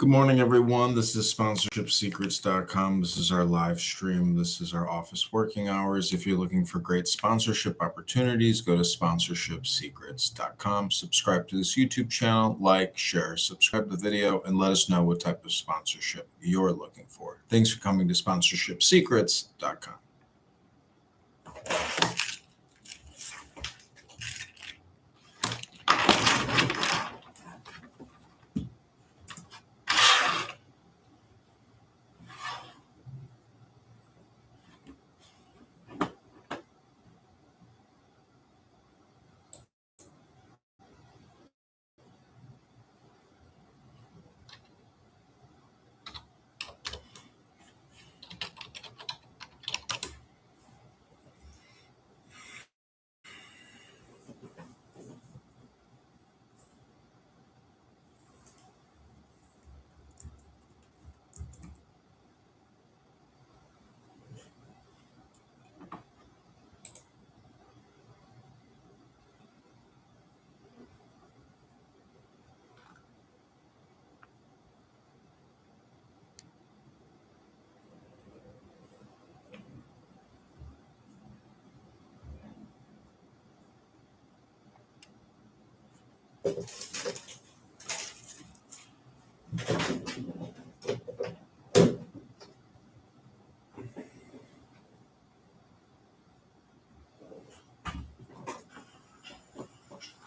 Good morning, everyone. This is sponsorshiPsecrets.com. This is our live stream. This is our office working hours. If you're looking for great sponsorship opportunities, go to sponsorshiPsecrets.com. Subscribe to this YouTube channel, like, share, subscribe to the video, and let us know what type of sponsorship you're looking for. Thanks for coming to sponsorshiPsecrets.com.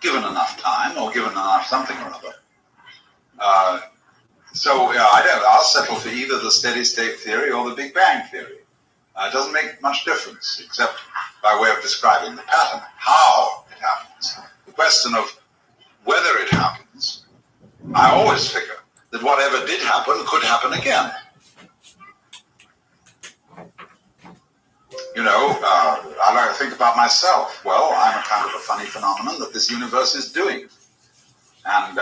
Given enough time, or given enough something or other. I'll settle for either the steady state theory or the Big Bang theory. It doesn't make much difference, except by way of describing the pattern, how it happens. The question of whether it happens, I always figure that whatever did happen could happen again. I like to think about myself. Well, I'm a kind of a funny phenomenon that this universe is doing. And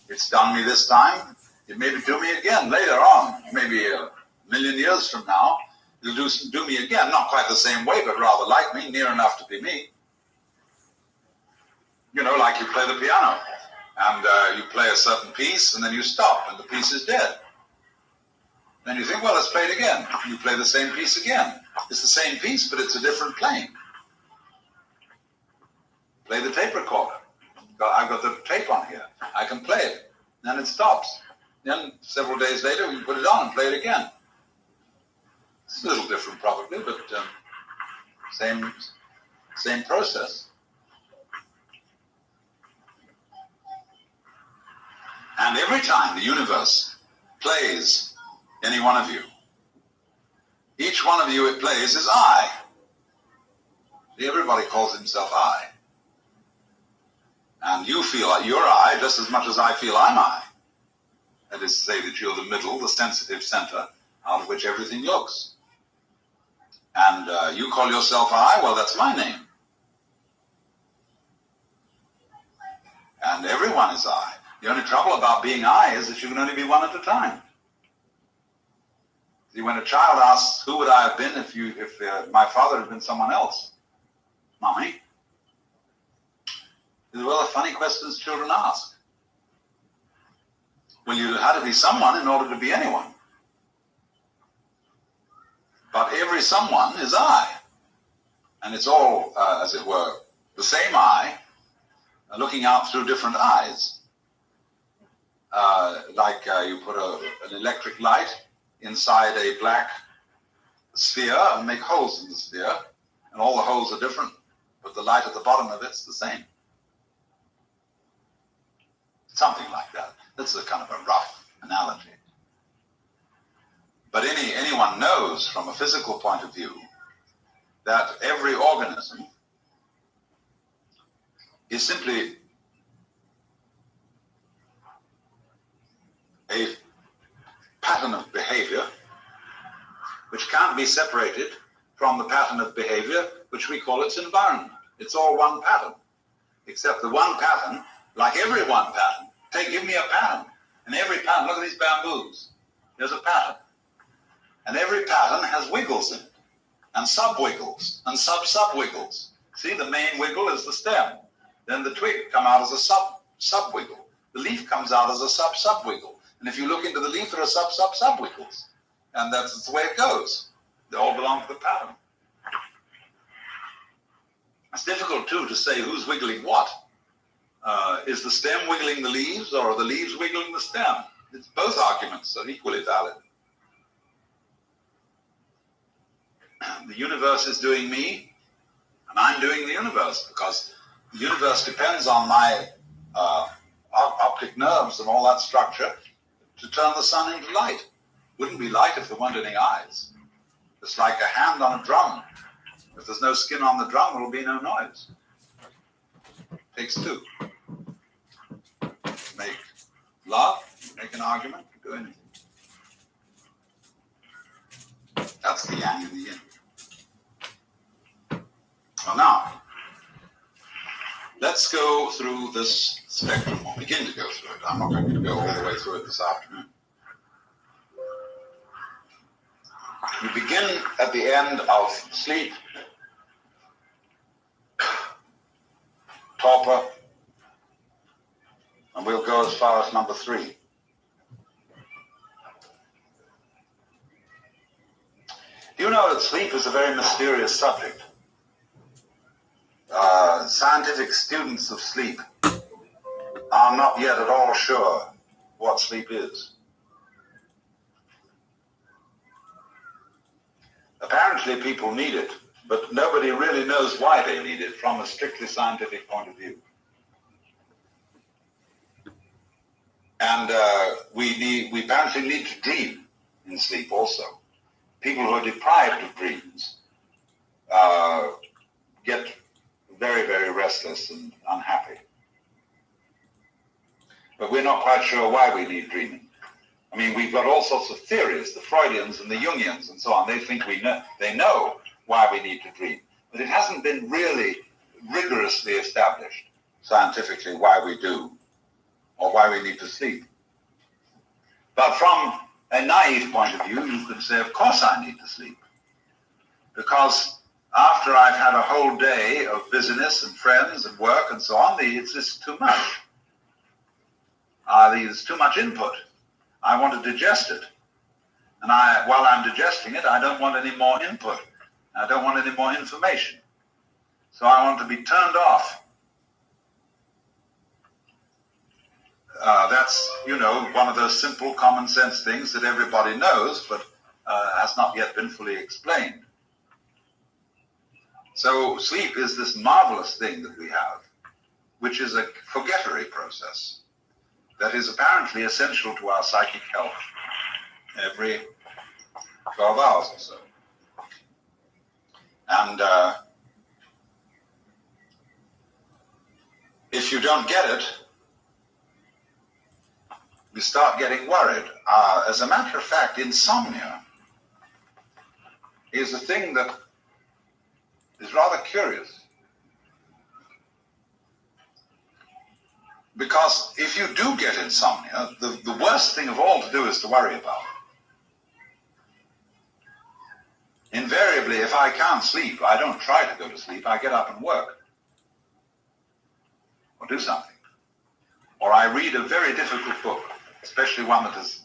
it's done me this time. It may do me again later on, maybe a million years from now. It'll do me again, not quite the same way, but rather like me, near enough to be me. Like you play the piano, and you play a certain piece, and then you stop, and the piece is dead. Then you think, well, let's play it again. You play the same piece again. It's the same piece, but it's a different playing. Play the tape recorder. I've got the tape on here. I can play it. Then it stops. Then several days later, we put it on and play it again. It's a little different probably, but same process. And every time the universe plays any one of you, each one of you it plays is I. Everybody calls himself I. And you feel like you're I just as much as I feel I'm I. That is to say that you're the middle, the sensitive center, out of which everything looks. And you call yourself I, well, that's my name. And everyone is I. The only trouble about being I is that you can only be one at a time. See, when a child asks, who would I have been if my father had been someone else? Mommy. These are all the funny questions children ask. Well, you had to be someone in order to be anyone. But every someone is I. And it's all, as it were, the same I, looking out through different eyes. You put an electric light inside a black sphere and make holes in the sphere. And all the holes are different, but the light at the bottom of it's the same. Something like that. That's a kind of a rough analogy. But anyone knows from a physical point of view that every organism is simply a pattern of behavior which can't be separated from the pattern of behavior which we call its environment. It's all one pattern, except the one pattern, like every one pattern. Give me a pattern. And every pattern, look at these bamboos. There's a pattern. And every pattern has wiggles in it, and sub-wiggles, and sub-sub-wiggles. See, the main wiggle is the stem. Then the twig come out as a sub-wiggle. The leaf comes out as a sub-sub-wiggle. And if you look into the leaf, there are sub wiggles. And that's the way it goes. They all belong to the pattern. It's difficult, too, to say who's wiggling what. Is the stem wiggling the leaves, or are the leaves wiggling the stem? It's both arguments are equally valid. The universe is doing me, and I'm doing the universe, because the universe depends on my optic nerves and all that structure to turn the sun into light. Wouldn't be light if there weren't any eyes. It's like a hand on a drum. If there's no skin on the drum, there will be no noise. Takes two. Make love, make an argument, do anything. That's the yang and the yin. Well, now, let's go through this spectrum, or begin to go through it. I'm not going to go all the way through it this afternoon. We begin at the end of sleep, torpor, and we'll go as far as number 3. You know that sleep is a very mysterious subject. Scientific students of sleep are not yet at all sure what sleep is. Apparently people need it, but nobody really knows why they need it from a strictly scientific point of view. And we apparently need to dream in sleep also. People who are deprived of dreams get very, very restless and unhappy. But we're not quite sure why we need dreaming. I mean, we've got all sorts of theories, the Freudians and the Jungians and so on. They think they know why we need to dream. But it hasn't been really rigorously established scientifically why we do, or why we need to sleep. But from a naive point of view, you could say, of course I need to sleep. Because after I've had a whole day of business and friends and work and so on, it's just too much. There's too much input. I want to digest it. And while I'm digesting it, I don't want any more input. I don't want any more information. So I want to be turned off. That's, one of those simple common sense things that everybody knows, but has not yet been fully explained. So sleep is this marvelous thing that we have, which is a forgettery process that is apparently essential to our psychic health every 12 hours or so. And if you don't get it, you start getting worried. As a matter of fact, insomnia is a thing that is rather curious. Because if you do get insomnia, the worst thing of all to do is to worry about it. Invariably, if I can't sleep, I don't try to go to sleep, I get up and work. Or do something. Or I read a very difficult book, especially one that is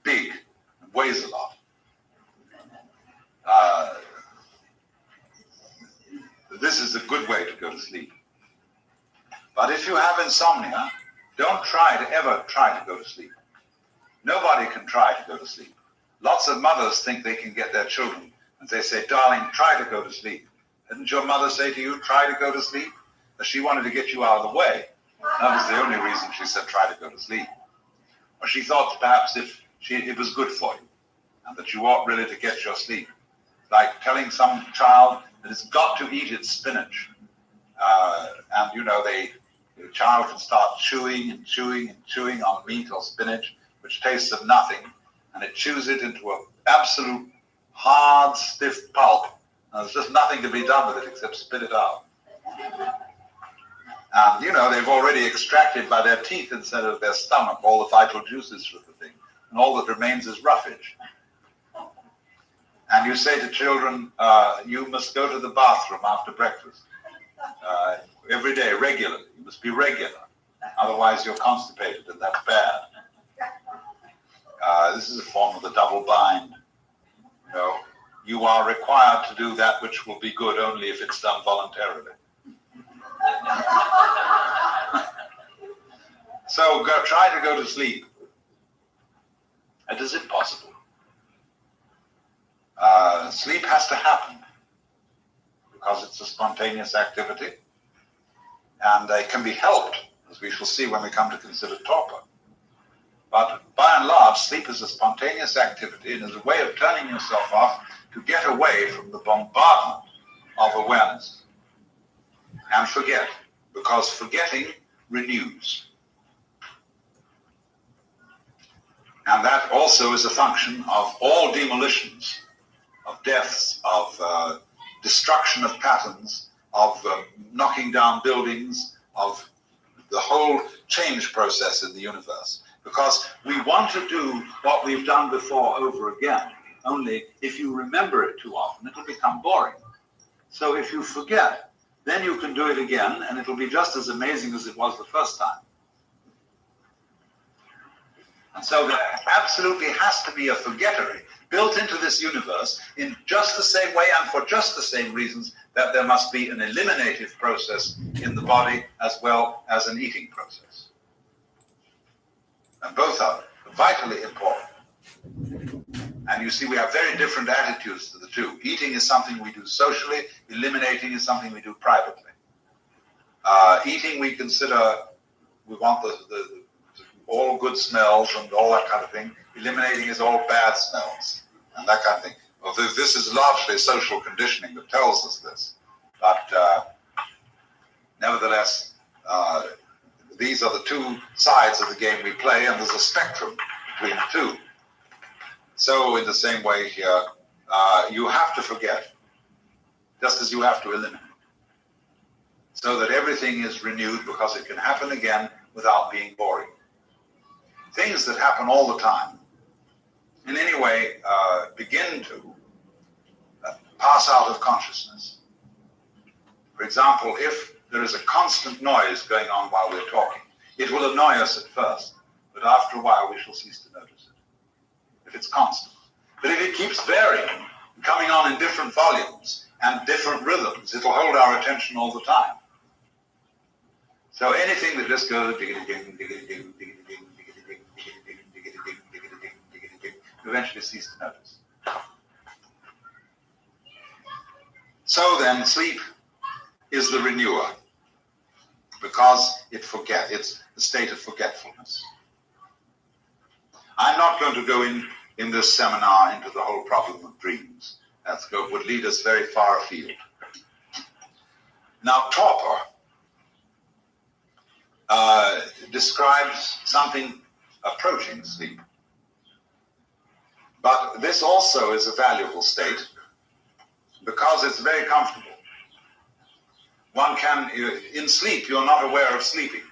big and weighs a lot. This is a good way to go to sleep. But if you have insomnia, don't ever try to go to sleep. Nobody can try to go to sleep. Lots of mothers think they can get their children, and they say, darling, try to go to sleep. Didn't your mother say to you, try to go to sleep? But she wanted to get you out of the way. That was the only reason she said, try to go to sleep. Or she thought perhaps it was good for you, and that you ought really to get your sleep. Like telling some child that it's got to eat its spinach. And the child can start chewing and chewing and chewing on meat or spinach, which tastes of nothing, and it chews it into an absolute hard, stiff pulp. And there's just nothing to be done with it except spit it out. And, they've already extracted by their teeth instead of their stomach all the vital juices from the thing. And all that remains is roughage. And you say to children, you must go to the bathroom after breakfast. Every day, regularly. You must be regular. Otherwise, you're constipated, and that's bad. This is a form of the double bind. You know, you are required to do that which will be good only if it's done voluntarily. So try to go to sleep. It is impossible. Sleep has to happen because it's a spontaneous activity, and it can be helped, as we shall see when we come to consider torpor. But by and large, sleep is a spontaneous activity and is a way of turning yourself off to get away from the bombardment of awareness and forget, because forgetting renews. And that also is a function of all demolitions, of deaths, of destruction of patterns, of knocking down buildings, of the whole change process in the universe. Because we want to do what we've done before over again, only if you remember it too often, it'll become boring. So if you forget, then you can do it again, and it'll be just as amazing as it was the first time. And so there absolutely has to be a forgettery built into this universe in just the same way and for just the same reasons that there must be an eliminative process in the body as well as an eating process. And both are vitally important. And you see, we have very different attitudes to the two. Eating is something we do socially. Eliminating is something we do privately. Eating, we consider, we want the all good smells and all that kind of thing. Eliminating is all bad smells and that kind of thing. Well, this is largely social conditioning that tells us this. But nevertheless, these are the two sides of the game we play, and there's a spectrum between the two. So in the same way here, you have to forget, just as you have to eliminate, so that everything is renewed, because it can happen again without being boring. Things that happen all the time, in any way, begin to pass out of consciousness. For example, if there is a constant noise going on while we're talking, it will annoy us at first, but after a while we shall cease to notice it, if it's constant. But if it keeps varying, coming on in different volumes and different rhythms, it'll hold our attention all the time. So anything that just goes diggity-ding, diggity-ding, diggity-ding, diggity-ding, diggity-ding, diggity-ding, diggity-ding, diggity-ding, you eventually cease to notice. So then, sleep is the renewer, because it's the state of forgetfulness. I'm not going to go in this seminar into the whole problem of dreams. That would lead us very far afield. Now, torpor describes something approaching sleep. But this also is a valuable state because it's very comfortable. One can, in sleep, you're not aware of sleeping.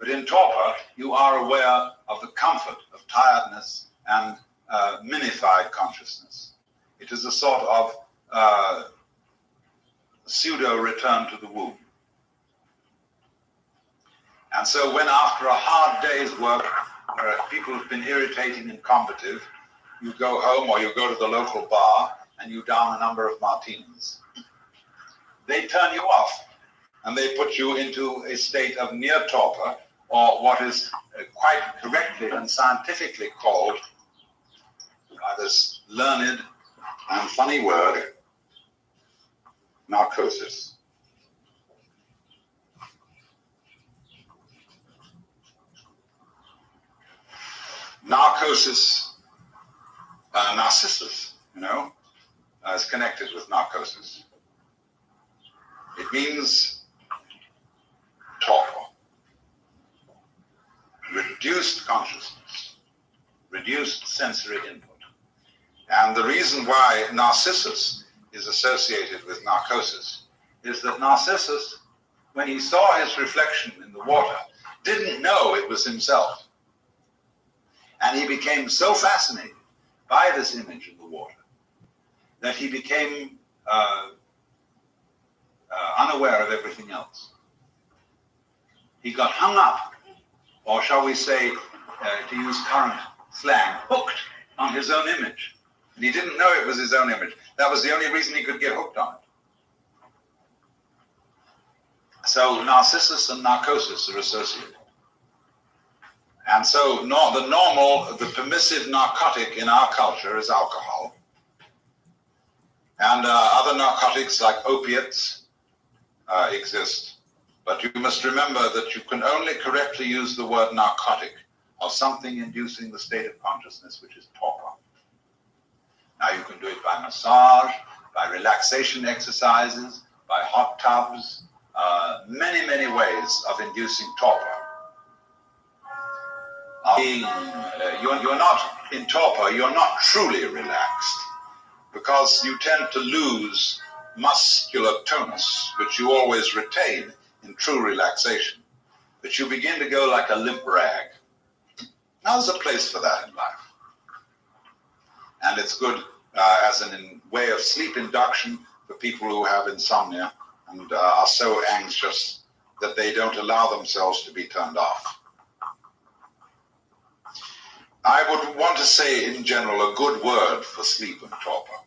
But in torpor, you are aware of the comfort of tiredness and minified consciousness. It is a sort of pseudo-return to the womb. And so when after a hard day's work, where people have been irritating and combative, you go home or you go to the local bar and you down a number of martinis, they turn you off and they put you into a state of near torpor, or what is quite correctly and scientifically called, by this learned and funny word, narcosis. Narcosis, Narcissus, is connected with narcosis. It means torpor, reduced consciousness, reduced sensory input. And the reason why Narcissus is associated with narcosis is that Narcissus, when he saw his reflection in the water, didn't know it was himself. And he became so fascinated by this image in the water that he became unaware of everything else. He got hung up, or shall we say, to use current slang, hooked on his own image. And he didn't know it was his own image. That was the only reason he could get hooked on it. So narcissus and narcosis are associated. And so the permissive narcotic in our culture is alcohol. And other narcotics like opiates exist. But you must remember that you can only correctly use the word narcotic or something inducing the state of consciousness, which is torpor. Now you can do it by massage, by relaxation exercises, by hot tubs, many, many ways of inducing torpor. You're not in torpor, you're not truly relaxed, because you tend to lose muscular tonus, which you always retain in true relaxation. But you begin to go like a limp rag. Now there's a place for that in life. And it's good as a way of sleep induction for people who have insomnia and are so anxious that they don't allow themselves to be turned off. I would want to say in general a good word for sleep and torpor,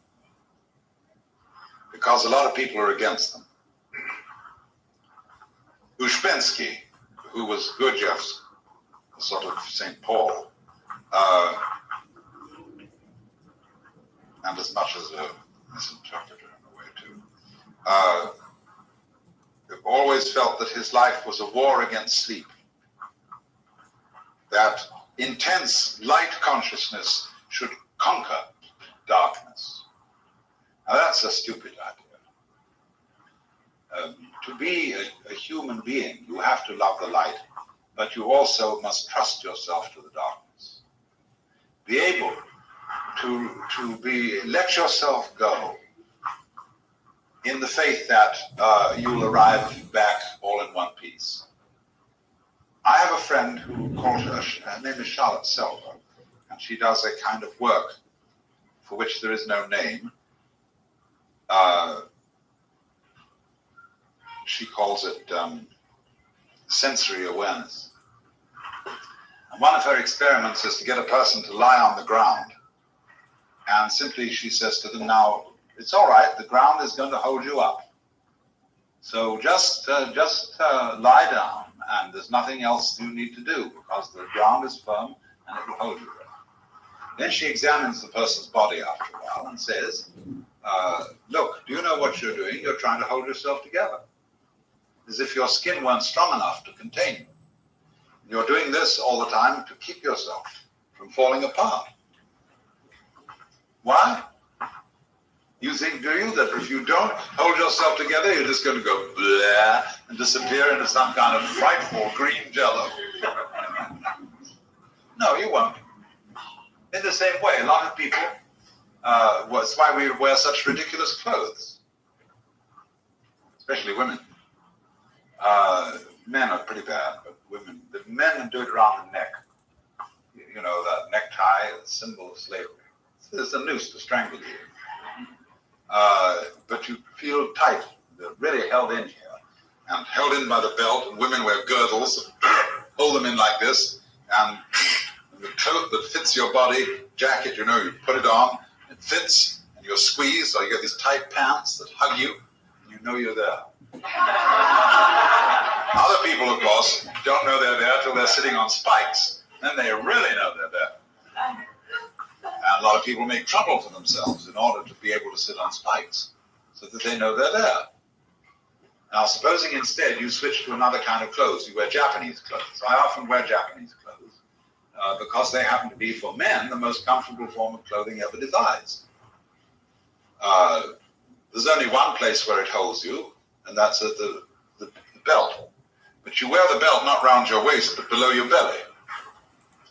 because a lot of people are against them. Uspensky, who was Gurdjieff's sort of St. Paul, and as much as a misinterpreter in a way too, always felt that his life was a war against sleep, that intense light consciousness should conquer darkness. Now that's a stupid idea. To be a human being, you have to love the light, but you also must trust yourself to the darkness. Be able to let yourself go in the faith that you'll arrive back all in one piece. I have a friend who calls her name is Charlotte Selver, and she does a kind of work for which there is no name. She calls it sensory awareness. And one of her experiments is to get a person to lie on the ground. And simply she says to them, now, it's all right, the ground is going to hold you up. So just lie down, and there's nothing else you need to do, because the ground is firm and it will hold you there. Then she examines the person's body after a while and says, look, do you know what you're doing? You're trying to hold yourself together, as if your skin weren't strong enough to contain you. You're doing this all the time to keep yourself from falling apart. Why? You think, do you, that if you don't hold yourself together, you're just going to go blah and disappear into some kind of frightful green jello? No, you won't. In the same way, a lot of people, that's why we wear such ridiculous clothes, especially women. Men are pretty bad, but women, the men do it around the neck. You know, that necktie, a symbol of slavery. There's a noose to strangle you. But you feel tight. They're really held in here, and held in by the belt, and women wear girdles, hold them in like this, and the coat that fits your body, jacket, you know, you put it on, it fits, and you're squeezed, or you get these tight pants that hug you, and you know you're there. Other people, of course, don't know they're there till they're sitting on spikes. Then they really know they're there. And a lot of people make trouble for themselves in order to be able to sit on spikes, so that they know they're there. Now, supposing instead you switch to another kind of clothes, you wear Japanese clothes. I often wear Japanese clothes because they happen to be, for men, the most comfortable form of clothing ever devised. There's only one place where it holds you, and that's at the belt. But you wear the belt not round your waist, but below your belly.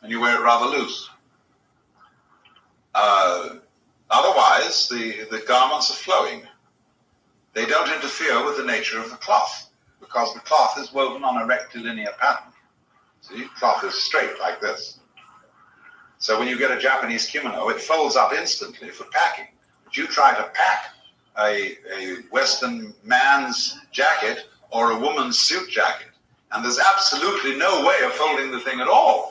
And you wear it rather loose. Otherwise, the garments are flowing. They don't interfere with the nature of the cloth, because the cloth is woven on a rectilinear pattern. See, cloth is straight like this. So when you get a Japanese kimono, it folds up instantly for packing. But you try to pack a Western man's jacket or a woman's suit jacket, and there's absolutely no way of folding the thing at all.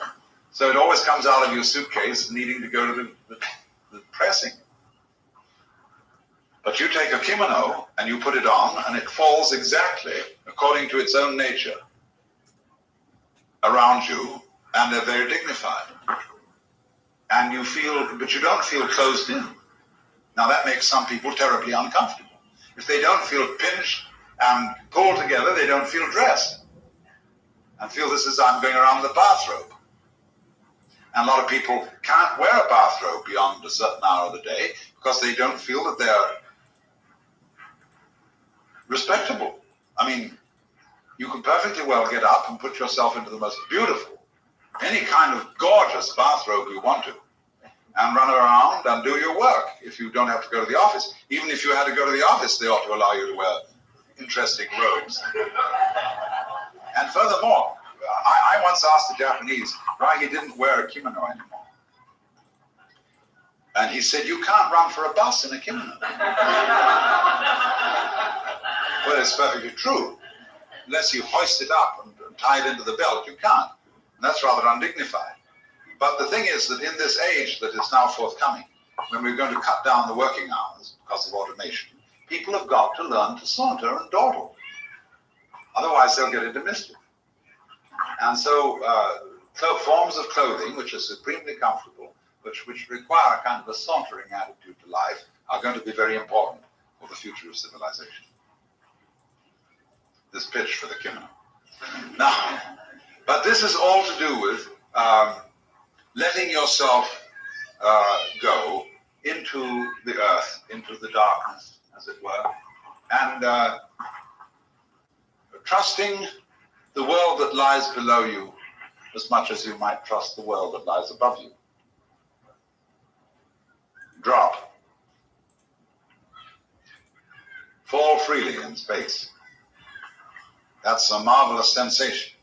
So it always comes out of your suitcase needing to go to the pressing. But you take a kimono and you put it on and it falls exactly according to its own nature around you, and they're very dignified. And you feel, but you don't feel closed in. Now that makes some people terribly uncomfortable. If they don't feel pinched and pulled together, they don't feel dressed and feel this is, I'm going around with a bathrobe. And a lot of people can't wear a bathrobe beyond a certain hour of the day because they don't feel that they're respectable. I mean, you can perfectly well get up and put yourself into the most beautiful, any kind of gorgeous bathrobe you want to, and run around and do your work if you don't have to go to the office. Even if you had to go to the office, they ought to allow you to wear interesting robes. And furthermore, I once asked a Japanese why he didn't wear a kimono anymore. And he said, you can't run for a bus in a kimono. Well, it's perfectly true. Unless you hoist it up and tie it into the belt, you can't. And that's rather undignified. But the thing is that in this age that is now forthcoming, when we're going to cut down the working hours because of automation, people have got to learn to saunter and dawdle. Otherwise, they'll get into mischief. And so forms of clothing which are supremely comfortable, which require a kind of a sauntering attitude to life, are going to be very important for the future of civilization. This pitch for the kimono. Now, but this is all to do with letting yourself go into the earth, into the darkness, as it were, and trusting the world that lies below you as much as you might trust the world that lies above you. Drop. Fall freely in space. That's a marvelous sensation.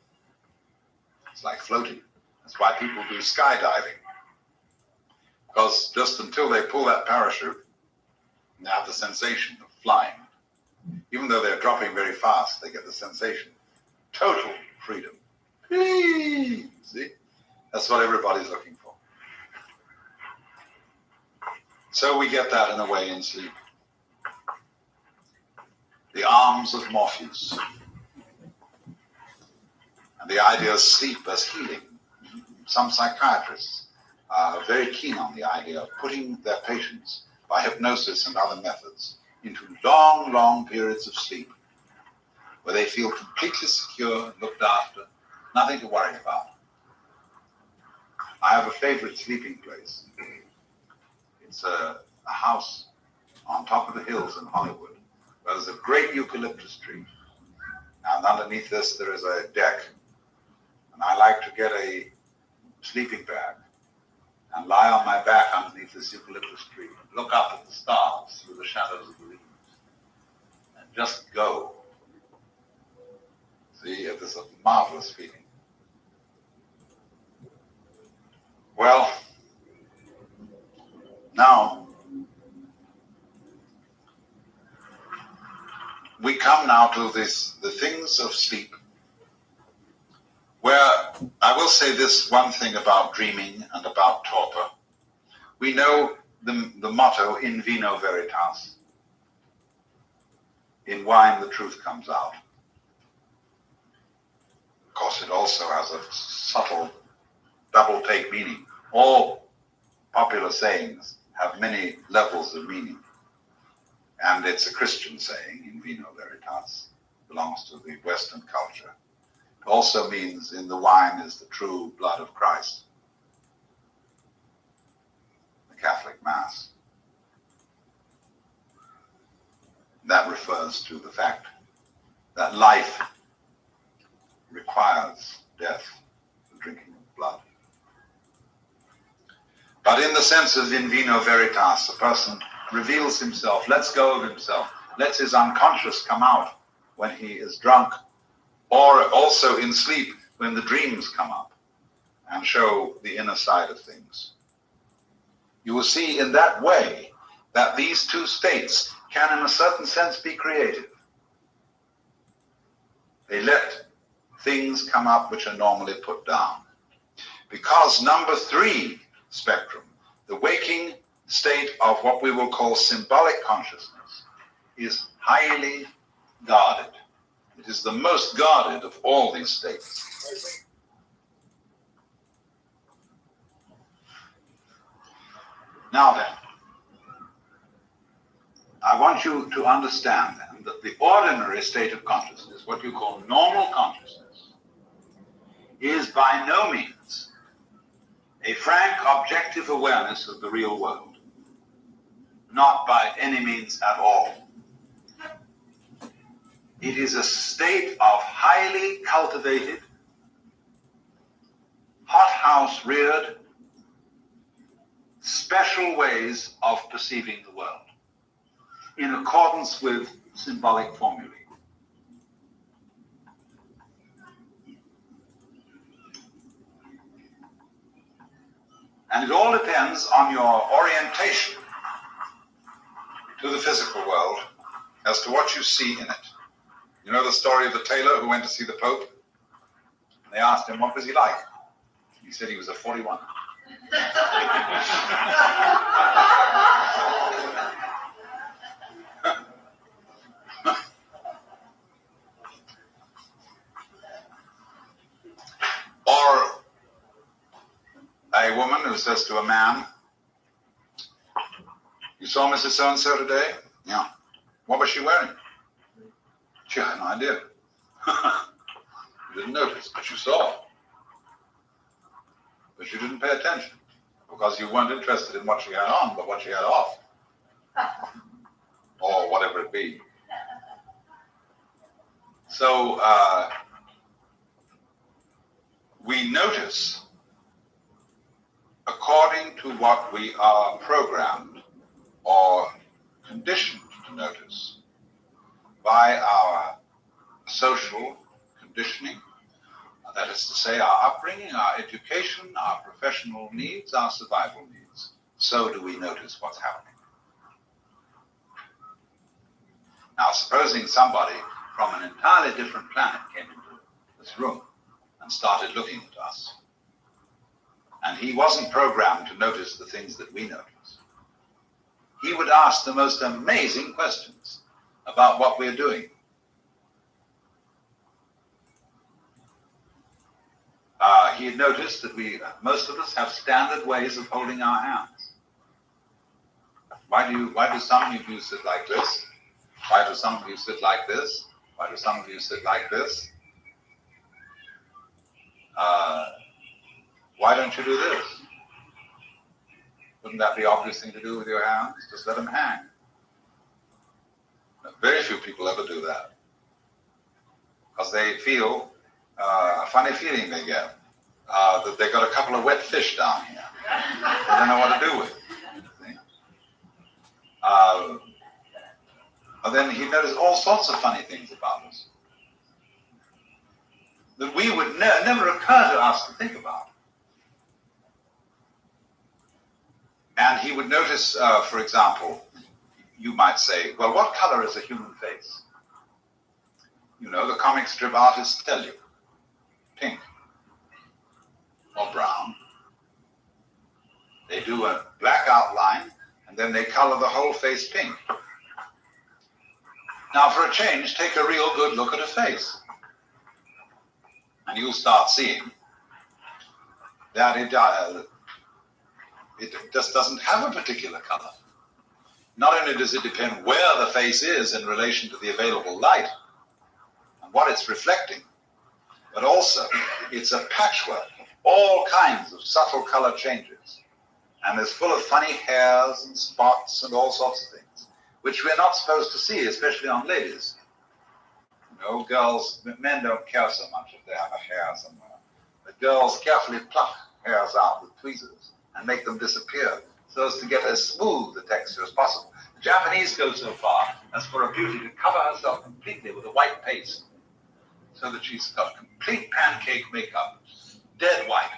It's like floating. That's why people do skydiving. Because just until they pull that parachute, they have the sensation of flying. Even though they're dropping very fast, they get the sensation. Total freedom. See? That's what everybody's looking for. So we get that in a way in sleep. The arms of Morpheus. And the idea of sleep as healing. Some psychiatrists are very keen on the idea of putting their patients by hypnosis and other methods into long, long periods of sleep where they feel completely secure, looked after, nothing to worry about. I have a favorite sleeping place. It's a house on top of the hills in Hollywood where there's a great eucalyptus tree. And underneath this there is a deck. And I like to get a sleeping bag and lie on my back underneath this eucalyptus tree and look up at the stars through the shadows of the leaves and just go. See, it is a marvelous feeling. Well, now we come now to the things of sleep, where I will say this one thing about dreaming and about torpor. We know the motto, in vino veritas. In wine, the truth comes out. Of course, it also has a subtle double take meaning. All popular sayings have many levels of meaning. And it's a Christian saying, in vino veritas, belongs to the Western culture. It also means in the wine is the true blood of Christ, the Catholic Mass. That refers to the fact that life requires death, the drinking of blood. But in the sense of in vino veritas, a person reveals himself, lets go of himself, lets his unconscious come out when he is drunk, or also in sleep when the dreams come up and show the inner side of things. You will see in that way that these two states can in a certain sense be creative. They let things come up which are normally put down. Because number 3 spectrum, the waking state of what we will call symbolic consciousness, is highly guarded. It is the most guarded of all these states. Now then, I want you to understand then that the ordinary state of consciousness, what you call normal consciousness, is by no means a frank, objective awareness of the real world. Not by any means at all. It is a state of highly cultivated, hothouse reared, special ways of perceiving the world in accordance with symbolic formulae. And it all depends on your orientation to the physical world as to what you see in it. You know the story of the tailor who went to see the Pope? And they asked him, what was he like? He said he was a 41. Or a woman who says to a man, you saw Mrs. So-and-so today? Yeah. What was she wearing? She had no idea. You didn't notice, but you saw. But you didn't pay attention because you weren't interested in what she had on, but what she had off. Or whatever it be. So we notice according to what we are programmed or conditioned to notice by our social conditioning, that is to say, our upbringing, our education, our professional needs, our survival needs. So do we notice what's happening. Now, supposing somebody from an entirely different planet came into this room and started looking at us, and he wasn't programmed to notice the things that we notice, he would ask the most amazing questions about what we're doing. He had noticed that most of us have standard ways of holding our hands. Why do some of you sit like this? Why do some of you sit like this? Why do some of you sit like this? Why don't you do this? Wouldn't that be the obvious thing to do with your hands? Just let them hang. Very few people ever do that because they feel a funny feeling they get that they got a couple of wet fish down here. They don't know what to do with it. And then he noticed all sorts of funny things about us that we would never occur to us to think about. And he would notice, for example, you might say, well, what color is a human face? You know, the comic strip artists tell you. Pink or brown. They do a black outline and then they color the whole face pink. Now, for a change, take a real good look at a face. And you'll start seeing that it just doesn't have a particular color. Not only does it depend where the face is in relation to the available light and what it's reflecting, but also it's a patchwork of all kinds of subtle color changes. And it's full of funny hairs and spots and all sorts of things, which we're not supposed to see, especially on ladies. You know, girls, men don't care so much if they have a hair somewhere. But girls carefully pluck hairs out with tweezers and make them disappear so as to get as smooth a texture as possible. The Japanese go so far as for a beauty to cover herself completely with a white paste so that she's got complete pancake makeup, dead white.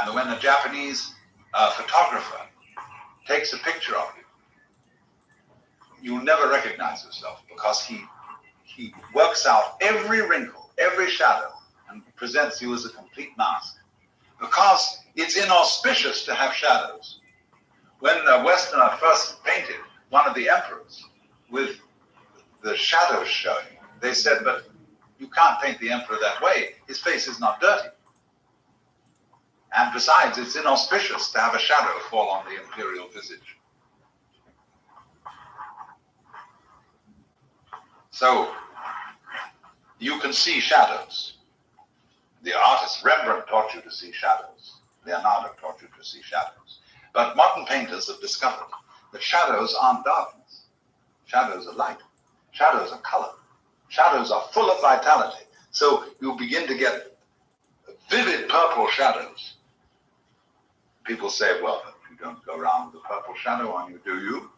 And when a Japanese photographer takes a picture of you, you'll never recognize yourself because he works out every wrinkle, every shadow, and presents you as a complete mask, because it's inauspicious to have shadows. When a Westerner first painted one of the emperors with the shadows showing, they said, but you can't paint the emperor that way. His face is not dirty. And besides, it's inauspicious to have a shadow fall on the imperial visage. So, you can see shadows. The artist Rembrandt taught you to see shadows. Leonardo taught you to see shadows. But modern painters have discovered that shadows aren't darkness. Shadows are light. Shadows are color. Shadows are full of vitality. So you begin to get vivid purple shadows. People say, well, you don't go around with a purple shadow on you, do you?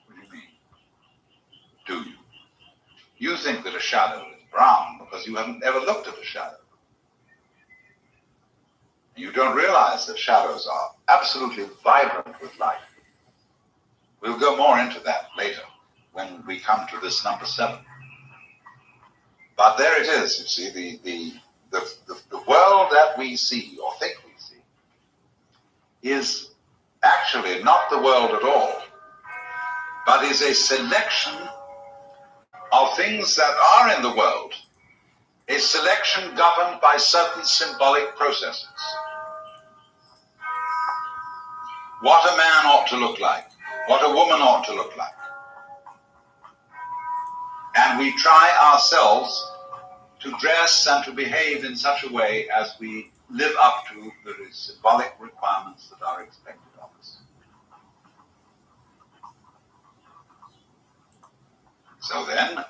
What do you mean? Do you? You think that a shadow is brown because you haven't ever looked at a shadow. You don't realize that shadows are absolutely vibrant with light. We'll go more into that later when we come to this number 7. But there it is, you see, the world that we see or think we see is actually not the world at all, but is a selection of things that are in the world, a selection governed by certain symbolic processes. What a man ought to look like, what a woman ought to look like. And we try ourselves to dress and to behave in such a way as we live up to the symbolic requirements that are expected of us. So then,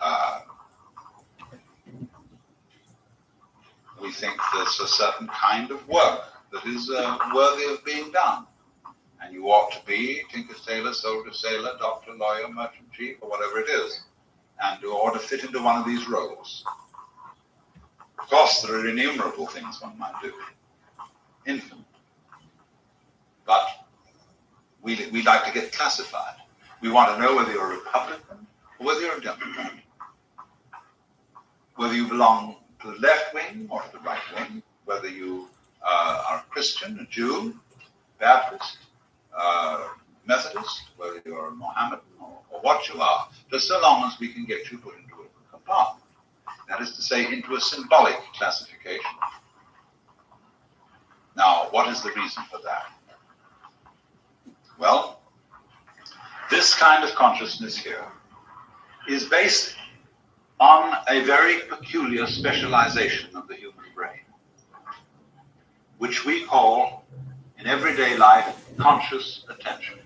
we think there's a certain kind of work that is worthy of being done. And you ought to be tinker, sailor, soldier, sailor, doctor, lawyer, merchant, chief, or whatever it is. And you ought to fit into one of these roles. Of course, there are innumerable things one might do. Infinite. But we like to get classified. We want to know whether you're a Republican or whether you're a Democrat. Whether you belong to the left wing or to the right wing. Whether you are a Christian, a Jew, Baptist, Methodist, whether you're a Mohammedan or what you are, just so long as we can get you put into a compartment. That is to say, into a symbolic classification. Now, what is the reason for that? Well, this kind of consciousness here is based on a very peculiar specialization of the human brain, which we call, in everyday life, conscious attention.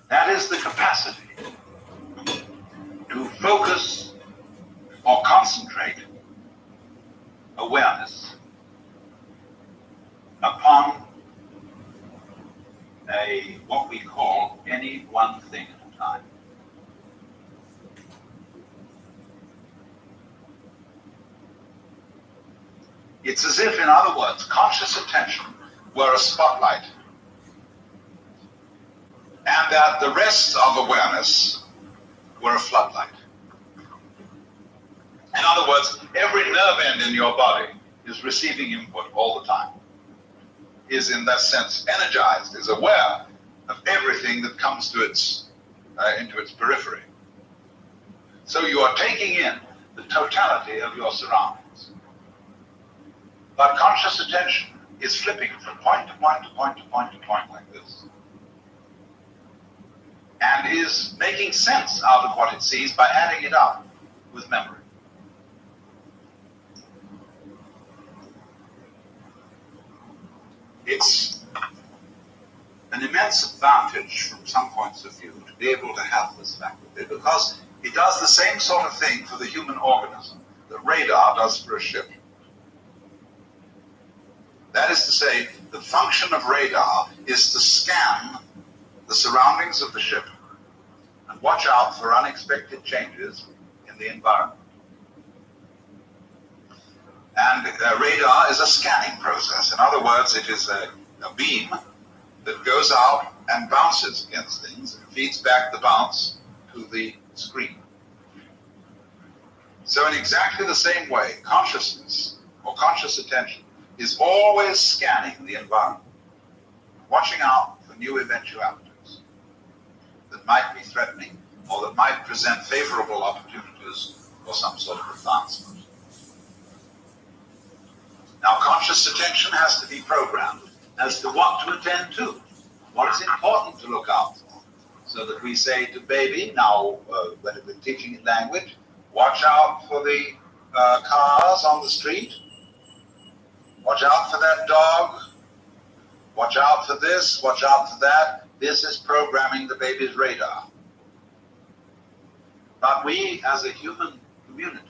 That is the capacity to focus or concentrate awareness upon what we call any one thing at a time. It's as if, in other words, conscious attention were a spotlight, and that the rest of awareness were a floodlight. In other words, every nerve end in your body is receiving input all the time, is in that sense energized, is aware of everything that comes to into its periphery. So you are taking in the totality of your surroundings. But conscious attention is flipping from point to point to point to point to point like this, and is making sense out of what it sees by adding it up with memory. It's an immense advantage from some points of view to be able to have this faculty, because it does the same sort of thing for the human organism that radar does for a ship. That is to say, the function of radar is to scan the surroundings of the ship and watch out for unexpected changes in the environment. And radar is a scanning process. In other words, it is a beam that goes out and bounces against things and feeds back the bounce to the screen. So in exactly the same way, consciousness or conscious attention is always scanning the environment, watching out for new eventualities that might be threatening or that might present favorable opportunities for some sort of advancement. Now, conscious attention has to be programmed as to what to attend to, what is important to look out for, so that we say to baby, now when we're teaching it language, watch out for the cars on the street, watch out for that dog, watch out for this, watch out for that. This is programming the baby's radar. But we, as a human community,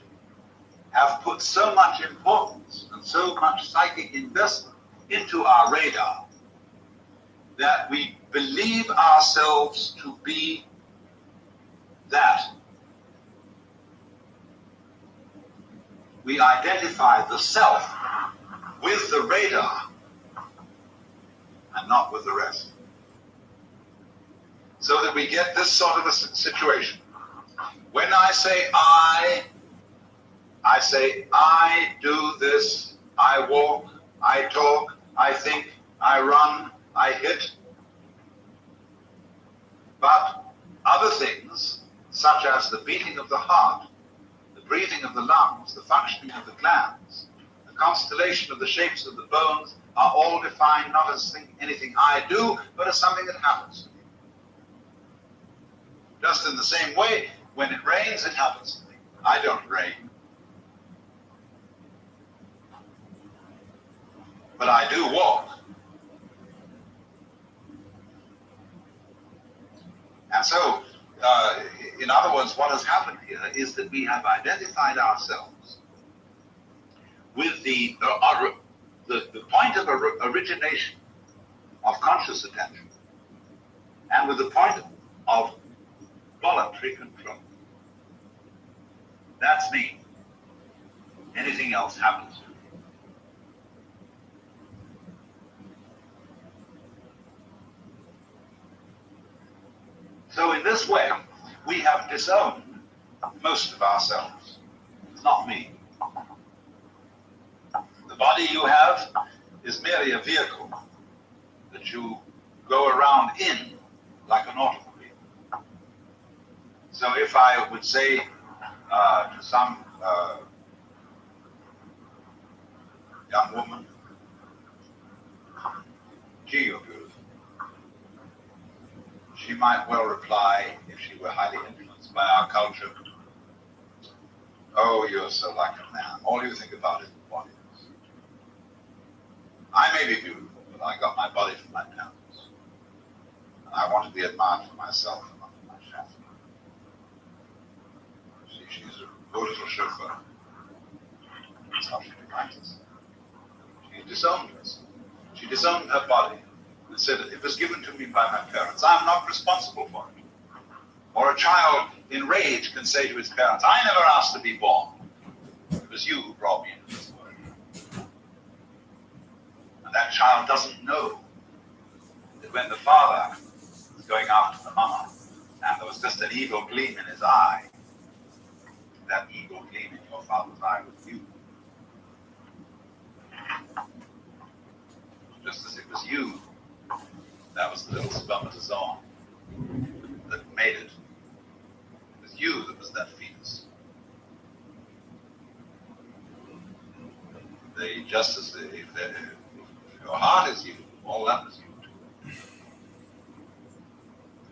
have put so much importance and so much psychic investment into our radar that we believe ourselves to be that. We identify the self with the radar and not with the rest. So that we get this sort of a situation. When I say I say I do this, I walk, I talk, I think, I run, I hit. But other things, such as the beating of the heart, the breathing of the lungs, the functioning of the glands, the constellation of the shapes of the bones, are all defined not as anything I do, but as something that happens to me. Just in the same way, when it rains, it happens to me. I don't rain. But I do walk. And so, in other words, what has happened here is that we have identified ourselves with the point of origination of conscious attention and with the point of voluntary control. That's me. Anything else happens to me. So in this way, we have disowned most of ourselves. It's not me. The body you have is merely a vehicle that you go around in like an automobile. So if I would say to some young woman, gee, you're beautiful, she might well reply, if she were highly influenced by our culture, oh, you're so like a man. All you think about is the body. I may be beautiful, but I got my body from my parents. And I want to be admired for myself and not for my shaft. See, she's a good little chauffeur. That's how she practices. She disowned herself. She disowned her body and said, it was given to me by my parents. I'm not responsible for it. Or a child in rage can say to his parents, I never asked to be born. It was you who brought me into this world. And that child doesn't know that when the father was going after the mama, and there was just an evil gleam in his eye, that evil gleam in your father's eye was you. Just as it was you, that was the little spermatozoa that made it. It was you that was that fetus. Just as if your heart is you, all that is you too.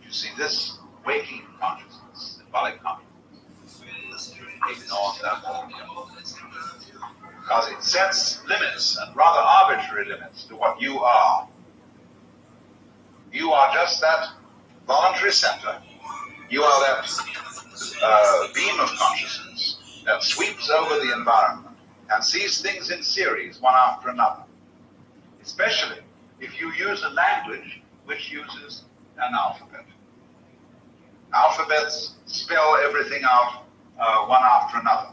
You see, this waking consciousness, symbolic consciousness, ignores that whole because it sets limits, and rather arbitrary limits, to what you are. You are just that voluntary center. You are that beam of consciousness that sweeps over the environment and sees things in series, one after another. Especially if you use a language which uses an alphabet. Alphabets spell everything out one after another.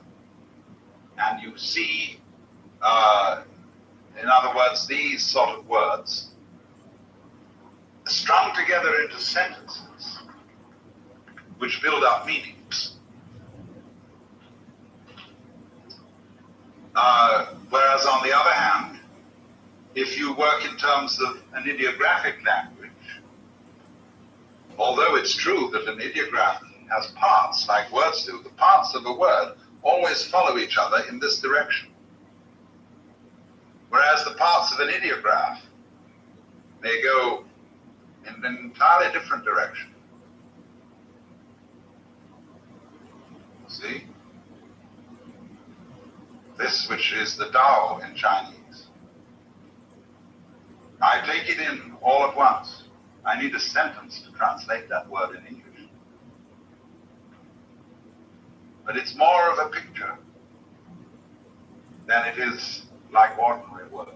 And you see, in other words, these sort of words strung together into sentences which build up meanings. Whereas on the other hand, if you work in terms of an ideographic language, although it's true that an ideograph has parts like words do, the parts of a word always follow each other in this direction. Whereas the parts of an ideograph may go in an entirely different direction. See? This, which is the Dao in Chinese. I take it in all at once. I need a sentence to translate that word in English. But it's more of a picture than it is like ordinary words.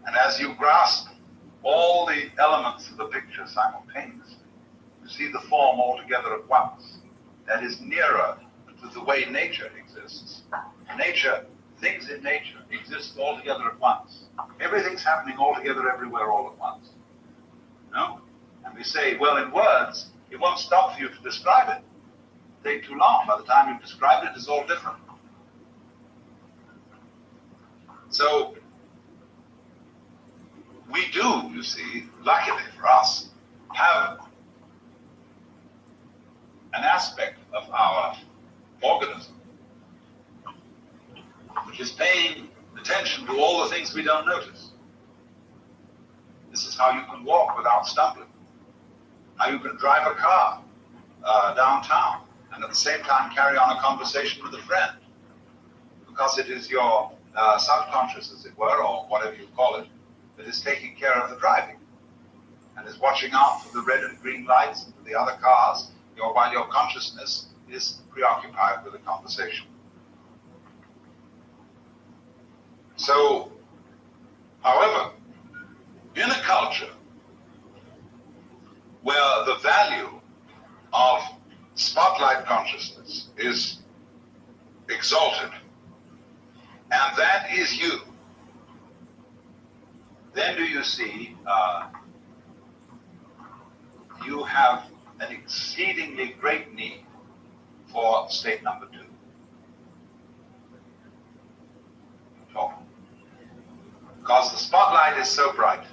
And as you grasp all the elements of the picture simultaneously, you see the form altogether at once. That is nearer to the way nature exists. Nature, things in nature exist all together at once. Everything's happening all together everywhere all at once. No? And we say, well, in words, it won't stop for you to describe it. It'll take too long. By the time you've described it, it's all different. So, we do, you see, luckily for us, have an aspect of our organism which is paying attention to all the things we don't notice. This is how you can walk without stumbling, how you can drive a car downtown and at the same time carry on a conversation with a friend, because it is your subconscious, as it were, or whatever you call it, that is taking care of the driving and is watching out for the red and green lights and for the other cars, while your consciousness is preoccupied with the conversation. So, however, in a culture where the value of spotlight consciousness is exalted, and that is you, then do you see you have an exceedingly great need for state number 2. Because the spotlight is so bright,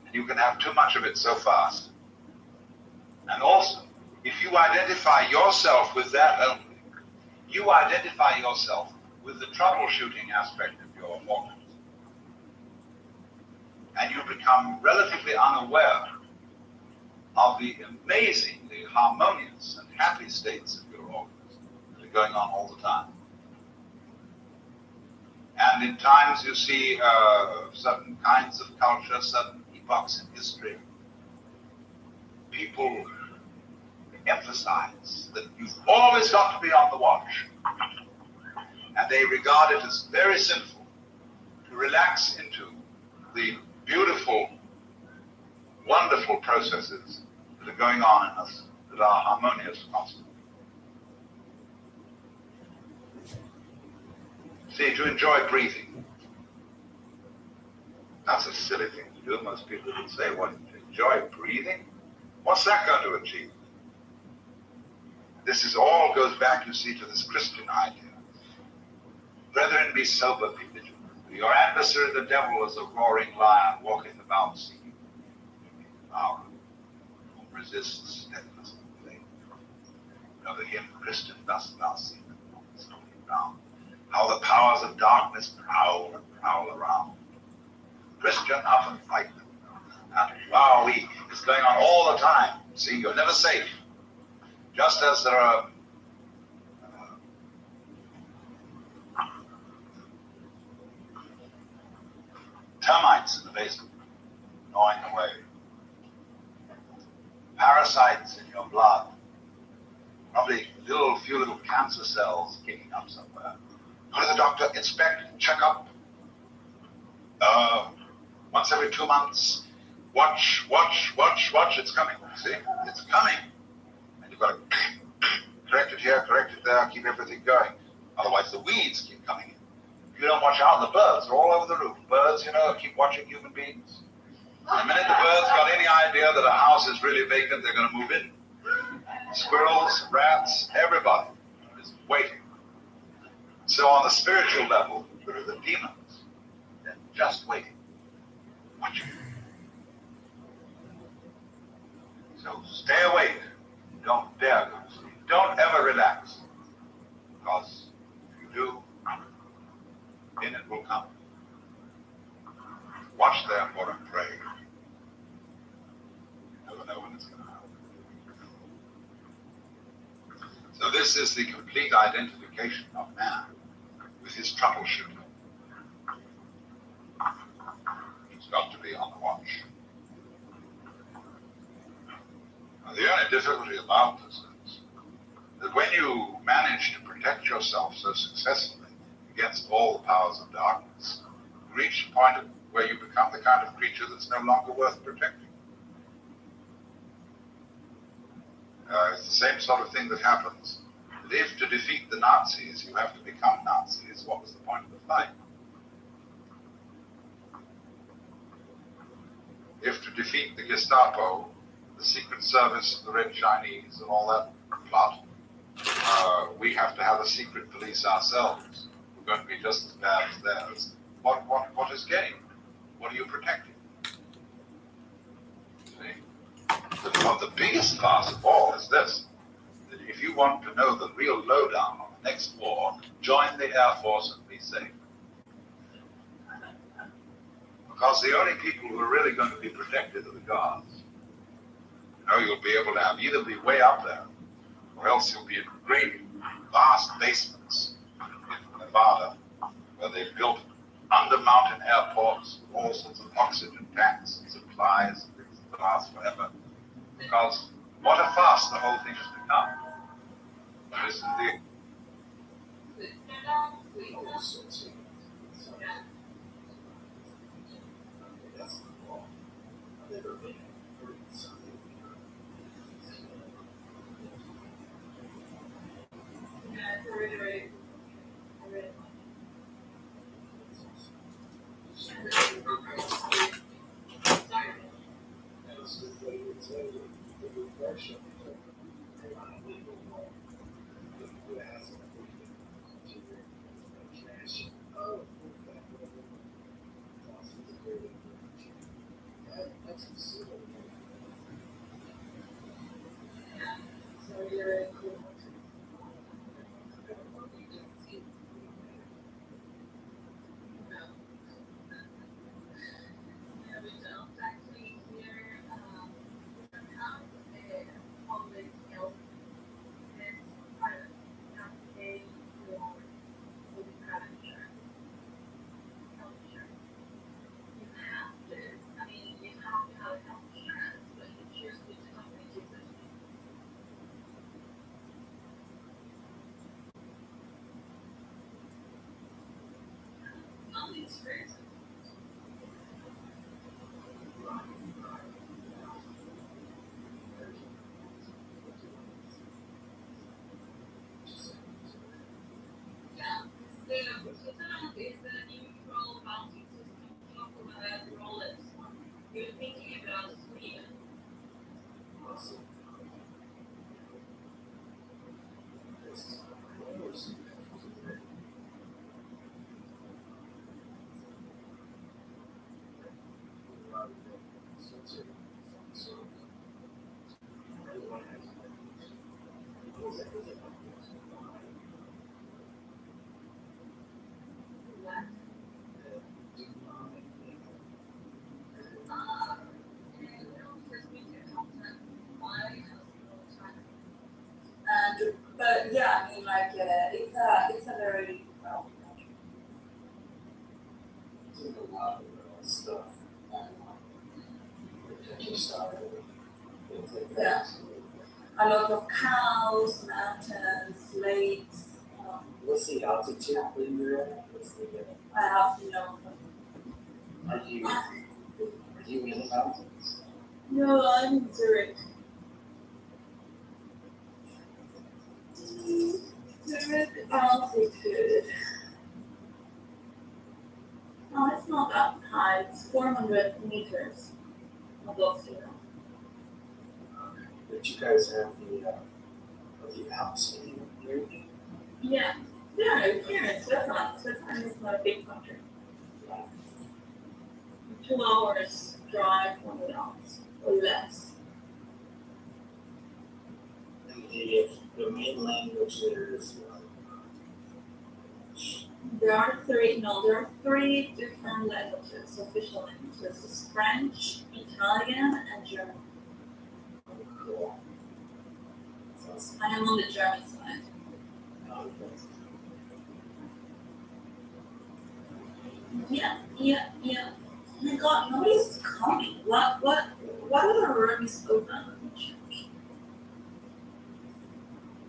and you can have too much of it so fast. And also, if you identify yourself with that only, you identify yourself with the troubleshooting aspect of your organism. And you become relatively unaware of the amazingly harmonious and happy states of your organism that are going on all the time. And in times you see certain kinds of culture, certain epochs in history, people emphasize that you've always got to be on the watch. And they regard it as very sinful to relax into the beautiful, wonderful processes that are going on in us that are harmonious constantly. See, to enjoy breathing, that's a silly thing to do. Most people would say, well, to enjoy breathing? What's that going to achieve? This all goes back, you see, to this Christian idea. Brethren, be sober, be vigilant. Your adversary, the devil, is a roaring lion, walking about seeking whom he devour, whom resists steadfast in faith. Over him, Christian, dost thou see the holy ground. How the powers of darkness prowl and prowl around. Christian, up and fight them. And wow, it's going on all the time. See, you're never safe. Just as there are termites in the basement, gnawing away. Parasites in your blood. Probably few little cancer cells kicking up somewhere. Go to the doctor, inspect, check up. Once every 2 months. Watch. It's coming. See? It's coming. And you've got to correct it here, correct it there, keep everything going. Otherwise the weeds keep coming in. If you don't watch out, the birds are all over the roof. Birds, keep watching human beings. The minute the birds got any idea that a house is really vacant, they're going to move in. Squirrels, rats, everybody is waiting. So on the spiritual level, there are the demons. They're just waiting, watching. So stay awake. Don't dare go to sleep. Don't ever relax. Because if you do, then it will come. Watch therefore and pray. You never know when it's going to happen. So this is the complete identification of man with his troubleshooter. He's got to be on the watch. Now, the only difficulty about this is that when you manage to protect yourself so successfully against all the powers of darkness, you reach the point where you become the kind of creature that's no longer worth protecting. It's the same sort of thing that happens. That if to defeat the Nazis you have to become Nazis, what was the point of the fight? If to defeat the Gestapo, the Secret Service, the Red Chinese, and all that plot, we have to have a secret police ourselves. We're going to be just as bad as theirs. What is gained? What are you protecting? See? But the biggest class of all is this. That if you want to know the real lowdown on the next war, join the Air Force and be safe. Because the only people who are really going to be protected are the guards. You know, you'll be able to have either be way up there, or else you'll be in great, vast basements in Nevada, where they've built under mountain airports with all sorts of oxygen tanks and supplies and things that last forever. Because what a fast the whole thing has become. This is the But yeah, I mean, like, it's a very well country. There's a lot of stuff. Yeah. A lot of cows, mountains, lakes. What's the altitude when you're at? I have to know. Are you in the mountains? No, I'm in Zurich. Zurich altitude. No, it's not that high. It's 400 meters above sea level. But you guys have the Alps in here? Yeah. Here in Switzerland. Switzerland is not a big country. 2 hours drive from the Alps or less. And the main language there is There are three different languages, official languages. It's French, Italian, and German. cool. Sounds I am on the German side. Yeah. Oh my God, nobody's coming. What are the rooms open?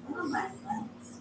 What are my friends?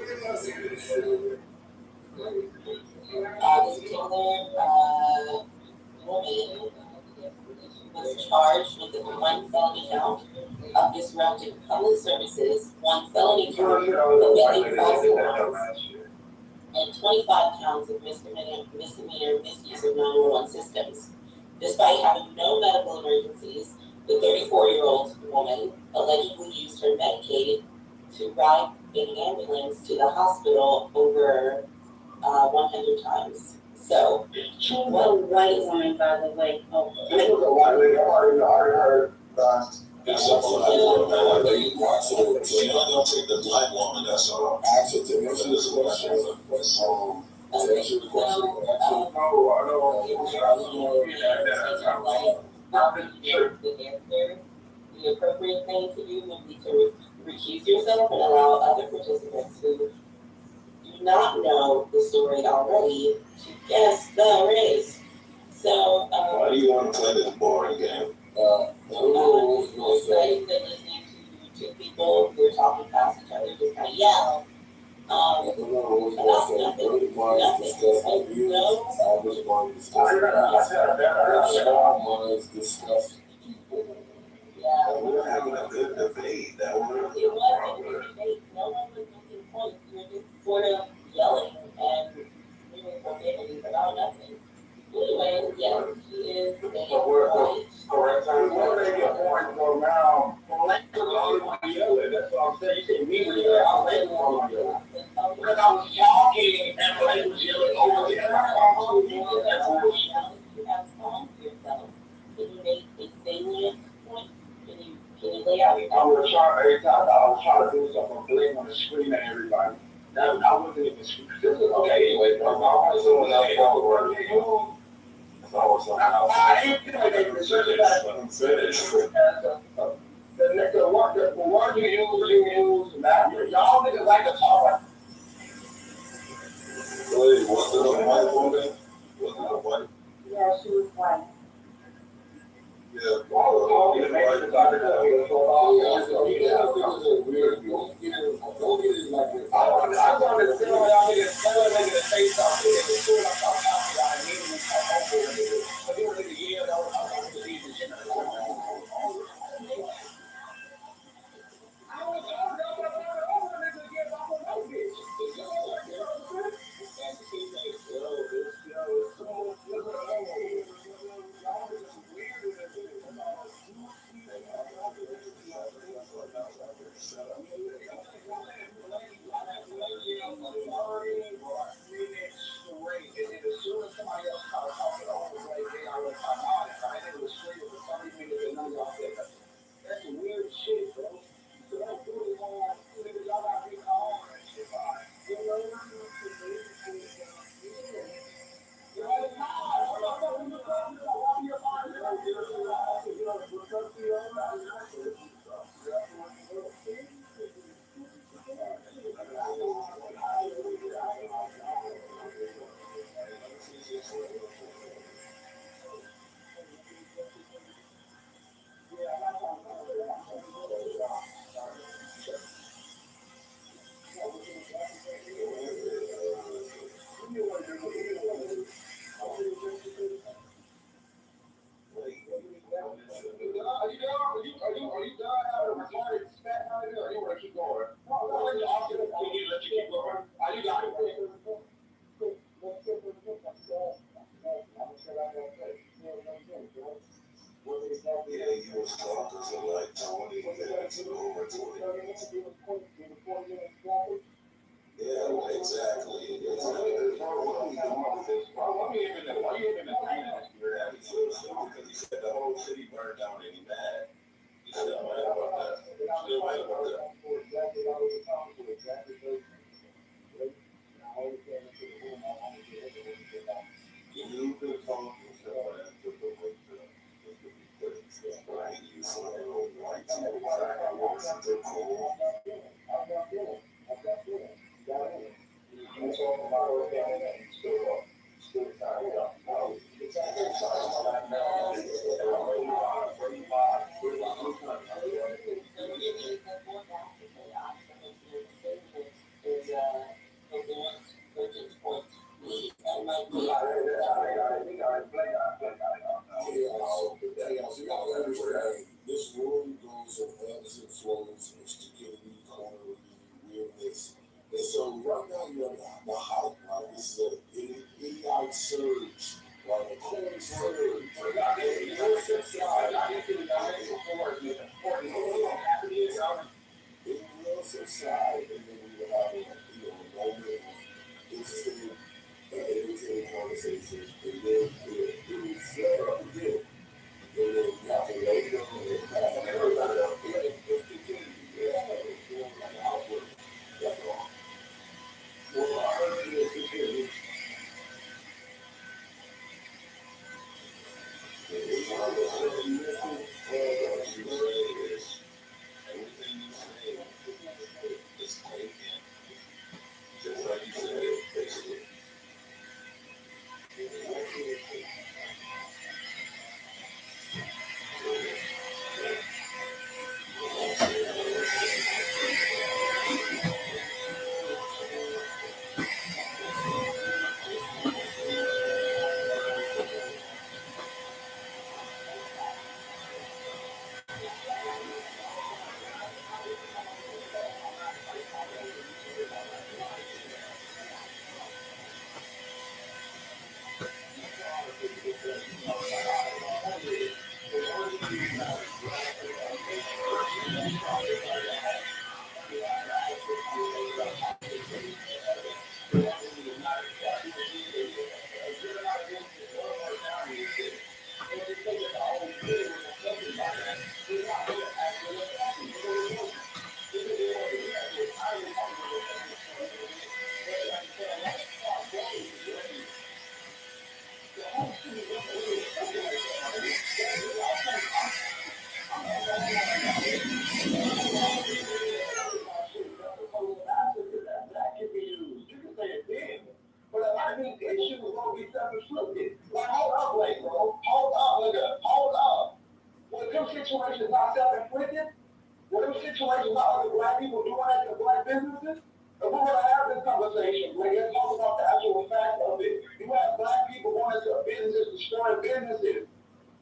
This particular woman was charged with one felony count of disrupting public services, one felony count of making false alarms, and 25 counts of misdemeanor misuse of 911 systems. Despite having no medical emergencies, the 34-year-old woman allegedly used her Medicaid to ride an ambulance to the hospital over 100 times. So, She was a white woman, by the way. Oh. This was a white lady. I already heard that. Except for that, they want to, so you don't take the black woman, that's all. Actually, to answer this question, so, to answer the question, actually, no, I don't, the appropriate thing to do would be to recuse yourself and allow other participants who do not know the story already to guess the race. So, why do you want to play this boring game? It's like they're listening to two people who are talking past each other, just kind of yell. About nothing. Yeah. We're having a good debate. That was It was a good debate. No one was making points. We were just sort of yelling and screaming profanity about nothing. Anyway, yes, she is a white. Correct. Where they get points for now? That's what I'm saying. You can meet with her. I'll let you on you. Because I was talking and they was yelling over there. You have time for yourself. Can you make a salient point? Can you lay out your I was trying, every time I was trying to do something, bling on the screen at everybody. That I wasn't even screaming. Okay, anyway, I was doing that for I ain't doing it. It's just that I'm finished. The word you use, now, y'all niggas like to talk. Wait, was it a white woman? Was it a white? Yeah, she was white. Yeah. I wanted to tell y'all niggas, tell them niggas to say something. They was doing, I'm talking about y'all, and they was talking over it. But they were niggas, yeah, that was talking to these and shit. That's weird shit, bro. So that's really hard. Y'all gotta be calm and shit. Are you done having a retarded spat out here, or you want to keep going? No, let you keep going. Are you got it? Yeah, you was talking for like 20 minutes, over 20 minutes. Yeah, well, exactly. Why you even You're having because he said the whole city burned down and he mad. He's still mad about that. Still mad about that. You could talk yourself and took the way to right. You saw the little white people I was so cool. Is Subside, and then we would have a moment of interesting, entertaining conversations, and then it would flare up again. And then you have to let it go, and then pass on everybody else. And it just continues. Like an outbreak. That's all. Well, I heard you continue. Everything you say is taken. Just like you said, basically. Situations not self-inflicted, what them situations not other black people doing at the black businesses, and we're gonna have this conversation. We're gonna talk about the actual fact of it. You have black people going into businesses, destroying businesses.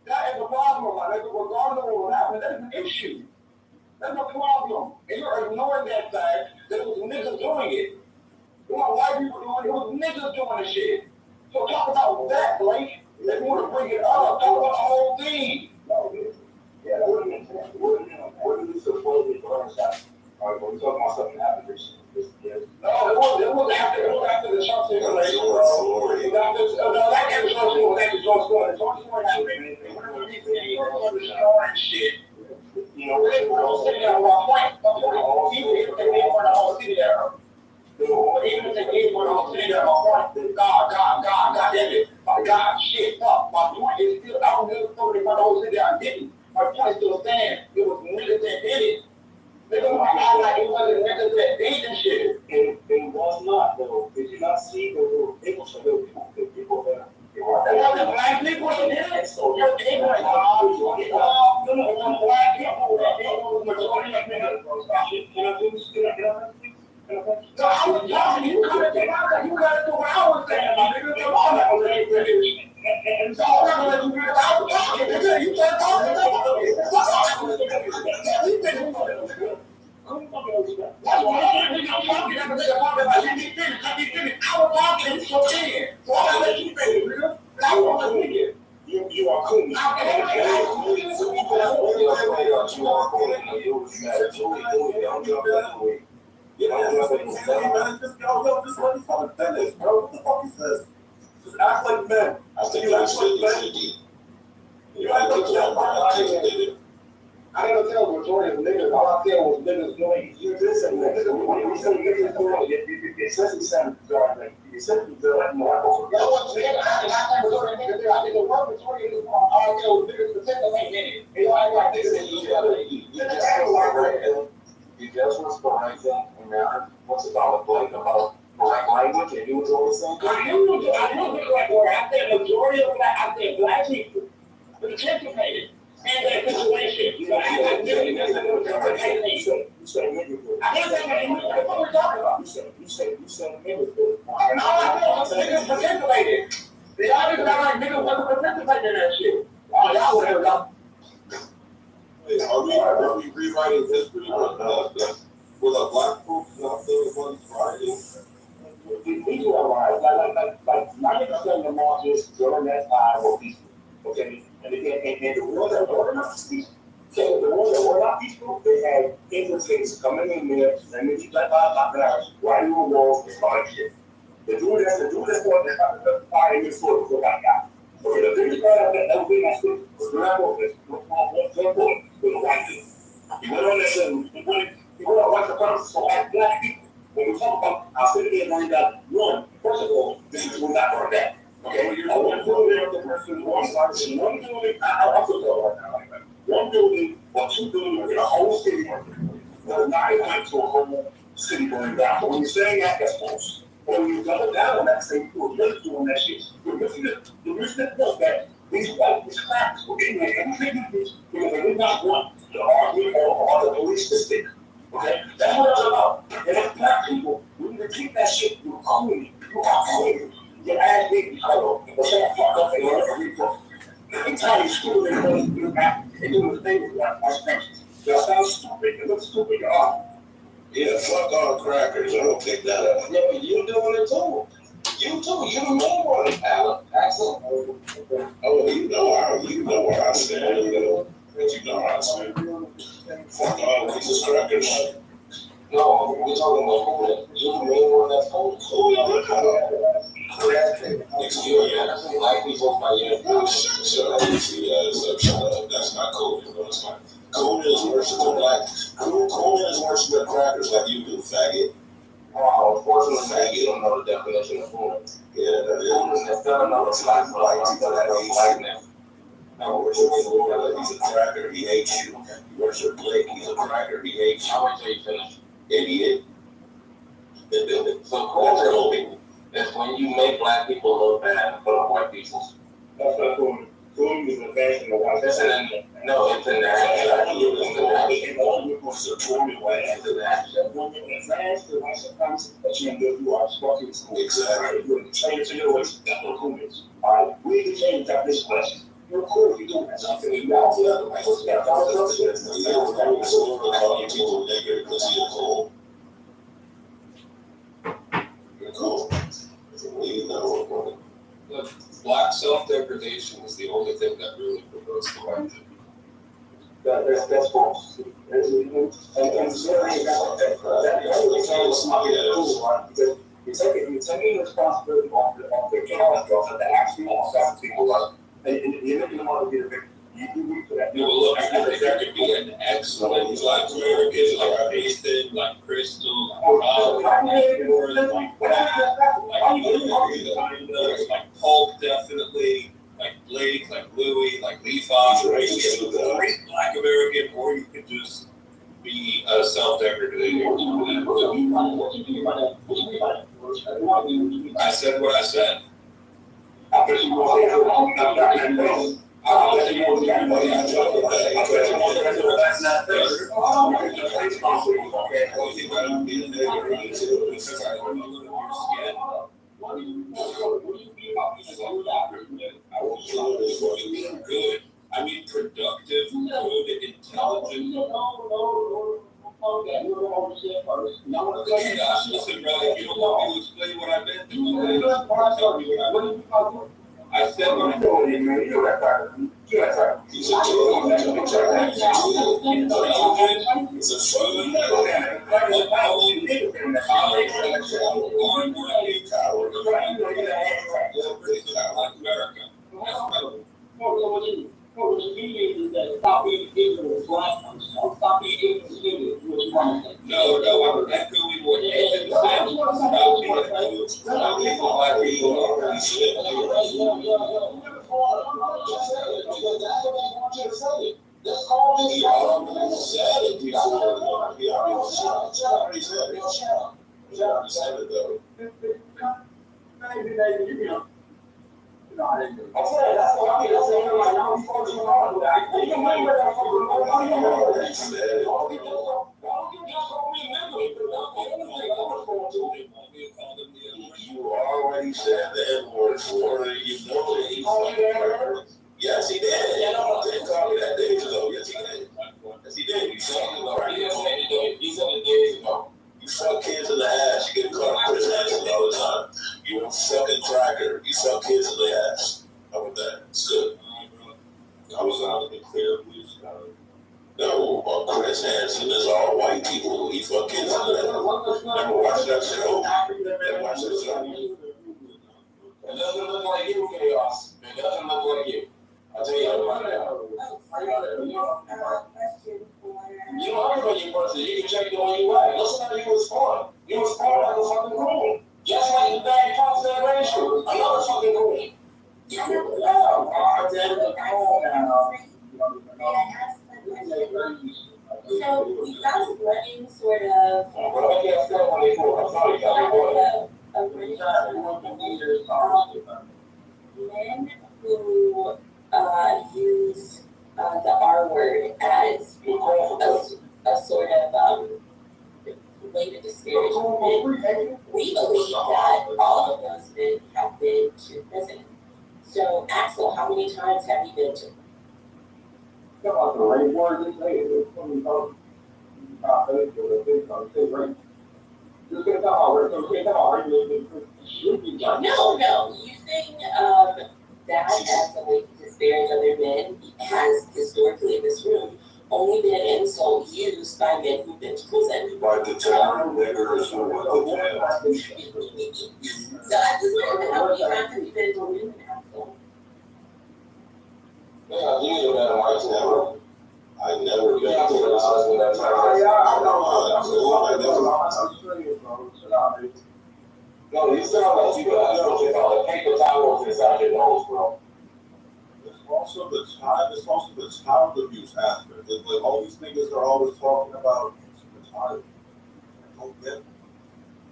That is a problem, my nigga. Regardless of what happened, that is an issue. That's a problem. And you're ignoring that fact that it was niggas doing it. You want white people doing it, it was niggas doing the shit. So talk about that, Blake. They want to bring it up. Talk about the whole thing. Yeah, what are you supposed to be doing? All right, when we talk about something that happened this year. No, it was after the Trump situation. That was shit. You know, they were all sitting there at one point. Even if they didn't want to all sit there. Even if they didn't want to all sit there at one point. God damn it. My God, shit, fuck. My point is still, I don't know if they want to all sit there and didn't. My point still stands. It was niggas that did it. They don't act like it wasn't niggas that did the shit. It was not, though. Did you not see the little people there? It wasn't black people that did it. So they were black people that did it. Majority of niggas. Can I do this? No, I was talking. You gotta do what I was saying, my nigga. Come on, that was finish. And so I'm gonna let you get out of talking, nigga. You can't talk to me. That's why I'm talking. That nigga talking about let me finish. I was talking and so in. So I'm gonna let you finish, nigga. I want to hear it. You are cool. Just act like men. I think you act like men. You act like men. I didn't tell the majority of niggas. All I said was niggas doing. You did say niggas. When you say niggas doing it, it says you sound like you said you feel like more. That wasn't niggas. I think majority of niggas there. I think the word majority of niggas all I said was niggas participate in it. They all act like niggas. You just was behind them and now what's about Blake about black language and you was always saying I knew like I said majority of black people participated in that situation. You know, I didn't say you said niggas. I didn't say niggas. What are we talking about? You said niggas. No, I said niggas participated. They all just got like niggas wasn't participating in that shit. Oh, y'all would have done. Are we rewriting history with a black folks not feeling one Friday? these were lives. Like 90% of the marches during that time were peaceful. Okay? And the ones that were not peaceful, so the ones that were not peaceful, they had infiltrates coming in there, and then you like writing on walls and starting shit. The dude that's one that got the fire in his foot before that guy. Okay, the biggest part of that was being that shit was not on this, was a white dude. He went on there and he went on white supremacists, so like black people. When we talk about our city and running down one, first of all, this is what not burned down. Okay, I want to go there with the person who wants to one building, I'll put that right now like that. One building or two buildings in a whole city was not equivalent to a whole city burning down. But when you're saying that, that's false. When you double down on that same people, you're doing that shit. You're missing it. The reason that these crackers were getting there everything because they did not want the army or the police to stick. Okay? That's what it's about. And as black people, we need to take that shit, you're cool. You are cool. Your ass big, you know, but shut the fuck up and learn every book. Every time you school, they're going to do that. They do the thing with that. That sounds stupid. It looks stupid. Yeah, fuck all the crackers. I don't take that up. Yeah, but you doing it too. You too. You the main one, Alan. Excellent. Oh, you know where I stand. You know where I stand. Fuck all these crackers. No, we're talking about you the main one that's old. Excuse me. Black people fight. Shut up. That's not cool. That's not. Cool is worse than black. Cool is worse than crackers like you do, faggot. Unfortunately, you don't know the definition of cool. Yeah, That's not another slide for like people that don't like them. I worship Florida, he's a cracker, he hates you. You worship Blake, he's a cracker, he hates you. I'll wait till you finish. Idiot. So culture is when you make black people look bad in front of white people. That's not cool. Cool is the best in the white. No, it's in there. Supported white international. When you advance the white supremacy agenda, you are sparking school. Exactly. You're changing your ways. That's what cool is. All right, we need to change that this question. You're cool if you do that. Something you know. People nigger because you're cool. You're cool. You know. Look, black self-degradation is the only thing that really promotes the white thing. That's false. And you're taking responsibility off the character of the actual self people, and you're making them want to be a victim. You do for that. Yeah, well, look, I think there could be an excellent black American like Nathan, like Crystal, like Rob, like Paul, definitely, like Blake, like Louis, like Levi. You can be a great black American, or you could just be self-deprecating. I said what I said. Good. I mean, productive, good, intelligent. Gosh, listen, brother, if you don't want me to explain what I meant, then tell me what I meant. I said what I meant. He's a tool. He's a fool. No, I'm echoing what Nathan said. Stop being a stop being black people already shit. You already said the N-word for you know that he's like, yes, he did. He didn't call me that days ago. Yes, he did. Yes, he did. You saw him already. He said it days ago. You fuck kids in the ass, you get caught in prison all the time. word as a sort of way to disparage men. We believe that all of those men have been to prison. So, Axel, how many times have you been to? Come on, the right word to say it. It's when you talk, just gonna talk about it. Okay, come on, No, using that as a way to disparage other men has historically in this room only been an insult used by men who've been to prison. Like the term niggers or what the damn. So I just want to know how many times have you been to prison, Axel? Yeah, you know that white never. I never been to No, you sound like you got the paper towels inside your nose, bro. It's also the child abuse aspect. It's like all these niggas are always talking about child. I don't get it.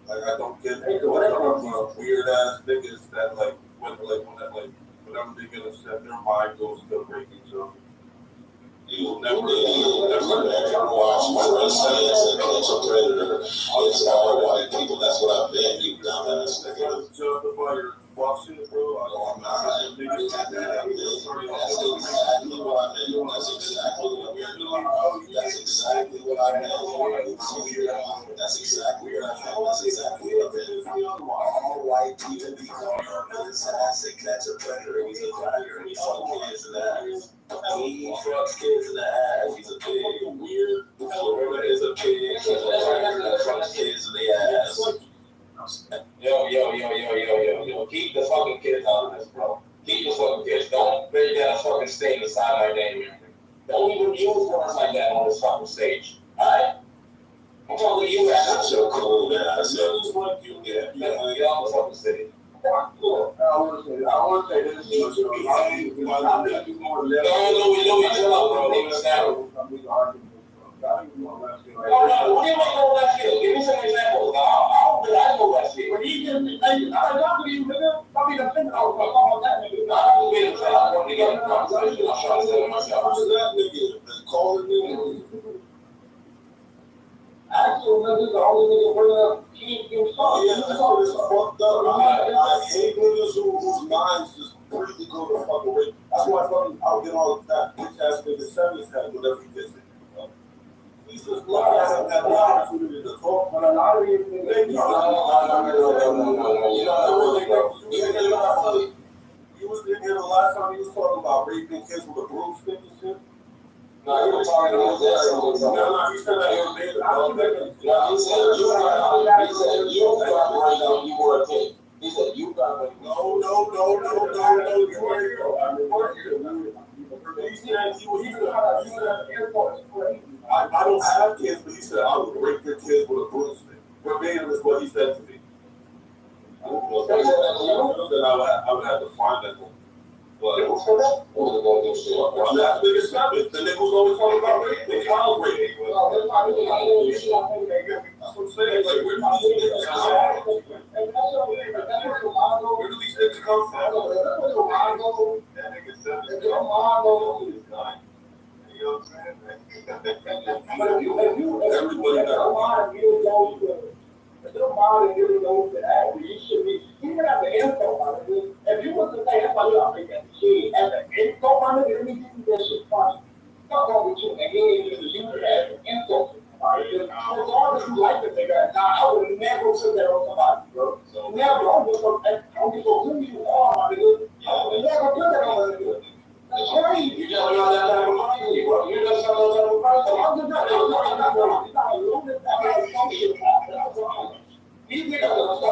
Like I don't get weird ass niggas that whenever they get upset, their mind goes to breaking something. You'll never watch my science and catch a predator. It's all white people. That's what I've been, you dumbass nigga. Justify your fuck shit, bro. I'm not. That's exactly what I meant. That's exactly what we're doing. That's exactly what I meant. That's exactly what I meant. That's exactly what I meant. All white people become his ass and catch a predator. He's a cracker. He fuck kids in the ass. He fucks kids in the ass. He's a pig. Weird. Florida is a pig. He's a cracker that fucks kids in the ass. Yo. Keep the fucking kids out of this, bro. Keep the fucking kids. Don't make that a fucking stain inside my name. Don't even use words like that on this fucking stage. Alright? I'm talking to you, That's so cool, man. I said, get out of the fucking city. I want to say this. No, we chill out, bro. Leave us down. What do you mean go left field? Give me some examples. I go left field. When he just, I'm talking to you, nigga. I mean, I'm thinking, I was talking about that nigga. I don't get it. I want to get a conversation. I'm trying to say myself. who's that nigga that's calling me? Actual niggas, the only nigga bringing up keep your song. Yeah, that's what it's fucked up. I hate niggas whose minds just completely go to fucking away. That's why I'll get all that bitch ass nigga Sammy's head whenever he gets it. He's just lying at the opportunity to talk. But a lot of these niggas, You was in here the last time he was talking about raping kids with a broomstick and shit. No, he was talking about that. No, he said that he was made He said you got right now. You were a kid. He said you got right now. No. You were here. He said I don't have kids, but he said I would rape your kids with a broomstick. Verbatim is what he said to me. I don't know if I would have to find that one. But the niggas always talking about rape. They child rape. That's what I'm saying. Like, where do these niggas come from? That nigga said it's you know what I'm saying? Everybody got if your mind really knows that actually you should be, even at the info on it, if you was to say, that's why you don't think that shit, at the info on it, let me give you that shit funny. What's wrong with you? And he ain't even use it as an info. As long as you like the nigga, I would never put that on somebody, bro. Never. I don't give a who you are, my nigga. I would never put that on a nigga. That's crazy. You just know that type of money, bro. You just know that type of person. I'm just not a lunatic. These niggas are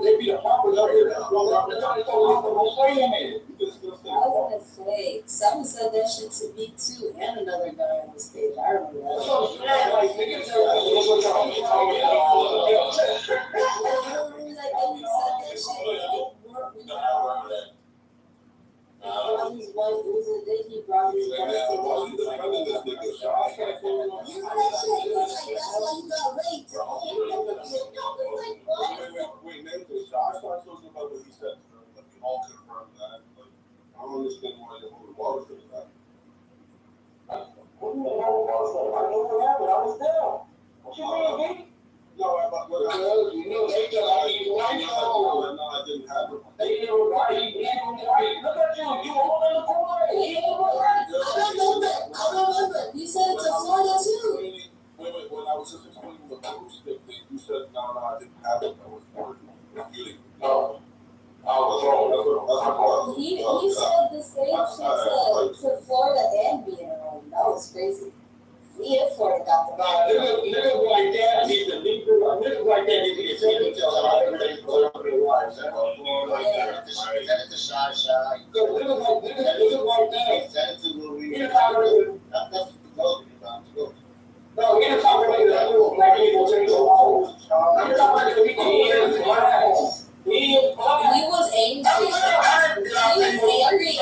they be a perpetrator. I was gonna say, someone said that shit to me too, and another guy on the stage. I remember that. It was a day he brought his wife to no, I didn't have it. That was for really. Oh, that's wrong. He said the same shit to Florida and being around. That was crazy. We in Florida got the Nah, niggas like that need to be cool. Niggas like that need to get taken to their wives. Send it to Shy Shy. So niggas like that. Send it to Louis. You know how it is. That's the goal. No, we ain't talking about that little black people take so long. I'm talking about the people who is black. He was angry. He was angry.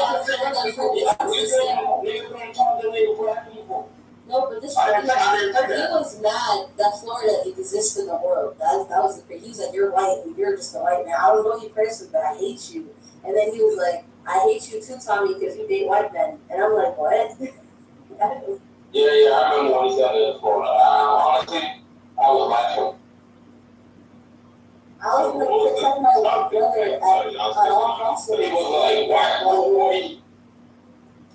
No, but this he was mad that Florida exists in the world. That was the thing. He was like, "You're white, and you're just a white man. I don't know if you crazy, but I hate you." And then he was like, "I hate you too, Tommy, because you date white men." And I'm like, "What?" Yeah, I remember when he said it in Florida. Honestly, I was laughing. I was going to protect my white brother at all costs. He was like, why?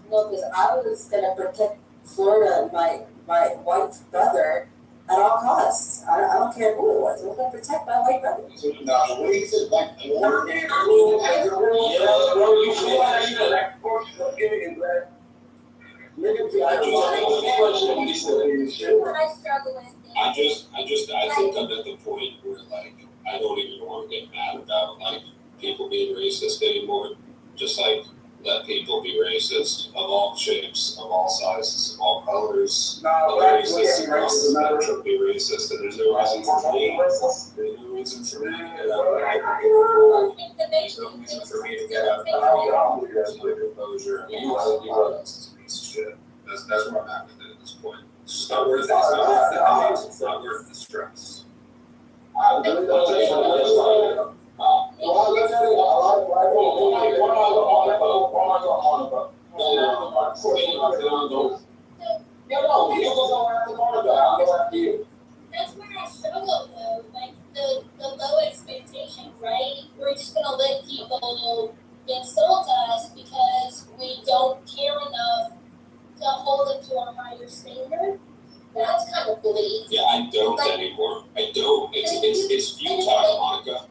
No, because I was going to protect Florida, my white brother, at all costs. I don't care who it was. I'm going to protect my white brother. Now, when he says like Florida, bro, you feel like you're like, of course, you're getting it, man. Nigga, I think I'm at the point where like I don't even want to get mad about like people being racist anymore. Just like let people be racist of all shapes, of all sizes, of all colors. Racist across the spectrum be racist, and there's no reason for me. There's no reason for me to get out of There's no reason for me to get out of composure. It's a piece of shit. That's where I'm at with it at this point. It's just not worth it. It's not worth the stress. That's where I struggle though, like the low expectations, right? We're just gonna let people insult us because we don't care enough to hold them to a higher standard. That's kind of bleak. Yeah, I don't anymore. I don't. It's futile, Monica.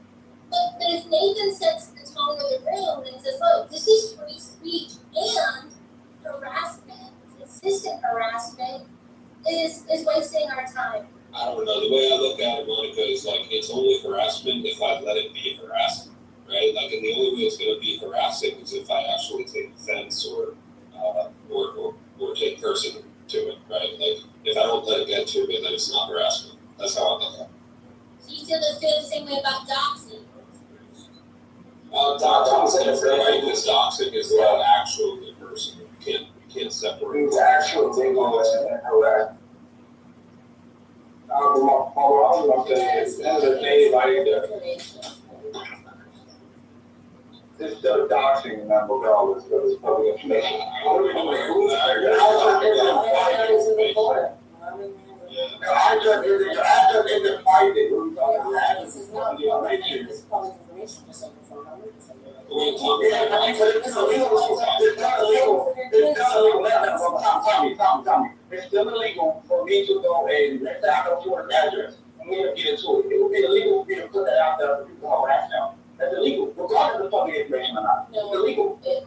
But if Nathan sets the tone of the room and says, look, this is free speech and harassment, consistent harassment is wasting our time. I don't know. The way I look at it, Monica, is like it's only harassment if I let it be harassment, right? Like, and the only way it's going to be harassing is if I actually take offense or take person to it, right? Like, if I don't let it get to me, then it's not harassment. That's how I look at it. So you feel the same way about doxing? Doxing is right, because doxing is not actually the person. You can't separate. It's actual thing on that, correct? At the end of the day, it's the doxing number regardless of it's public information. I just in the fight that we're talking This is not public information, just like it's not It's still illegal for me to go and let's say I go to an address and we'll get into it. It would be illegal for me to put that out there for people to harass now. That's illegal, regardless of public information or not. It's illegal. It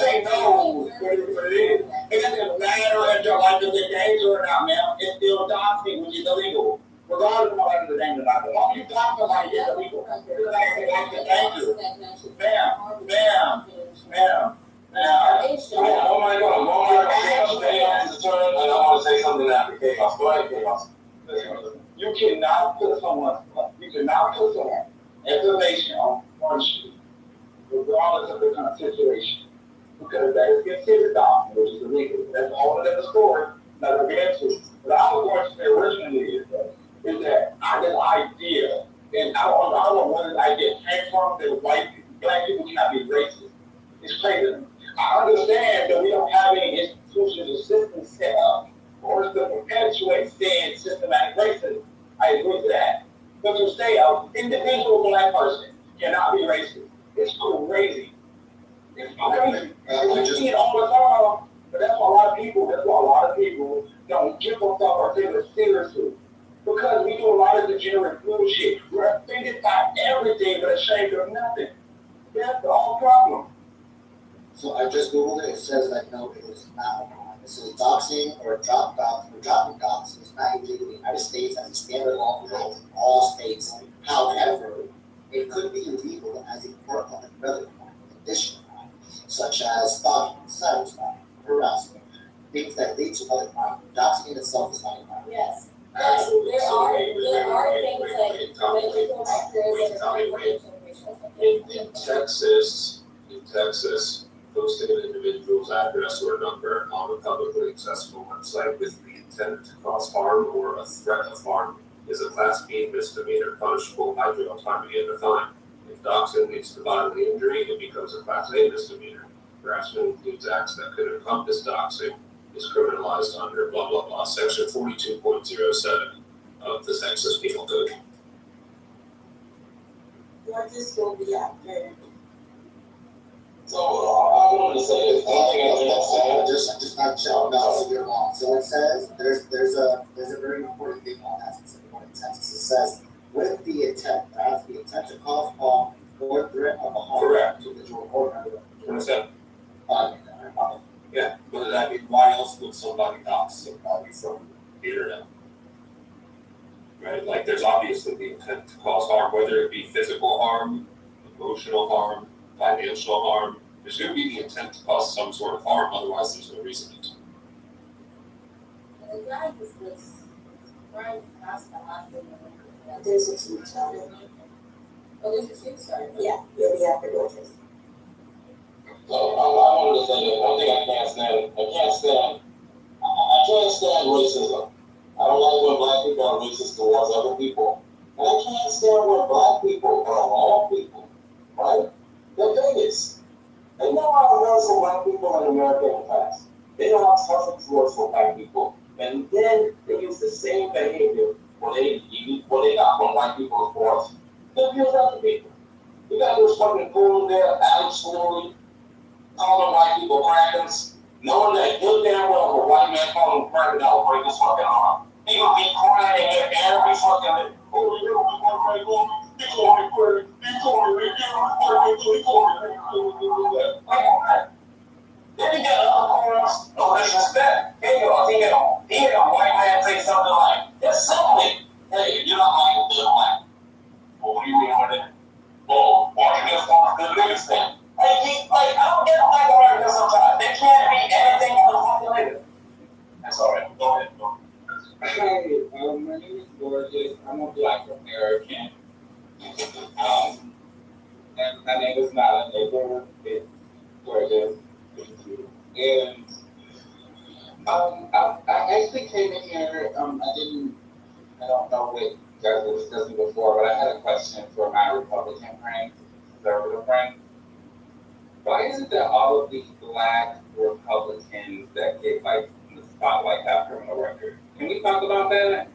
ain't no, but it is. It doesn't matter if you're like the danger or not, man. It's still doxing, which is illegal. Regardless of whether the danger or not. The moment you talk to somebody, it's illegal. It's like the danger. Bam. Oh my God. I don't want to say something that came off. You cannot put someone information on you, regardless of the kind of situation, because that is considered doxing, which is illegal. That's all another story, another answer. But I was going to say originally is that I get an idea, and I don't know where this idea came from, that black people cannot be racist. It's crazy. I understand that we don't have any institutions or systems set up for us to perpetuate saying systematic racism. I agree with that. But to say an individual black person cannot be racist, it's crazy. It's crazy. We see it all the time. But that's why a lot of people don't give themselves or take it seriously. Because we do a lot of degenerate bullshit. We're offended by everything but ashamed of nothing. That's the whole problem. So I just Googled it. It says that no, it is not a crime. It says doxing or dropping docs is not illegal in the United States as a standard law rules in all states. However, it could be illegal as a part of another crime, additional crime, such as stalking, cyberstalking, harassment, things that lead to other crimes. Doxing in itself is not a crime. Yes. There are things like medical records In Texas, posting an individual's address or number on a publicly accessible website with the intent to cause harm or a threat of harm is a Class B misdemeanor punishable by jail time and a fine. If doxing leads to bodily injury, it becomes a Class A misdemeanor. Harassment includes acts that could encompass doxing, is criminalized under blah blah blah, section 42.07 of the Texas Penal Code. What this will be after. So I wanted to say this. Just not shout out so you're wrong. So it says there's a very important thing on that specific one in Texas. It says with the intent, that's the intent to cause harm or threat of a harm to individual or another. What is that? Yeah. But I mean, why else would somebody dox somebody from the internet? Right? Like, there's obviously the intent to cause harm, whether it be physical harm, emotional harm, financial harm. There's going to be the intent to cause some sort of harm, otherwise there's no reason to. The guy was right past the hospital. There's a two child. Oh, there's a two, sorry. Yeah, the afterwards. So I wanted to say that one thing I can't stand racism. I don't like when black people are racist towards other people. And I can't stand when black people are all people, right? They're bigots. They know how to work for black people in America in the past. They know how tough it was for black people. And then they use the same behavior when they got from white people's force. They abuse other people. You got this fucking fool there, Alex Story, calling white people crackers, knowing that good damn well if a white man calling him cracker, that'll break his fucking arm. He would be crying at every fucking, oh, you know, he called me cracker, he called me, then he got other corners, no disrespect. He had a white man say something like, that's simply, hey, you're not like a good black. Well, what do you mean by that? Well, why you just want to do this thing? Like, I don't get black Americans sometimes. They can't be anything but a fucking nigga. That's all right. Go ahead. Hey, my name is Gorgeous. I'm a black American. And my name is not a nigger. It's Gorgeous. Thank you. And I actually came in here. I don't know what you guys were discussing before, but I had a question for my Republican friends, conservative friends. Why is it that all of these black Republicans that get like in the spotlight have criminal records? Can we talk about that?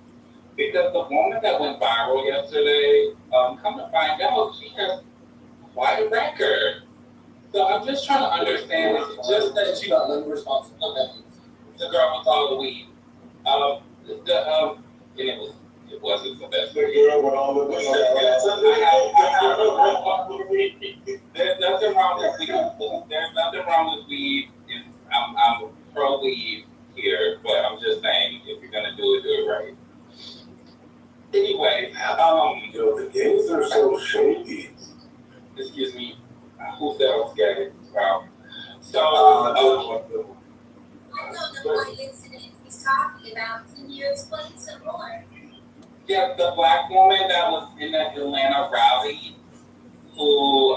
Because the woman that went viral yesterday, come to find out, she has quite a record. So I'm just trying to understand, is it just that she got little responsibility? The girl with all the weed. And it wasn't the best. The girl with all the weed. There's nothing wrong with weed. There's nothing wrong with weed. I'm pro weed here, but I'm just saying, if you're gonna do it right. Anyway, The games are so shady. excuse me, who said I was scared? Wow. So, I know the one incident he's talking about. Can you explain some more? yeah, the black woman that was in the Atlanta rally who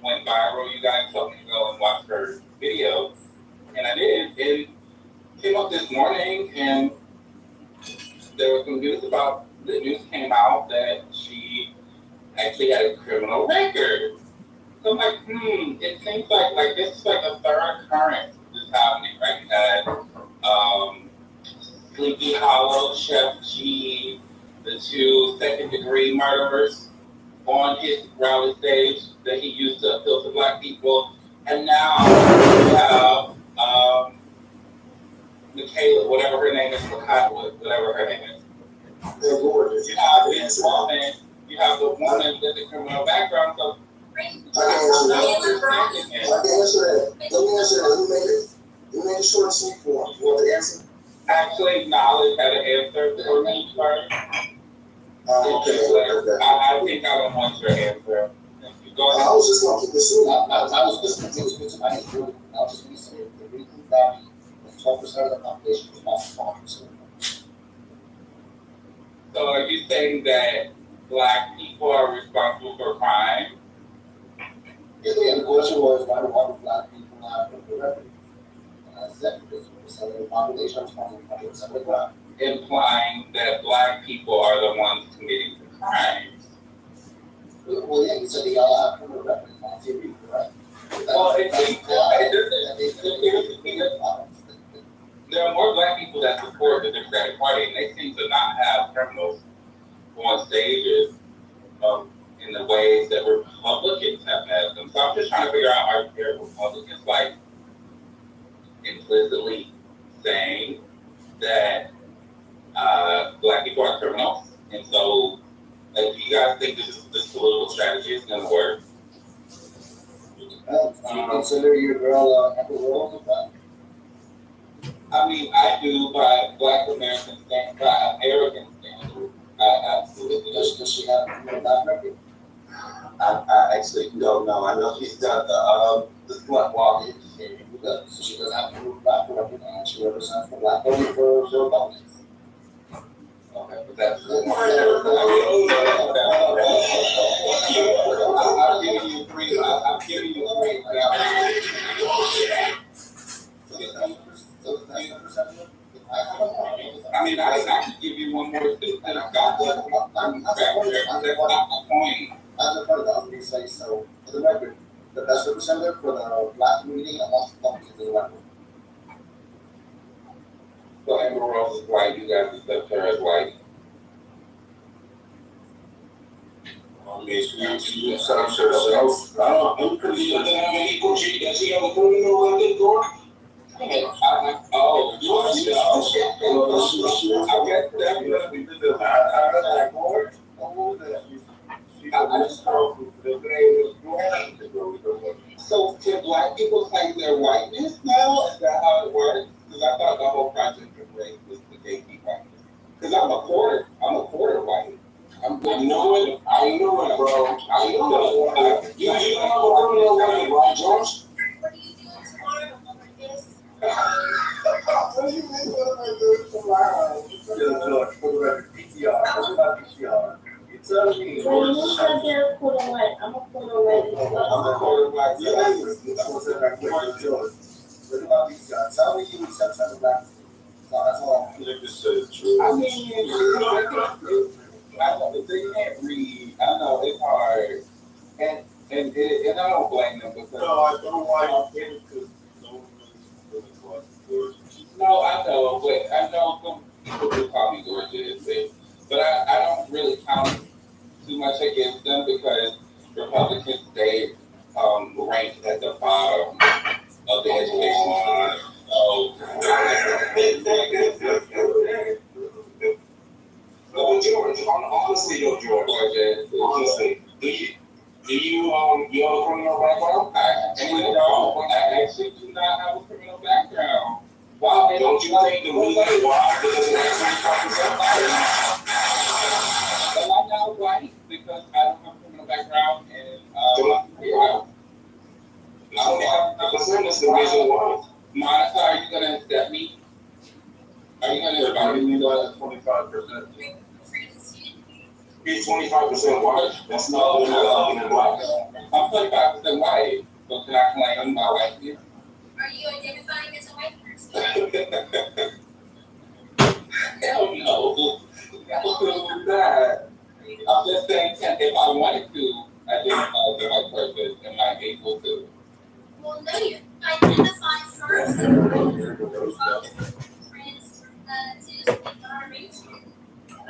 went viral, you guys told me to go and watch her video, and I did. It came up this morning, and there was some news came out that she actually had a criminal record. So I'm like, it seems like this is like a third occurrence this is happening, right? You had Sleepy Hollow, Chef G, the two second-degree murderers on his rally stage that he used to appeal to black people. And now we have Kayla, whatever her name is, Cottonwood, whatever her name is. They're gorgeous. You have this woman, you have the woman with the criminal background, so. I can answer that. Let me answer that. Let me make it short and sweet for him. You want the answer? Actually, Knowledge had an answer for me first. Okay. I think I don't want your answer. Go I ahead. was just gonna keep it short. I was just gonna take it to my next group. I was just gonna say the Rican Valley was 12% of the population was not 5%. So are you saying that Black people are responsible for crime? Yeah, the question was why do Black people not have the revenue? And I said because 1% of the population is responsible for 100% of the crime. Implying that Black people are the ones committing the crimes. Well, yeah, you said they all have criminal records on TV, correct? Well, there are more Black people that support the Democratic Party, and they seem to not have criminals on stages in the ways that Republicans have had them. So I'm just trying to figure out, are there Republicans like implicitly saying that Black people are criminals? And so, do you guys think this political strategy is going to work? Do you consider your girl Amber Rose a Black? I mean, I do by Black American standards, by American standards. I absolutely. Does she have a criminal Black record? I actually don't know. I know she's done the slut walking. So she doesn't have a criminal Black record, and she represents the Black voting for Republicans. Okay, but that's. I'm giving you three. I'm giving you three. I mean, I can give you one more thing that I've got. That's not the point. As a part of the opening say, so for the record, the best representative for the Black community amongst Republicans is a white woman. So Amber Rose is white. You guys accept her as white. I mean, she accepts herself. I'm pretty sure that I'm an equal G. Does she have a criminal record, Gordon? Oh, I guess definitely. I Gordon. So can Black people claim their whiteness now? Is that how it works? Because I thought the whole project of race was to gatekeep whiteness. Because I'm a quarter white. I know it, bro. I know it. You don't have a criminal record, right, George? What are you doing tomorrow, Marcus? What do you mean what am I doing tomorrow? George, for the record, PCR. This is not PCR. You tell me. Well, you said they're quarter white. I'm a quarter white as well. I'm a quarter black. I'm gonna say that quick, George. What about PCR? Tell me you accept some Black. So that's all. I think this is true. I mean, I know that they can't read. I know it's hard, and I don't blame them because. No, I don't know why you did it because no one really was. No, I know, but I know some people do call me gorgeous, but I don't really count too much against them because Republicans stay ranked at the bottom of the education system. No, George, honestly, George, honestly, do you have a criminal background? I actually do not have a criminal background. Wow, Don't you think the reason why this is Am I now white because I don't have a criminal background and that's the reason why. Monica, are you gonna accept me? Are you gonna accept me? You got 25%. He's 25% white. That's not black. I'm 25% white, so can I claim my whiteness? Are you identifying as a white person? Hell no. That. I'm just saying, if I wanted to identify as a white person, am I able to? Well, no, you identify first and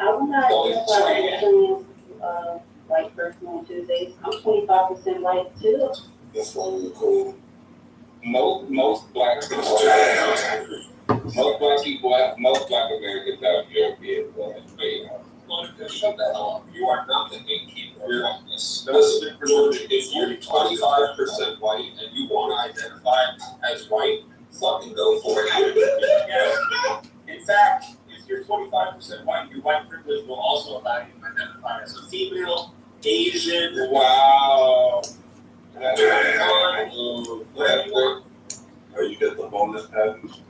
I would not identify as a trans white person on Tuesdays. I'm 25% white too. That's why you're cool. Most black people are Most black Americans have European blood. Shut the hell up. You are not the gatekeeper of this. George, if you're 25% white and you want to identify as white, fucking go for it. Yes. In fact, if you're 25% white, your white privilege will also allow you to identify as a female, Asian. Wow. Whatever you want. Or you get the bonus package?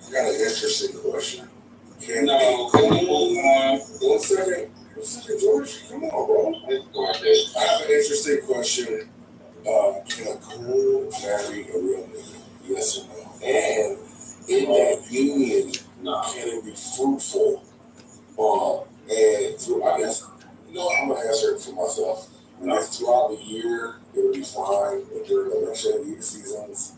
I got an interesting question. Can we move on? One second, George. Come on, bro. I have an interesting question. Can a coon marry a real nigga? Yes or no? And in that union, can it be fruitful? And through, I guess, I'm gonna answer it for myself. I guess throughout the year, it'll be fine. But during the election seasons,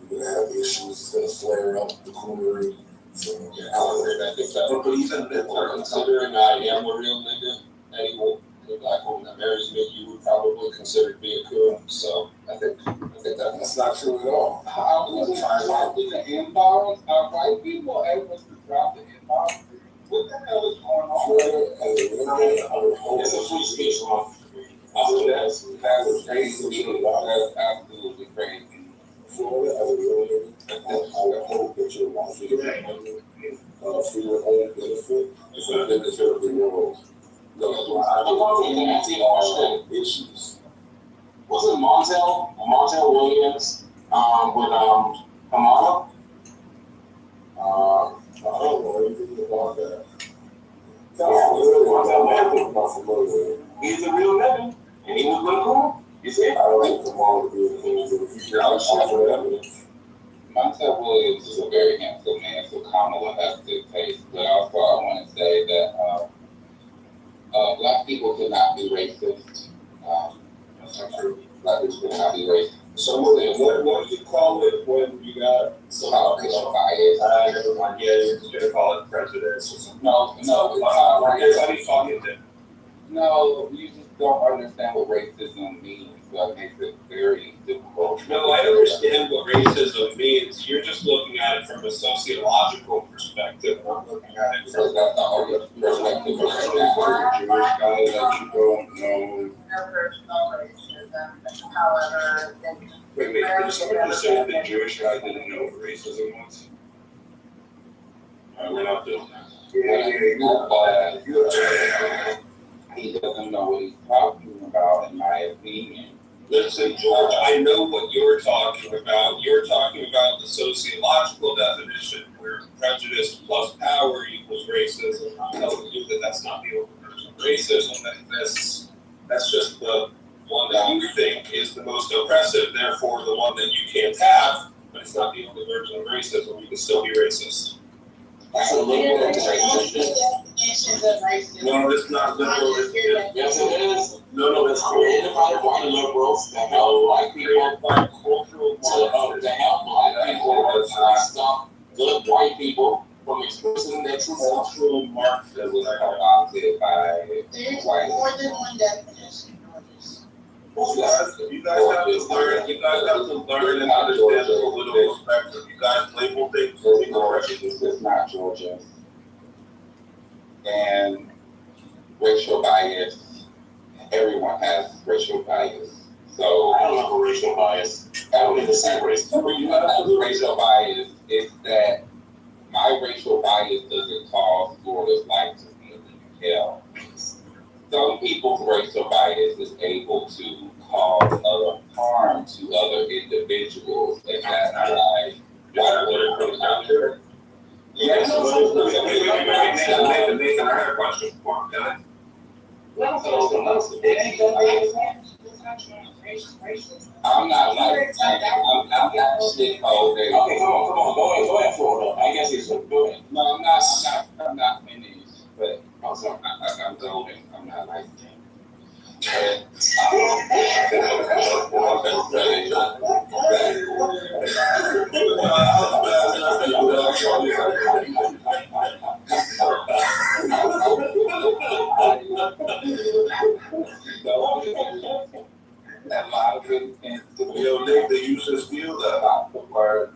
you're gonna have issues. It's gonna flare up the coonery. So, But even considering I am a real nigga, anyone, the black woman that marries me, you would probably consider me a coon. So I think that's not true at all. How is it dropping the inbounds? Are white people able to drop the inbounds? What the hell is going on? It's a free speech law. That's absolutely crazy. Florida, as a real nigga, I hope that you're one for your own benefit and for the benefit of the world. Issues. Was it Montel Williams with Kamala? I don't know anything about that. I'm not familiar with it. He's a real nigga, and he was with cool. You see? I don't think Kamala would be the thing to the future. I'll show evidence. Montel Williams is a very handsome man, so Kamala has good taste. But also, I want to say that black people cannot be racist. That's not true. Black people cannot be racist. So what do you call it when you got some racial bias? Everyone, you're gonna call it prejudice or something. No, it's not racist. No, you just don't understand what racism means. So it makes it very difficult. No, I understand what racism means. You're just looking at it from a sociological perspective. I'm looking at it from that's not your perspective. Jewish guy that you don't know. However, Wait, did someone just say that Jewish guy didn't know what racism was? We're not doing that. He doesn't know what he's talking about, in my opinion. Listen, George, I know what you're talking about. You're talking about the sociological definition where prejudice plus power equals racism. I'm telling you that that's not the only version of racism that exists. That's just the one that you think is the most oppressive, therefore the one that you can't have, but it's not the only version of racism. You can still be racist. That's a liberal racism. No, it's not liberal. Yes, it is. No, it's identified white liberals that help white people to help black people stop good white people from expressing their true self. Cultural Marxism adopted by there's white more than one definition. You guys have to learn. You guys have to learn and understand the political spectrum. You guys label things. This is not Georgia. And racial bias. Everyone has racial bias. So I don't have a racial bias. I don't need the same race. You have racial bias. It's that my racial bias doesn't cause Florida's life to be in hell. Some people's racial bias is able to cause other harm to other individuals, and that's why white people out there. Yes. Nathan, I got a question for him. Can I'm not like, I'm not shit all day. Okay, come on, go ahead, Florida. I guess he's good. No, I'm not finished, but also I'm going. I'm not like that lot of good things. Yo, Nick, they use this deal that word.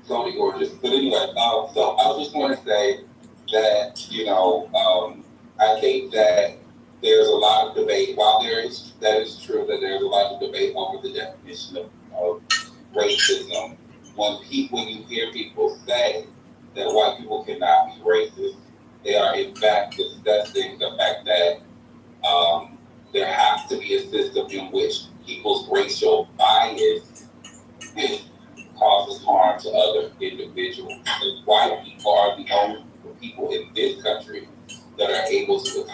Totally gorgeous. But anyway, so I was just going to say that, I think that there's a lot of debate. While that is true that there's a lot of debate over the definition of racism. When you hear people say that white people cannot be racist, they are in fact discussing the fact that there has to be a system in which people's racial bias causes harm to other individuals. And white people are the only people in this country that are able to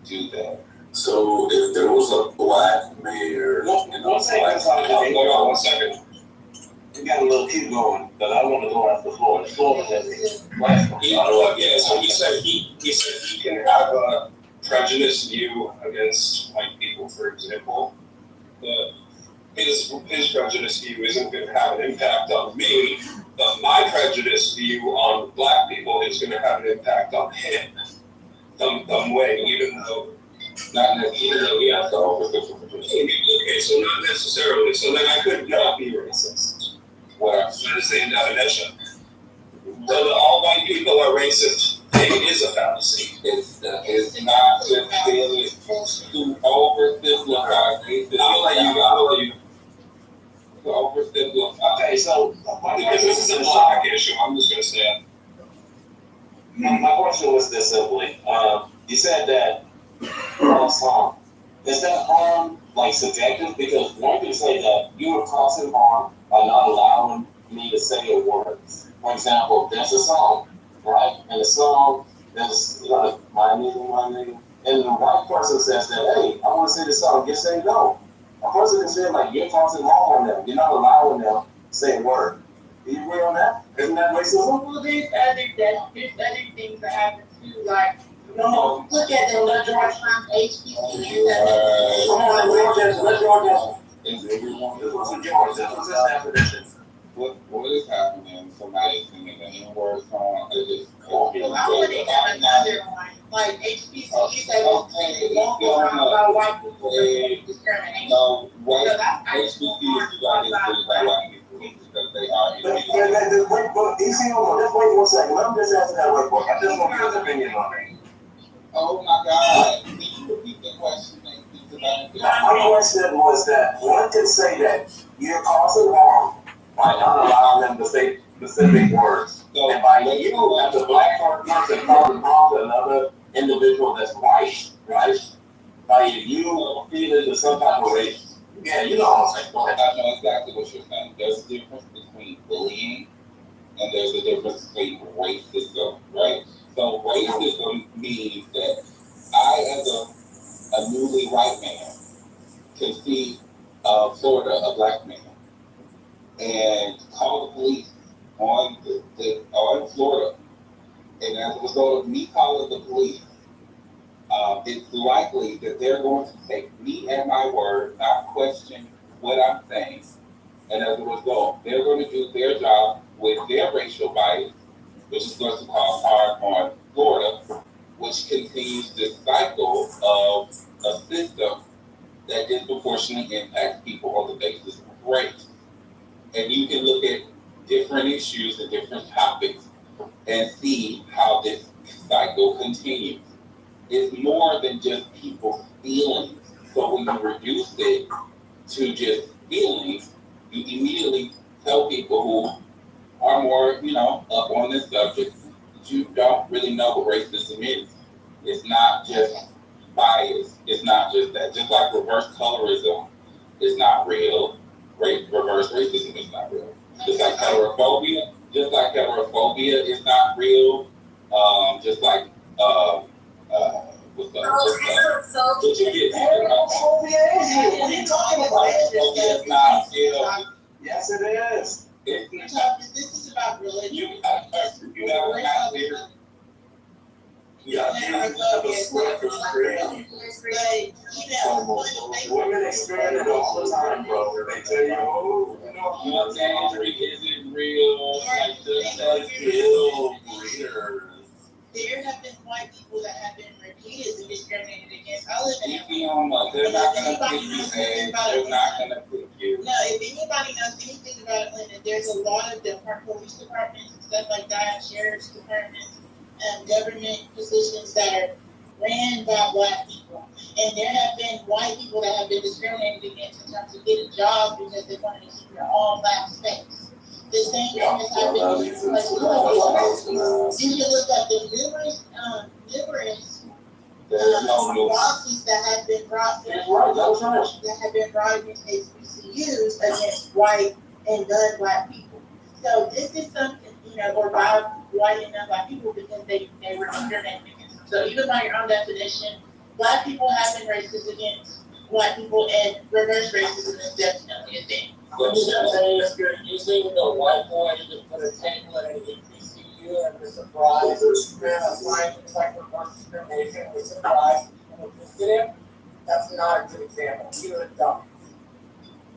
do that. So if there was a black mayor, One second. We got a little keep going, but I want to go after Florida. Florida has a last one. So he said he can have a prejudiced view against white people, for example. His prejudiced view isn't going to have an impact on me, but my prejudiced view on black people is going to have an impact on him. Some way, even though not necessarily. Okay, so not necessarily. So then I could not be racist. What? By the same definition. So that all white people are racist thing is a fallacy. It's not just really to oversimplify racism. I'll let you. To oversimplify. Okay, so Because this is a black issue, I'm just going to say it. my question was this simply. You said that harm. Is that harm like subjective? Because one can say that you are causing harm by not allowing me to say a word. For example, there's a song, right? And the song is my nigga. And the white person says that, hey, I want to say the song. You say no. A person can say like you're causing harm on them. You're not allowing them to say a word. Do you agree on that? Isn't that racism? Well, there's other things that happen too, like, look at the LeGeorge from HBCU. Come on, let George. What is happening? Somebody's singing the N-word song. I want to have another one, like HBCU that won't go around about white people discrimination. No, white HBCUs do not get treated by white people because they are Wait, just wait 1 second. Let me just answer that real quick. I just want your opinion on it. Oh my God. Can you repeat the question? My question was that one could say that you're causing harm by not allowing them to say specific words. And by you, as a black person, causing harm to another individual that's white, right? By you feeding into some type of race. Yeah, you know what I'm saying. Go ahead. I know exactly what you're saying. There's a difference between bullying and there's a difference between racism, right? So racism means that I, as a newly white man, can see Florida, a black man, and call the police on Florida. And as a result of me calling the police, it's likely that they're going to take me at my word, not question what I'm saying. And as a result, they're going to do their job with their racial bias, which is going to cause harm on Florida, which continues this cycle of a system that disproportionately impacts people on the basis of race. And you can look at different issues and different topics and see how this cycle continues. It's more than just people's feelings. So when you reduce it to just feelings, you immediately tell people who are more, up on this subject that you don't really know what racism is. It's not just bias. It's not just that. Just like reverse colorism is not real, reverse racism is not real. Just like heterophobia is not real. Just like what you get? Homophobia is real. What are you talking about? Homophobia is not real. Yes, it is. This is about religion. You have not here. Women experience it all the time, bro. They tell you, Injury isn't real. Like that's real breeders. There have been white people that have been repeatedly discriminated against. I live in they're not gonna pick you, They're not gonna pick you. No, if anybody knows anything about Atlanta, there's a lot of different police departments and stuff like that, sheriff's departments, and government positions that are ran by black people. And there have been white people that have been discriminated against in terms of getting jobs because they wanted to keep their all black space. The same thing has happened in places like you should look up the numerous lawsuits that have been brought that have been brought against HBCUs against white and non-black people. So this is something, or by white and non-black people because they were discriminated against them. So even by your own definition, black people have been racist against white people, and reverse racism is definitely a thing. If you're using the white boy to put a table at an HBCU and we're surprised, we're applying things like reverse discrimination, we're surprised and interested in, that's not a good example. You're a dumb.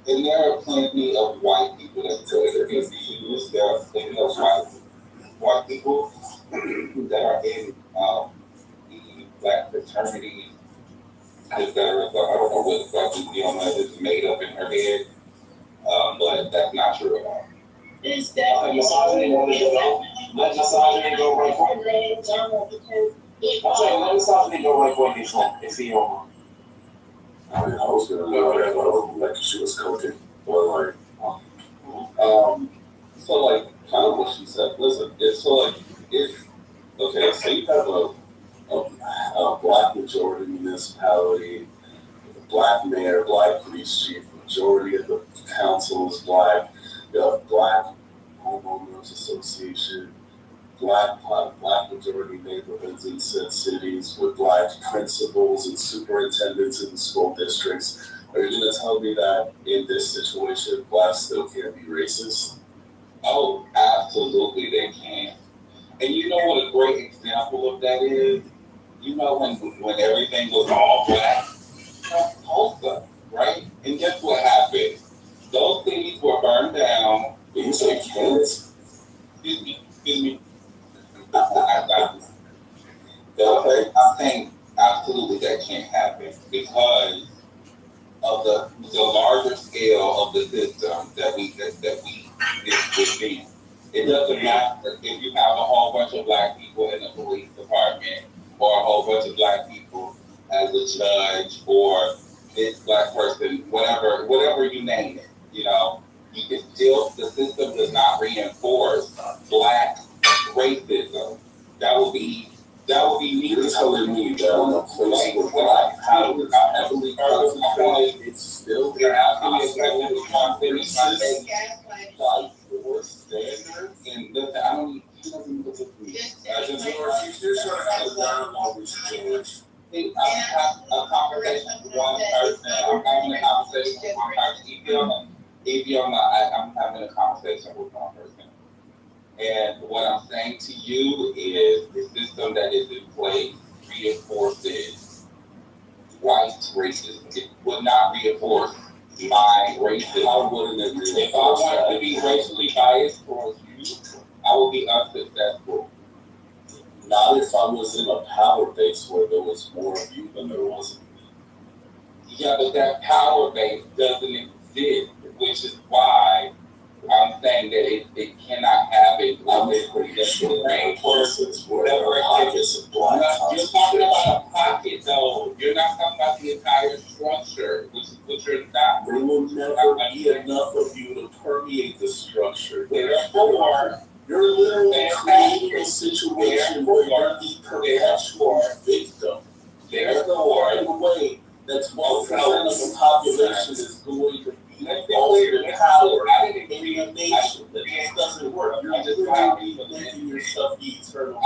And there are plenty of white people that go to HBCUs. There are plenty of white people that are in the black fraternity, etc. So I don't know what the fuck is made up in her head, but that's not true at all. It's definitely misogyny go right for I mean, I was gonna know that, like, she was cooking, or So like, kind of what she said. Listen, it's so like, okay, so you have a black majority municipality, with a black mayor, black police chief, majority of the council is black, you have black homeowners association, black majority neighborhoods in said cities with black principals and superintendents in the school districts. Are you gonna tell me that in this situation, blacks still can't be racist? Oh, absolutely they can. And you know what a great example of that is? You know when everything was all black? Tulsa, right? And guess what happened? Those cities were burned down. You say kids? Excuse me. Okay, I think absolutely that can't happen because of the larger scale of the system that we is within. It doesn't matter if you have a whole bunch of black people in the police department or a whole bunch of black people as a judge or this black person, whatever you name it, you can still, the system does not reinforce black racism. That would be me. You're telling me that in a place where black power is heavily concentrated, it's still there. Like, for standards, And listen, I don't, she doesn't even look at me. I just you're trying to have a dialogue with George. I'm having a conversation with one person. I'm having a conversation with one person. I'm having a conversation with one person. And what I'm saying to you is the system that is in place reinforces white racism. It would not reinforce my racism. How wouldn't it If I wanted to be racially biased towards you, I would be unsuccessful. Not if I was in a power base where there was more of you than there wasn't. Yeah, but that power base doesn't exist, which is why I'm saying that it cannot happen. I'm pretty sure there are places where there are pockets of black. You're talking about a pocket, though. You're not talking about the entire structure, which is what you're not. There will never be enough of you to permeate the structure. Therefore, you're literally creating a situation where you're the perpetual victim. Therefore, in a way, that's 1% of the population is going to be ultimate power in the nation. That just doesn't work. You're literally making yourself the eternal.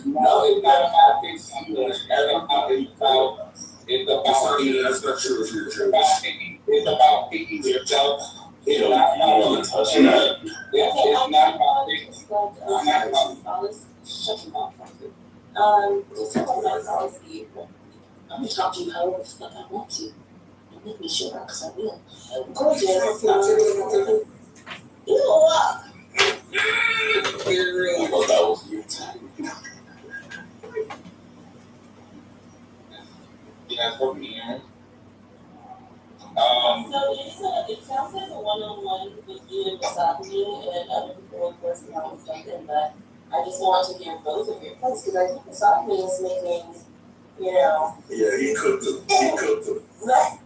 Nothing that happens to you is ever going to be about. It's about being. That's not true if you're Jewish. It's about picking yourself. You don't want to touch that. It's not about picking. It's not about. Shut your mouth, Franklin. Just talk about policy. I'm gonna talk to you however the fuck I want to. Don't make me shut up, because I will. Gorgeous. You know what? I thought that was you. Yeah, from here. So it sounds like a misogyny and other people, of course, can always jump in, but I just want to hear both of your points because I think misogyny is making, you know. Yeah, he cooked them. Right.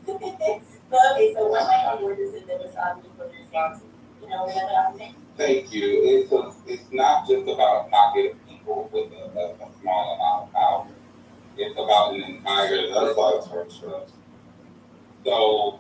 Okay, so what language is it that misogyny was responsible? You know, we have that thing. Thank you. It's not just about a pocket of people with a small amount of power. It's about an entire. That's five terms for us. So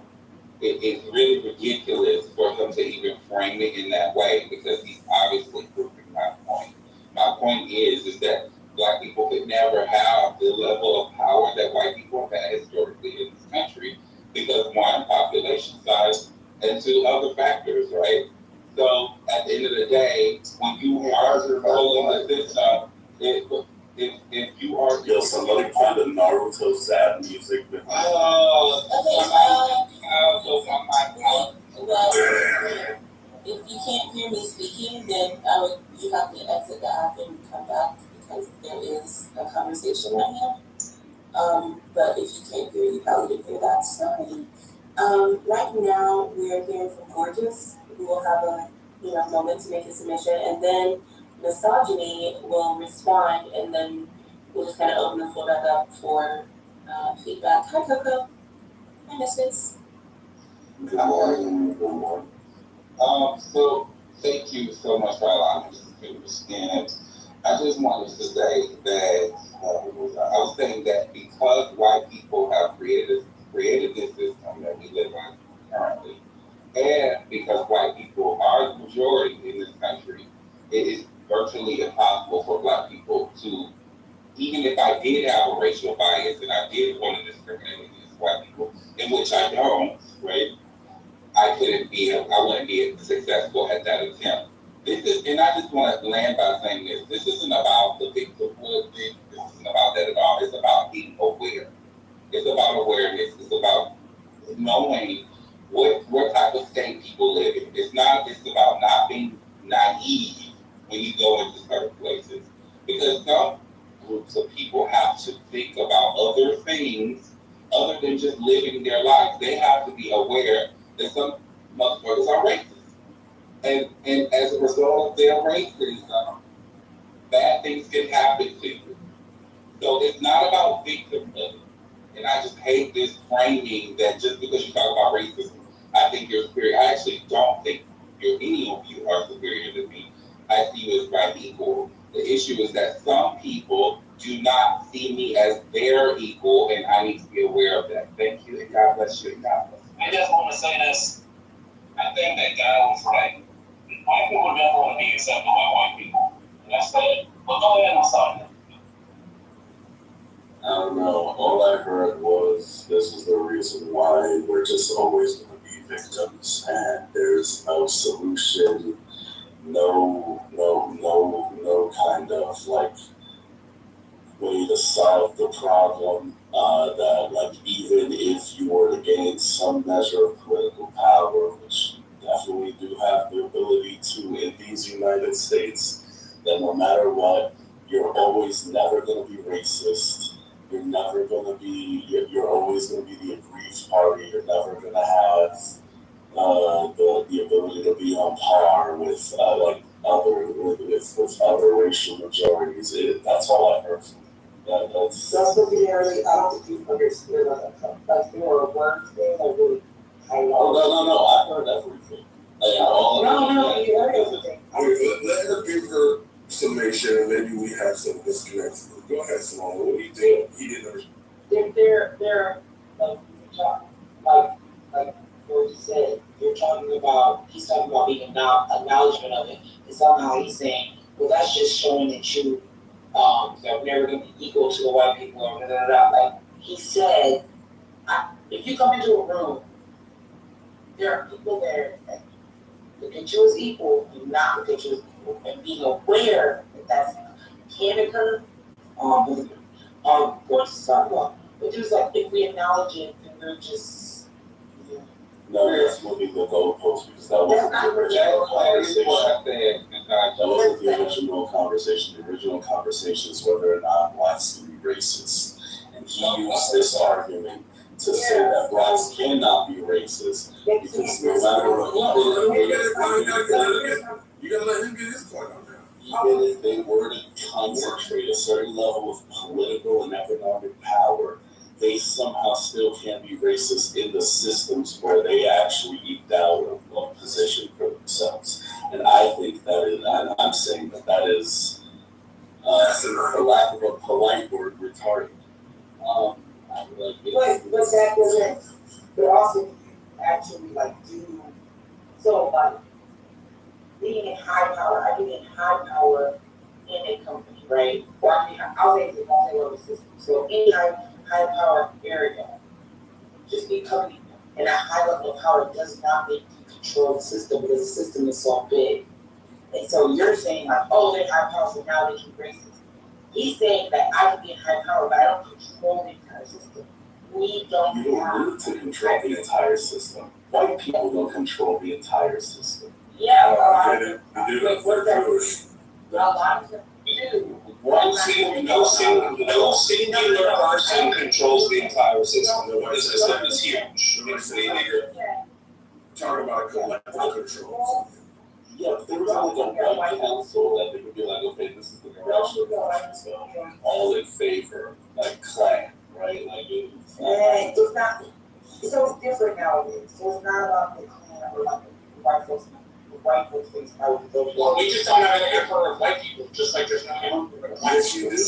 it's really ridiculous for him to even frame it in that way because he's obviously proving my point. My point is that Black people could never have the level of power that white people have had historically in this country because one, population size, and two, other factors, right? So at the end of the day, when you are controlling the system, if you are somebody play the Naruto sad music behind If you can't hear me speaking, then you have to exit the app and come back because there is a conversation right now. But if you can't hear, you probably didn't hear that. Sorry. Right now we're hearing from Gorgeous, who will have a moment to make a submission, and then Misogyny will respond, and then we'll just kind of open the floor back up for feedback. Hi, Coco. Hi, Misfits. Good morning. So thank you so much for allowing me to speak. And I just wanted to say that I was saying that because white people have created this system that we live in currently, and because white people are the majority in this country, it is virtually impossible for Black people to, even if I did have a racial bias and I did want to discriminate against white people, in which I don't, right? I wouldn't be successful at that attempt. And I just want to land by saying this. This isn't about the victimhood thing. This isn't about that at all. It's about being aware. It's about awareness. It's about knowing what type of state people live in. It's about not being naive when you go into certain places. Because some groups of people have to think about other things other than just living their life. They have to be aware that some motherfuckers are racist. And as a result of their racism, bad things can happen to you. So it's not about victimhood. And I just hate this framing that just because you talk about racism, I think you're superior. I actually don't think any of you are superior to me. I see you as right equal. The issue is that some people do not see me as their equal, and I need to be aware of that. Thank you, and God bless you, and God bless you. I just want to say this. I think that God was right. White people never want to be accepted by white people. And that's it. But go ahead, I'm sorry. I don't know. All I heard was this is the reason why we're just always going to be victims, and there's no solution, no kind of like way to solve the problem. That like even if you were to gain some measure of political power, which you definitely do have the ability to in these United States, then no matter what, you're always never going to be racist. You're never going to be. You're always going to be the aggrieved party. You're never going to have the ability to be on par with other racial majorities. That's all I heard from you. That's I don't think you understood like your words thing. I really. No. I heard everything. No, you heard everything. Let her give her summation, and maybe we have some disconnects. Go ahead, Simone. What do you think? He didn't understand. They're like what you said. He's talking about being acknowledgement of it, and somehow he's saying, well, that's just showing that you that we're never going to be equal to the white people or Like he said, if you come into a room, there are people there that look at you as equal and not look at you as equal, and being aware that can occur. What's the talking about? But just like if we acknowledge it, then we're just. No, that's moving the goalpost because that wasn't the original conversation. That wasn't the original conversation. The original conversation is whether or not blacks can be racist. And he used this argument to say that blacks cannot be racist because no matter what You gotta let him get his point on that. even if they were to concentrate a certain level of political and economic power, they somehow still can be racist in the systems where they actually eked out a position for themselves. And I think that is, I'm saying that is, for lack of a polite word, retarded. But that doesn't, but also actually do, so like, being in high power, I think in high power in a company, right? Or I mean, I'll say it's a multi-level system. So any high power area, just becoming in a high level of power does not make you control the system because the system is so big. And so you're saying like, oh, they're high power, so now they can be racist. He's saying that I can be in high power, but I don't control the entire system. We don't You don't need to control the entire system. White people don't control the entire system. Yeah, What a lot of them do. No singular person controls the entire system. The system is huge. Talking about collective control. Yeah, but there was only a white council that they could be like, okay, this is the direction of the all in favor, like clan, right? Like it's not, so it's different nowadays. So it's not about the clan or like the white folks. The white folks face power. Well, we just don't have an emperor of white people, just like there's no emperor of white Yes, people. you do.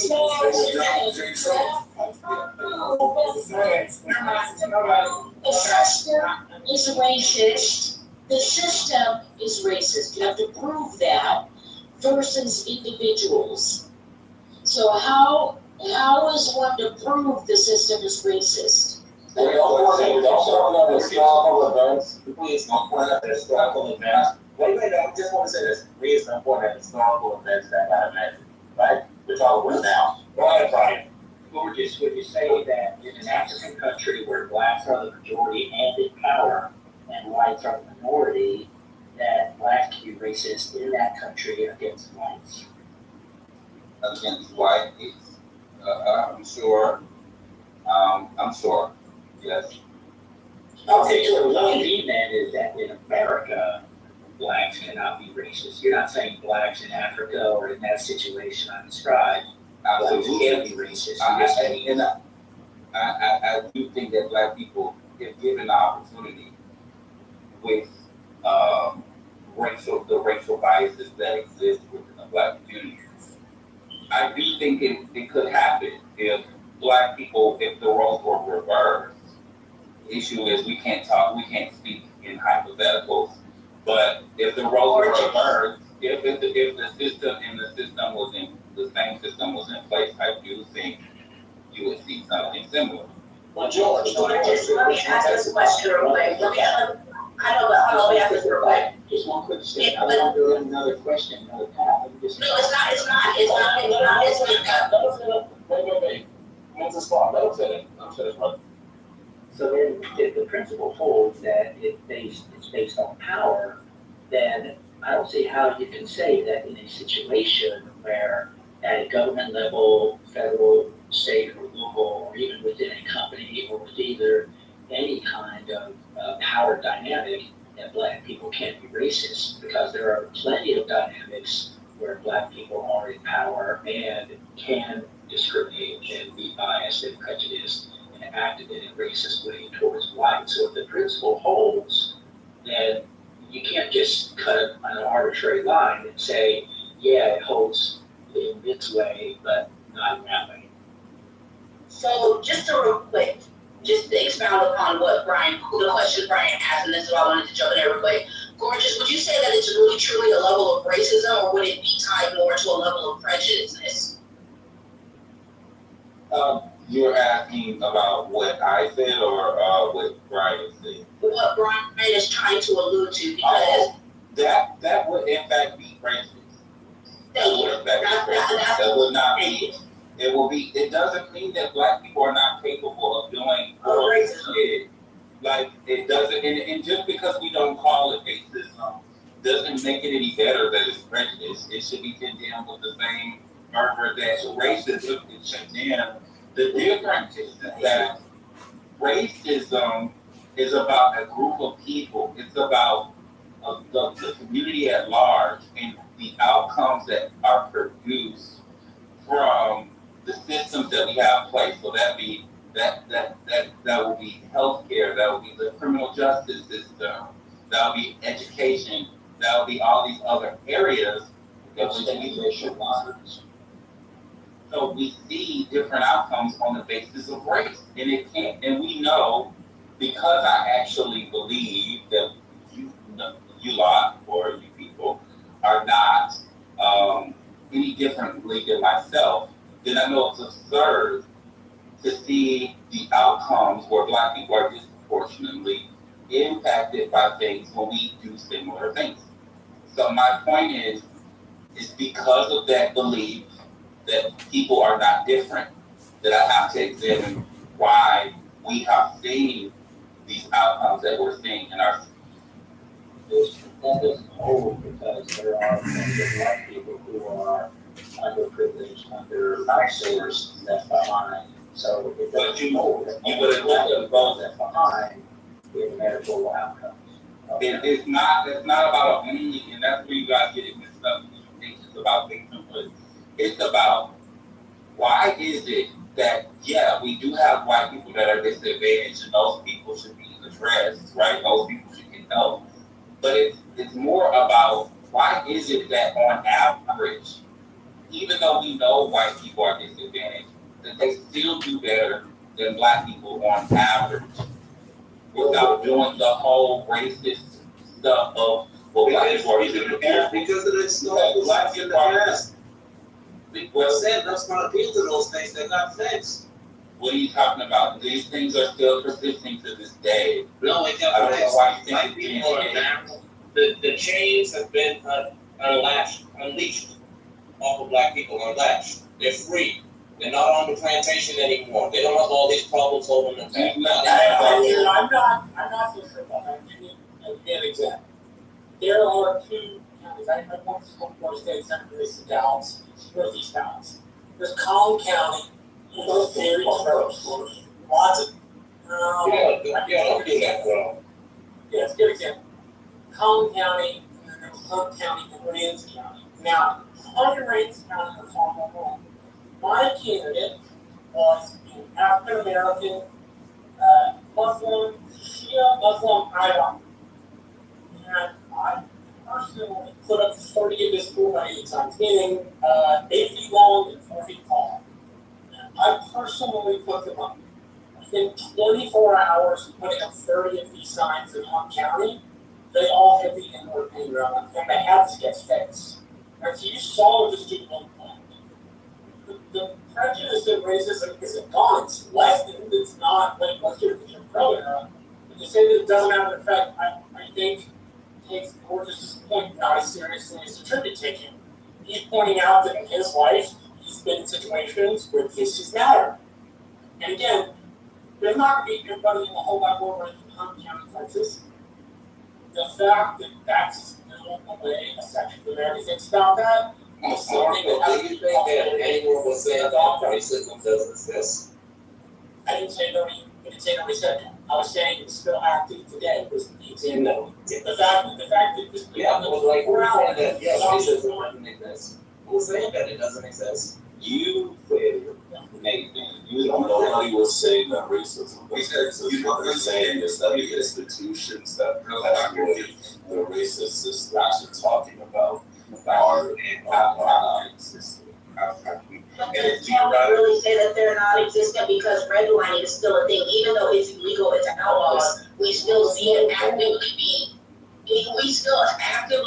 Jay Trump. The system is racist, the system is racist, you have to prove that versus individuals. So how is one to prove the system is racist? Don't point at historical events. Please don't point at historical events. Wait, I just want to say this. Please don't point at historical events that got mentioned, right? We're talking about now. Go ahead, Brian. Would you say that in an African country where blacks are the majority and in power and whites are the minority, that blacks can be racist in that country against whites? Against white, I'm sure. Yes. Okay, so what you mean then is that in America, blacks cannot be racist. You're not saying blacks in Africa or in that situation I described, blacks can be racist. I do think that black people, if given the opportunity with the racial biases that exist within the black community, I do think it could happen if black people, if the roles were reversed. The issue is we can't speak in hypotheticals, but if the roles were reversed, if the same system was in place, I do think you would see something similar. Well, George, let me ask this question real quick. Let me ask this real quick. Just one quick statement. I want to do another question, another path. No, it's not. Wait. What's the spot? Let him say it. I'm saying it. So then, if the principle holds that it's based on power, then I don't see how you can say that in a situation where at a government level, federal, state, or local, or even within a company, or with either any kind of power dynamic, that black people can't be racist, because there are plenty of dynamics where black people are in power and can discriminate and be biased and prejudiced and acted in a racist way towards whites. So if the principle holds, then you can't just cut an arbitrary line and say, yeah, it holds in this way, but not in that way. So just to real quick, just to expound upon what the question Brian asked, and this is why I wanted to jump in there real quick. Gorgeous, would you say that it's really truly a level of racism, or would it be tied more to a level of prejudice? You're asking about what I said or what Brian said? What Brian is trying to allude to, because that would in fact be racist. That would not be. It will be. It doesn't mean that black people are not capable of doing shit. Like it doesn't, and just because we don't call it racism doesn't make it any better that it's prejudice. It should be condemned with the same fervor that racism is condemned. The difference is that racism is about a group of people. It's about the community at large and the outcomes that are produced from the systems that we have in place. So that will be healthcare, that will be the criminal justice system, that will be education, that will be all these other areas that we racial lines. So we see different outcomes on the basis of race, and it can't. And we know, because I actually believe that you lot or you people are not any differently than myself, then I know it's absurd to see the outcomes where Black people are disproportionately impacted by things when we do similar things. So my point is because of that belief that people are not different, that I have to examine why we have seen these outcomes that we're seeing in our that doesn't hold because there are plenty of Black people who are underprivileged, under-resourced, left behind. So it doesn't hold. You would have left behind in medical outcomes. It's not about only, and that's where you guys get it mixed up. It's about victimhood. It's about why is it that, yeah, we do have white people that are disadvantaged and those people should be addressed, right? Those people should get help. But it's more about why is it that on average, even though we know white people are disadvantaged, that they still do better than Black people on average without doing the whole racist stuff of what Black people are doing. Because of the historical Black in the past. Well said, let's not appeal to those things, they're not fixed. What are you talking about? These things are still persisting to this day. No, it I don't know why you Black think people are down. The chains have been unleashed off of Black people, unlatched. They're free. They're not on the plantation anymore. They don't have all these problems holding them back. I'm not so sure about that. Give me an example. There are two counties. I went to school for state senator in Dallas, Northeast Dallas. There's Collin County, those very close. Lots of yeah, it's a good example. Collin County, and then there's Hunt County and Ramsey County. Now, Hunt and Ramsey County are far more rural. My candidate was an African American, Muslim, Shia Muslim Iraq. And I personally put up 40 in this school by 8 times, meaning 8 feet long and 4 feet tall. I personally put them up. Within 24 hours of putting up 30 of these signs in Hunt County, they all had the inward pain around them, and they had to get fixed. And so you saw what this dude looked like. The prejudice and racism isn't gone, it's lessened, it's not like it was here with Jim Crow era. But to say that it doesn't have an effect, I think takes Gorgeous' point not as seriously as the tribute taking. He's pointing out that in his life, he's been in situations where issues matter. And again, there's not going to be everybody in the whole wide world running in Hunt County, Texas. The fact that that's still the way a section of America thinks about that is something that has to be anyone would say that racism doesn't exist? I didn't say nobody said that. I was saying it's still active today. Was the example. The fact that this racism doesn't exist. Who's saying that it doesn't exist? You said Nathan. You don't know nobody was saying that racism doesn't exist. What they're saying is that the institutions that perpetuate the racist system that you're talking about are not existing. But can we really say that they're not existent because redlining is still a thing, even though it's illegal, it's outlawed, we still see it actively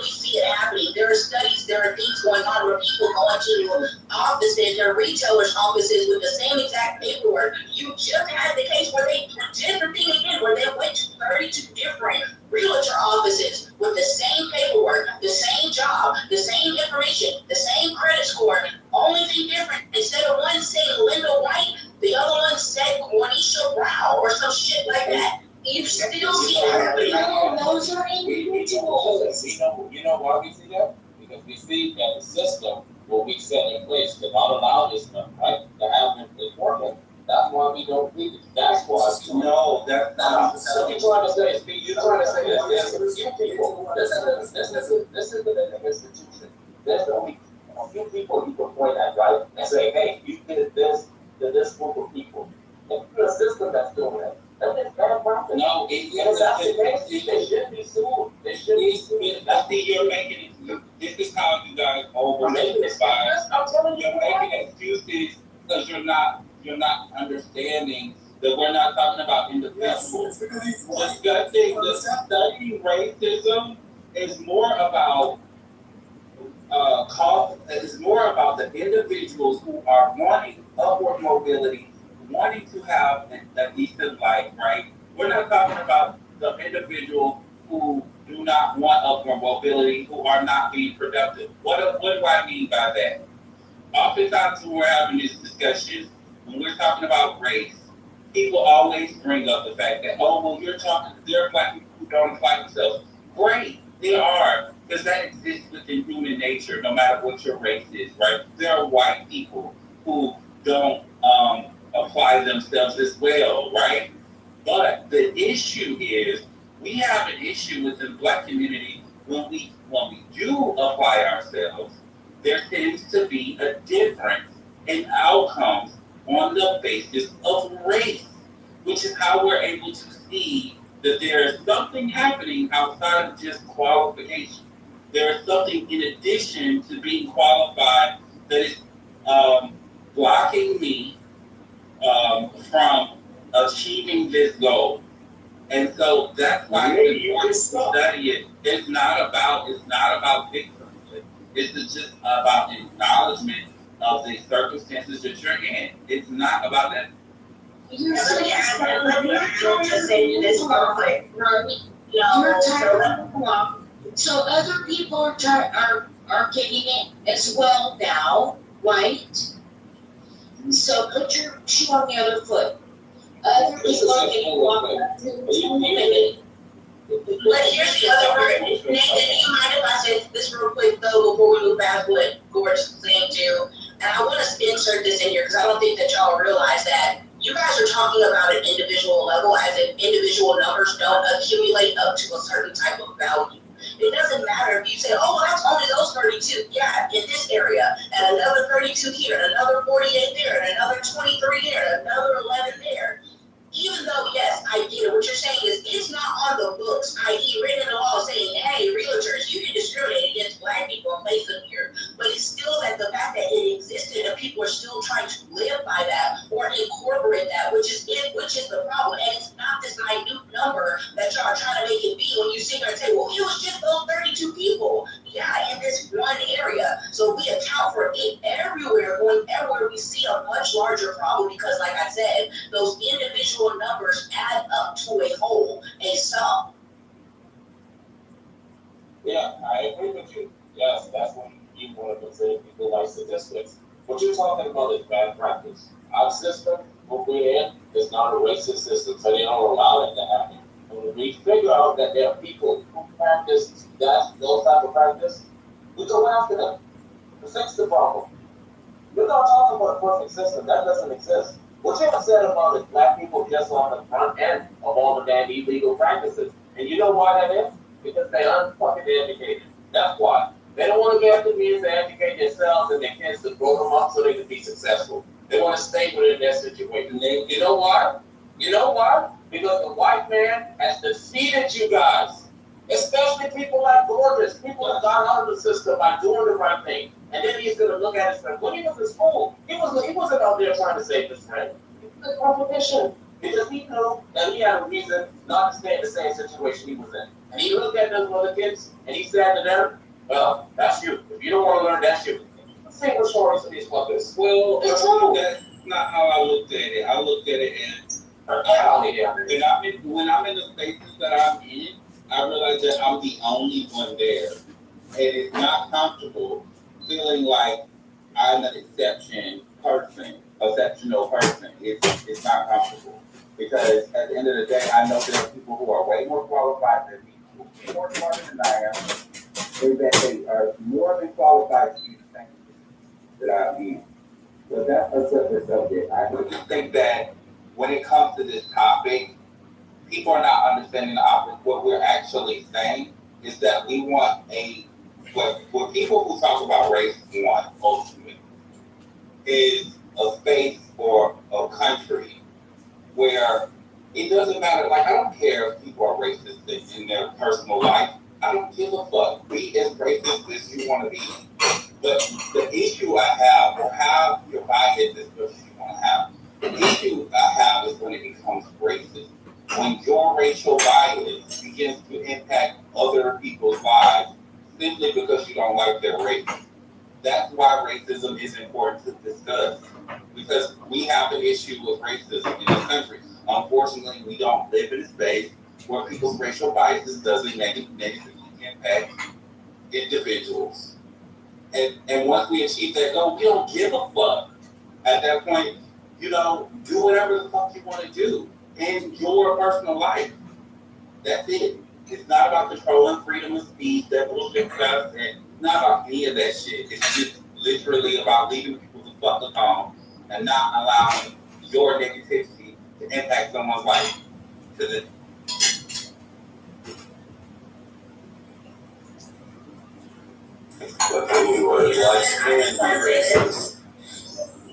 see it happening. There are studies, there are things going on where people go into offices, their retailers' offices with the same exact paperwork. You just had the case where they did the thing again, where they went to 32 different realtor offices with the same paperwork, the same job, the same information, the same credit score. Only thing different, instead of one saying Linda White, the other one said Juanisha Rao or some shit like that. You still see it happening. Those are individuals. You know why we see that? Because we see that the system will be set in place to not allow this stuff, right? To have it working. That's why we don't need it. That's why. No, that's not. So you're trying to say, Steve, you're trying to say that there's you people, this isn't an institution. There's only a few people you can point at, right? And say, hey, you did this to this group of people. If you're a system that's doing that, that is bad practice. No, If that's the case, they should be sued. They should be sued. I think you're making it. This is how you guys I'm making oversimplify. excuses. I'm telling you. You're making excuses because you're not understanding that we're not talking about individuals. Discussing studying racism is more about is more about the individuals who are wanting upward mobility, wanting to have a decent life, right? We're not talking about the individual who do not want upward mobility, who are not being productive. What do I mean by that? Oftentimes when we're having these discussions, when we're talking about race, people always bring up the fact that, oh, well, there are black people who don't apply themselves. Great, they are, because that exists within human nature, no matter what your race is, right? There are white people who don't apply themselves as well, right? But the issue is, we have an issue within the black community when we do apply ourselves, there tends to be a difference in outcomes on the basis of race, which is how we're able to see that there is something happening outside of just qualification. There is something in addition to being qualified that is blocking me from achieving this goal. And so that's why it's important to study it. It's not about victimhood. It's just about acknowledgement of the circumstances that you're in. It's not about that. Let me just say this real quick. So other people are getting it as well now, right? So put your shoe on the other foot. Other people are getting walked up to. But here's the other part. Nick, do you mind if I say this real quick though before we move past what Gord's saying too? And I want to insert this in here because I don't think that y'all realize that you guys are talking about an individual level as if individual numbers don't accumulate up to a certain type of value. It doesn't matter if you say, oh, well, that's only those 32. Yeah, in this area, and another 32 here, and another 48 there, and another 23 here, and another 11 there. Even though, yes, I get it. What you're saying is it's not on the books, i.e. written in the law saying, hey, realtors, you can discriminate against black people and place them here. But it's still that the fact that it existed and people are still trying to live by that or incorporate that, which is the problem. And it's not this minute number that y'all are trying to make it be when you sit there and say, well, it was just those 32 people. Yeah, in this one area. So we account for it everywhere. Going everywhere, we see a much larger problem because, like I said, those individual numbers add up to a whole, a sum. Yeah, I agree with you. Yes, that's what you wanted to say. People like statistics. What you're talking about is bad practice. Our system, what we're in, is not a racist system, so they don't allow it to happen. And when we figure out that there are people who practice those type of practice, we go after them to fix the problem. We're not talking about a perfect system. That doesn't exist. What you have said about is black people just on the front end of all the damn illegal practices. And you know why that is? Because they unfucking educated. That's why. They don't want to get the means to educate themselves and their kids to grow them up so they can be successful. They want to stay within their situation. You know why? You know why? Because the white man has defeated you guys. Especially people like Gorgeous. People that got out of the system by doing the right thing. And then he's going to look at his friend. When he was in school, he wasn't out there trying to save his friend. He was in competition. Because he knew that he had a reason not to stay in the same situation he was in. And he looked at those other kids and he said to them, well, that's you. If you don't want to learn, that's you. Same with stories of these fuckers. Well, that's not how I looked at it. I looked at it as when I'm in the spaces that I'm in, I realize that I'm the only one there. And it's not comfortable feeling like I'm an exceptional person. It's not comfortable. Because at the end of the day, I know there are people who are way more qualified than me, who are way more smarter than I am, and that they are more than qualified to be the same that I am. So that's a separate subject. I would just think that when it comes to this topic, people are not understanding the opposite. What we're actually saying is that we want what people who talk about race want ultimately is a space or a country where it doesn't matter. Like, I don't care if people are racist in their personal life. I don't give a fuck. Be as racist as you want to be. But the issue I have, or how your bias is what you want to have, the issue I have is when it becomes racist. When your racial bias begins to impact other people's lives simply because you don't like their race. That's why racism is important to discuss. Because we have an issue with racism in this country. Unfortunately, we don't live in a space where people's racial biases doesn't negatively impact individuals. And once we achieve that goal, we don't give a fuck. At that point, do whatever the fuck you want to do in your personal life. That's it. It's not about controlling freedom of speech, that bullshit stuff, and not about any of that shit. It's just literally about leaving people the fuck alone and not allowing your negativity to impact someone's life.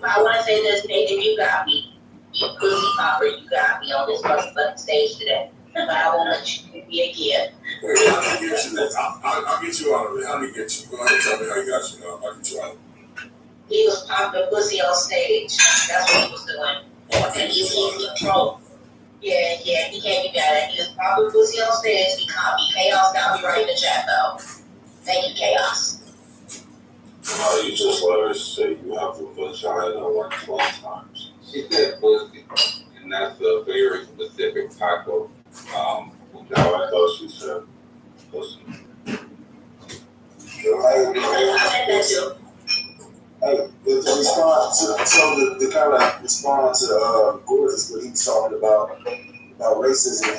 I want to say this, Nathan, you got me. You pussy popper, you got me on this motherfucking stage today. But I won't let you get me again. I'll get you out of it. How do you get you? Go ahead and tell me how you got you. I'll get you out. He was popping pussy on stage. That's what he was doing. And he's control. Yeah, he can't be mad at. He was popping pussy on stage. He caught me. Chaos got me right in the chat, though. Thank you, Chaos. You just let her say you have a vagina like 12 times. She said pussy, and that's a very specific type of I thought she said pussy. Hey, to respond to the kind of respond to Gordon's what he was talking about racism.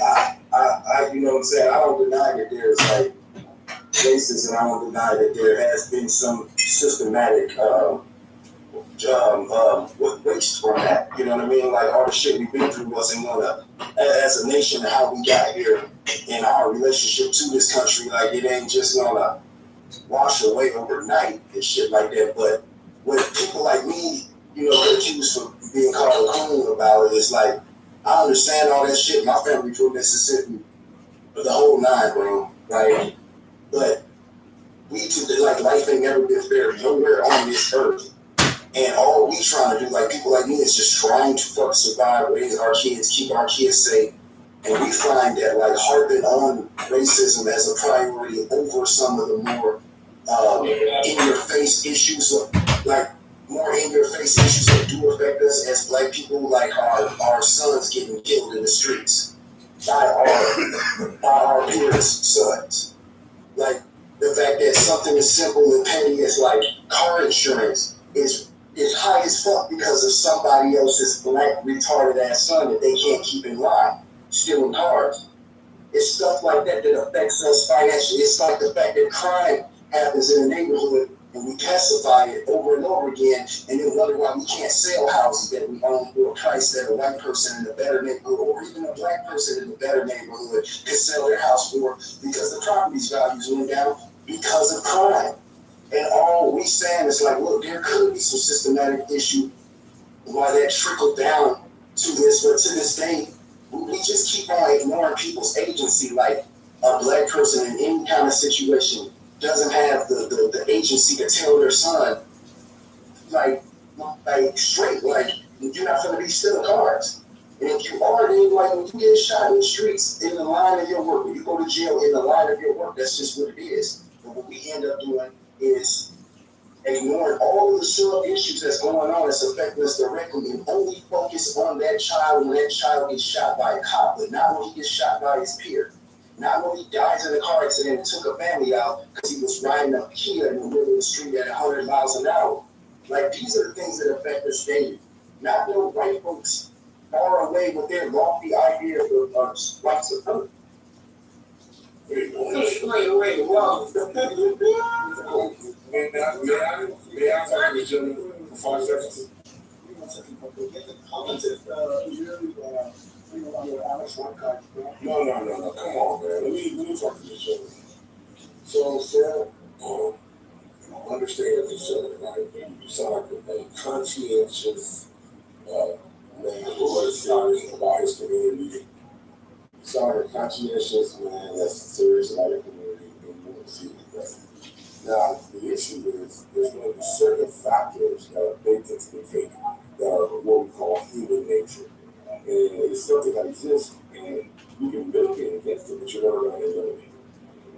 I you know what I'm saying, I don't deny that there's like racism. I don't deny that there has been some systematic waste from that. You know what I mean? Like all the shit we've been through wasn't gonna, as a nation, and how we got here in our relationship to this country. Like it ain't just gonna wash away overnight and shit like that. But when people like me, accused for being called a coon about it, it's like I understand all that shit. My family from Mississippi, the whole nine, bro. Right? But life ain't never been fair nowhere on this earth. And all we trying to do, like people like me, is just trying to fucking survive, raise our kids, keep our kids safe. And we find that like harping on racism as a priority over some of the more in-your-face issues, that do affect us as black people, like our sons getting killed in the streets by our peers' sons. Like the fact that something as simple and petty as like car insurance is high as fuck because of somebody else's black retarded ass son that they can't keep in line, stealing cars. It's stuff like that affects us financially. It's like the fact that crime happens in a neighborhood and we pacify it over and over again and then wonder why we can't sell houses that we own for a price that a white person in a better neighborhood or even a black person in a better neighborhood can sell their house for because the property's values went down because of crime. And all we saying is like, look, there could be some systematic issue why that trickled down to this, but to this day, we just keep on ignoring people's agency. Like a black person in any kind of situation doesn't have the agency to tell their son, like straight, like you're not going to be stealing cars. And if you are, then like when you get shot in the streets in the line of your work, when you go to jail in the line of your work, that's just what it is. But what we end up doing is ignoring all of the sub issues that's going on that's affecting us directly and only focus on that child when that child gets shot by a cop, but not when he gets shot by his peer. Not when he dies in a car accident and took a family out because he was riding a Kia in the middle of the street at 100 miles an hour. Like, these are the things that affect us daily. Not no white folks far away with their lofty idea of white supremacy. Wait, wow. May I talk to the gentleman for 5 seconds? No. Come on, man. Let me talk to you, sir. So, sir, understand your concern, right? You sound like a conscientious man who is serious about his community. You sound like a conscientious man that's serious about your community and you want to see it better. Now, the issue is there's going to be certain factors that are baked into the cake that are what we call human nature. And it's something that exists, and you can mitigate against it, but you're never going to eliminate it.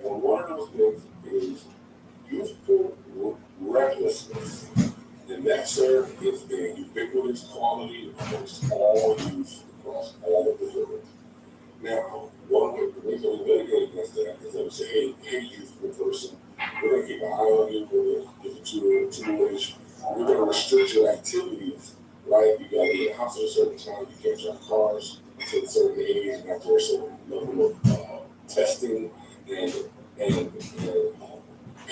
And one of those things is youthful recklessness. And that, sir, is the ubiquitous quality amongst all youth across all of the world. Now, one way the reason we mitigate against that is that we say, hey, youthful person, we're going to keep an eye on you, we're going to give you tutelage, we're going to restrict your activities, right? You got to be in the house at a certain time, you can't drive cars until a certain age, and after a certain level of testing and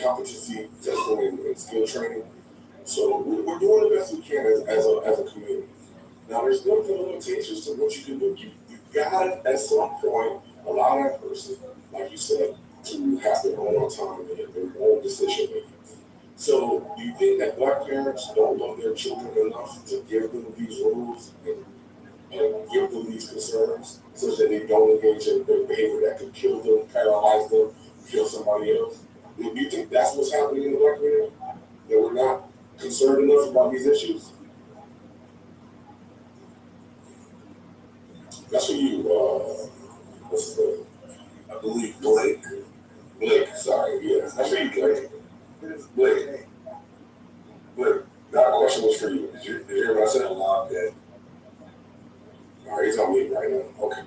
competency testing and skill training. So we're doing the best we can as a community. Now, there's going to be limitations to what you can do. You got to, at some point, allow that person, like you said, to have their own autonomy and their own decision making. So, do you think that Black parents don't love their children enough to give them these rules and give them these concerns so that they don't engage in behavior that could kill them, paralyze them, kill somebody else? Do you think that's what's happening in the Black community? That we're not concerned enough about these issues? That's for you, what's his name? I believe Blake, sorry, yeah. That's for you, Blake. That question was for you. Did you hear what I said? Okay. All right, he's on mute right now. Okay.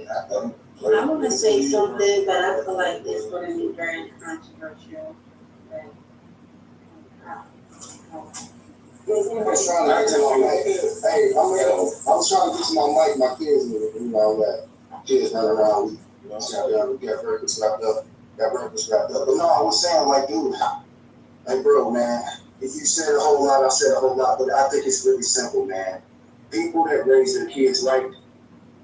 I want to say something, but I feel like it's going to be very controversial. I was trying to get to my mic. Hey, I was trying to get to my mic. My kids, that kids running around. We got breakfast wrapped up. But no, I was saying, like, dude, like, bro, man, if you said a whole lot, I said a whole lot, but I think it's really simple, man. People that raise their kids right,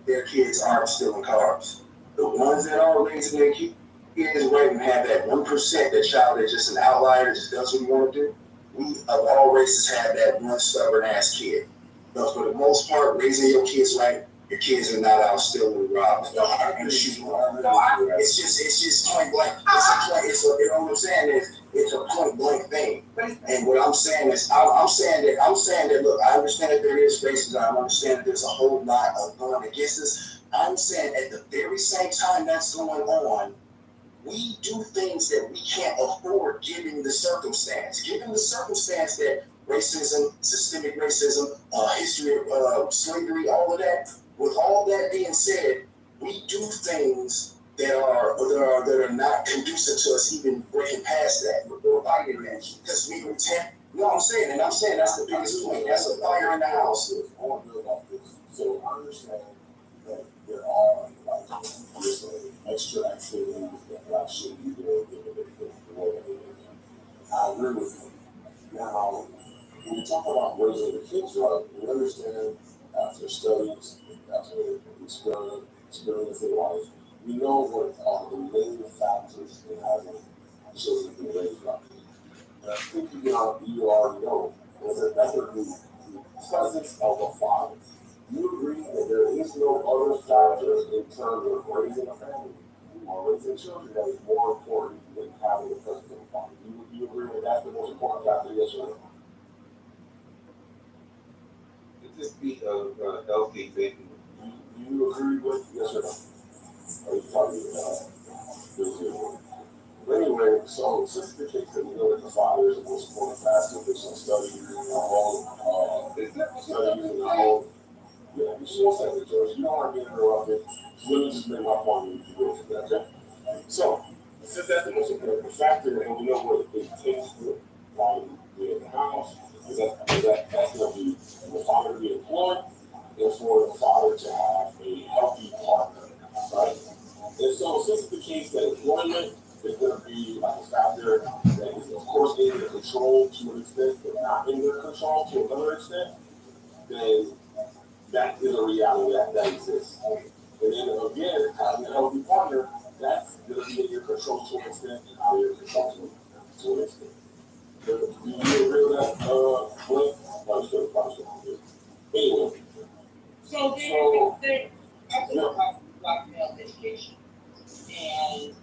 their kids aren't stealing cars. The ones that are raising their kids right and have that 1%, that child that's just an outlier, that just does what you want to do, we of all races have that one stubborn ass kid. But for the most part, raising your kids right, your kids are not out stealing and robbing. It's just point blank. You know what I'm saying? It's a point blank thing. And what I'm saying is, I'm saying that, look, I understand that there is racism. I understand that there's a whole lot of going against this. I'm saying at the very same time that's going on, we do things that we can't afford given the circumstance. Given the circumstance that racism, systemic racism, history of slavery, all of that. With all that being said, we do things that are not conducive to us even breaking past that or fighting that. Because we pretend, you know what I'm saying? And I'm saying that's the biggest point. That's a fire in the house. I want to build off this. So I understand that there are just extra activities that Black should be doing given the way that they live. I agree with you. Now, when we talk about raising the kids right, we understand after studies, after experience in life, we know what are the main factors in having children be raised right. And I think you already know that's going to be the presence of a father. You agree that there is no other factors in terms of raising a family or raising children that is more important than having the presence of a father. You agree that that's the most important factor, yes or no? Just be a healthy thing. You agree with yes or no? Are you talking But anyway, so since the case that we know that the father is the most important factor, there's some studies in our own yeah, you should say it, George. You don't want to get interrupted. So let me just make my point and you go from there, okay? So, since that's the most important factor, and we know what it takes to be in the house, is that's going to be for the father to be employed and for the father to have a healthy partner, right? And so, since it's the case that employment is going to be like a factor that is, of course, able to control control to an extent, but not in their control to another extent, then that is a reality that exists. And then again, having a healthy partner, that's going to be in your control to an extent and out of your control to an extent. Do you agree with that, Blake? Understood. Anyway. So I think about black male education, and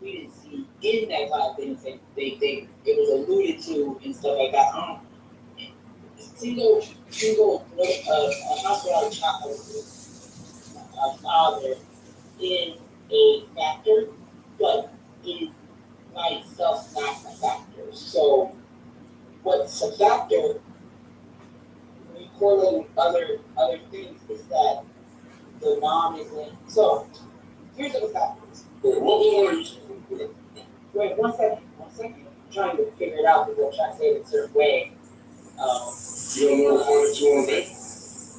we didn't see in that black things that it was alluded to and stuff like that. Single hospital child, a father is a factor, but is by itself not a factor. So what's a factor, when you correlate with other things, is that the mom isn't. So here's what the factors. Wait, one second. I'm trying to figure it out because I'm trying to say it a certain way. You don't know the point that you want to make?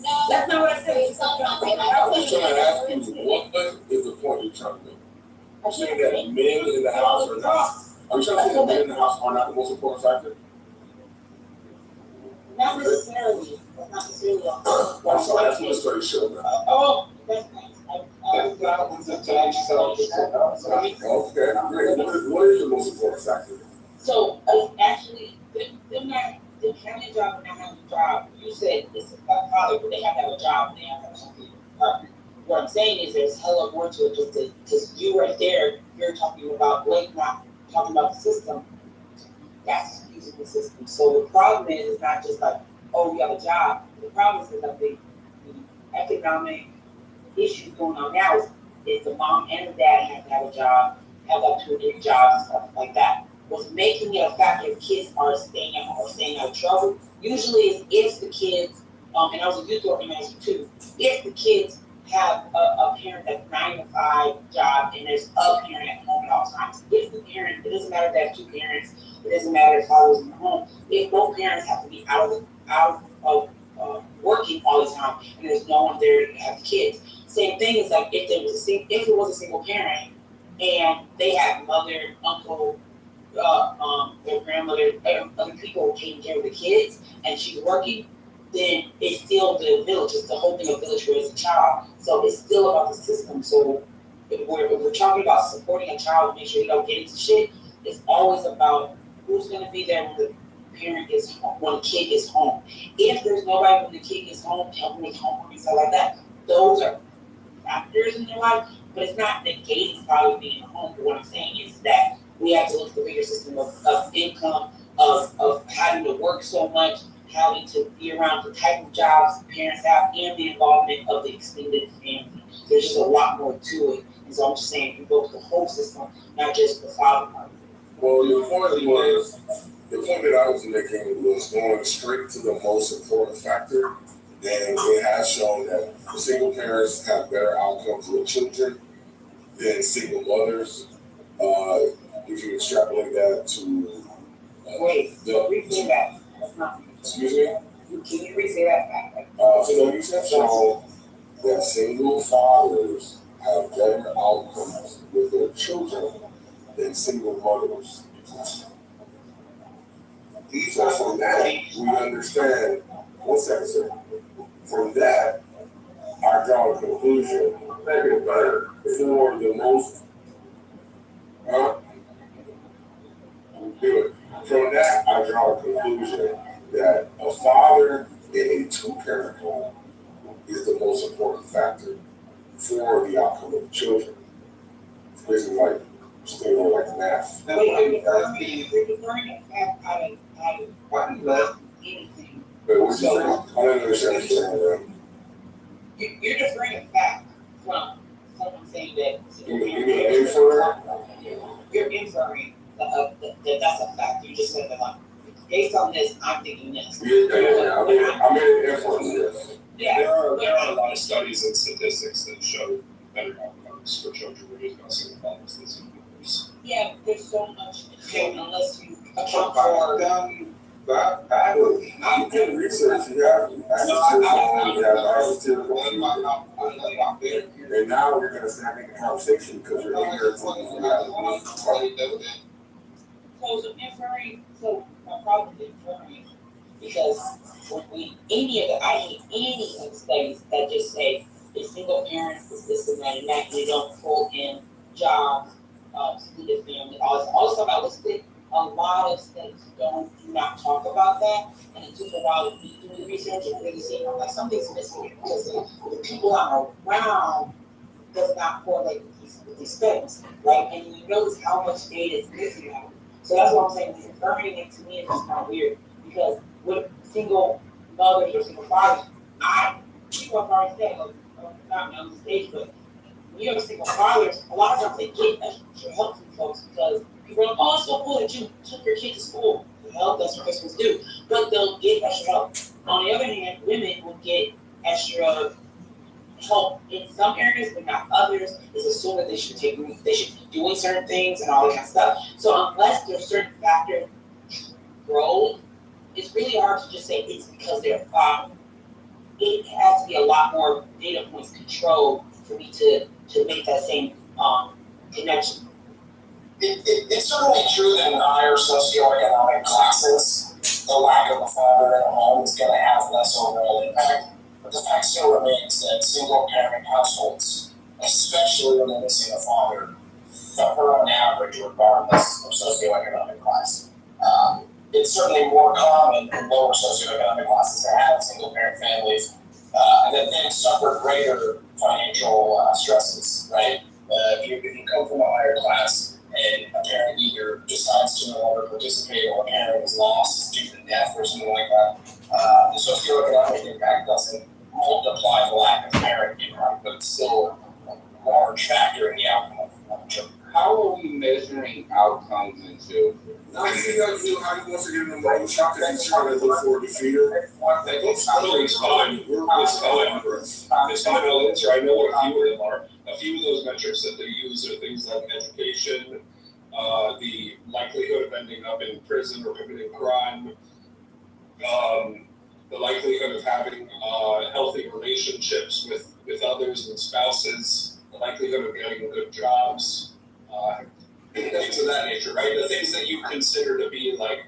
No. That's not what I said. It's not I'm trying to ask you, what is the point you're trying to make? I'm saying that men in the house are not. I'm trying to say that men in the house are not the most important factor. Not necessarily. That's not necessarily. I'm sorry, that's what the study showed. Oh, that's nice. Okay, great. What is the most important factor? So actually, the county job and not having a job, you said it's about father, but they have to have a job and they have to have something partner. What I'm saying is there's hella more to it, because you right there, you're talking about Blake not talking about the system. That's using the system. So the problem is not just like, oh, you have a job. The problem is that the economic issues going on now is the mom and the dad have to have a job, have up to 2 or 3 jobs and stuff like that. What's making it a factor if kids are staying at home or staying out of trouble, usually is if the kids, and I was a youth organizer too, if the kids have a parent that's 9 to 5 job and there's a parent at home at all times. If the parent, it doesn't matter if they have 2 parents, it doesn't matter if father's in the home, if both parents have to be out of working all the time and there's no one there to have the kids. Same thing is like if it was a single parent and they had mother, uncle, their grandmother, other people taking care of the kids, and she's working, then it's still the village. It's the whole thing of village raise a child. So it's still about the system. So if we're talking about supporting a child, make sure you don't get into shit, it's always about who's going to be there when the parent is home, when the kid is home. If there's nobody when the kid is home, helping with homework and stuff like that, those are factors in their life, but it's not negating probably being home. But what I'm saying is that we have to look at the bigger system of income, of having to work so much, having to be around the type of jobs parents have, and the involvement of the extended family. There's just a lot more to it. And so I'm just saying, you go to the whole system, not just the father part. Well, the point that I was making was going straight to the most important factor. And it has shown that single parents have better outcomes with children than single mothers. If you extrapolate that to Repeat that. That's not. Excuse me? Can you re-say that back? Studies have shown that single fathers have better outcomes with their children than single mothers. So from that, we understand, one second, sir. From that, I draw a conclusion for the most, from that, I draw a conclusion that a father in a 2-parent home is the most important factor for the outcome of the children. It's basically like, still like math. You're deferring anything. Wait, what you say? I don't understand what you're saying. You're deferring a fact from someone saying that. You're inferring that that's a fact. You just said that, like, based on this, I'm thinking this. Yeah, I made an inference, yes. Yeah. There are a lot of studies and statistics that show better outcomes for children raised by single fathers than single mothers. Yeah, there's so much unless you account for You can research, you have access to it, and now we're gonna start making a conversation because you're ignorant to the reality. So infirmary, so my problem with infirmary, because when I hate any of the studies that just say a single parent is this and that, they don't pull in jobs, extended family, all this stuff I listed. A lot of states do not talk about that, and it took a while to be doing research and really see, I'm like, something's missing here, because the people I'm around does not correlate with these studies, right? And you notice how much data is missing out. So that's what I'm saying, the infirmary to me is just kind of weird, because with single mothers or single fathers, people have already said, not on the stage, but when you have single fathers, a lot of times they get extra help from folks because people are like, oh, it's so cool that you took your kid to school. Well, that's what they're supposed to do. But they'll get extra help. On the other hand, women will get extra help in some areas, but not others. It's assumed that they should be doing certain things and all that kind of stuff. So unless there's certain factors grow, it's really hard to just say it's because they're a father. It has to be a lot more data points controlled for me to make that same connection. It's certainly true that in higher socioeconomic classes, the lack of a father in a home is going to have less overall impact. But the fact still remains that single-parent households, especially when they're missing a father, suffer on average regardless of socioeconomic class. It's certainly more common in lower socioeconomic classes to have single-parent families, and that they suffer greater financial stresses, right? If you come from a higher class and a parent either decides to no longer participate or a parent is lost due to death or something like that, the socioeconomic impact doesn't multiply the lack of parent income, but it's still a large factor in the outcome of children. How are we measuring outcomes in children? Now you see how you want to get in the road shop and you try to look for a defeater. It's fine. It's fine. It's fine. I'll answer. I know what a few of them are. A few of those metrics that they use are things like education, the likelihood of ending up in prison or committing crime, the likelihood of having healthy relationships with others and spouses, the likelihood of getting good jobs, things of that nature, right? The things that you consider to be like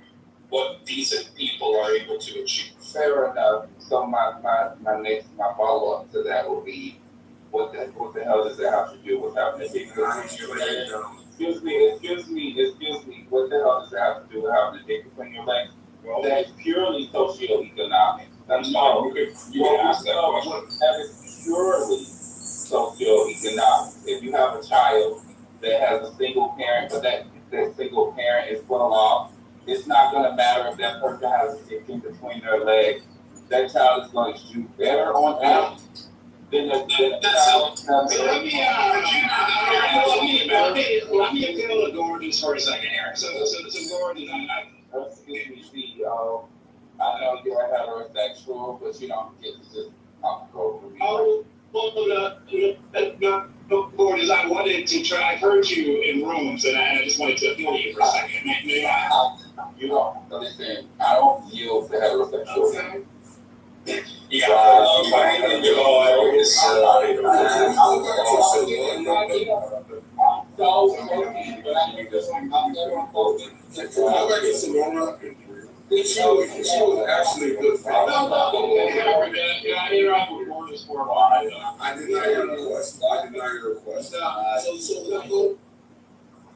what decent people are able to achieve. Fair enough. So my follow up to that will be, what the hell does that have to do with having a dick? Excuse me. What the hell does that have to do with having a dick between your legs? Well, that's purely socioeconomic. That's fine. You can ask that question. That is purely socioeconomic. If you have a child that has a single parent, but that single parent is well off, it's not going to matter if that person has a dick in between their legs. That child is going to do better on average than the child. Let me appeal to Gordon for a second here. So Gordon, excuse me, CEO. I know you're heterosexual, but you don't get to just talk over me. oh, well, Gordon, I wanted to try. I heard you in rooms, and I just wanted to appeal to you for a second. Maybe You don't understand. I don't yield to heterosexual. Okay. Yeah. She was actually a good father. I interact with Gordon for a while. I did not hear the request. So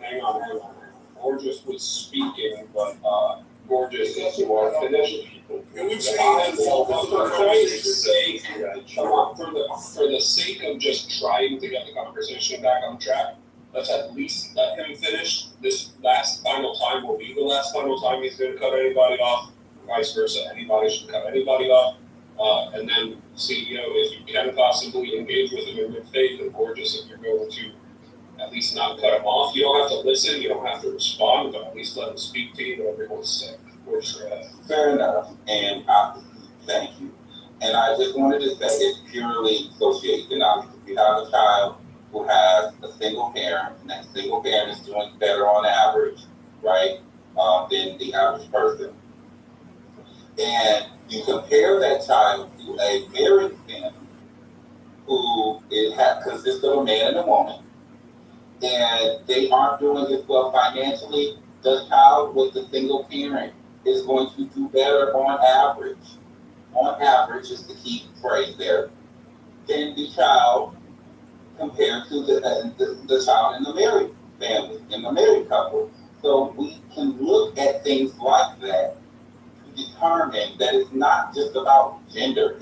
Hang on. Gorgeous was speaking, but Gorgeous is you are finished. Can we for the sake of just trying to get the conversation back on track, let's at least let him finish. This last final time will be the last final time he's going to cut anybody off. Vice versa, anybody should cut anybody off. And then see, if you can possibly engage with him in good faith and Gorgeous, if you're going to at least not cut him off. You don't have to listen, you don't have to respond, but at least let him speak to you, whatever he wants to say. Fair enough, and thank you. And I just wanted to say it's purely socioeconomic. If you have a child who has a single parent, and that single parent is doing better on average, right, than the average person, and you compare that child to a married family who consists of a man and a woman, and they aren't doing as well financially, the child with the single parent is going to do better on average. On average is the key phrase there. Than the child compared to the child in the married family, in the married couple. So we can look at things like that to determine that it's not just about gender.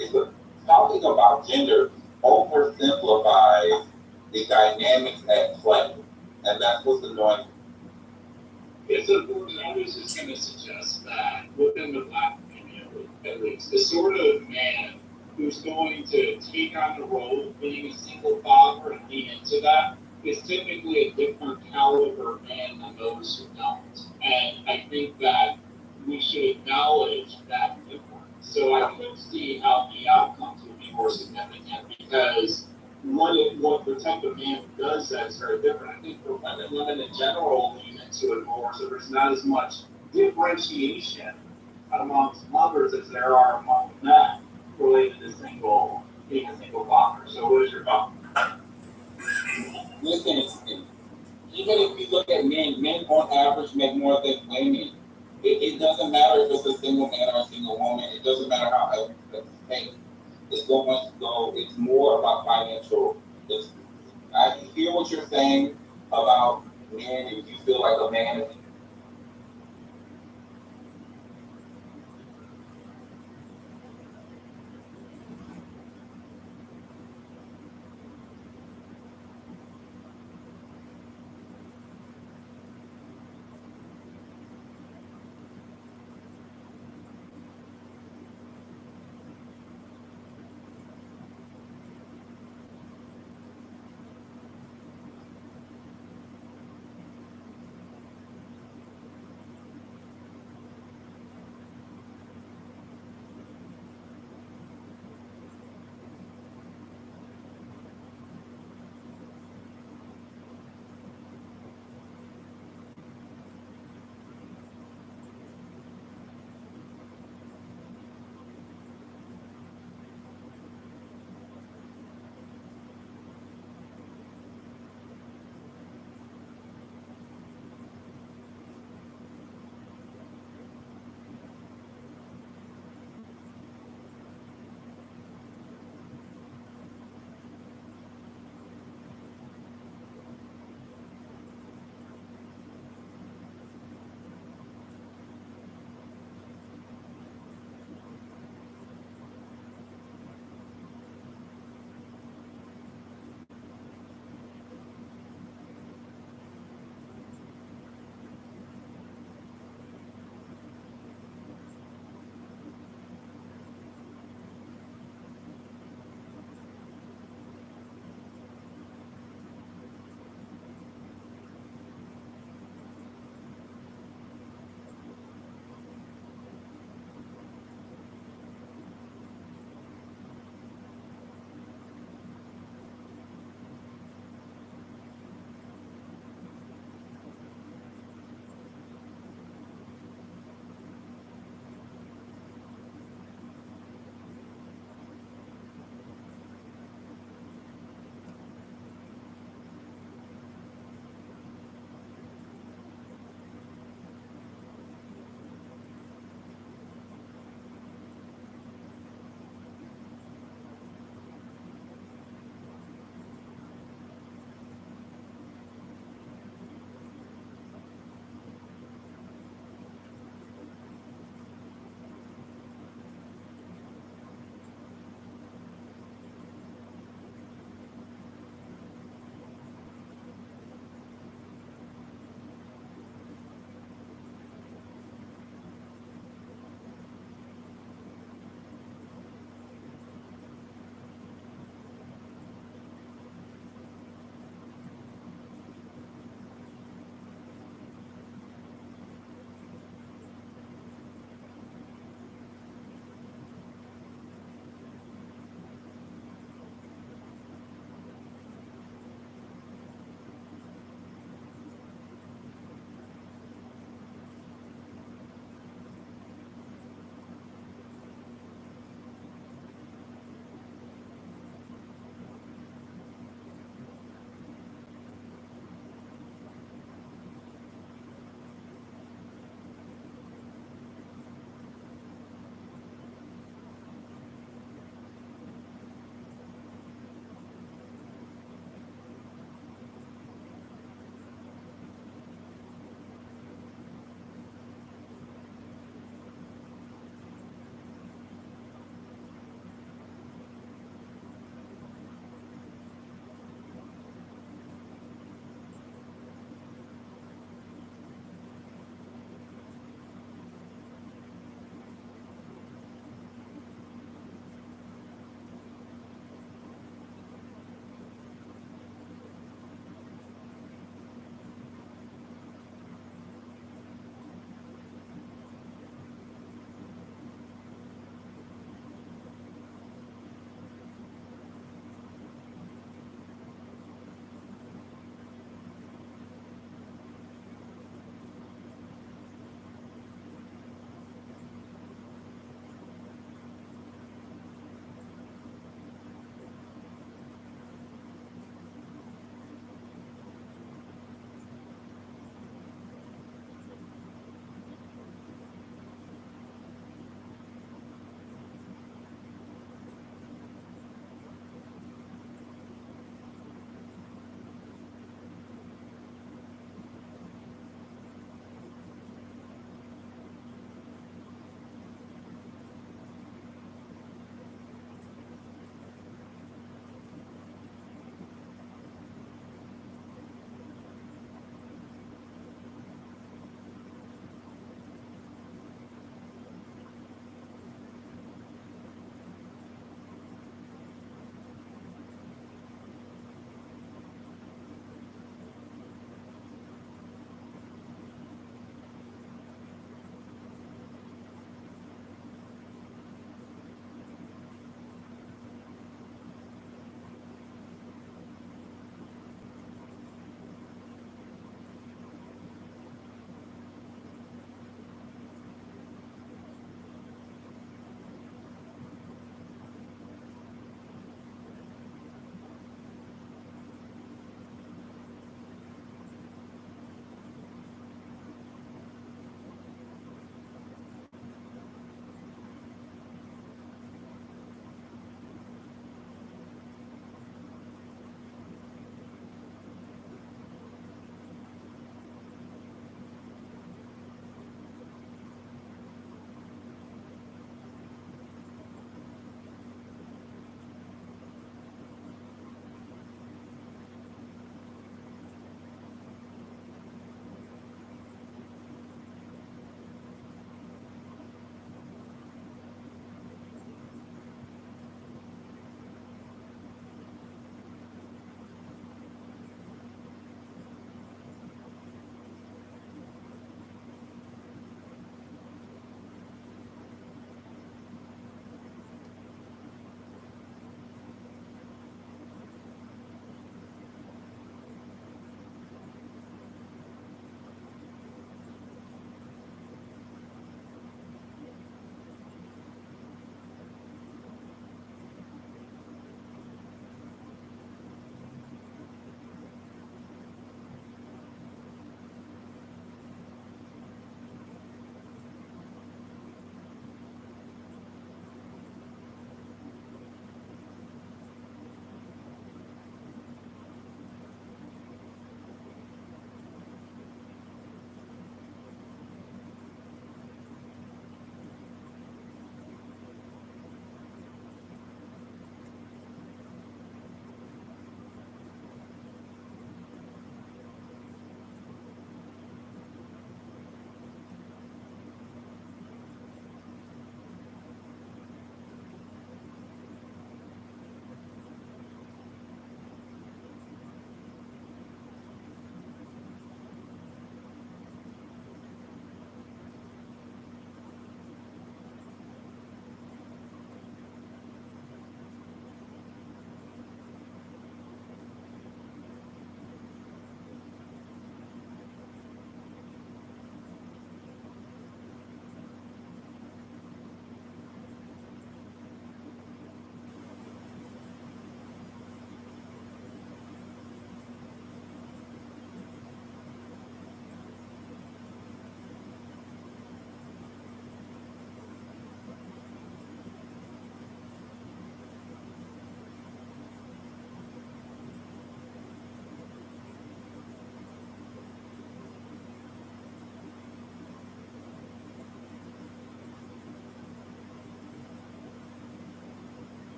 Talking about gender oversimplifies the dynamics at play. And that's what's annoying. It's important. I was just going to suggest that within the Black community, at least, the sort of man who's going to take on the role of being a single father and be into that is typically a different caliber man than those who don't. And I think that we should acknowledge that difference. So I could see how the outcomes would be more significant because what the type of man who does that is very different. I think for women in general lean into it more, so there's not as much differentiation amongst mothers as there are among men related to being a single father. So what is your thought? Listen, even if you look at men on average make more than women. It doesn't matter if it's a single man or a single woman. It doesn't matter how it's paid. It's going to go. It's more about financial. I hear what you're saying about men, and you feel like a man is.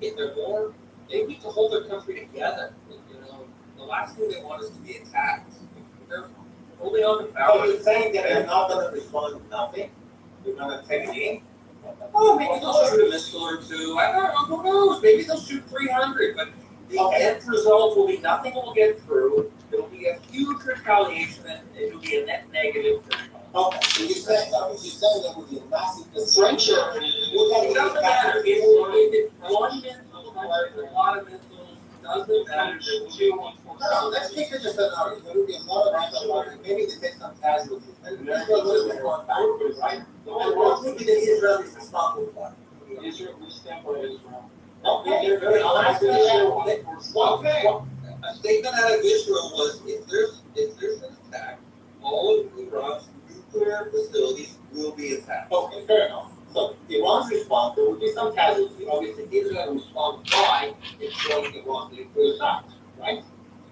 if they're more, they need to hold their country together. You know, the last thing they want is to be attacked. They're holding on to power. So you're saying that they're not gonna respond to nothing? They're gonna take it in? Oh, maybe they'll shoot a missile or two. I don't know. Who knows? Maybe they'll shoot 300. But the end result will be nothing will get through. It'll be a huge retaliation, and it'll be a net negative. Okay, so you're saying there will be a massive friendship. It doesn't matter. It's one missile, a lot of missiles. Doesn't matter. No, let's take it just scenario. There will be a lot of missiles. Maybe they take some casualties. And that's what we're going backwards, right? What would be the Israelis responsible for? Israel, we stand by Israel. Okay, I'll ask you that. Okay. A statement out of Israel was, if there's an attack, all of Iran's nuclear facilities will be attacked. Okay, fair enough. So Iran's response, there will be some casualties. Obviously, Israel will respond by destroying Iran's nuclear sites, right?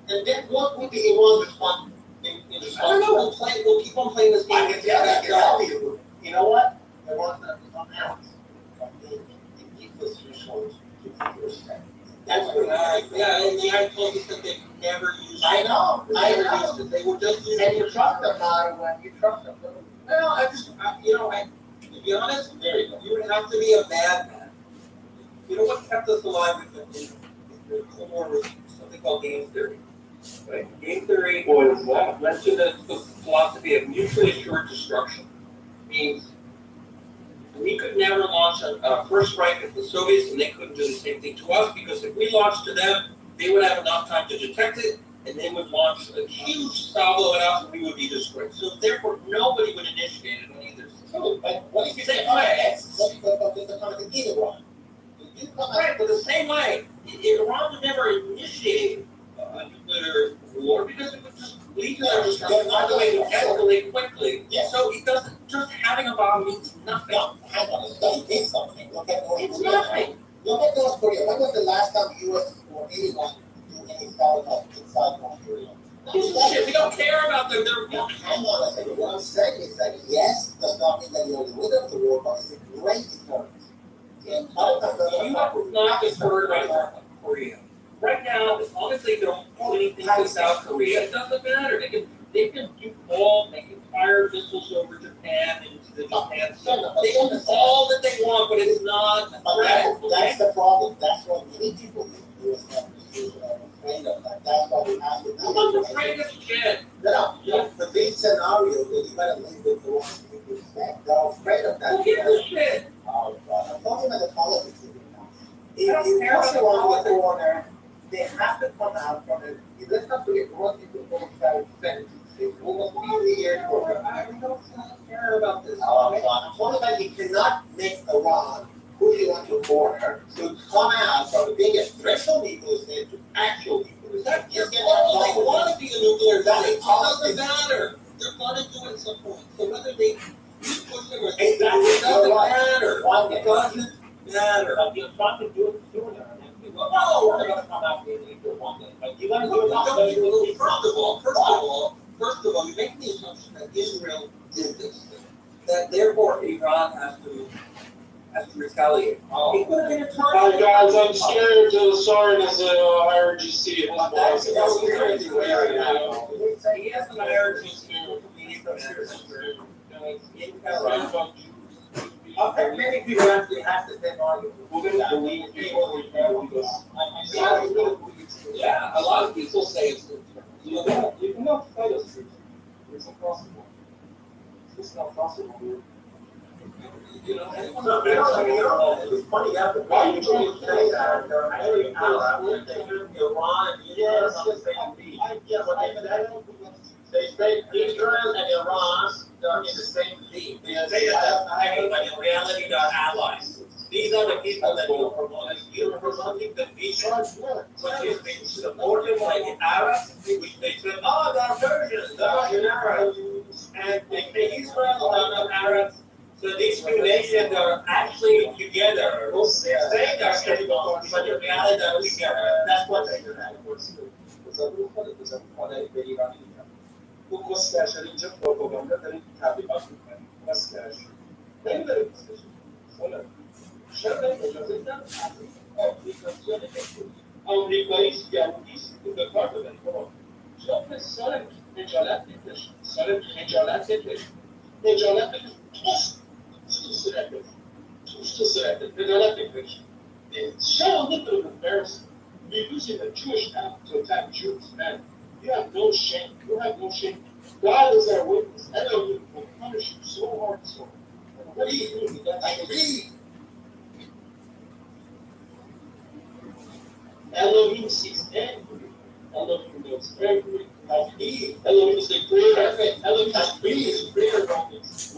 And then what would be Iran's response in response? I don't know. We'll keep on playing this game. I can tell you. You know what? Iran's not announced. The nuclear threshold to 50%. That's what Yeah, and the United States said they never used it. I know. Used it. They were just using And you trust them now when you trust them. Well, to be honest, you would have to be a madman. You know what kept us alive in the Cold War was something called game theory. Right? Game theory led to the philosophy of mutually assured destruction. Means we could never launch a first strike at the Soviets, and they couldn't do the same thing to us, because if we launched to them, they would have enough time to detect it, and they would launch a huge salvo at us, and we would be destroyed. So therefore, nobody would initiate it on either side. But what if you say, Right, but the same way, Iran would never initiate a nuclear war, because it would just lead to their destruction, not the way to escalate quickly. So it doesn't, just having a bomb means nothing. No, hang on, it doesn't mean something. Look at North It's Korea. nothing. Look at North Korea. When was the last time US or anyone do any Holocaust inside North Korea? Shit, we don't care about them. They're Hang on a second. What I'm saying is that yes, does not mean that you're the winner of the war, but it's a great deterrent. And U.S. is not deterred by North Korea. Right now, as long as they don't do anything to South Korea, it doesn't matter. They can do all, they can fire missiles over Japan into the Japan Sea. They can do all that they want, but it's not a threat. That's the problem. That's why many people think the US is afraid of that. That's why we have to. I'm not afraid of shit. No, the big scenario that you gotta live with the ones people respect. They're afraid of that. Who gives a shit? Oh, God. I'm talking about the politics of it now. I don't If care about the want politics. the corner, they have to come out from it. Let's not forget, most people don't start spending almost 50 years for it. I don't care about this. I'm talking about you cannot make Iran push you onto a corner to come out from the biggest threshold nuclear state to actual nuclear state. Yes, they want to be a nuclear state. It doesn't matter. They're going to do it at some point. So whether they push them or it doesn't matter. It doesn't matter. But you're trying to do it sooner. No, we're going to come out with nuclear one day. But you're going to do it now. First of all, you make the assumption that Israel did this, that therefore Iran has to retaliate. It could have been a target. Guys, I'm scared. Sorry, there's an IRGC at this point. He has an IRGC. Many people actually have to then argue. We're going to believe people we can believe us. Yeah, a lot of people say it's. You cannot fight us. It's impossible. It's just not possible. You know, It's funny that the people who say that they're very Arab, they do Iran and Israel on the same beat. They say Israel and Iran are in the same league. They say that, but in reality they're allies. These are the people that you're promoting. You're promoting the vision, which is being supported by the Arabs, which they say, oh, they're Persians, they're Arabs. And they say Israel are not Arabs. So these two nations are actually together. They're saying they're together, but in reality they're together. That's what they do. مسکش اینجا پروپاگاندا دارید تبلیغات میکنید مسکش نمیدارید چرا اجازه ندارید آمریکایی گلویست به کار ببری بابا. شما سال خجالت بکش. سال خجالت بکش. خجالت بکش. توش صورتت. توش تو صورتت. خجالت بکش. Show a little bit of embarrassment. You're using the Jewish act to attack Jews, man. You have no shame. You have no shame. God is our witness. Elohim will punish you so hard. So, what do you do with that? I agree. Elohim sees everything. Elohim knows everything. Elohim is the greater. Elohim is greater than this.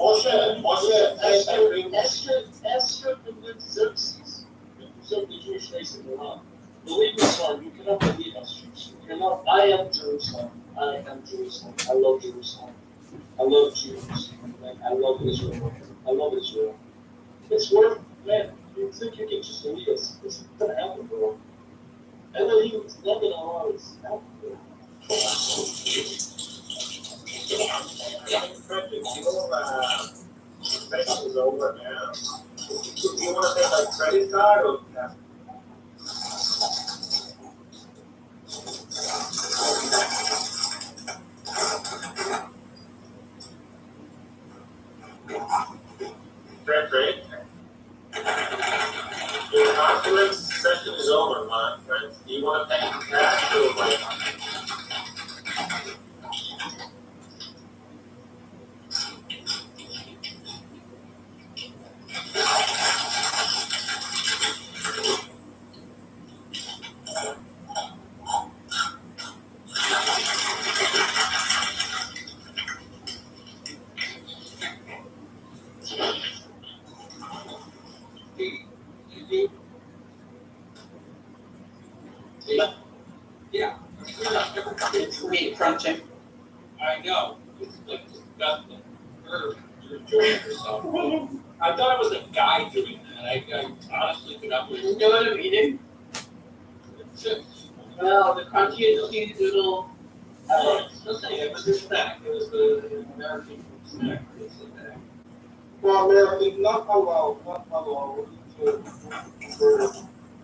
Esther convinced Xerxes to preserve the Jewish race in Iran. Believe me, son, you cannot believe us Jews. You cannot. I am Jerusalem. I am Jerusalem. I love Jerusalem. I love Jews. I love Israel. I love Israel. It's worth, man, you think you can just leave us. It's not going to happen, bro. Elohim is not going to allow this to happen, bro. Session is over now. Do you want to take like credit card or cash? Great. Your conference session is over, my friends. Do you want to pay cash or by Yeah. It's meat crunching. I know. It's like disgusting. You're enjoying yourself. I thought it was a guy doing that. I honestly could not believe You know what I'm eating? it. Well, the crunchy cheese doodle. It was a snack. It was the American snack. It's a snack. Well, American, not halal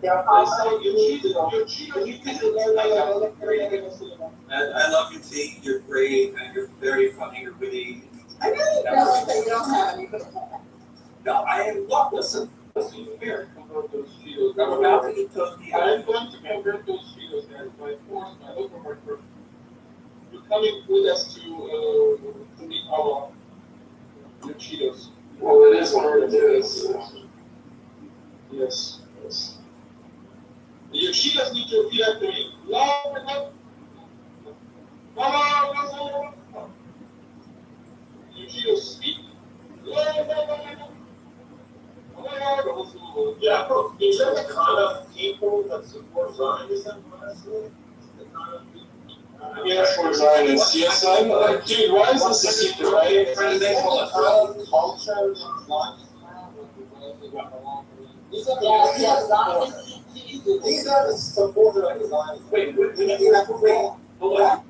They're They say you cheated. I love your tea. You're great, and you're very funny. You're witty. I really feel like they don't have any. No, I am. Look, listen. Here. Convert those Cheetos. I'm about to eat toasty. I'm going to convert those Cheetos, guys, by force, by hook or by crook. You're coming with us to meet our Cheetos. Well, it is what it is. Yes. Your Cheetos need to repeat after me. Love. Your Cheetos speak. Yeah, bro. Is that the kind of people that support Zionism, honestly? The kind of people. Yeah, for Zionists, yes, I'm like, dude, why is this a secret, right? Culture, These are the supporters of the Zionists. Wait, hold on.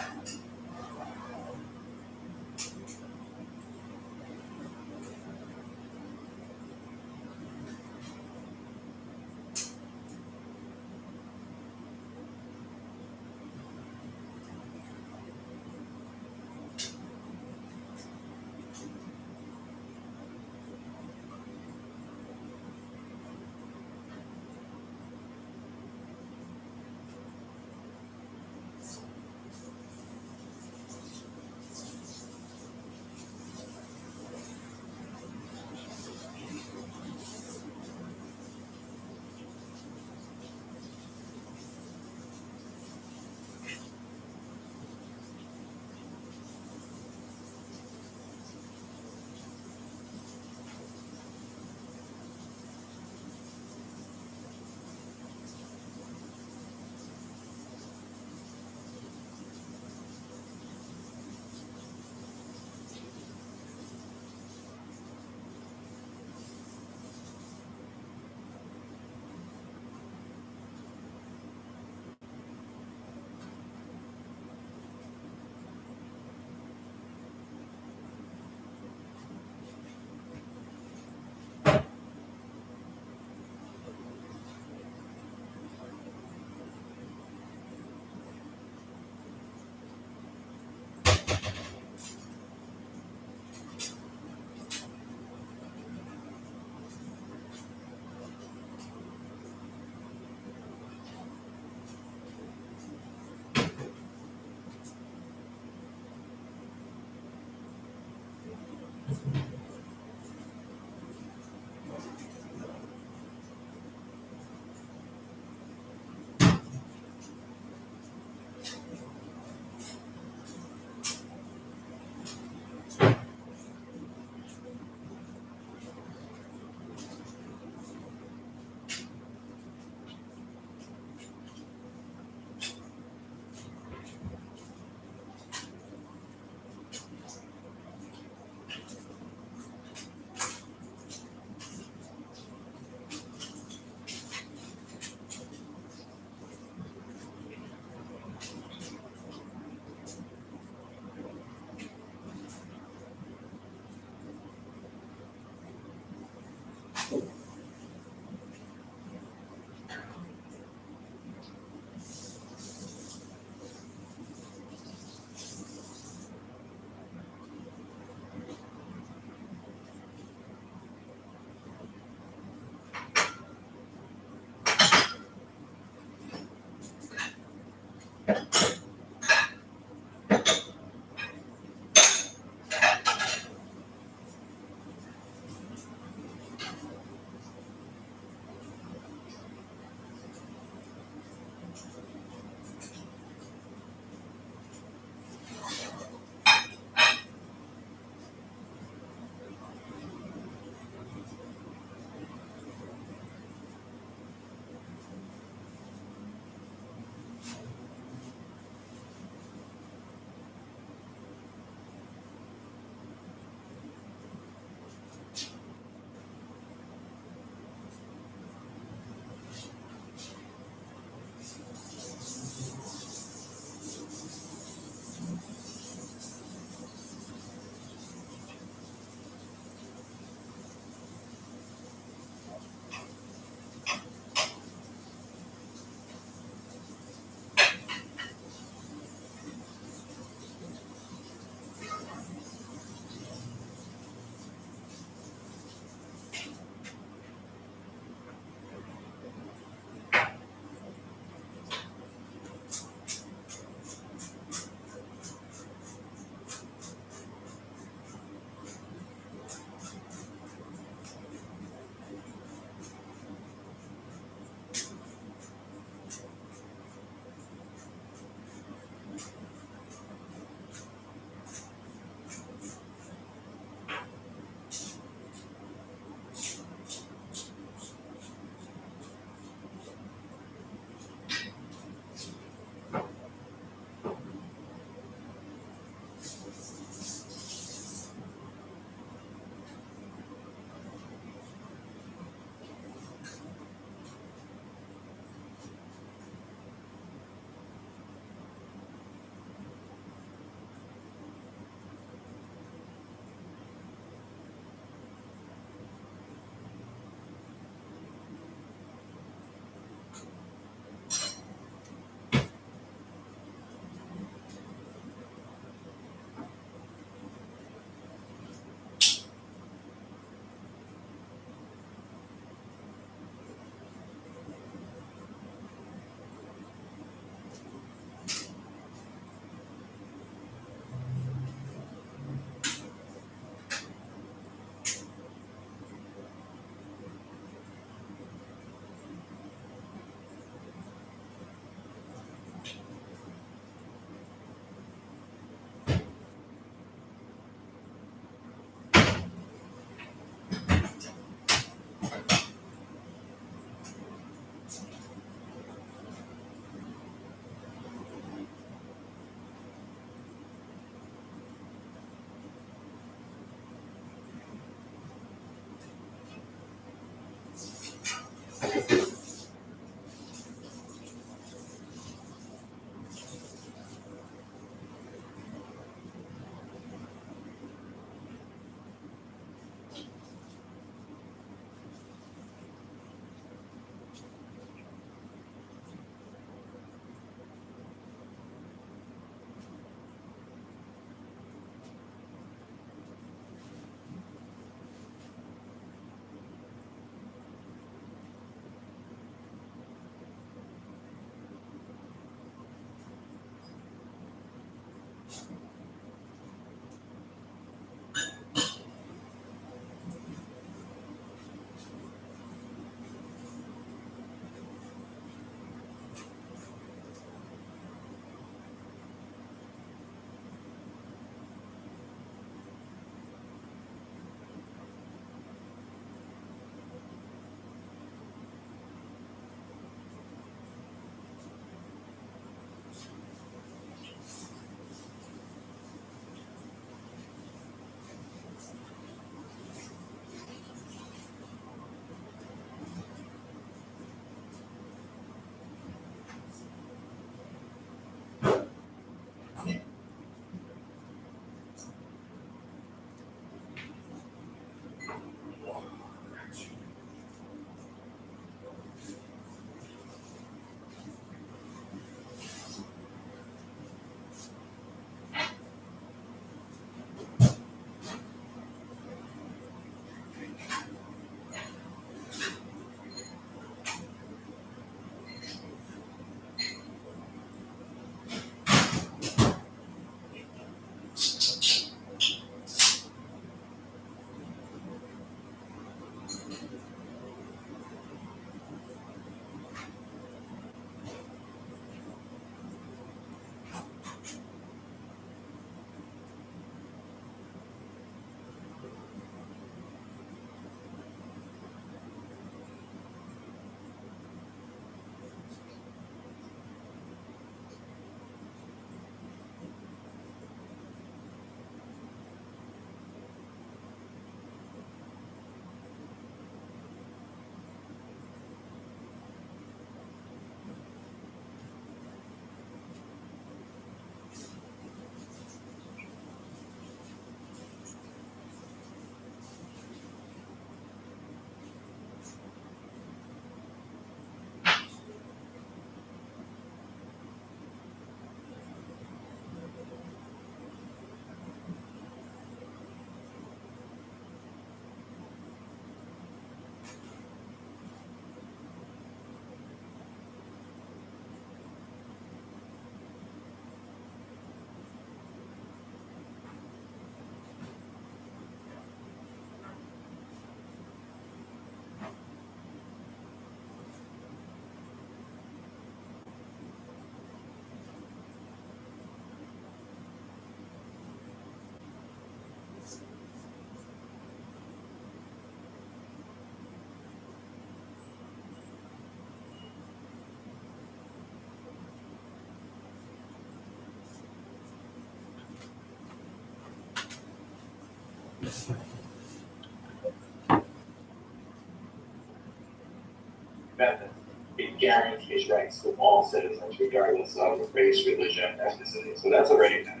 Amendment, it guarantees rights to all citizens regardless of race, religion, ethnicity. So that's already there.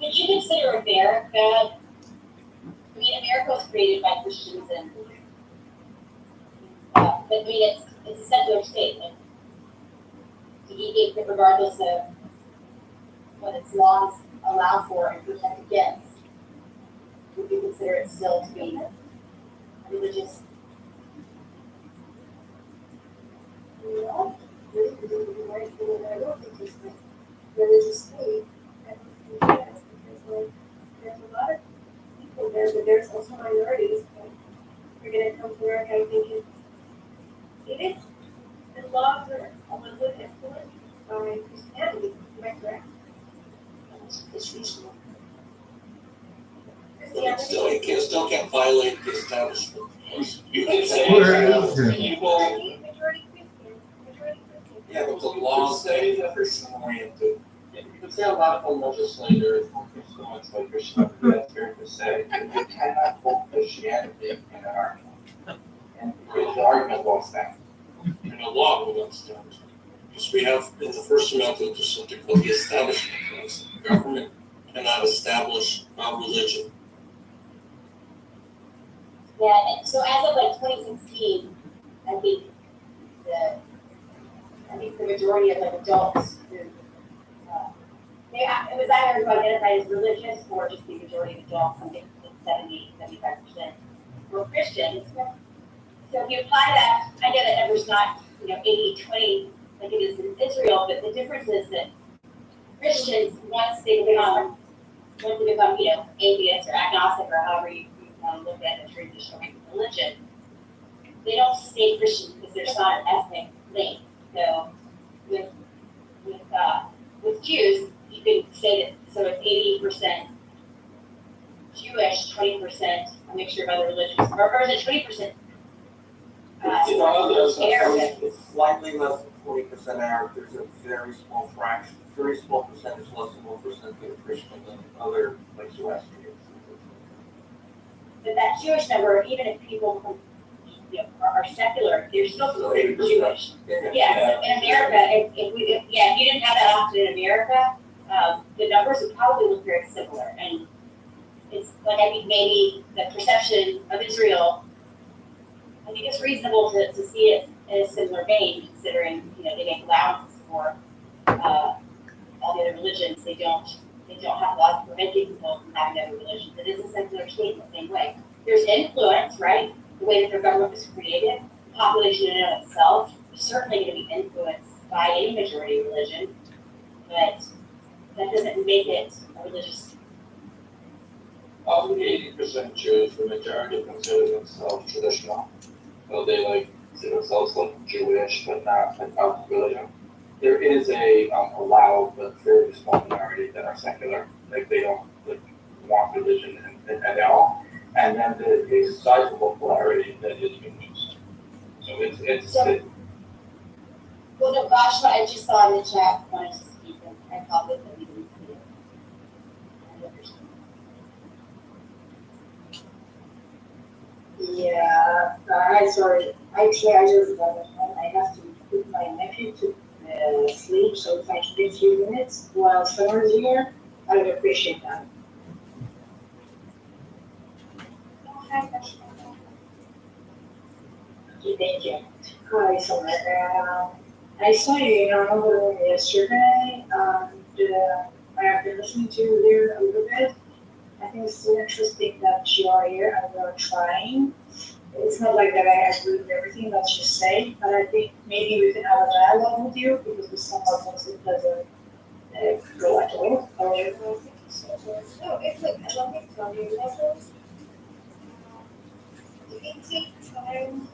Would you consider America, I mean, America was created by Christians and, but I mean, it's a secular state, and regardless of what its laws allow for and protect against, would you consider it still to be religious? No, I don't think it's a religious state. I don't think yes, because like there's a lot of people there, but there's also minorities. But you're gonna come to America thinking it is. The laws are a little bit influenced by Christianity. Am I correct? It's reasonable. You still can't violate the establishment. You can say people. Yeah, but the laws say that Christian oriented. You can say a lot of the legislators were influenced by Christianity, that's fair to say. You cannot hold Christianity in an argument. And because argument won't stand. And a law will not stand. Because we have in the First Amendment just something called the Establishment Clause. Government cannot establish a religion. Yeah, and so as of like 2016, I think the majority of like adults who, it was either who identified as religious or just the majority of adults, something like 75% were Christians. So if you apply that, I know that number's not, 80-20 like it is in Israel, but the difference is that Christians, once they become, atheist or agnostic or however you want to look at the traditional religion, they don't stay Christian because there's not an ethnic link. So with Jews, you could say that, so it's 80% Jewish, 20% a mixture of other religions, or is it 20%? Arabic. It's slightly less than 20% Arab. There's a very small fraction, very small percentage, less than 1% that are Christian than other like Zoroastrians. But that Jewish number, even if people are secular, they're still considered Jewish. Yeah, so in America, if you didn't have that often in America, the numbers would probably look very similar. And it's like, I think maybe the perception of Israel, I think it's reasonable to see it in a similar vein, considering, they make allowances for all the other religions. They don't have laws preventing people from having other religions. It is a secular state in the same way. There's influence, right? The way that their government was created, the population in and of itself is certainly going to be influenced by any majority religion, but that doesn't make it a religious. Of the 80% Jews, the majority consider themselves traditional. So they see themselves like Jewish, but not of religion. There is a allowed but fairly small minority that are secular, like they don't want religion at all. And then there's a sizable polarity that is religious. So Well, no, gosh, I just saw in the chat wanted to speak, and I called it, but we didn't see it. Yeah, I'm sorry. Actually, I just got home. I have to put my nephew to sleep, so if I can get a few minutes while Summer's here, I would appreciate that. Okay, thank you. Hi, Summer. I saw you in our room yesterday, and I have been listening to you there a little bit. I think it's so interesting that you are here and you're trying. It's not like that I agree with everything that you say, but I think maybe we can have a dialogue with you because with some of us it doesn't go at all. No, it's like I love it from your lessons. It takes time.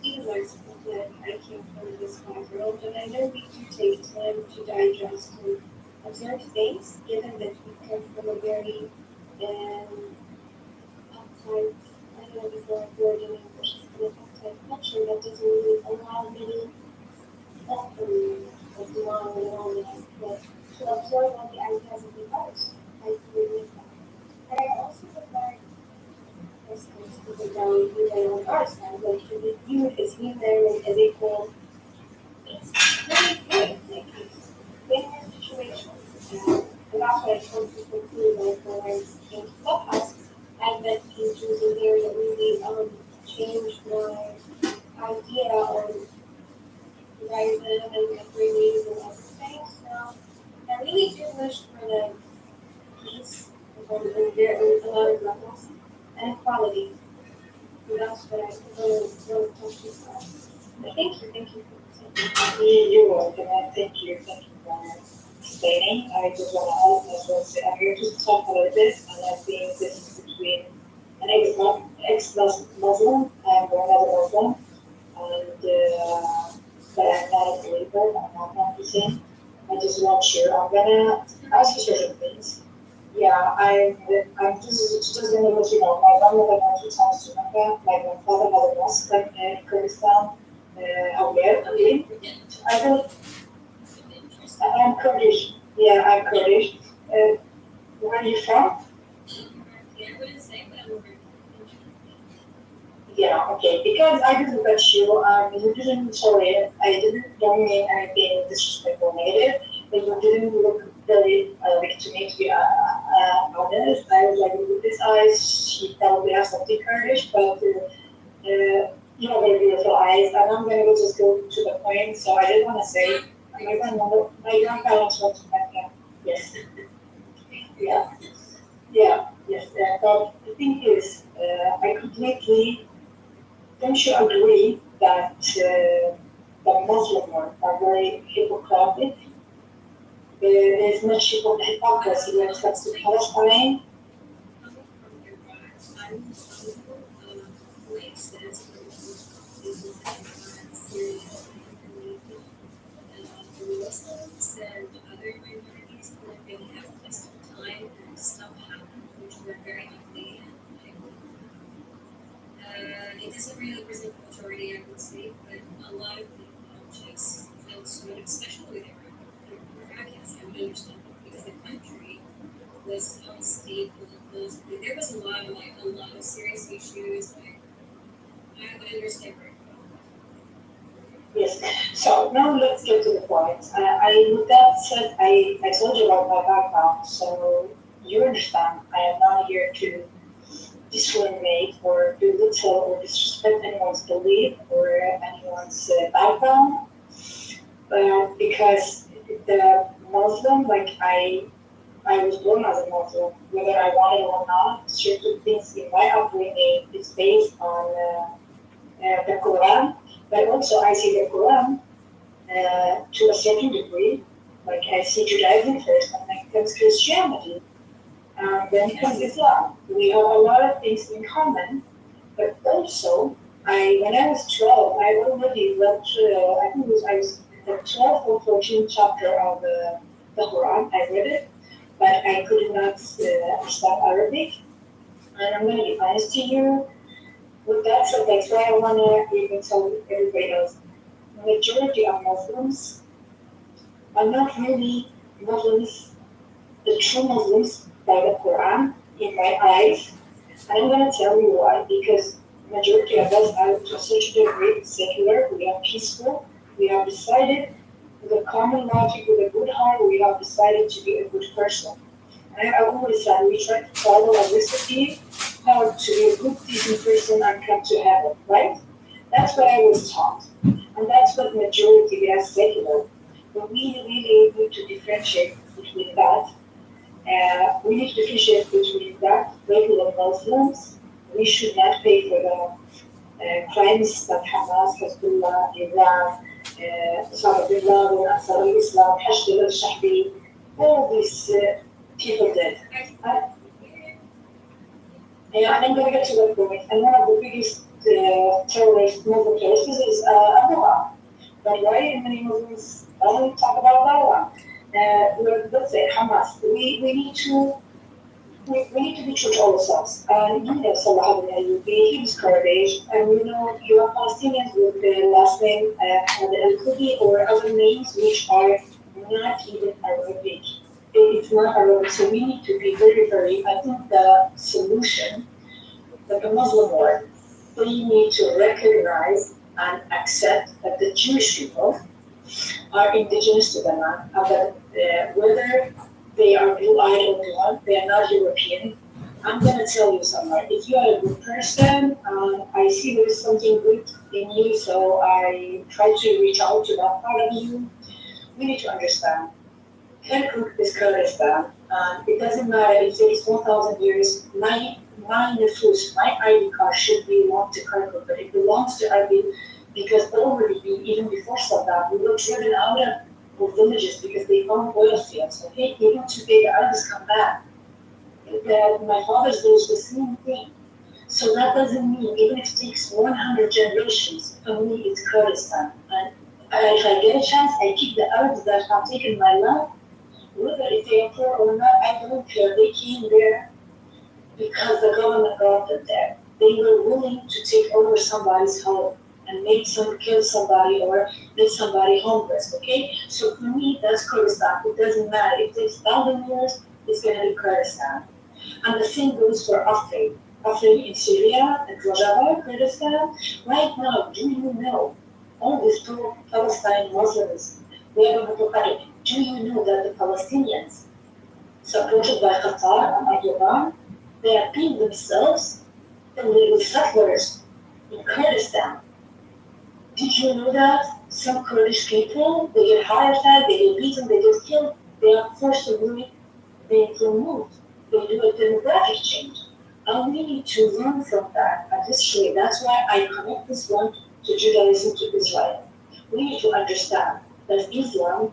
Even though it's that I came from this world, but I know we do take time to digest and observe things, given that we come from a very uptight, I don't know if it's the right word in English, an uptight culture that doesn't really allow many of the long and loneliness, but to absorb all the ideas of the others. I agree with that. And I also would like us to put down human on our side, like to be viewed as human and as equal. It's really good, like it's win-win situation. And that's what I told people too, like when I came to Clubhouse, I met teachers in there that really changed my idea on horizon and like release and everything. So I really do wish for the peace and there is a lot of levels and equality. And that's what I really talk to you about. But thank you for saying. You're welcome. Thank you for explaining. I just want to help as well say I'm here to talk a little bit, and I think this is between an ex-Muslim and another Muslim, and but I'm not a believer, I'm not practicing. I just want you. I'm gonna ask you certain things. Yeah, I'm just gonna let you know. My grandmother went 2 times to Mecca. My grandfather had a mosque in Kurdistan. I'm Kurdish. Yeah, I'm Kurdish. Where are you from? Yeah, okay, because I did look at you, you didn't, sorry, don't mean anything disrespectful or negative, but you didn't look very, like, to me, to be, honest. I was like, with this eyes, she probably has something Kurdish, but, you know, very beautiful eyes, and I'm gonna just go to the point, so I didn't wanna say, my grandparents went to Mecca, yes. Yeah, yeah, yes, but the thing is, I completely, don't you agree that the Muslim ones are very hypocritic? There's much hypocrisy when it comes to Palestine. Muslims and other minorities who have been have this time and stuff happened which were very ugly and it doesn't really represent the majority, I would say, but a lot of people just felt sort of, especially the Iraqis, I would understand because the country was unstable. There was a lot of serious issues. I would understand very well. Yes. So now let's get to the point. With that said, I told you about my background, so you understand. I am not here to discriminate or belittle or disrespect anyone's belief or anyone's background, because the Muslim, like I was born as a Muslim, whether I want it or not. Certain things in my upbringing is based on the Quran, but also I see the Quran to a certain degree. Like I see Judaism first, and then comes Christianity. Then comes Islam. We have a lot of things in common, but also, when I was 12, I already read, I think I was the 12th or 14th chapter of the Quran. I read it, but I could not understand Arabic. And I'm going to be honest to you, with that said, that's why I want to even tell everybody else. The majority of Muslims are not really Muslims, the true Muslims, by the Quran in my eyes. And I'm going to tell you why, because the majority of us are to such a degree secular, we are peaceful, we have decided with a common logic, with a good heart, we have decided to be a good person. And I always said we try to follow a recipe how to be a good, decent person and come to heaven, right? That's what I was taught. And that's what majority, we are secular. But we really need to differentiate between that. We need to differentiate between that, regular Muslims. We should not pay for the crimes that Hamas, Hezbollah, Iran, Osama bin Laden, Ansar al-Islam, Hashd al-Shahbi, all these people did. And I'm going to get to that point. And one of the biggest terrorist Muslim places is Iran. But why many Muslims only talk about that one? Let's say Hamas. We need to be true to ourselves. And you know Salah ibn Ayyubi, he was Kurdish, and you are Palestinians with the last name al-Kurdi or other names which are not even Arabic. It's not Arabic, so we need to be very, very, I think the solution that the Muslim world, they need to recognize and accept that the Jewish people are indigenous to the land, and that whether they are blue-eyed or blonde, they are not European. I'm going to tell you something. If you are a good person, I see there is something good in you, so I try to reach out to that part of you. We need to understand. Kirkuk is Kurdistan, and it doesn't matter if it is 1,000 years, my nefus, my ID card should belong to Kirkuk, but it belongs to Erbil because already, even before Saddam, we were driven out of villages because they found oil fields, okay? Even today, the Arabs come back. My father's village, the same thing. So that doesn't mean, even if it takes 100 generations, for me, it's Kurdistan. And if I get a chance, I keep the Arabs that have taken my land. Whether if they are poor or not, I don't care. They came there because the government brought them there. They were willing to take over somebody's home and kill somebody or make somebody homeless, okay? So for me, that's Kurdistan. It doesn't matter. If it takes 1,000 years, it's going to be Kurdistan. And the same goes for Afrin. Afrin in Syria and Rojava, Kurdistan. Right now, do you know all these two Palestine Muslims, they are democratic. Do you know that the Palestinians, supported by Qatar and Iran, they are being themselves illegal settlers in Kurdistan? Did you know that some Kurdish people, they get heart attack, they get beaten, they get killed, they are forcibly being removed. They do a demographic change. And we need to learn from that and history. That's why I connect this one to Judaism, to Israel. We need to understand that Islam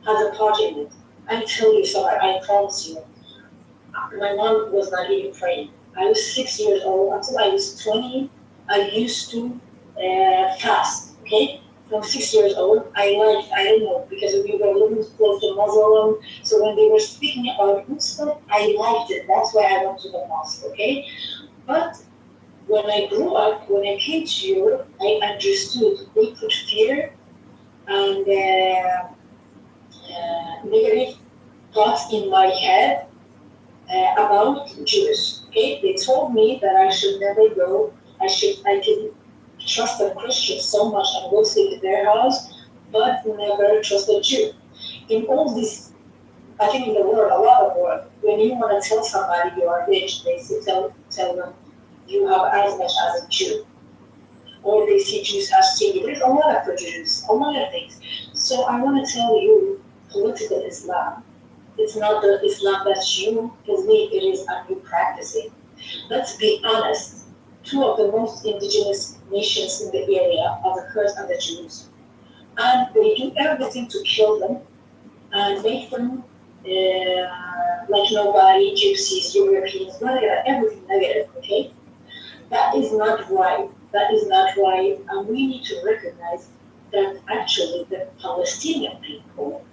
has a part in it. I tell you, sorry, I promise you. My mom was not even praying. I was 6 years old. Until I was 20, I used to fast, okay? From 6 years old, I don't know, because we were living close to Muslim, so when they were speaking about Muslim, I liked it. That's why I went to the mosque, okay? But when I grew up, when I came to Europe, I understood they put fear and negative thoughts in my head about Jews. Okay, they told me that I should never go. I can trust a Christian so much and go sleep in their house, but never trust a Jew. In all this, I think in the world, a lot of world, when you want to tell somebody you are rich, they say, tell them you have as much as a Jew. Or they see Jews as stingy. There's a lot of prejudice, a lot of things. So I want to tell you, political Islam, it's not the Islam that you believe it is and you practice it. Let's be honest. Two of the most indigenous nations in the area are the Kurds and the Jews. And they do everything to kill them and make them like nobody, gypsies, Europeans, everything negative, okay? That is not right. That is not right. And we need to recognize that actually the Palestinian people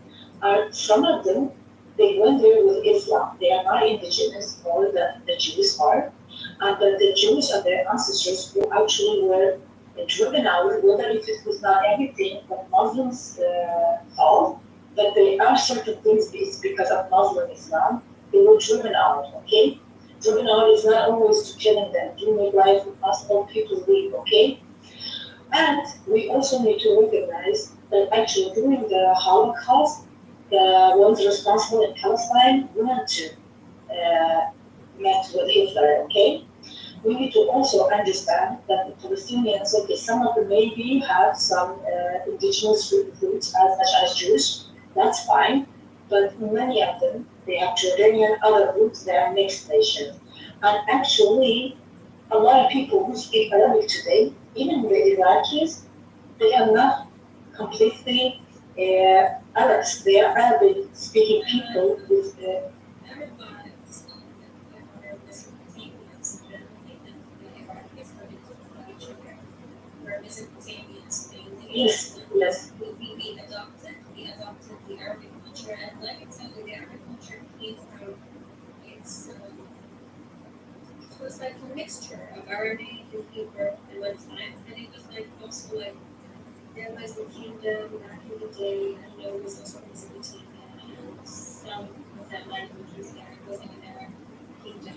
are, some of them, they went there with Islam. They are not indigenous, or the Jews are. And that the Jews and their ancestors who actually were driven out, whether if it was not everything but Muslims' fault, but there are certain things it's because of Muslim Islam, they were driven out, okay? Driven out is not always to killing them, to make life impossible, people leave, okay? And we also need to recognize that actually during the Holocaust, the ones responsible in Palestine went to met with Hitler, okay? We need to also understand that the Palestinians, okay, some of them maybe have some indigenous roots as much as Jews, that's fine, but many of them, they have Jordanian, other roots, they are mixed nations. And actually, a lot of people who speak Arabic today, even the Iraqis, they are not completely Arabs. They are Arabic-speaking people with yes, yes. We adopted the Arabic culture, and like I said, the Arabic culture came from it was like a mixture of Arabic and Hebrew at one time, and it was like also like there was the kingdom back in the day, and there was also Mesopotamia, and some of that languages there was in an Arab kingdom.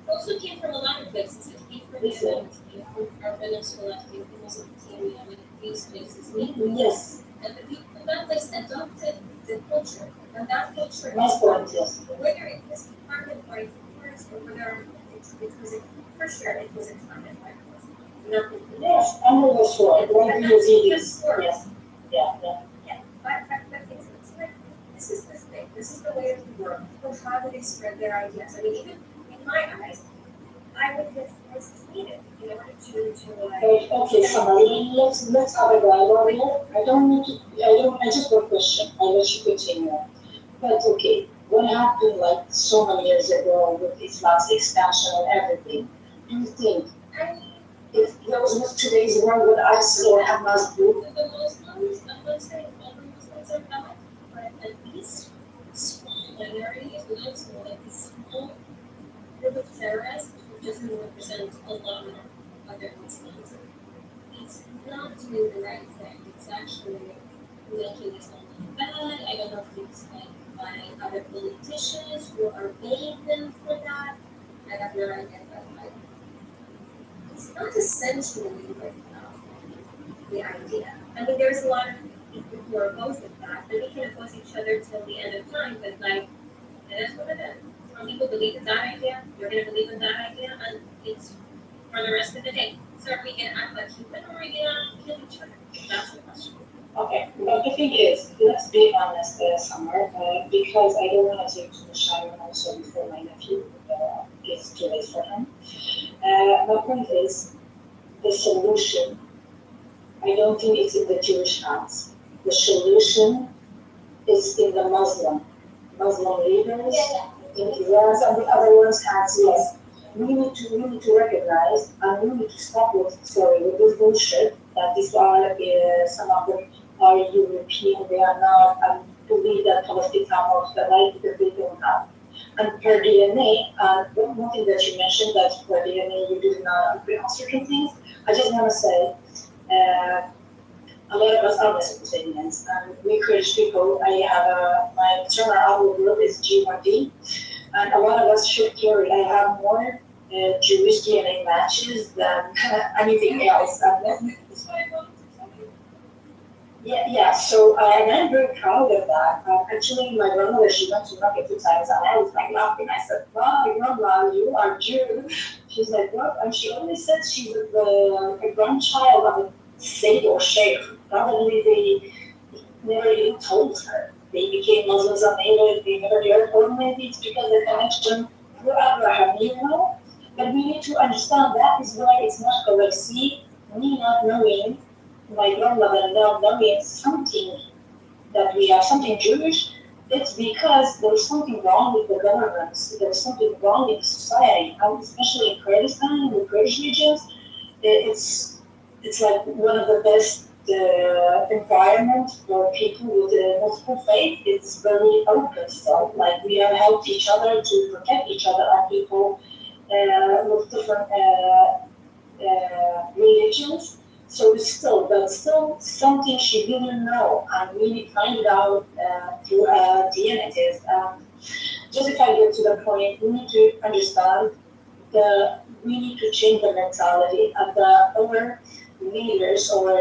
It also came from a lot of places. It came from Yemen, it came from our Venezuela, it came from Mesopotamia, like these places. Yes. And the people of that place adopted the culture. And that culture, whether it was implanted by foreigners or whether it was, for sure, it was implanted by foreigners. Yes, under the sword, like the Yazidis. Yes. Yeah. But it's like, this is this thing. This is the way of the world. People, how do they spread their ideas? I mean, even in my eyes, I would get this is needed in order to like. Okay, somebody, let's have a dialogue here. I just have a question. I'll let you continue. But okay, what happened like so many years ago with Islam's expansion and everything? Do you think if there was not today's world, would ISIL or Hamas do? The Muslims, I'm not saying all the Muslims are bad, but at least small minorities, not small, like this small group of terrorists who doesn't represent a lot of other Muslims. It's not doing the right thing. It's actually making Islam look bad. I don't know if it's like by other politicians who are paying them for that. I have no idea, but like, it's not essentially like the idea. I mean, there's a lot of people who are opposed to that, but we can oppose each other till the end of time, but like, it is what it is. Some people believe in that idea, you're gonna believe in that idea, and it's for the rest of the day. So are we gonna act like human or are we gonna kill each other? That's the question. Okay, but the thing is, let's be honest, Summer, because I don't want to take too much time also before my nephew gets too late for him. My point is, the solution, I don't think it's in the Jewish hands. The solution is in the Muslim leaders, in Iran's and the other ones' hands, yes. We need to recognize and we need to stop with this bullshit that these are, some of them are European, they are not, and believe that Palestine has the right because they don't have. And per DNA, one thing that you mentioned, that per DNA you do not agree on certain things, I just want to say, a lot of us are Mesopotamians, and we Kurdish people, I have my paternal uncle group is G1D, and a lot of us should carry, I have more Jewish DNA matches than anything else. Yeah, so and I'm very proud of that. Actually, my grandmother, she went to Mecca 2 times, and I was like laughing. I said, "Wow, Grandma, you are Jew." She's like, "What?" And she always said she's a grandchild of a saint or sheikh. Probably they never even told her. They became Muslims and they never heard, or maybe it's because the connection through Abraham, you know? But we need to understand that is why it's not correct. See, me not knowing, my grandmother not knowing something that we have something Jewish, it's because there's something wrong with the governments. There's something wrong in society, and especially in Kurdistan, in the Kurdish regions. It's like one of the best environment for people with multiple faith. It's very open stuff. Like we have helped each other to protect each other and people with different religions. So it's still something she didn't know, and we find it out through DNA test. Just if I get to the point, we need to understand we need to change the mentality of our leaders, or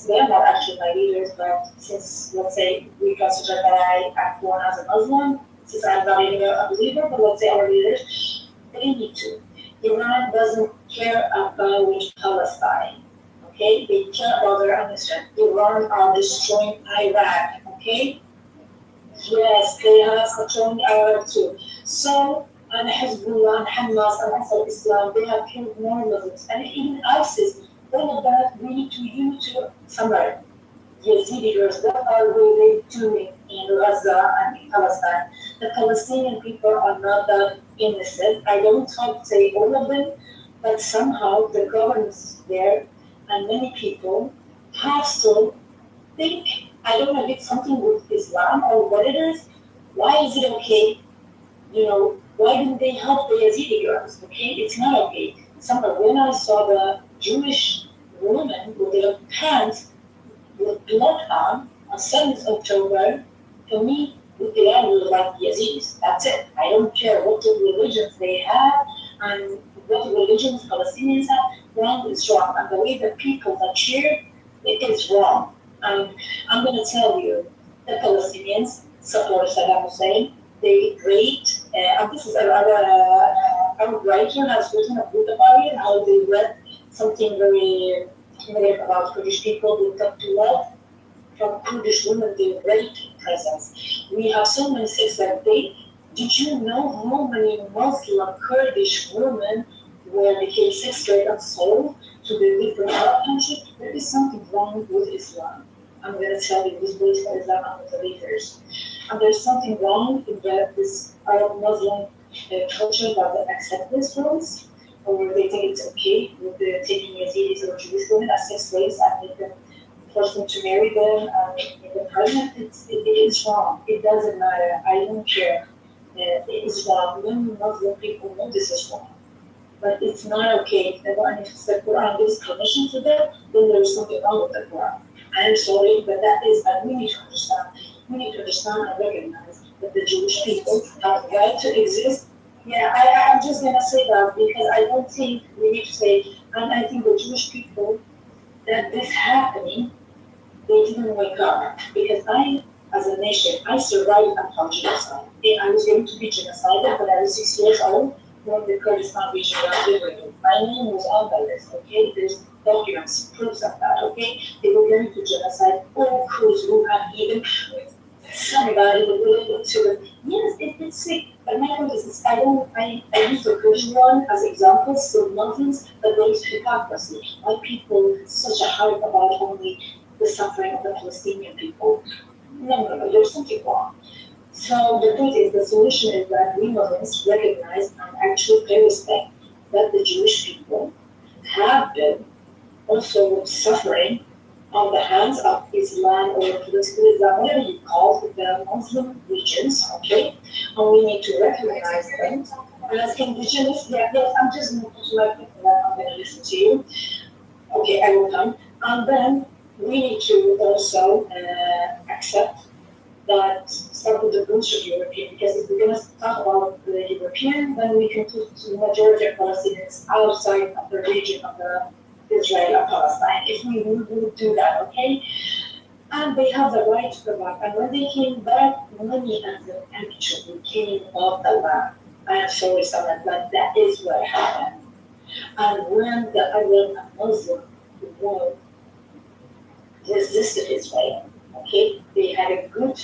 they're not actually my leaders, but since, let's say, we consider that I act born as a Muslim, since I'm not even a believer, but let's say our leaders, they need to. Iran doesn't care about Palestine, okay? They care about their understanding. Iran are destroying Iraq, okay? Yes, they are controlling Iraq too. So, and Hezbollah, and Hamas, and Ansar Islam, they have killed more Muslims, and even ISIS. All of that, we need to summarize. Yazidi girls, what are they doing in Gaza and in Palestine? The Palestinian people are not that innocent. I don't want to say all of them, but somehow the governments there and many people have to think, I don't know if it's something with Islam or what it is. Why is it okay? Why didn't they help the Yazidi girls? Okay, it's not okay. When I saw the Jewish woman with their pants with blood on 7th October, for me, they are like Yazidis. That's it. I don't care what religions they have and what religions Palestinians have. Wrong is wrong. And the way the people that cheer, it is wrong. And I'm going to tell you, the Palestinians support Saddam Hussein. They rate, and this is a writer has written a book about it, how they read something very negative about Kurdish people. They come to love from Kurdish women, they rate presence. We have so many things like they. Did you know how many Muslim Kurdish women became sex trade and sold to the different Arab countries? There is something wrong with Islam. I'm going to tell you, this goes for Islam and with the leaders. And there's something wrong in this Arab Muslim culture that they accept these rules, or they think it's okay with taking Yazidis or Jewish women as sex slaves and make them force them to marry them and make them pregnant. It is wrong. It doesn't matter. I don't care. It is wrong. When Muslim people know this is wrong. But it's not okay. And if the Quran gives permission to them, then there is something wrong with the Quran. I'm sorry, but that is, and we need to understand. We need to understand and recognize that the Jewish people have a right to exist. Yeah, I'm just gonna say that because I don't think we need to say, and I think the Jewish people, that this happening, they didn't wake up. Because as a nation, I survived upon genocide. I was going to be genocided when I was 6 years old when the Kurdistan region was liberated. My name was on the list, okay? There's documents, proofs of that, okay? They were going to genocide all Kurds who had even somebody related to them. Yes, it's sick. But my point is, I use the Kurdish one as examples, so Muslims, but there is hypocrisy. Why people such a hype about only the suffering of the Palestinian people? No, there's something wrong. So the point is, the solution is that we Muslims recognize and actually pay respect that the Jewish people have been also suffering on the hands of Islam or political Islam, whatever you call it, the Muslim regions, okay? And we need to recognize them as indigenous. Yeah, yes, I'm just going to like I'm going to listen to you. Okay, I will come. And then we need to also accept that start with the roots of European, because if we're going to talk about the European, then we can put the majority of Palestinians outside of the region of the Israel and Palestine, if we would do that, okay? And they have the right to go back. And when they came back, many of them actually came off the land. I am sorry, someone, but that is what happened. And when the Arab and Muslim world resisted Israel, okay, they had a good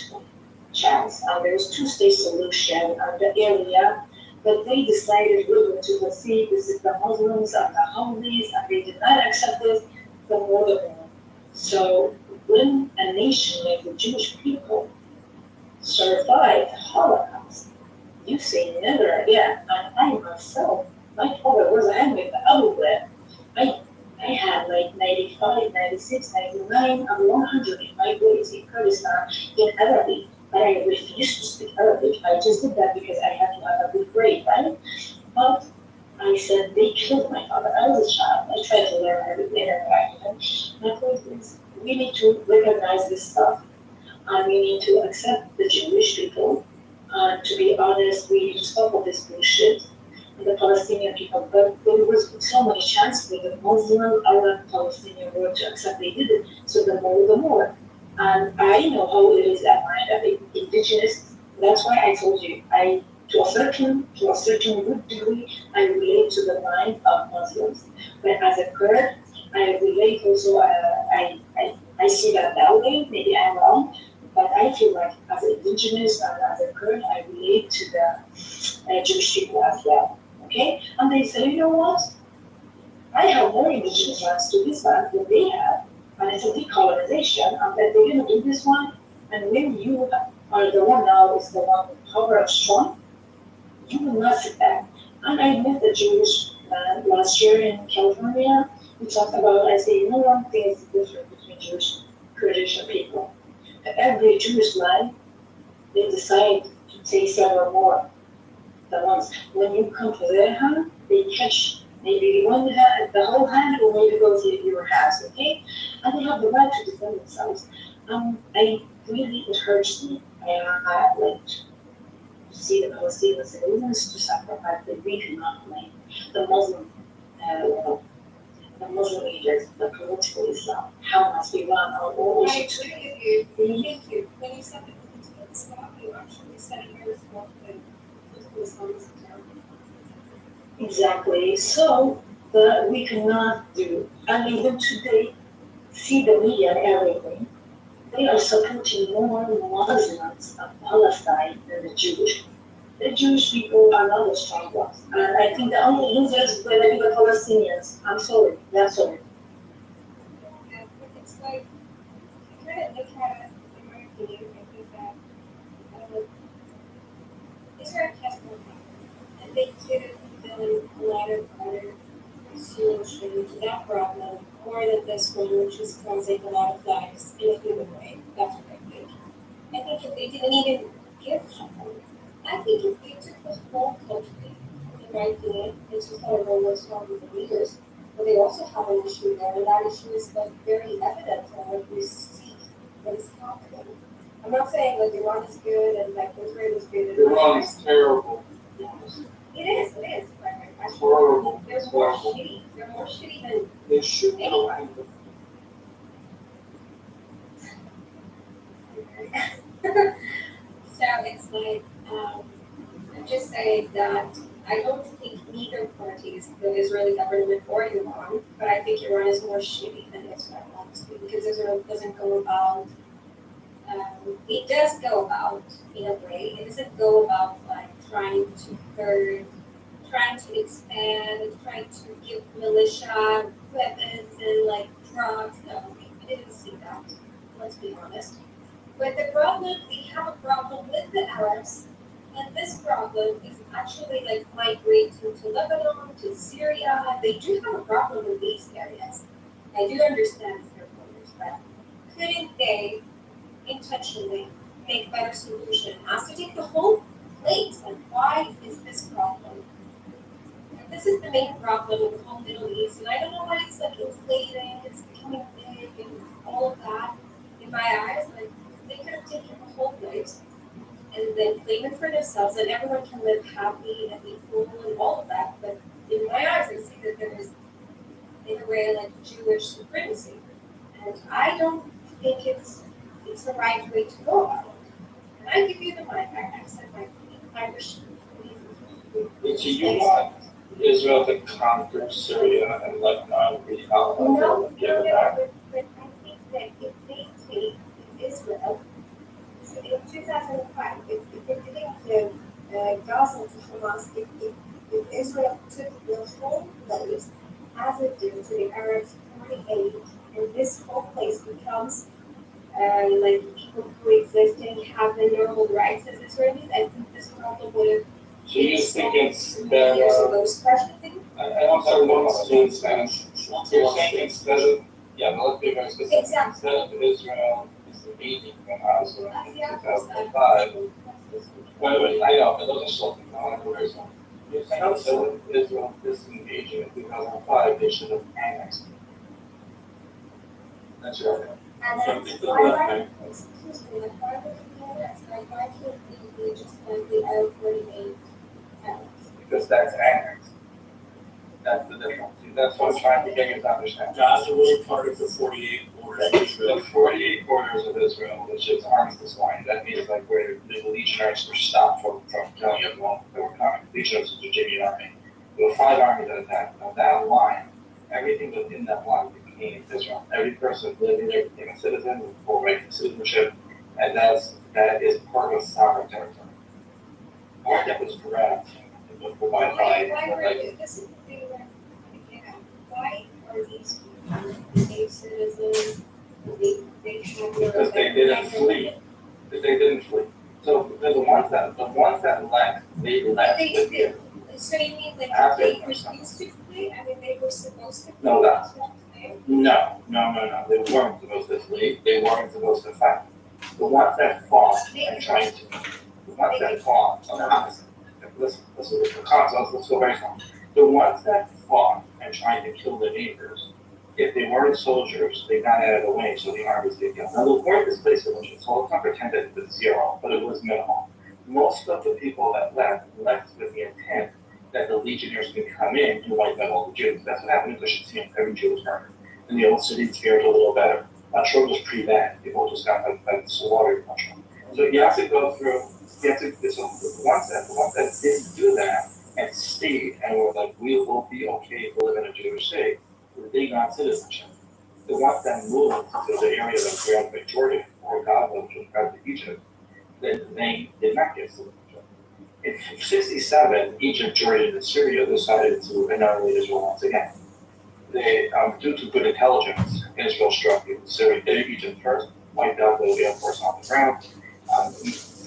chance. And there was two-state solution on the area. But they decided we were to see this is the Muslims and the Houthis, and they did not accept this, the more the more. So when a nation like the Jewish people survived the Holocaust, you say never again. And I myself, my father was angry with the Abu Ghraib. I had like 95, 96, 99, and 100 in my grades in Kurdistan in Arabic. But I refused to speak Arabic. I just did that because I had to have a good grade, right? But I said they killed my father. I was a child. I tried to learn Arabic later, right? My point is, we need to recognize this stuff, and we need to accept the Jewish people. To be honest, we need to stop all this bullshit. And the Palestinian people, but there was so many chances for the Muslim, Arab, Palestinian world to accept they did it. So the more. And I know how it is at mind of indigenous. That's why I told you, to a certain good degree, I relate to the mind of Muslims. But as a Kurd, I relate also. I see that way. Maybe I'm wrong, but I feel like as an indigenous and as a Kurd, I relate to the Jewish people as well. Okay, and they say, you know what? I have more indigenous lands to this land than they have. And it's a decolonization, and that they're going to do this one. And when you are the one now is the one with power and strong, you will not sit back. And I met the Jewish man last year in California. We talked about, I say, no one thing is different between Jewish and Kurdish people. Every Jewish land, they decide to take several more. The ones, when you come to their hand, they catch maybe one hand, the whole hand, or maybe go to your house, okay? And they have the right to defend themselves. I really, it hurts me. I like to see the Palestinians and willingness to sacrifice, but we cannot blame the Muslim, the Muslim leaders, the political Islam, Hamas, Iran, are all I agree with you. Thank you. When you said the political Islam, you actually said it very well. Political Islam is terrible. Exactly. So we cannot do, and even today, see the media and everything. They are supporting more Muslims of Palestine than the Jewish. The Jewish people are not the strong ones, and I think the only losers will be the Palestinians. I'm sorry, that's all. Yeah, but it's like, you kind of look at it, in my opinion, I think that Israel has more power, and they could have done a lot of other solution to that problem, more than this one, which is causing a lot of lives in a human way. That's what I think. I think if they didn't even give support, I think if they took the whole country and right there, it's just not a role what's wrong with the leaders, but they also have an issue there, and that issue is like very evident, and like we see what is happening. I'm not saying like Iran is good and like Israel is good. Iran is terrible, to be honest. It is. Like, It's horrible. they're more shitty. They're more shitty than They should kill anyone. people. So it's like, I'm just saying that I don't think neither parties, the Israeli government or Iran, but I think Iran is more shitty than Israel, honestly, because Israel doesn't go about, it does go about, in a way, it doesn't go about like trying to hurt, trying to expand, trying to give militia weapons and like drugs. No, we didn't see that, let's be honest. But the problem, we have a problem with the Arabs, and this problem is actually like migrating to Lebanon, to Syria. They do have a problem in these areas. I do understand their borders, but couldn't they intentionally make better solution as to take the whole plate? And why is this problem? And this is the main problem in the whole Middle East, and I don't know why it's like inflating, it's becoming big, and all of that. In my eyes, like they could have taken the whole plate and then claim it for themselves, and everyone can live happy and equal and all of that. But in my eyes, I see that there is, in a way, like Jewish supremacy, and I don't think it's the right way to go about it. And I give you the mic. I said my opinion. I wish. So you want Israel to conquer Syria and Lebanon, be out No, and get it back? but I think that if they take Israel, so in 2005, if they didn't give Gaza to Hamas, if Israel took the whole place as it did to the Arabs 48, and this whole place becomes like people coexisting, having normal rights as Israelis, I think this problem would have. So you think it's years that, ago, especially. I don't have one student Spanish. You're saying instead of, yeah, no, let's be very specific. Exactly. Instead of Israel is invading Gaza in 2005. Wait, I know, but those are still controversial. So you're saying instead of Israel disengaging in 2005, they should have annexed. That's your opinion. And So that's think of why, that, excuse me, like why would we do that? Like why can't we just like the Arab 48 because that's annexed. That's the difference. See, that's what I'm trying to get you to understand. Gaza was part of the 48 borders of Israel. The 48 borders of Israel, which is armistice line, that means like where the legionaries were stopped from killing everyone that were coming. Legionaries was the Egyptian army. There were 5 armies that attacked. Now that line, everything within that line became Israel. Every person living there became a citizen with full right to citizenship, and that is part of sovereign territory. Part that was grabbed and was provided by this is the thing that why are these people citizens? They have because they didn't flee. Because they didn't flee. So the ones that left, they left with you. So you mean like After they refused to flee? I mean they were supposed to flee? No, no. They weren't supposed to flee. They weren't supposed to fight. The ones that fought and tried to, the ones that fought on the opposite. Let's go very slow. The ones that fought and tried to kill their neighbors, if they weren't soldiers, they got out of the way so the armies did kill. Now the point displacement, so let's not pretend that it was 0, but it was minimal. Most of the people that left with the intent that the legionnaires could come in and wipe out all the Jews. That's what happened in Gush Etzion. Every Jew was murdered. And the old city fared a little better. Not sure it was pretty bad. People just got like slaughtered. So you have to go through. So the ones that didn't do that and stayed and were like, we will be okay to live in a Jewish state, they got citizenship. The ones that moved to the area that we have by Jordan or Gaza, which was part of Egypt, they did not get citizenship. In 1967, Egypt, Jordan, and Syria decided to annihilate Israel once again. They, due to good intelligence, Israel struck Egypt first, wiped out the Air Force on the ground,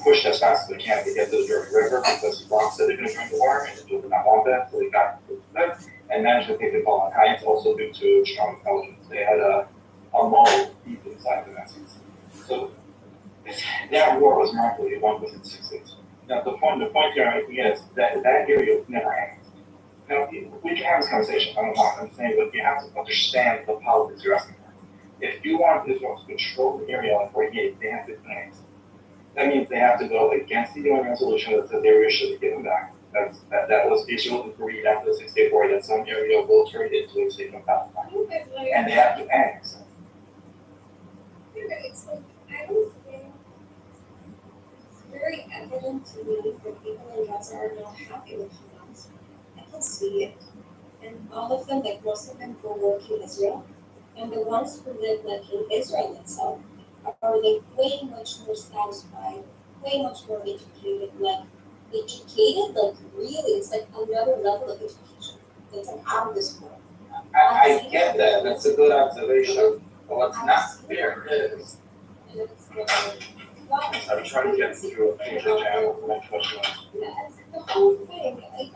pushed as fast as they can to get to the Jordan River because Iran said they're going to drink the water and Israel did not want that, so they got that and managed to take the ball on heights also due to strong intelligence. They had a mole deep inside the Nazis. So that war was remarkably won within 6 days. Now the point here I think is that area was never annexed. Now we can have this conversation, I don't know, I'm saying, but you have to understand the politics you're asking for. If you want Israel to control the area like 48, they have to annex. that means they have to go against the UN resolution that said the area should be given back. That was Israel agreed after the 64 that some area will turn into a state of Palestine. And they have to annex it. It's like, I would say, it's very evident to me that people in Gaza are not happy with Hamas. I can see it. And all of them, like most of them, go work in Israel. And the ones who live like in Israel itself are like way much more satisfied, way much more educated, like really, it's like another level of education. It's like out of this world. I get that, that's a good observation. But what's not fair is, And it's like, I'm trying to get through a major jam with my question. that's the whole thing. Like,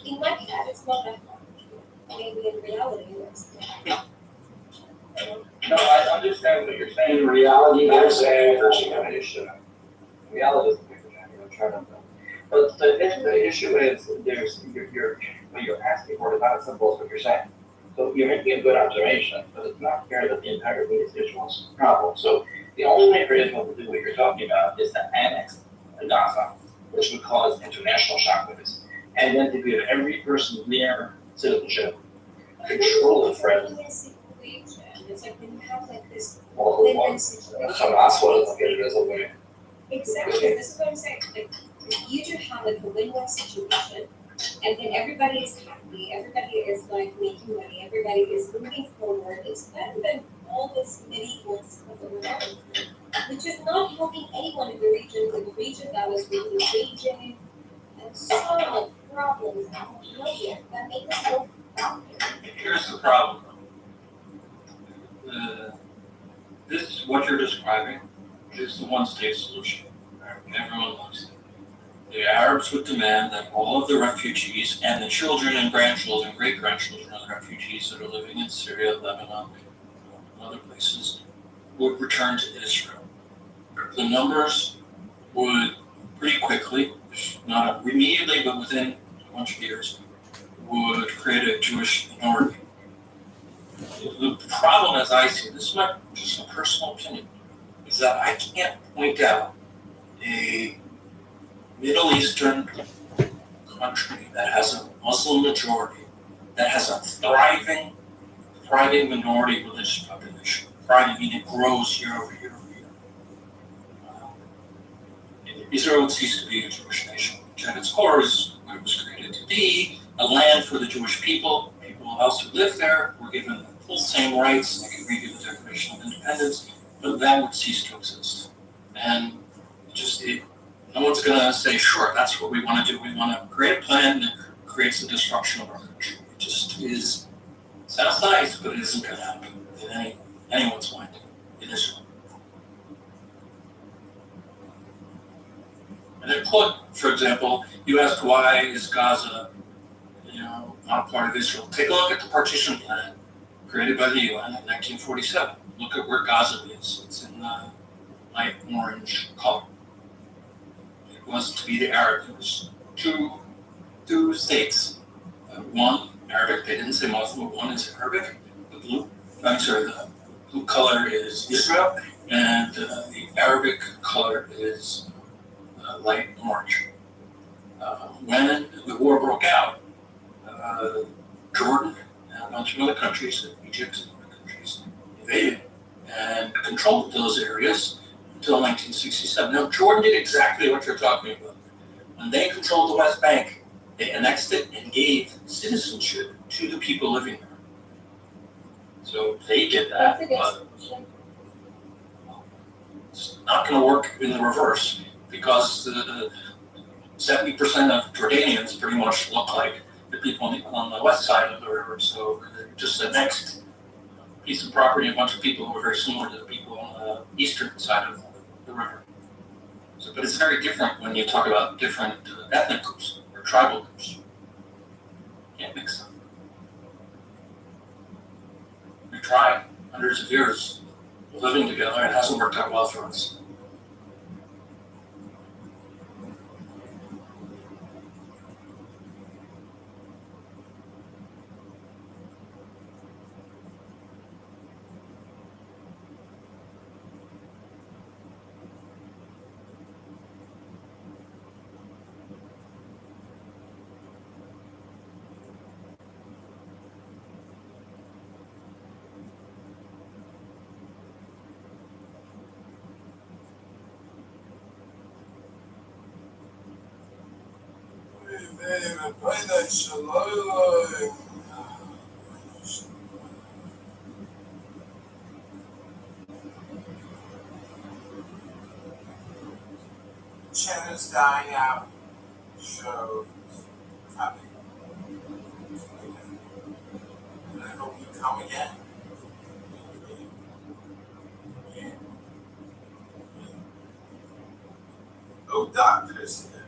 in my head, it's not that hard. Maybe in reality, it's No, I understand what you're saying. In reality, they're saying there's an issue. Reality is a bigger jam, you're trying to. But the issue is, what you're asking for is not as simple as what you're saying. So you're making a good observation, but it's not fair that the entire thing is Israel's problem. So the only way for Israel to do what you're talking about is to annex Gaza, which would cause international shockwaves, and then to give every person there citizenship, control the threat. It's like when you have like this Well, win-win situation. so that's what it's getting as a way. Exactly, this is what I'm saying, like, if you do have like a win-win situation, and then everybody is happy, everybody is like making money, everybody is moving forward, it's better than all this medieval stuff that we're going through, which is not helping anyone in the region that was really raging, and so much problems out of nowhere, that make us go down here. Here's the problem. This, what you're describing, is the one-state solution. Right? Everyone loves it. The Arabs would demand that all of the refugees and the children and grandchildren, great-grandchildren of the refugees that are living in Syria, Lebanon, and other places, would return to Israel. The numbers would pretty quickly, not immediately, but within a bunch of years, would create a Jewish minority. The problem, as I see it, this is my just a personal opinion, is that I can't point out a Middle Eastern country that has a Muslim majority, that has a thriving minority religious population. Thriving meaning it grows year over year over year. Israel would cease to be a Jewish nation, which at its core is what it was created to be, a land for the Jewish people. People else who live there were given the full same rights, they could read the Declaration of Independence, but that would cease to exist. And no one's going to say, sure, that's what we want to do. We want to create a plan that creates the destruction of our country. It just is, sounds nice, but it isn't going to happen in anyone's mind. It isn't. And then put, for example, you asked why is Gaza, not part of Israel. Take a look at the partition plan created by the UN in 1947. Look at where Gaza is. It's in the light orange color. It was to be the Arab. It was two states. One Arabic. They didn't say Muslim. But one is Arabic. The blue color is Israel, and the Arabic color is light orange. When the war broke out, Jordan and a bunch of other countries, Egypt and other countries, invaded and controlled those areas until 1967. Now, Jordan did exactly what you're talking about. When they controlled the West Bank, they annexed it and gave citizenship to the people living there. So they did that, but it's not going to work in the reverse because the 70% of Jordanians pretty much look like the people on the west side of the river. So just the next piece of property, a bunch of people who are very similar to the people on the eastern side of the river. So, but it's very different when you talk about different ethnic groups or tribal groups. Can't mix them. We tried hundreds of years living together. It hasn't worked out well for us. Channel's dying out. Shows coming. And I hope you come again. Oh, doctors here.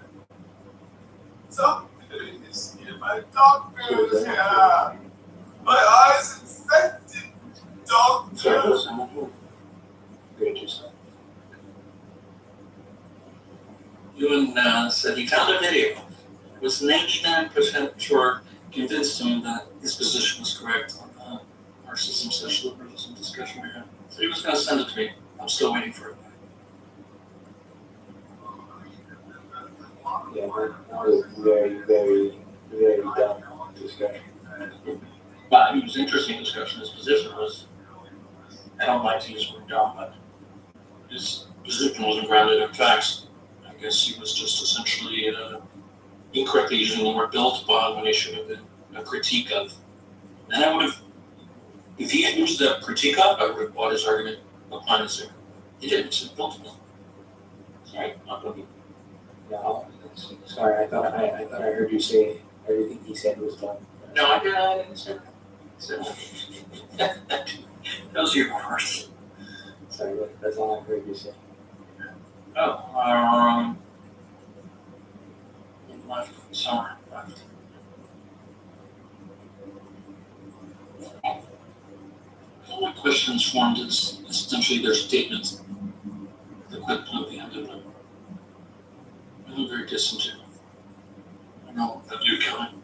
Doctors here. My doctors here. My eyes infected. Doctors. Ewan said he found a video. Was 99% sure, convinced him that his position was correct on the narcissism social liberalism discussion we had. So he was going to send it to me. I'm still waiting for it. Yeah, that was very dumb discussion. But it was interesting discussion. His position was, I don't like to use the word dumb, but his position wasn't grounded in facts. I guess he was just essentially incorrectly using the word built upon when he should have been a critique of. And I would have, if he had used that critique of, I would have bought his argument upon his argument. He didn't, he said built upon. Sorry, not going to be. No, sorry, I thought I heard you say everything he said was done. No, I didn't say that. Those are your words. Sorry, that's all I heard you say. Oh, left, summer, left. All the questions formed is essentially their statements. The quick blue the end of it. I'm very disingenuous. I know that you're coming.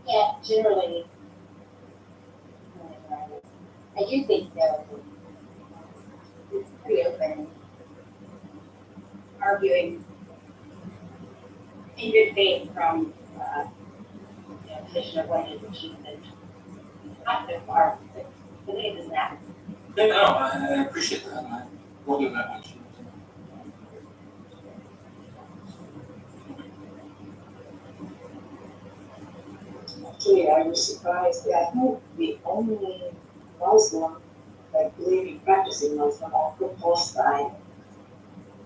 Yeah, generally, I do think that it's pretty open, arguing in good faith from a position of what is achievement. Not so far, but the way it is now. No, I appreciate that. I will do that much. Actually, I was surprised that I'm the only Muslim, like believing, practicing Muslim on football side.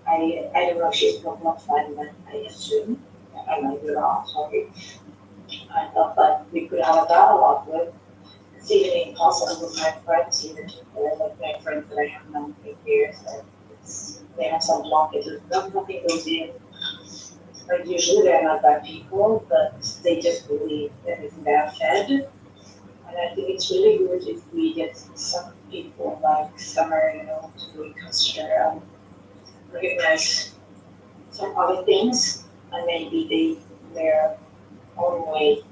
I don't know if she's from what side, but I assume, I might be wrong, sorry. I thought that we could have a dialogue with. It's even impossible with my friends, even like my friends that I have known for years. They have some blockages, nothing goes in. Like usually they're not bad people, but they just believe everything they're fed. And I think it's really good if we get some people like Summer, to reconsider recognize some other things, and maybe their own way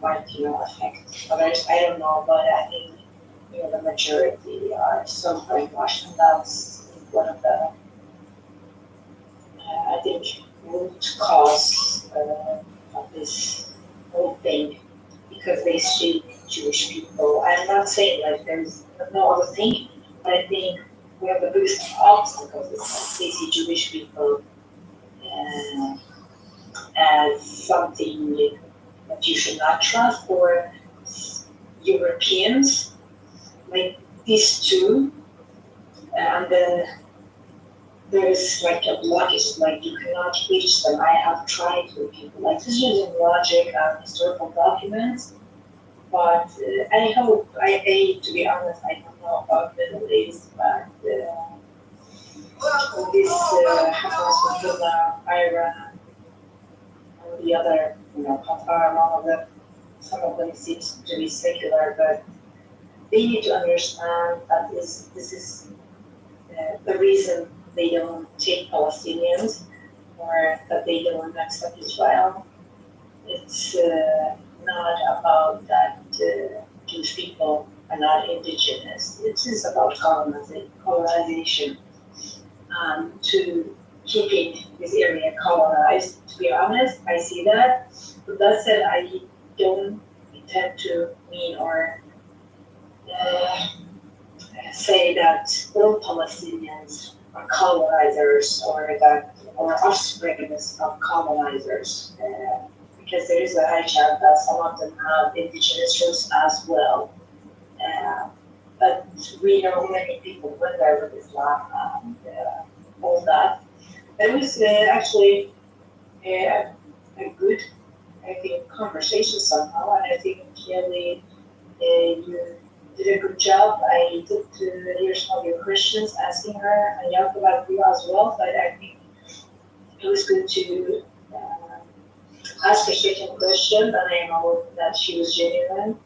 might, affect others. I don't know, but I think, the majority are so brainwashed, and that's one of the, I think, root cause of this whole thing, because they see Jewish people. I'm not saying like there's no other thing, but I think we have the biggest obstacle is that they see Jewish people as something that you should not trust, or Europeans, like these two, and then there's like a blockage, like you cannot reach them. I have tried with people like this using logic and historical documents, but I hope, to be honest, I don't know about Middle East, but this happens with Iran and the other, Qatar and all of them. Some of them seem to be secular, but they need to understand that this is the reason they don't take Palestinians, or that they don't accept Israel. It's not about that Jewish people are not indigenous. It is about colonization, to keeping this area colonized. To be honest, I see that. But that said, I don't intend to mean or say that all Palestinians colonizers or that or offspring of colonizers, because there is a high chance that some of them have indigenous roots as well. But we know many people went there with Islam and all that. There was actually a good, I think, conversation somehow, and I think Kelly, you did a good job. I took to hear some of your questions, asking her and Jakob about you as well, but I think it was good to ask a second question, and I know that she was genuine.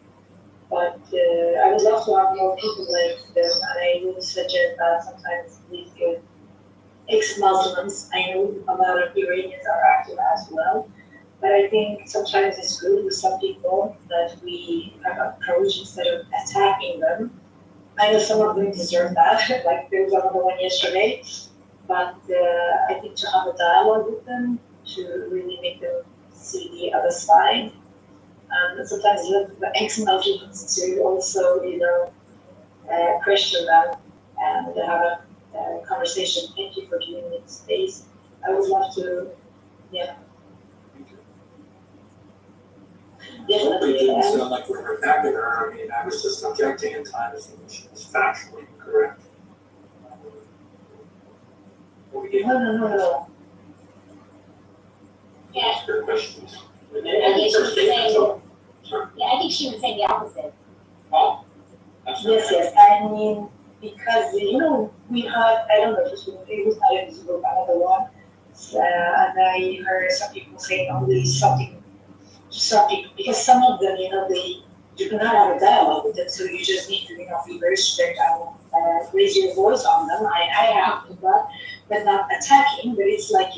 But I would love to have more people like them, and I would suggest that sometimes these good ex-Muslims, I know a lot of Iranians are active as well, but I think sometimes it's good with some people that we have approach instead of attacking them. I know some of them deserve that, like there was another one yesterday, but I think to have a dialogue with them, to really make them see the other side, and sometimes the ex-Muslims to also, question them and have a conversation. Thank you for giving me the space. I would love to, yeah. I hope it didn't sound like we were attacking her. I mean, I was just objecting in times when she was factually incorrect. No. Yeah. Ask her questions. I think she was saying, I think she was saying the opposite. Oh, Yes, I mean, because, we had, I don't know, just it was not in this group, another one, and I heard some people saying only something, because some of them, you cannot have a dialogue with them, so you just need to, be very strict and raise your voice on them. I have to, but not attacking, but it's like,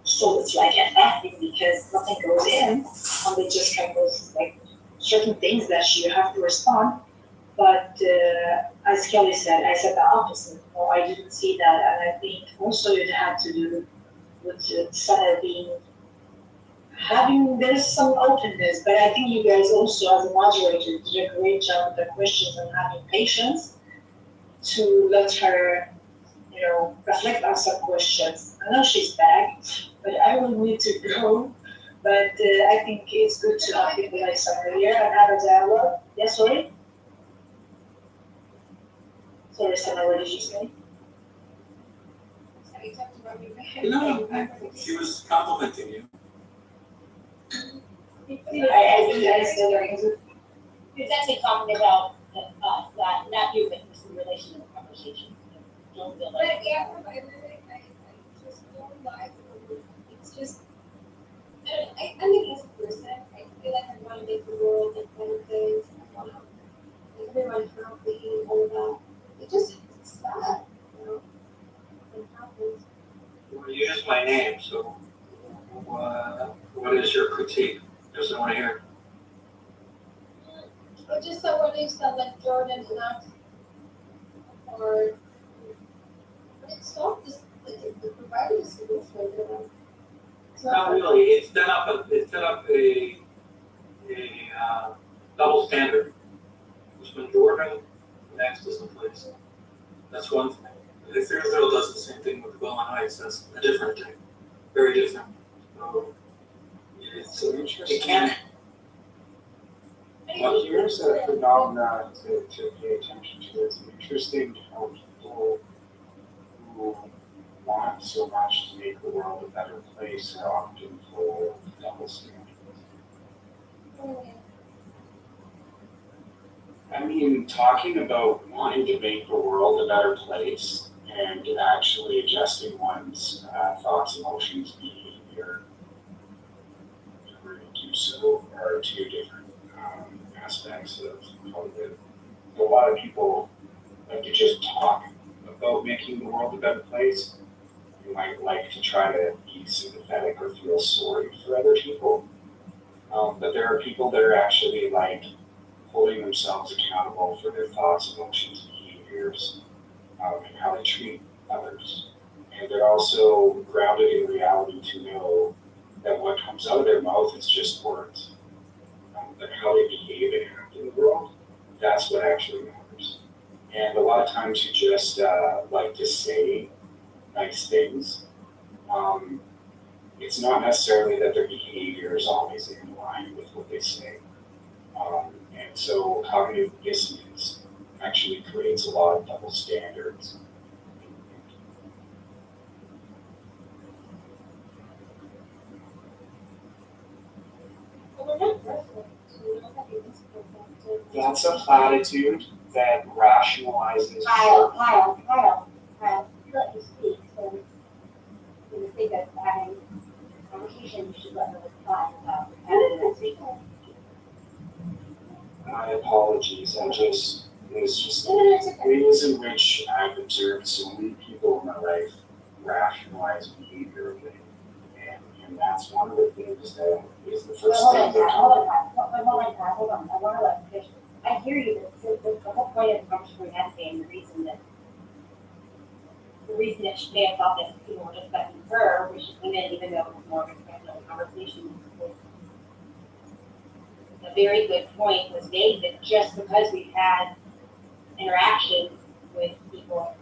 so it's like attacking because nothing goes in, and they just kind of like certain things that you have to respond. But as Kelly said, I said the opposite. No, I didn't see that, and I think also it had to do with the center there's some openness. But I think you guys also, as a moderator, did a great job with the questions and having patience to let her, reflect on some questions. I know she's back, but I will need to go. But I think it's good to have people like Summer here and have a dialogue. Yes, sorry? Sorry, Summer, what did you say? Have you talked about me? No, she was complimenting you. I think I said that. It's actually talking about us, not you, but just in relation to the conversation. Don't feel But like. yeah, I just don't like it. It's just, I'm an easy person. I feel like I want to make the world a better place. I want to make everyone happy and all that. It's sad, it happens. Well, you used my name, so what is your critique? Just want to hear. Or just someone who sounds like Jordan enough, or but it's not just like the provider is solution. It's Not really. It's set up a double standard. It's when Jordan next is the place. That's one thing. If Fairfield does the same thing with Golan Heights, that's a different thing. Very different. So it can. Well, here's a phenomenon to pay attention to. It's interesting how people who want so much to make the world a better place are often full of double standards. I mean, talking about wanting to make the world a better place and actually adjusting one's thoughts, emotions, behavior in order to do so are two different aspects of it. A lot of people like to just talk about making the world a better place. They might like to try to be sympathetic or feel sorry for other people. But there are people that are actually like holding themselves accountable for their thoughts, emotions, behaviors, and how they treat others. And they're also grounded in reality to know that what comes out of their mouth is just words. That how they behave and act in the world, that's what actually matters. And a lot of times you just like to say nice things. It's not necessarily that their behavior is always in line with what they say. And so cognitive dissonance actually creates a lot of double standards. That's a platitude that rationalizes. Kyle, you let me speak, so for the sake of having a conversation, you should let me reply without having to speak. My apologies, there's just ways in which I've observed so many people in my life rationalize behaviorally. And that's one of the things that is the first thing that Hold on, I wanna let you finish. I hear you, the whole point of the conversation we had today, and the reason that she may have thought that people were just backing her, we should come in even though it was more of a professional conversation. A very good point was made that just because we've had interactions with people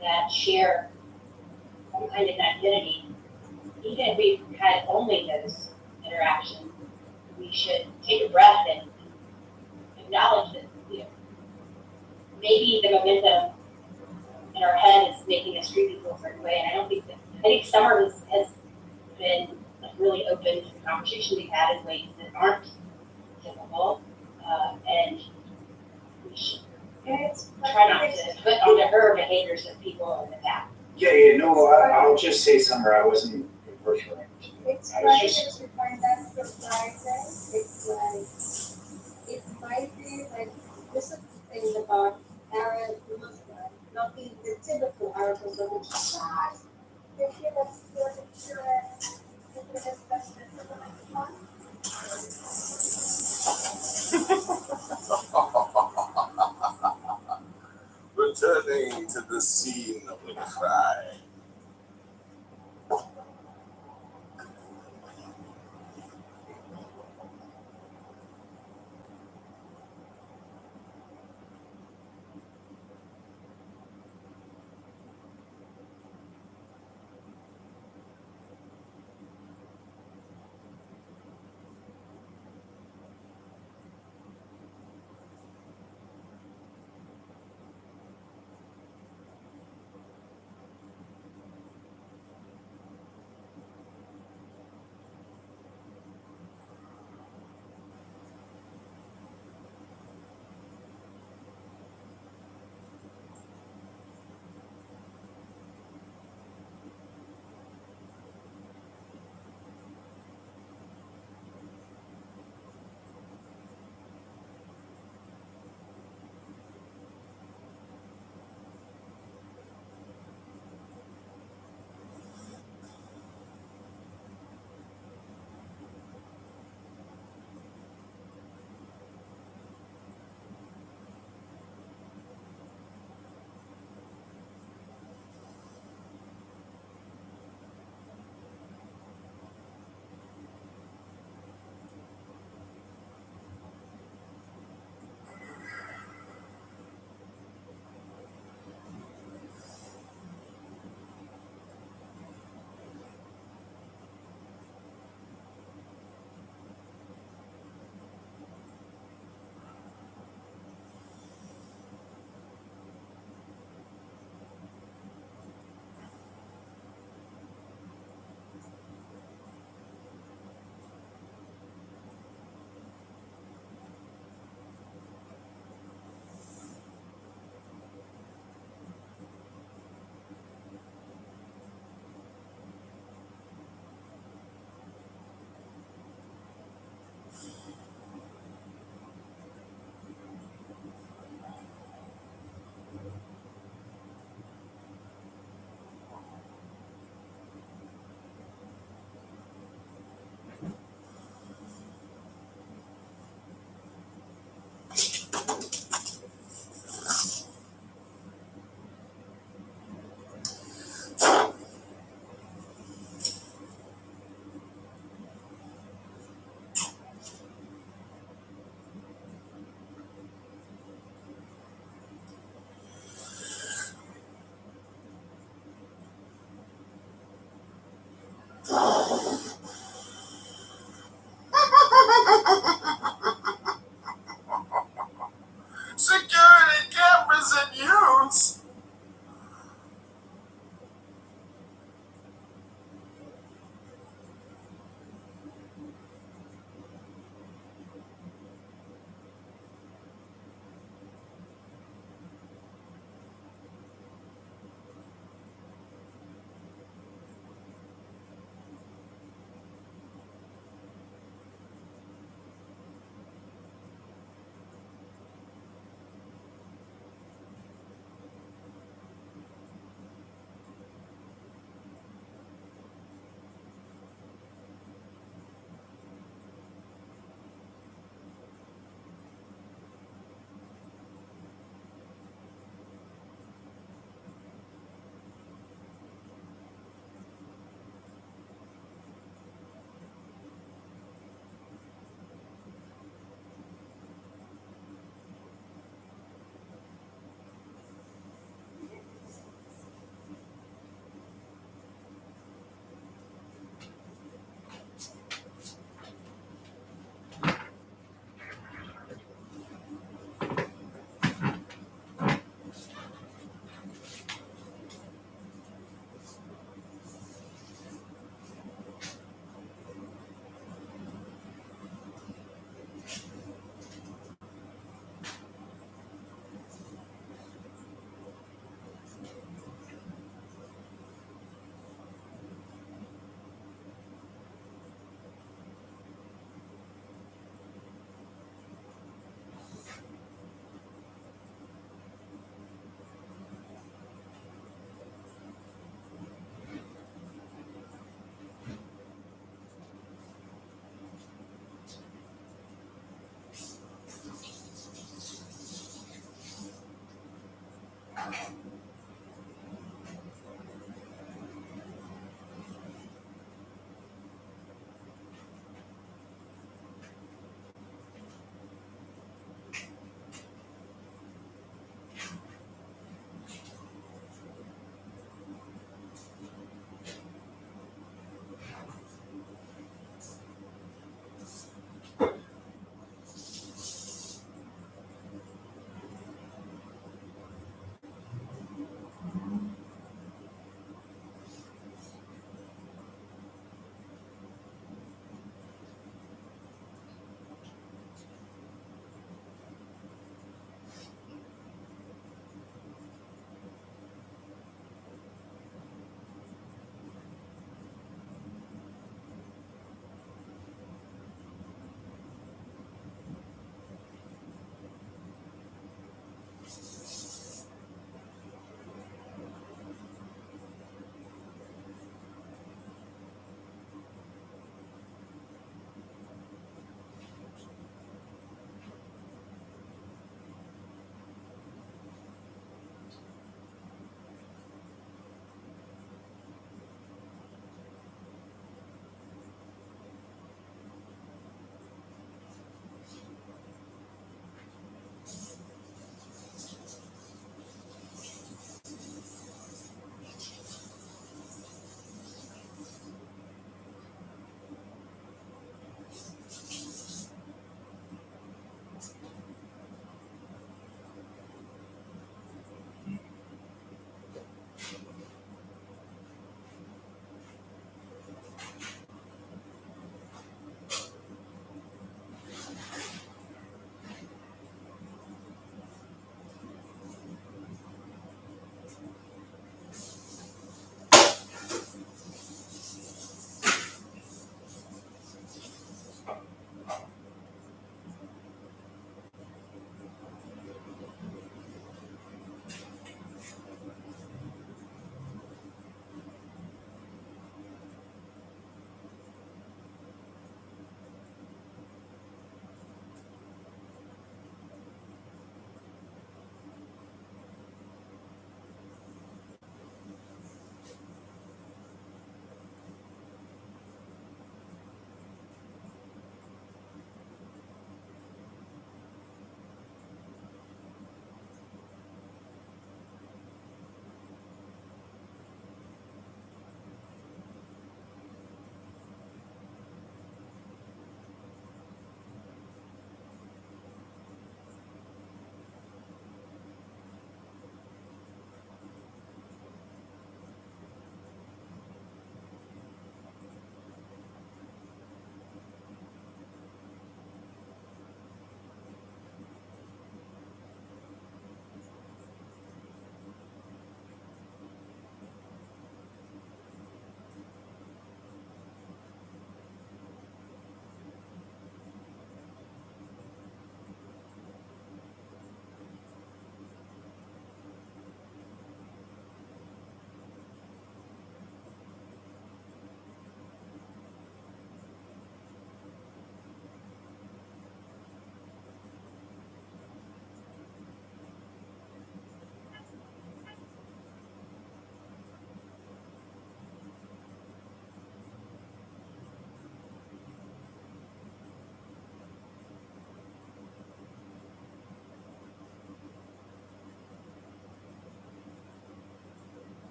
that share some kind of identity, even if we've had only those interactions, we should take a breath and acknowledge that, maybe the momentum in our head is making us treat people a certain way. And I think Summer has been really open to the conversation we've had in ways that aren't typical. And we should try not to put onto her behaviors of people in the past. I'll just say somewhere I wasn't referring to. It's I like was just, it's required, that's the process, it might be like, this is the thing about Arab Muslim, not the typical Arab Muslim, which is not, they feel us, Returning to the scene of the crime.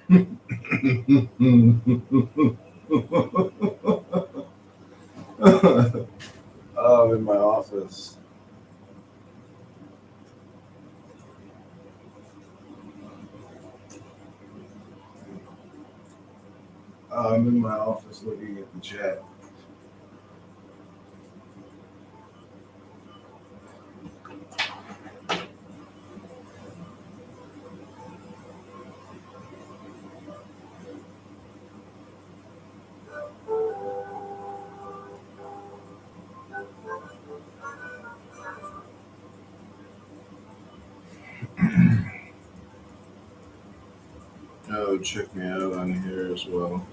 I'm in my office. I'm in my office looking at the chat. Oh, check me out on here as well.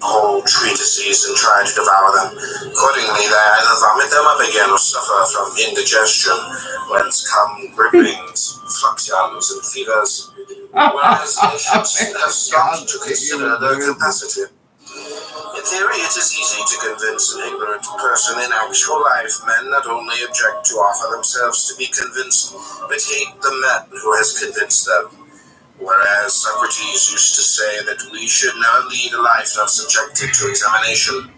Whole treatises and try to devour them. Accordingly, they either vomit them up again or suffer from indigestion, whence come gripings, fluxions, and fevers, whereas nations have stopped to consider their capacity. In theory, it is easy to convince an ignorant person. In actual life, men not only object to offer themselves to be convinced, but hate the man who has convinced them. Whereas Socrates used to say that we should never lead a life not subjected to examination.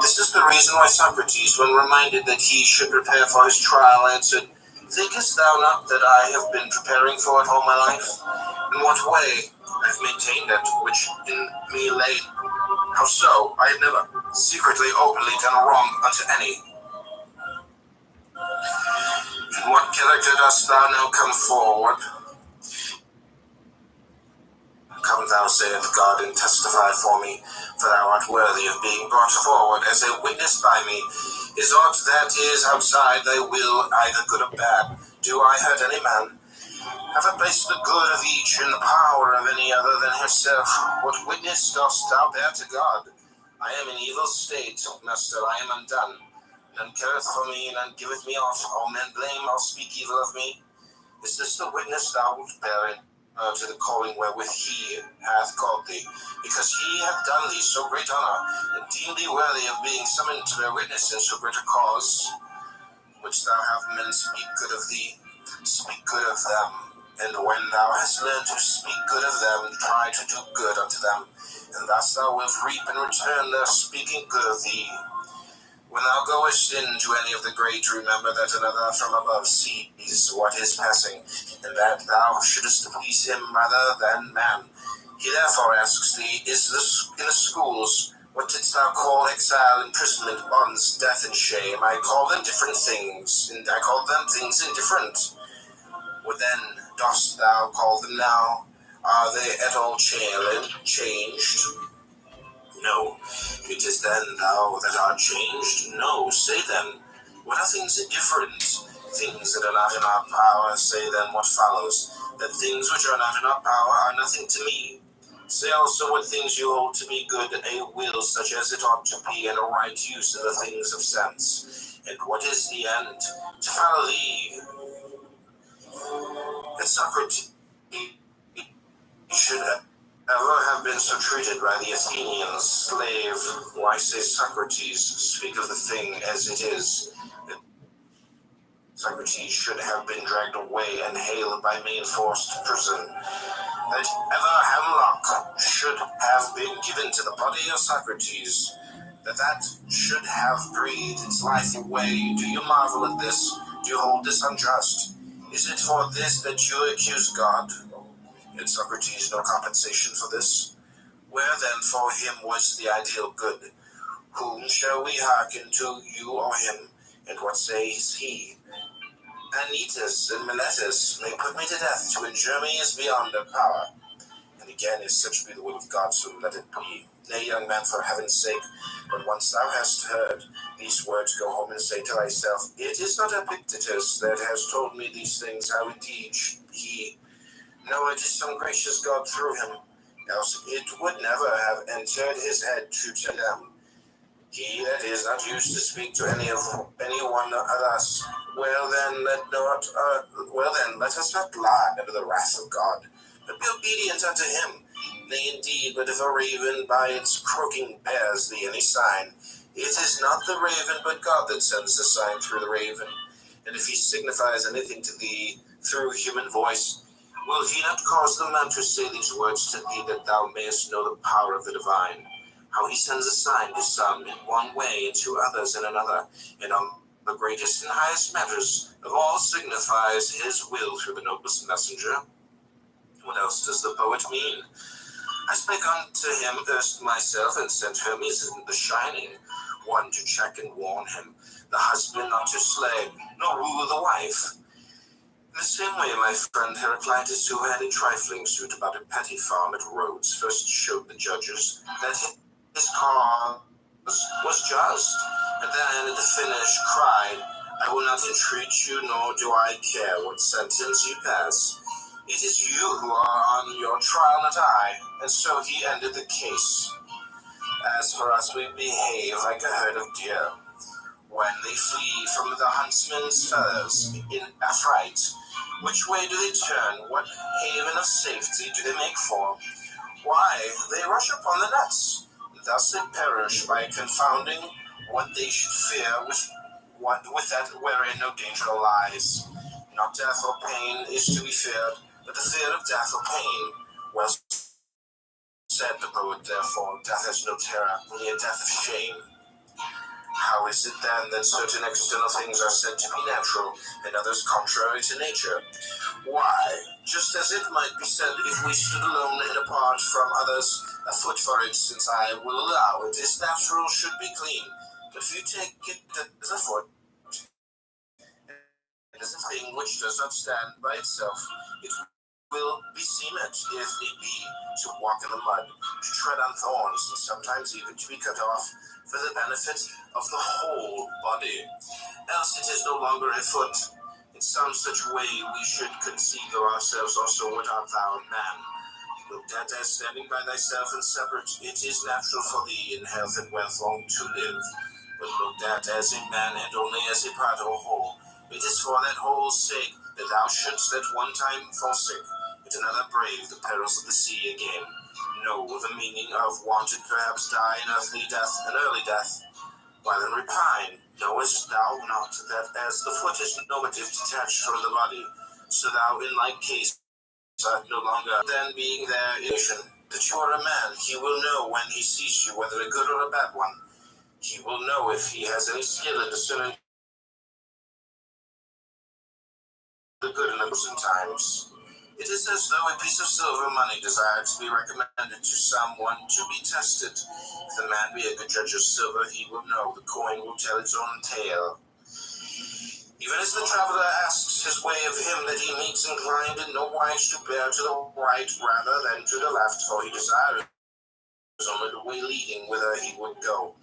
This is the reason why Socrates, when reminded that he should prepare for his trial, answered, "Thinkest thou not that I have been preparing for it all my life? In what way? I have maintained it which in me lay. How so? I have never secretly, openly done a wrong unto any. In what character dost thou now come forward? Come thou, saith God, and testify for me, for thou art worthy of being brought forward as a witness by me. Is aught that is outside thy will, either good or bad? Do I hurt any man? Have I placed the good of each in the power of any other than himself? What witness dost thou bear to God? I am in evil state, master, I am undone. None careth for me, none giveth me aught. All men blame, all speak evil of me. Is this the witness thou wilt bear to the calling wherewith he hath called thee? Because he hath done thee so great honor, and deemed thee worthy of being summoned to bear witness in so great a cause, which thou have men speak good of thee, speak good of them. And when thou hast learned to speak good of them, try to do good unto them, and thus thou wilt reap in return their speaking good of thee. When thou goest into any of the great, remember that another from above sees what is passing, and that thou shouldest please him rather than man. He therefore asks thee, is this in the schools? What didst thou call exile, imprisonment, bonds, death, and shame? I call them different things, and I call them things indifferent. What then dost thou call them now? Are they at all changed? No. It is then thou that art changed? No. Say then, what are things indifferent? Things that are not in our power. Say then what follows, that things which are not in our power are nothing to me. Say also what things you hold to be good, a will such as it ought to be, and a right use of the things of sense. And what is the end? To follow thee. That Socrates should ever have been so treated by the Athenians. Slave, why say Socrates? Speak of the thing as it is. That Socrates should have been dragged away and haled by me and forced to prison. That ever hemlock should have been given to the body of Socrates. That should have breathed its life away. Do you marvel at this? Do you hold this unjust? Is it for this that you accuse God? Had Socrates no compensation for this? Where then for him was the ideal good? Whom shall we hearken to, you or him? And what says he? Anytus and Miletus may put me to death, to injure me is beyond their power. And again, if such be the will of God, so let it be. Nay, young man, for heaven's sake, but once thou hast heard these words, go home and say to thyself, it is not Epictetus that has told me these things, how indeed he. No, it is some gracious God through him, else it would never have entered his head to tell them. He that is not used to speak to anyone thus, well then, let us not lie under the wrath of God, but be obedient unto him. Nay, indeed, but if a raven by its croaking bears thee any sign, it is not the raven, but God that sends the sign through the raven. And if he signifies anything to thee through human voice, will he not cause the man to say these words to thee, that thou mayest know the power of the divine? How he sends a sign to some in one way, and to others in another, and on the greatest and highest matters of all signifies his will through the noblest messenger. What else does the poet mean? I spake unto him erst myself, and sent Hermes in the shining one to check and warn him, the husband not to slay, nor rule the wife. In the same way, my friend Heraclitus, who had a trifling suit about a petty farm at Rhodes, first showed the judges that his cause was just, and then at the finish cried, I will not entreat you, nor do I care what sentence you pass. It is you who are on your trial, not I. And so he ended the case. As for us, we behave like a herd of deer. When they flee from the huntsman's fellows in affright, which way do they turn? What haven of safety do they make for? Why, they rush upon the nuts. Thus they perish by confounding what they should fear with that wherein no danger lies. Not death or pain is to be feared, but the fear of death or pain. Well said the poet, therefore, death has no terror, only a death of shame. How is it then that certain external things are said to be natural, and others contrary to nature? Why, just as it might be said, if we stood alone and apart from others, a foot, for instance, I will allow it is natural should be clean. But if you take it as a foot, it is a thing which does not stand by itself, it will beseem it, if need be, to walk in the mud, to tread on thorns, and sometimes even to be cut off for the benefit of the whole body. Else it is no longer a foot. In some such way we should conceive of ourselves also, what art thou, man? Looked at as standing by thyself and separate, it is natural for thee in health and wealth long to live. But looked at as a man and only as a part or whole, it is for that whole's sake that thou shouldst at one time forsake, at another brave the perils of the sea again. Know the meaning of wanted perhaps die an earthly death, an early death, while in repine. Knowest thou not that as the foot is normative detached from the body, so thou in like case art no longer than being there illusion, that you are a man, he will know when he sees you whether a good or a bad one. He will know if he has any skill in discerning the good in the present times. It is as though a piece of silver money desired to be recommended to someone to be tested. If the man be a good judge of silver, he will know the coin will tell its own tale. Even as the traveler asks his way of him that he meets inclined in no wise to bear to the right rather than to the left, for he desires only the way leading whither he would go.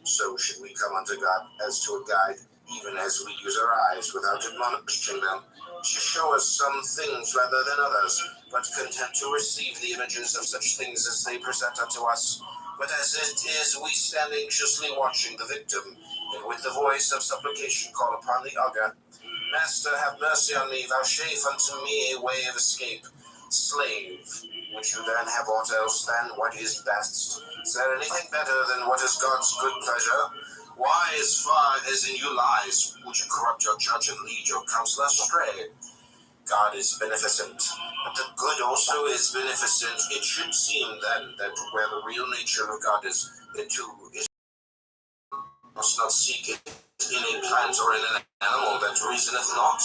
So should we come unto God as to a guide, even as we use our eyes without admonishing them, to show us some things rather than others, but content to receive the images of such things as they present unto us. But as it is, we stand anxiously watching the victim, and with the voice of supplication call upon the augur, Master, have mercy on me, vouchsafe unto me a way of escape. Slave, would you then have aught else than what is best? Is there anything better than what is God's good pleasure? Why, as far as in you lies, would you corrupt your judge and lead your counselor astray? God is beneficent, but the good also is beneficent. It should seem then that where the real nature of God is, it too is must not seek it in a plant or in an animal that reasoneth not.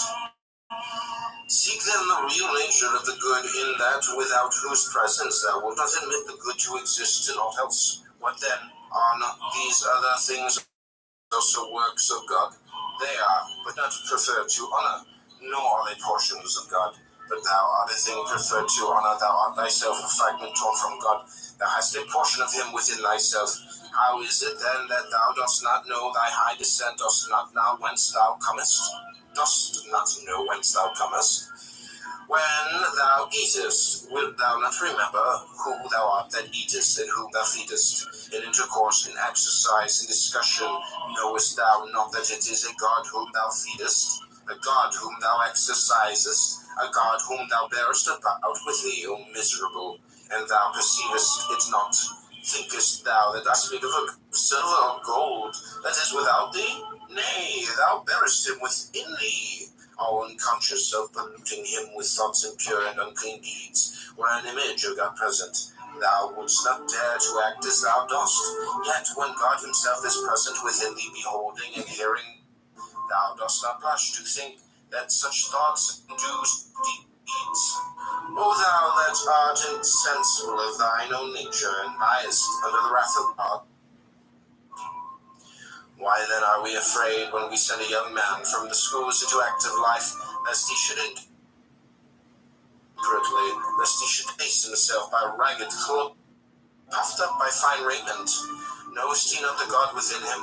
Seek then the real nature of the good in that without whose presence thou wilt not admit the good to exist in aught else. What then? Are not these other things also works of God? They are, but not preferred to honor, nor are they portions of God. But thou art a thing preferred to honor, thou art thyself a fragment torn from God. Thou hast a portion of him within thyself. How is it then that thou dost not know thy high descent, dost not know whence thou comest? Dost not know whence thou comest? When thou eatest, wilt thou not remember who thou art that eatest, and whom thou feedest? In intercourse, in exercise, in discussion, knowest thou not that it is a God whom thou feedest, a God whom thou exercisest, a God whom thou bearest about with thee, O miserable, and thou perceivest it not? Thinkest thou that I speak of a silver or gold that is without thee? Nay, thou bearest him within thee, all unconscious of polluting him with thoughts impure and unclean deeds, were an image of God present. Thou wouldst not dare to act as thou dost, yet when God himself is present within thee, beholding and hearing, thou dost not blush to think that such thoughts induce deeds. O thou that art insensible of thine own nature, and liest under the wrath of God, why then are we afraid when we send a young man from the schools into active life, lest he should lest he should hasten himself by ragged clothes, puffed up by fine raiment? Knowest he not the God within him?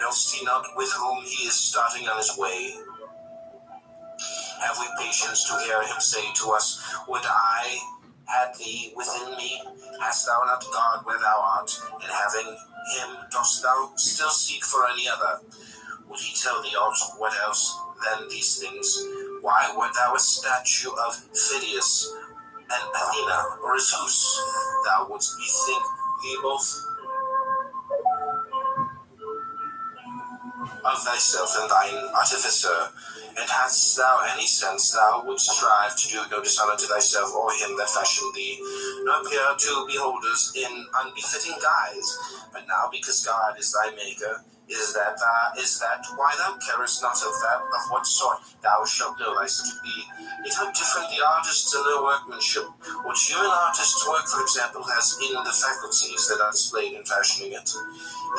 Knowest he not with whom he is starting on his way? Have we patience to hear him say to us, Would I had thee within me? Hast thou not God where thou art? And having him, dost thou still seek for any other? Would he tell thee also what else than these things? Why wert thou a statue of Phidias and Athena, or Zeus? Thou wouldst bethink thee both of thyself and thine artificer. And hadst thou any sense, thou wouldst strive to do no dishonor to thyself or him that fashioned thee, nor appear to beholders in unbefitting guise. But now, because God is thy maker, is that why thou carest not of that of what sort thou shalt know thyself to be? Yet how different the artists and their workmanship, which human artist's work, for example, has in the faculties that are displayed in fashioning it.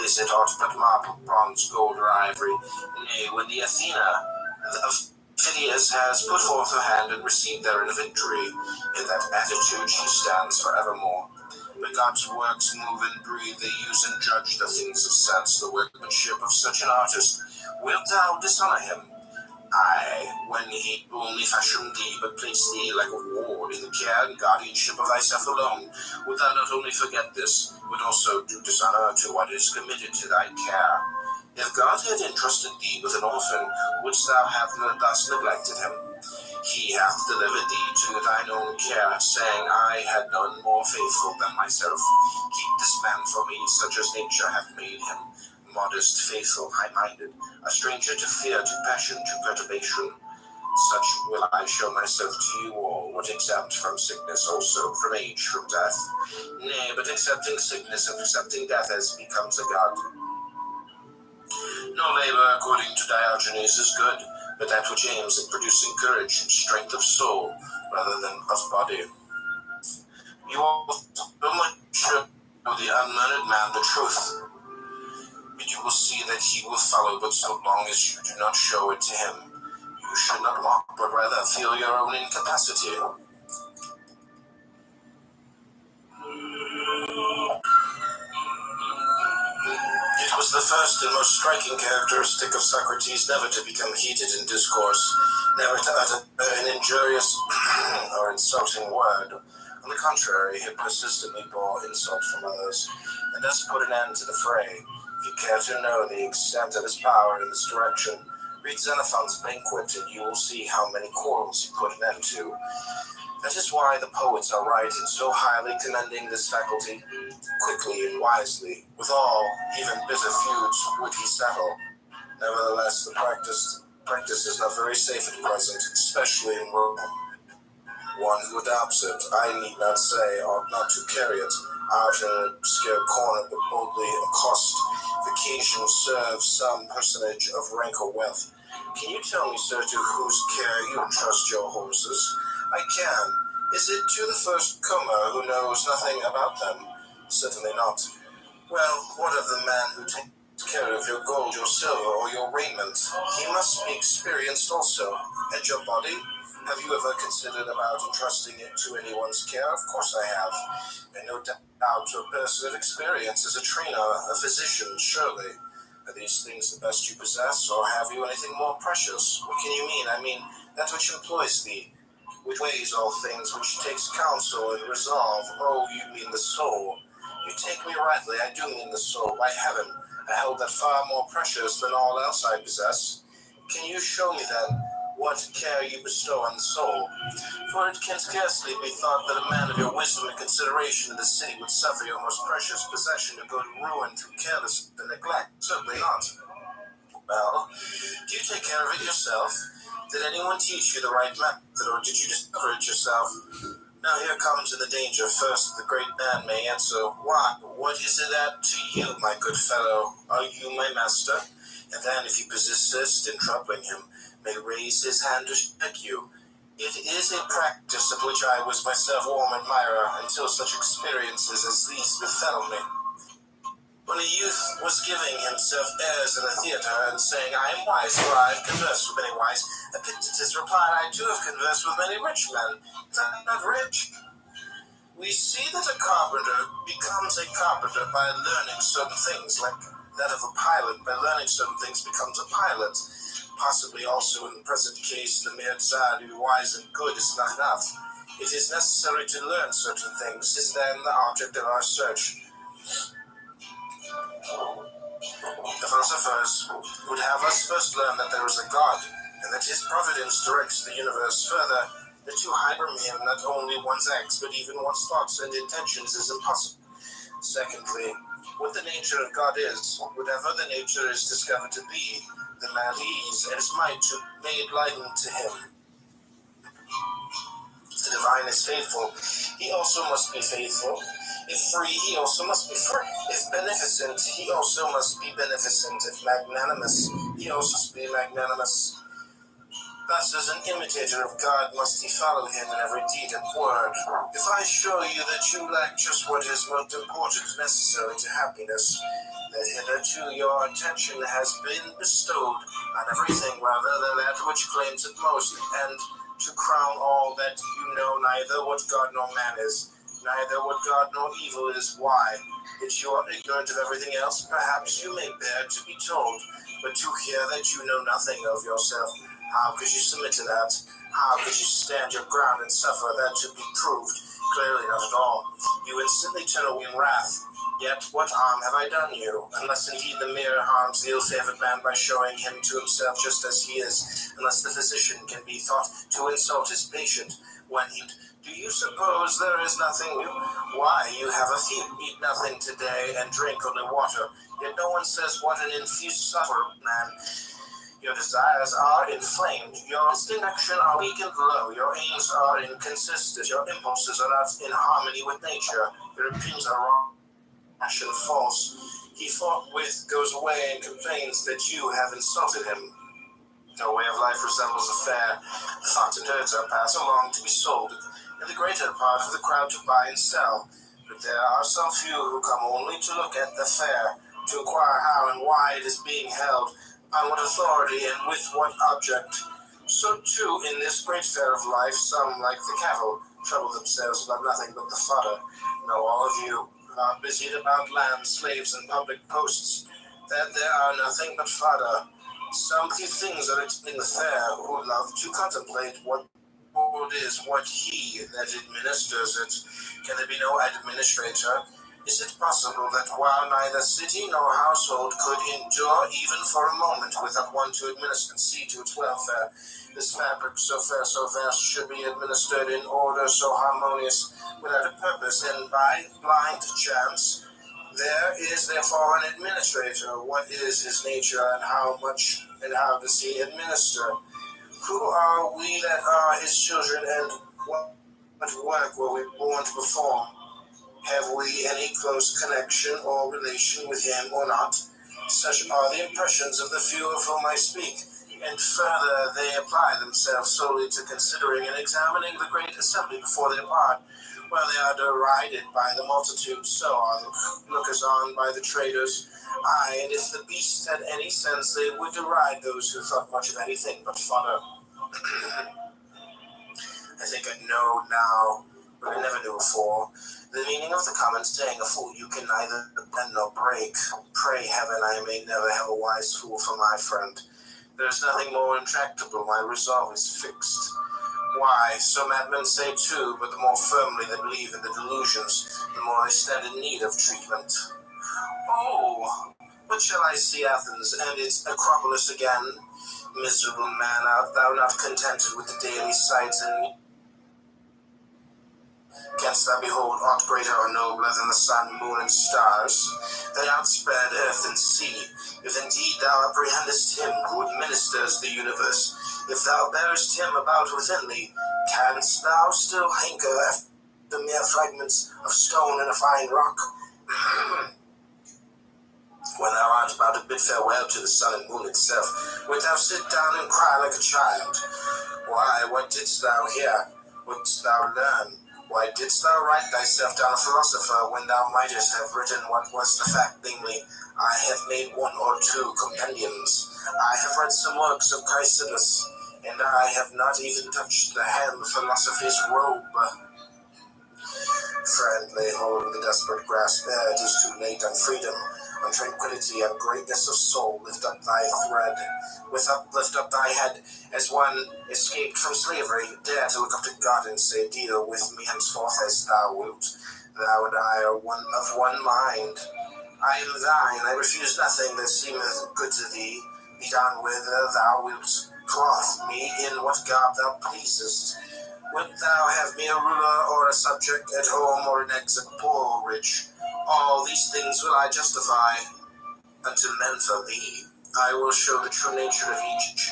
Is it aught but marble, bronze, gold, or ivory? Nay, when the Athena of Phidias has put forth her hand and received therein a victory. In that attitude she stands forevermore. But God's works move and breathe, they use and judge the things of sense, the workmanship of such an artist. Wilt thou dishonor him? Aye, when he only fashioned thee, but placed thee like a ward in the care and guardianship of thyself alone, wilt thou not only forget this, but also do dishonor to what is committed to thy care? If God had entrusted thee with an orphan, wouldst thou have thus neglected him? He hath delivered thee to thine own care, saying, I had none more faithful than myself. Keep this man for me, such as nature hath made him, modest, faithful, high-minded, a stranger to fear, to passion, to perturbation. Such will I show myself to you all, what exempt from sickness also, from age, from death. Nay, but accepting sickness and accepting death as becomes a god. No labor, according to Diogenes, is good, but that which aims at producing courage and strength of soul, rather than of body. You all so much show the unlearned man the truth, but you will see that he will follow, but so long as you do not show it to him. You should not mock, but rather feel your own incapacity. It was the first and most striking characteristic of Socrates never to become heated in discourse, never to utter an injurious or insulting word. On the contrary, he persistently bore insult from others, and thus put an end to the fray. If you care to know the extent of his power in this direction, read Xenophon's Banquet, and you will see how many quarrels he put an end to. That is why the poets are right in so highly commending this faculty. Quickly and wisely, with all, even bitter feuds, would he settle. Nevertheless, the practice is not very safe at present, especially in Rome. One who adopts it, I need not say, ought not to carry it out in an obscure corner, but boldly accost, if occasion serves some personage of rank or wealth. Can you tell me, sir, to whose care you entrust your horses? I can. Is it to the first comer who knows nothing about them? Certainly not. Well, what of the man who takes care of your gold, your silver, or your raiment? He must be experienced also. And your body? Have you ever considered about entrusting it to anyone's care? Of course I have. And no doubt a person of experience as a trainer, a physician, surely. Are these things the best you possess, or have you anything more precious? What can you mean? I mean, that which employs thee, which weighs all things, which takes counsel and resolve. Oh, you mean the soul. You take me rightly, I do mean the soul. By heaven, I hold that far more precious than all else I possess. Can you show me then what care you bestow on the soul? For it can scarcely be thought that a man of your wisdom and consideration in the city would suffer your most precious possession to go to ruin through carelessness and neglect. Certainly not. Well, do you take care of it yourself? Did anyone teach you the right method, or did you discover it yourself? Now here comes in the danger. First, the great man may answer, Why, what is it that to you, my good fellow? Are you my master? And then, if you persist in troubling him, may raise his hand to check you. It is a practice of which I was myself warm admirer until such experiences as these befell me. When a youth was giving himself airs in a theatre and saying, I am wise, for I have conversed with many wise, Epictetus replied, I too have conversed with many rich men. Is that not rich? We see that a carpenter becomes a carpenter by learning certain things, like that of a pilot. By learning certain things becomes a pilot. Possibly also in the present case, the mere desire to be wise and good is not enough. It is necessary to learn certain things. Is then the object of our search. The philosophers would have us first learn that there is a God, and that his providence directs the universe. Further, that to hide from him not only one's acts, but even one's thoughts and intentions is impossible. Secondly, what the nature of God is, whatever the nature is discovered to be, the man ease and his might to made lightened to him. If the divine is faithful, he also must be faithful. If free, he also must be free. If beneficent, he also must be beneficent. If magnanimous, he also must be magnanimous. Thus, as an imitator of God, must he follow him in every deed and word. If I show you that you lack just what is most important and necessary to happiness, that hitherto your attention has been bestowed on everything rather than that which claims it most, and to crown all that you know neither what God nor man is, neither what God nor evil is. Why? That you are ignorant of everything else, perhaps you may bear to be told, but to hear that you know nothing of yourself, how could you submit to that? How could you stand your ground and suffer that to be proved? Clearly not at all. You instantly turn away in wrath. Yet what harm have I done you? Unless indeed the mirror harms the ill-favored man by showing him to himself just as he is, unless the physician can be thought to insult his patient when he... Do you suppose there is nothing new? Why, you have a few, eat nothing today and drink only water, yet no one says what an infused supper, man. Your desires are inflamed, your instinct action are weak and low, your aims are inconsistent, your impulses are not in harmony with nature, your opinions are wrong. Passion false. He forthwith goes away and complains that you have insulted him. No way of life resembles a fair. The flocks and herds are passed along to be sold, and the greater part of the crowd to buy and sell. But there are some few who come only to look at the fair, to inquire how and why it is being held, on what authority and with what object. So too, in this great fair of life, some, like the cattle, trouble themselves about nothing but the fodder. Know all of you, are busied about land, slaves, and public posts, that there are nothing but fodder. Some few things are attending the fair, who love to contemplate what it is, what he that administers it. Can there be no administrator? Is it possible that while neither city nor household could endure even for a moment without one to administer and see to its welfare, this fabric so fair, so vast, should be administered in order so harmonious, without a purpose, and by blind chance? There is therefore an administrator. What is his nature, and how much and how does he administer? Who are we that are his children, and what work were we born to perform? Have we any close connection or relation with him or not? Such are the impressions of the few of whom I speak, and further they apply themselves solely to considering and examining the great assembly before they depart. While they are derided by the multitude, so are the lookers-on by the traders. Aye, and if the beasts had any sense, they would deride those who thought much of anything but fodder. I think I know now, but I never knew before, the meaning of the common saying, a fool you can neither bend nor break. Pray heaven I may never have a wise fool for my friend. There is nothing more intractable, my resolve is fixed. Why, so madmen say too, but the more firmly they believe in the delusions, the more they stand in need of treatment. Oh, but shall I see Athens and its Acropolis again? Miserable man, art thou not contented with the daily sights and canst thou behold aught greater or nobler than the sun, moon, and stars? They outspread earth and sea. If indeed thou apprehendest him who administers the universe, if thou bearest him about within thee, canst thou still hanker after the mere fragments of stone and a fine rock? When thou art about to bid farewell to the sun and moon itself, wilt thou sit down and cry like a child? Why, what didst thou hear? What didst thou learn? Why didst thou write thyself down a philosopher when thou mightest have written what was the fact, namely, I have made one or two compendiums. I have read some works of Chrysippus, and I have not even touched the hem of philosophy's robe. Friend, lay hold of the desperate grasp ere it is too late on freedom, on tranquility, and greatness of soul. Lift up thy thread, lift up thy head, as one escaped from slavery. Dare to look up to God and say, deal with me henceforth as thou wilt. Thou and I are one of one mind. I am thine, I refuse nothing that seemeth good to thee. Be done whether thou wilt clothe me in what garb thou pleasest. Wilt thou have me a ruler or a subject, at home or in exile, poor or rich? All these things will I justify unto men for thee. I will show the true nature of each.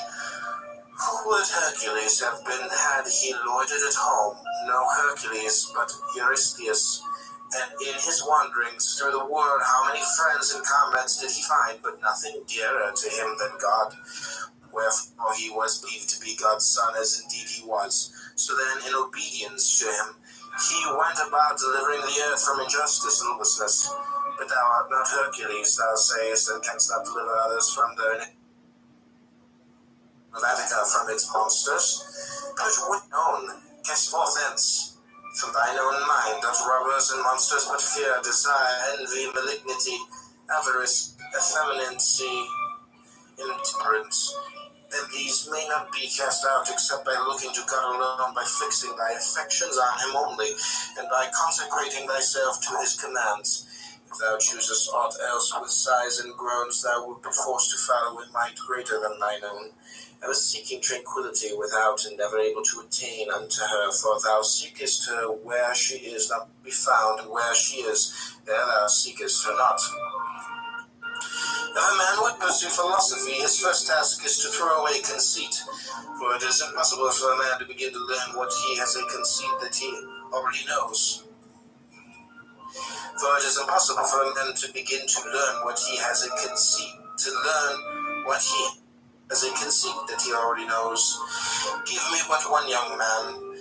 Who would Hercules have been had he loitered at home? No Hercules, but Eurystheus. And in his wanderings through the world, how many friends and comrades did he find, but nothing dearer to him than God. Wherefore he was believed to be God's son, as indeed he was. So then, in obedience to him, he went about delivering the earth from injustice and lawlessness. But thou art not Hercules, thou sayest, and canst not deliver others from their Attica from its monsters. But what known, cast forth thence. From thine own mind doth robbers and monsters but fear, desire, envy, malignity, avarice, effeminacy, intemperance. And these may not be cast out except by looking to God alone, by fixing thy affections on him only, and by consecrating thyself to his commands. If thou choosest aught else with sighs and groans, thou wilt be forced to follow a might greater than thine own. Ever seeking tranquility without, and never able to attain unto her, for thou seekest her where she is not be found, and where she is, there thou seekest her not. If a man would pursue philosophy, his first task is to throw away conceit, for it is impossible for a man to begin to learn what he has a conceit that he already knows. For it is impossible for a man to begin to learn what he has a conceit, to learn what he has a conceit that he already knows. Give me but one young man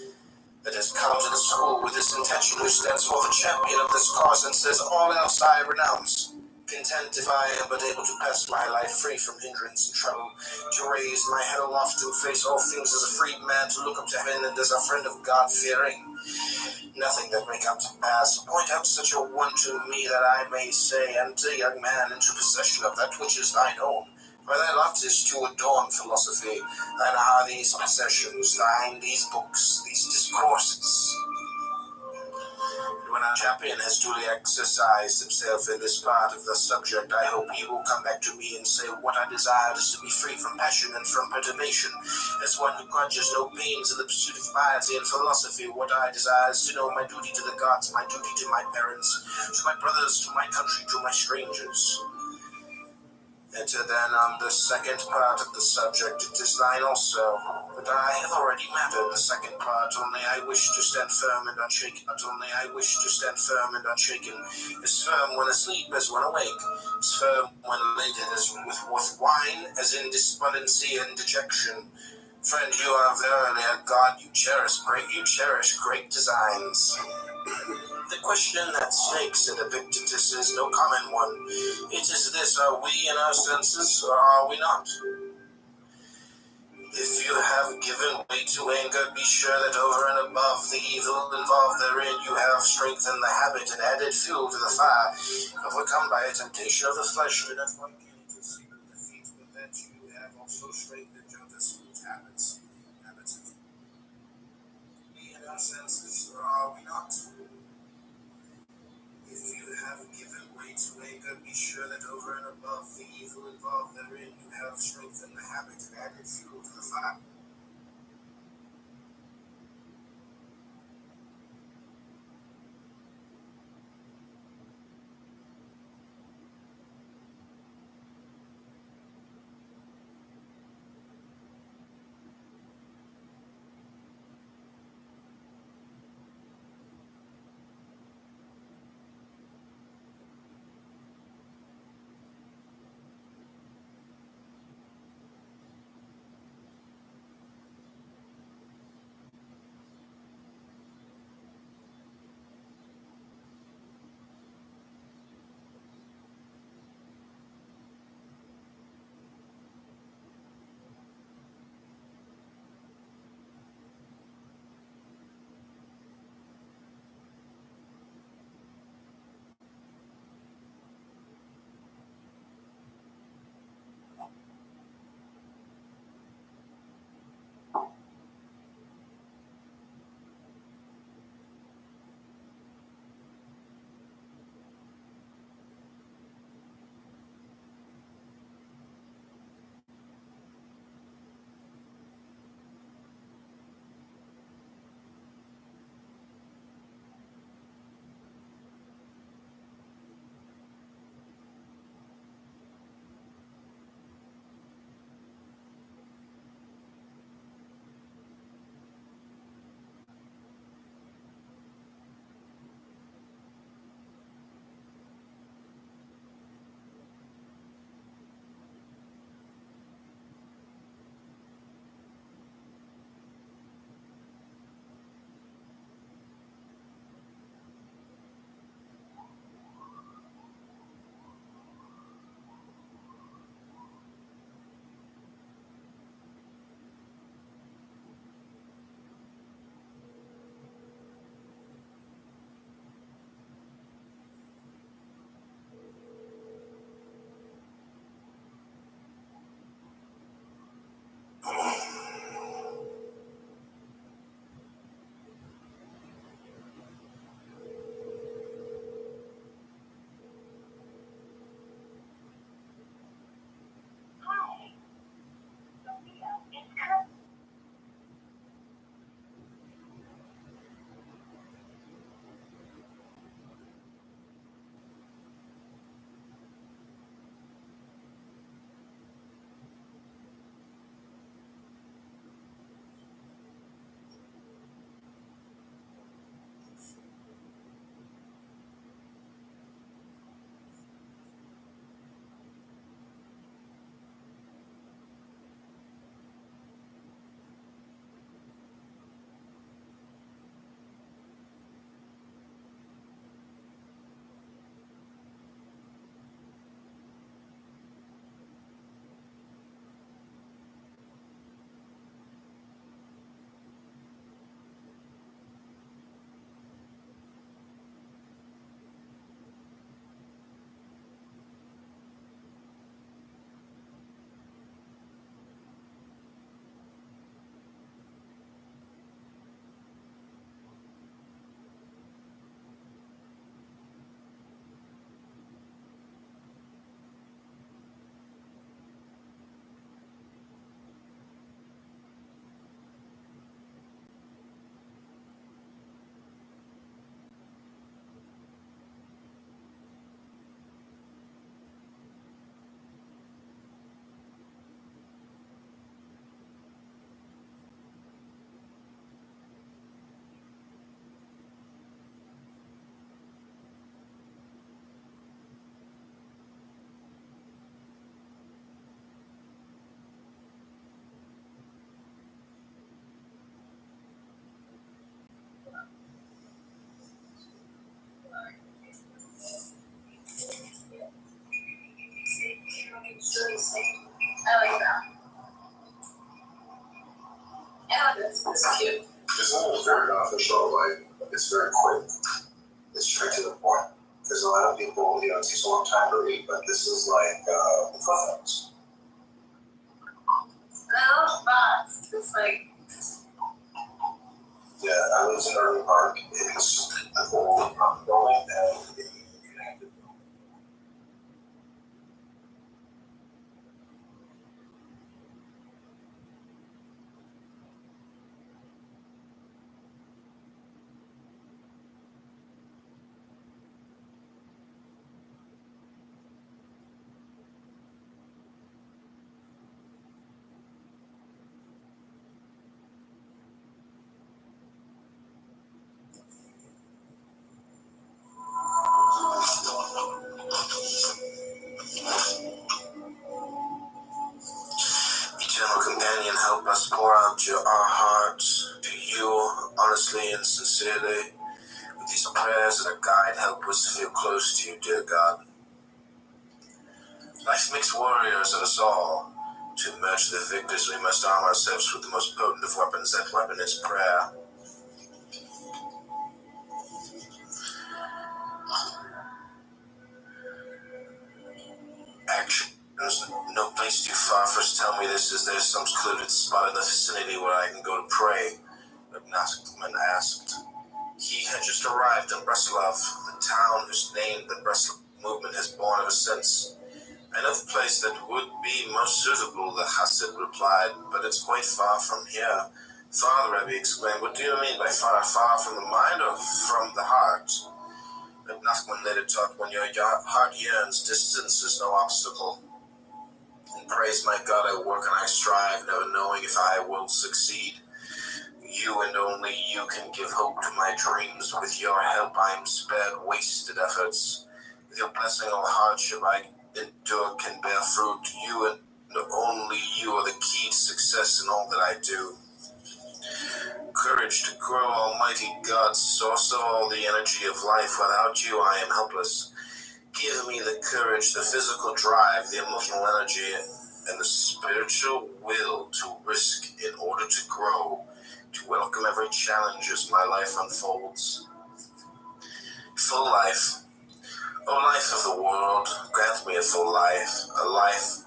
that has come to the school with this intention, who stands for the champion of this cause, and says, all else I renounce. Content if I am but able to pass my life free from hindrance and trouble, to raise my head aloft and face all things as a freed man, to look up to heaven and as a friend of God-fearing. Nothing that may come to pass. Point out such a one to me, that I may say, enter, young man, into possession of that which is thine own. For thy lot is to adorn philosophy. Thine are these possessions, thine these books, these discourses. And when our champion has duly exercised himself in this part of the subject, I hope he will come back to me and say, what I desire is to be free from passion and from perturbation, as one who grudges no pains in the pursuit of piety and philosophy. What I desire is to know my duty to the gods, my duty to my parents, to my brothers, to my country, to my strangers. Enter then on the second part of the subject, it is thine also, but I have already mattered the second part, only I wish to stand firm and unshaken, not only I wish to stand firm and unshaken, as firm when asleep as when awake, as firm when elated as with wine, as in despondency and dejection. Friend, you are verily a God, you cherish great designs. The question that snakes at Epictetus is no common one. It is this: are we in our senses, or are we not? If you have given way to anger, be sure that over and above the evil involved therein, you have strengthened the habit and added fuel to the fire. Overcome by a temptation of the flesh, do not want any to secret defeat, but that you have also strengthened your dissolute habits. Habits of be in our senses, or are we not? If you have given way to anger, be sure that over and above the evil involved therein, you have strengthened the habit and added fuel to the fire. official, like, it's very quick. It's straight to the point. Because a lot of people, it takes a long time to read, but this is like, Cliff Notes. No, but it's like. Yeah, I was in Irving Park. It's a whole building and connected. Eternal companion, help us pour out our hearts to you honestly and sincerely. With these prayers and a guide, help us feel close to you, dear God. Life makes warriors of us all. To emerge the victors, we must arm ourselves with the most potent of weapons. That weapon is prayer. Actions. No place too far for us. Tell me this. Is there some secluded spot in the vicinity where I can go to pray? Naskman asked. He had just arrived in Breslov, the town whose name the Breslov movement has borne ever since. I know the place that would be most suitable, the Hasid replied, but it's quite far from here. Father, Rebbe exclaimed, what do you mean by far? Far from the mind or from the heart? But Nachman later taught, when your heart yearns, distance is no obstacle. And praise my God, I work and I strive, never knowing if I will succeed. You and only you can give hope to my dreams. With your help I am spared wasted efforts. With your blessing all hardship I endure can bear fruit. You and only you are the key to success in all that I do. Courage to grow, Almighty God, source of all the energy of life. Without you I am helpless. Give me the courage, the physical drive, the emotional energy, and the spiritual will to risk in order to grow, to welcome every challenge as my life unfolds. Full life. O life of the world, grant me a full life, a life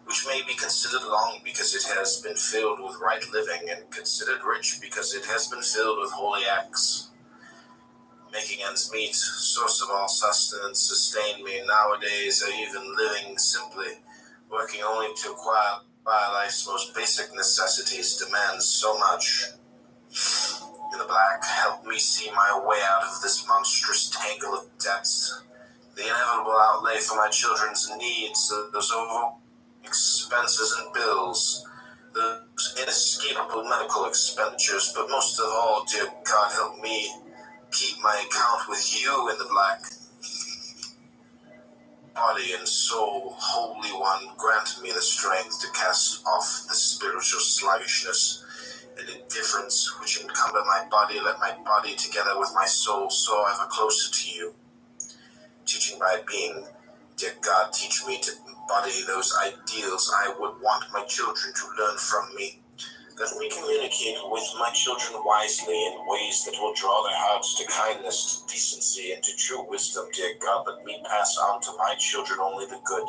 which may be considered long because it has been filled with right living, and considered rich because it has been filled with holy acts. Making ends meet, source of all sustenance, sustain me nowadays, or even living simply, working only to acquire life's most basic necessities demands so much. In the black, help me see my way out of this monstrous tangle of debts. The inevitable outlay for my children's needs, those over expenses and bills, those inescapable medical expenditures, but most of all, dear God, help me keep my account with you in the black. Body and soul, Holy One, grant me the strength to cast off the spiritual sluggishness and indifference which encumber my body. Let my body together with my soul soar ever closer to you. Teaching by being, dear God, teach me to embody those ideals I would want my children to learn from me. Let me communicate with my children wisely in ways that will draw their hearts to kindness, to decency, and to true wisdom, dear God. Let me pass on to my children only the good.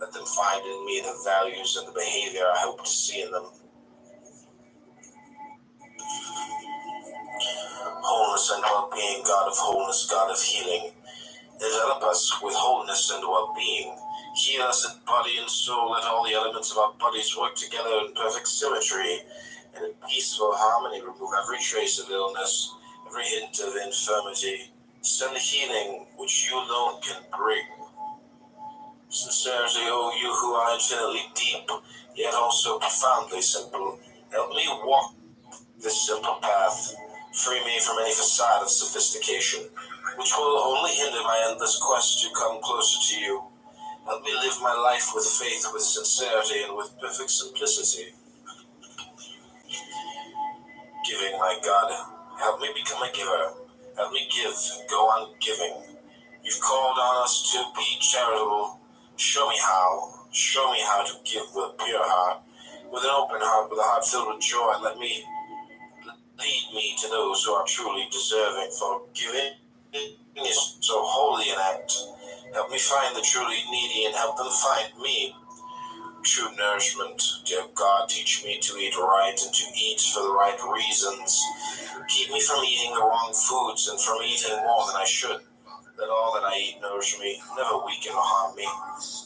Let them find in me the values and the behavior I hope to see in them. Wholeness and well-being, God of wholeness, God of healing. Develop us with wholeness and well-being. Heal us in body and soul. Let all the elements of our bodies work together in perfect symmetry and in peaceful harmony. Remove every trace of illness, every hint of infirmity. Send the healing which you alone can bring. Sincerity, O you who are infinitely deep, yet also profoundly simple. Help me walk this simple path. Free me from any facade of sophistication, which will only hinder my endless quest to come closer to you. Help me live my life with faith, with sincerity, and with perfect simplicity. Giving, my God, help me become a giver. Help me give, go on giving. You've called on us to be charitable. Show me how. Show me how to give with a pure heart, with an open heart, with a heart filled with joy. Let Lead me to those who are truly deserving, for giving is so holy an act. Help me find the truly needy and help them find me. True nourishment, dear God, teach me to eat right and to eat for the right reasons. Keep me from eating the wrong foods and from eating more than I should. Let all that I eat nourish me, never weaken or harm me.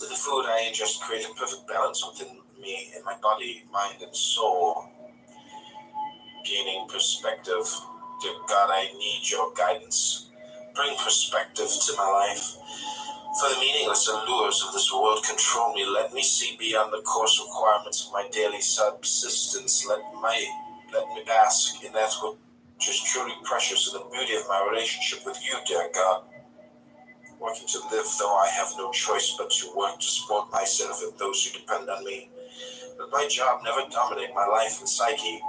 Let the food I ingest create a perfect balance within me, in my body, mind, and soul. Gaining perspective. Dear God, I need your guidance. Bring perspective to my life. For the meaningless allures of this world control me. Let me see beyond the coarse requirements of my daily subsistence. Let me bask in that which is truly precious in the beauty of my relationship with you, dear God. Working to live, though I have no choice but to work to support myself and those who depend on me. Let my job never dominate my life and psyche.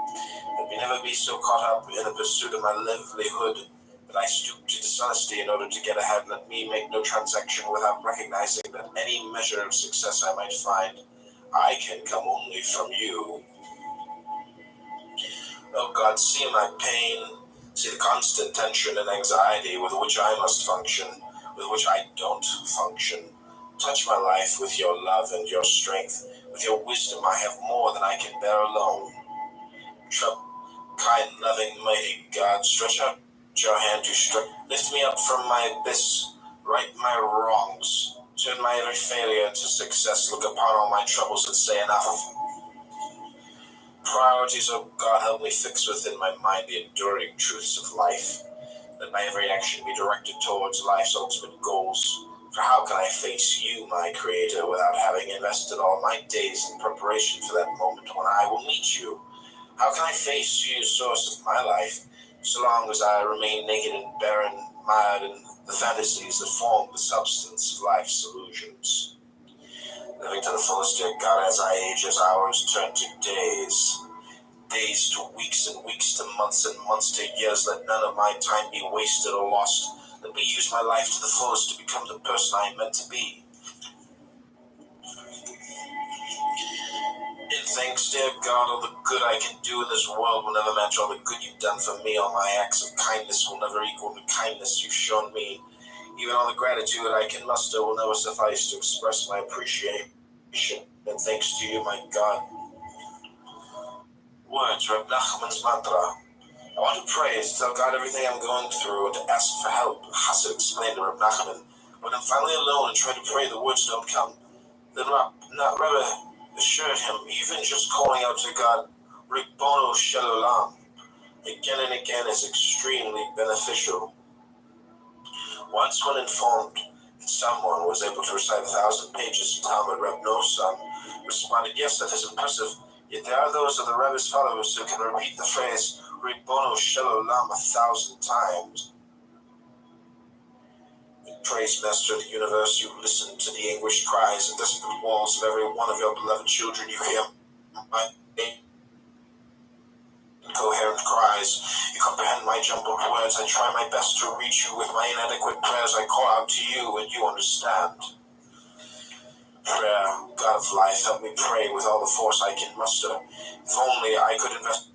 Let me never be so caught up in the pursuit of my livelihood that I stoop to dishonesty in order to get ahead. Let me make no transaction without recognizing that any measure of success I might find, I can come only from you. Oh God, see my pain, see the constant tension and anxiety with which I must function, with which I don't function. Touch my life with your love and your strength. With your wisdom I have more than I can bear alone. Kind, loving, mighty God, stretch out your hand to lift me up from my abyss, right my wrongs, turn my every failure to success, look upon all my troubles and say enough. Priorities, oh God, help me fix within my mind the enduring truths of life. Let my every action be directed towards life's ultimate goals. For how can I face you, my Creator, without having invested all my days in preparation for that moment when I will meet you? How can I face you, source of my life, so long as I remain naked and barren, mired in the fantasies that form the substance of life's illusions? Living to the fullest, dear God, as I age, as hours turn to days, days to weeks and weeks to months and months to years, let none of my time be wasted or lost. Let me use my life to the fullest to become the person I am meant to be. In thanks, dear God, all the good I can do in this world will never match all the good you've done for me. All my acts of kindness will never equal the kindness you've shown me. Even all the gratitude I can muster will never suffice to express my appreciation and thanks to you, my God. Words, Reb Nachman's mantra. I want to pray, to tell God everything I'm going through, and to ask for help. Hasid explained to Reb Nachman. When I'm finally alone and try to pray, the words don't come. Then Rebbe assured him, even just calling out to God, Ribbono Shel Olam, again and again is extremely beneficial. Once when informed that someone was able to recite 1,000 pages of Talmud, Reb Nosson responded, yes, that is impressive, yet there are those of the Rebbe's followers who can repeat the phrase Ribbono Shel Olam 1,000 times. Praise, Master of the universe, you listen to the anguished cries and desperate walls of every one of your beloved children. You hear my incoherent cries. You comprehend my jumbled words. I try my best to reach you with my inadequate prayers. I call out to you and you understand. Prayer, God of life, help me pray with all the force I can muster. If only I could invest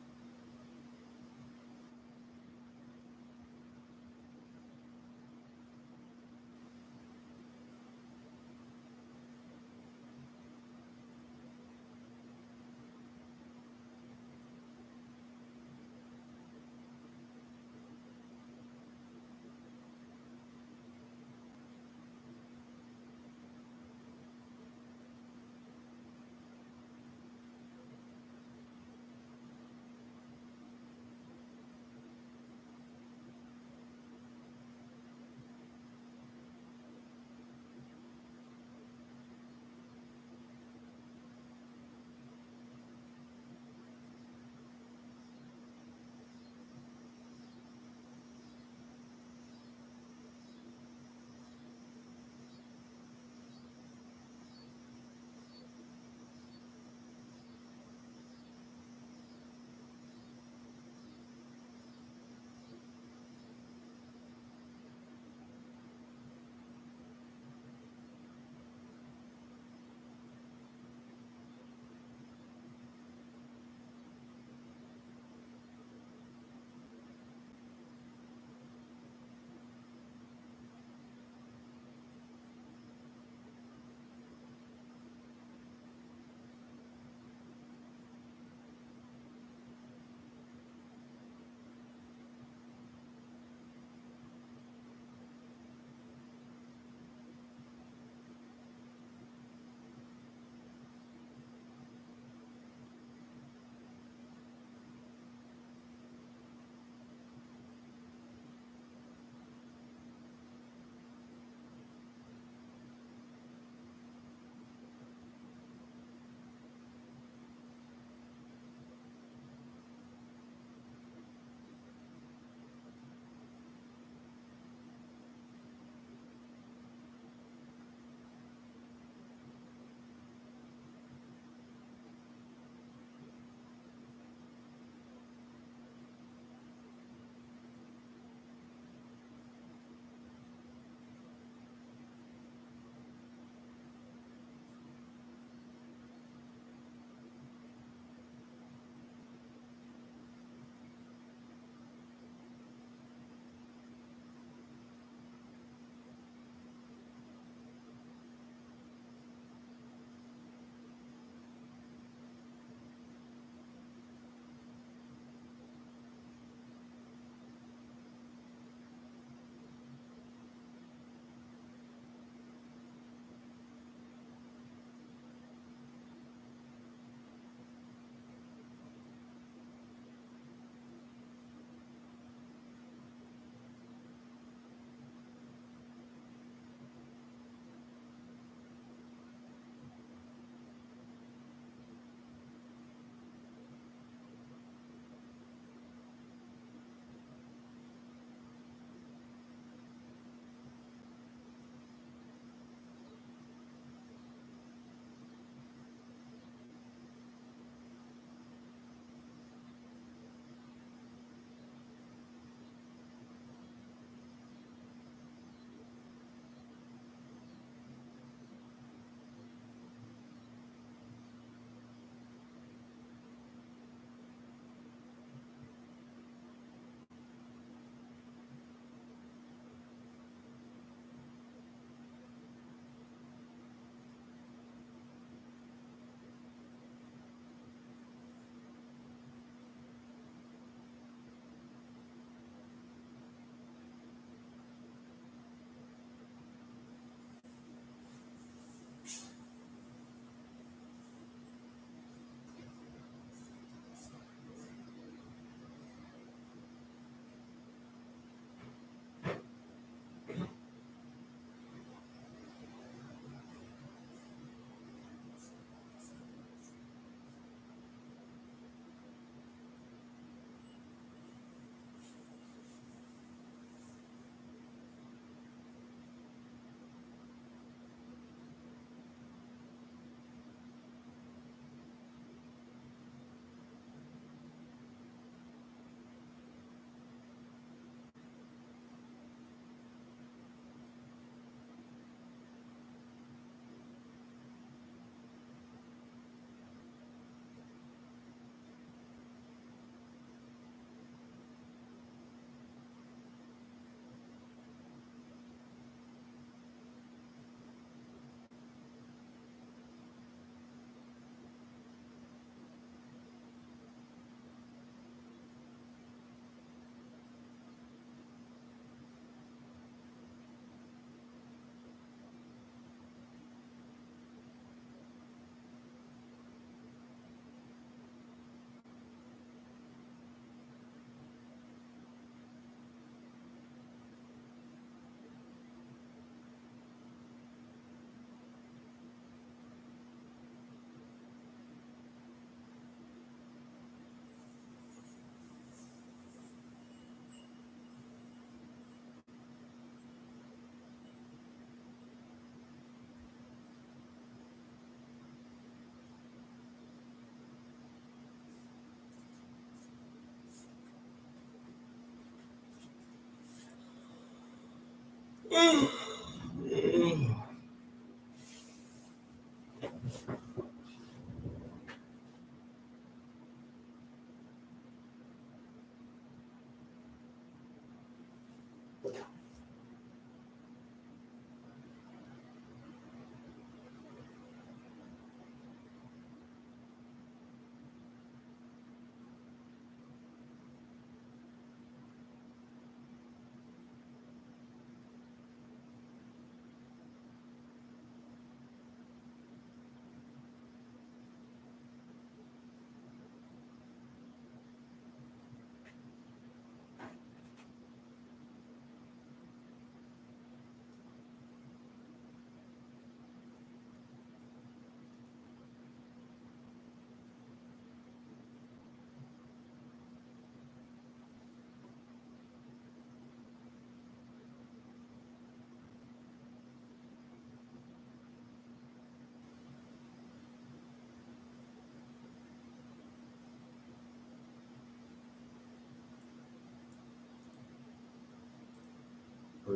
Okay,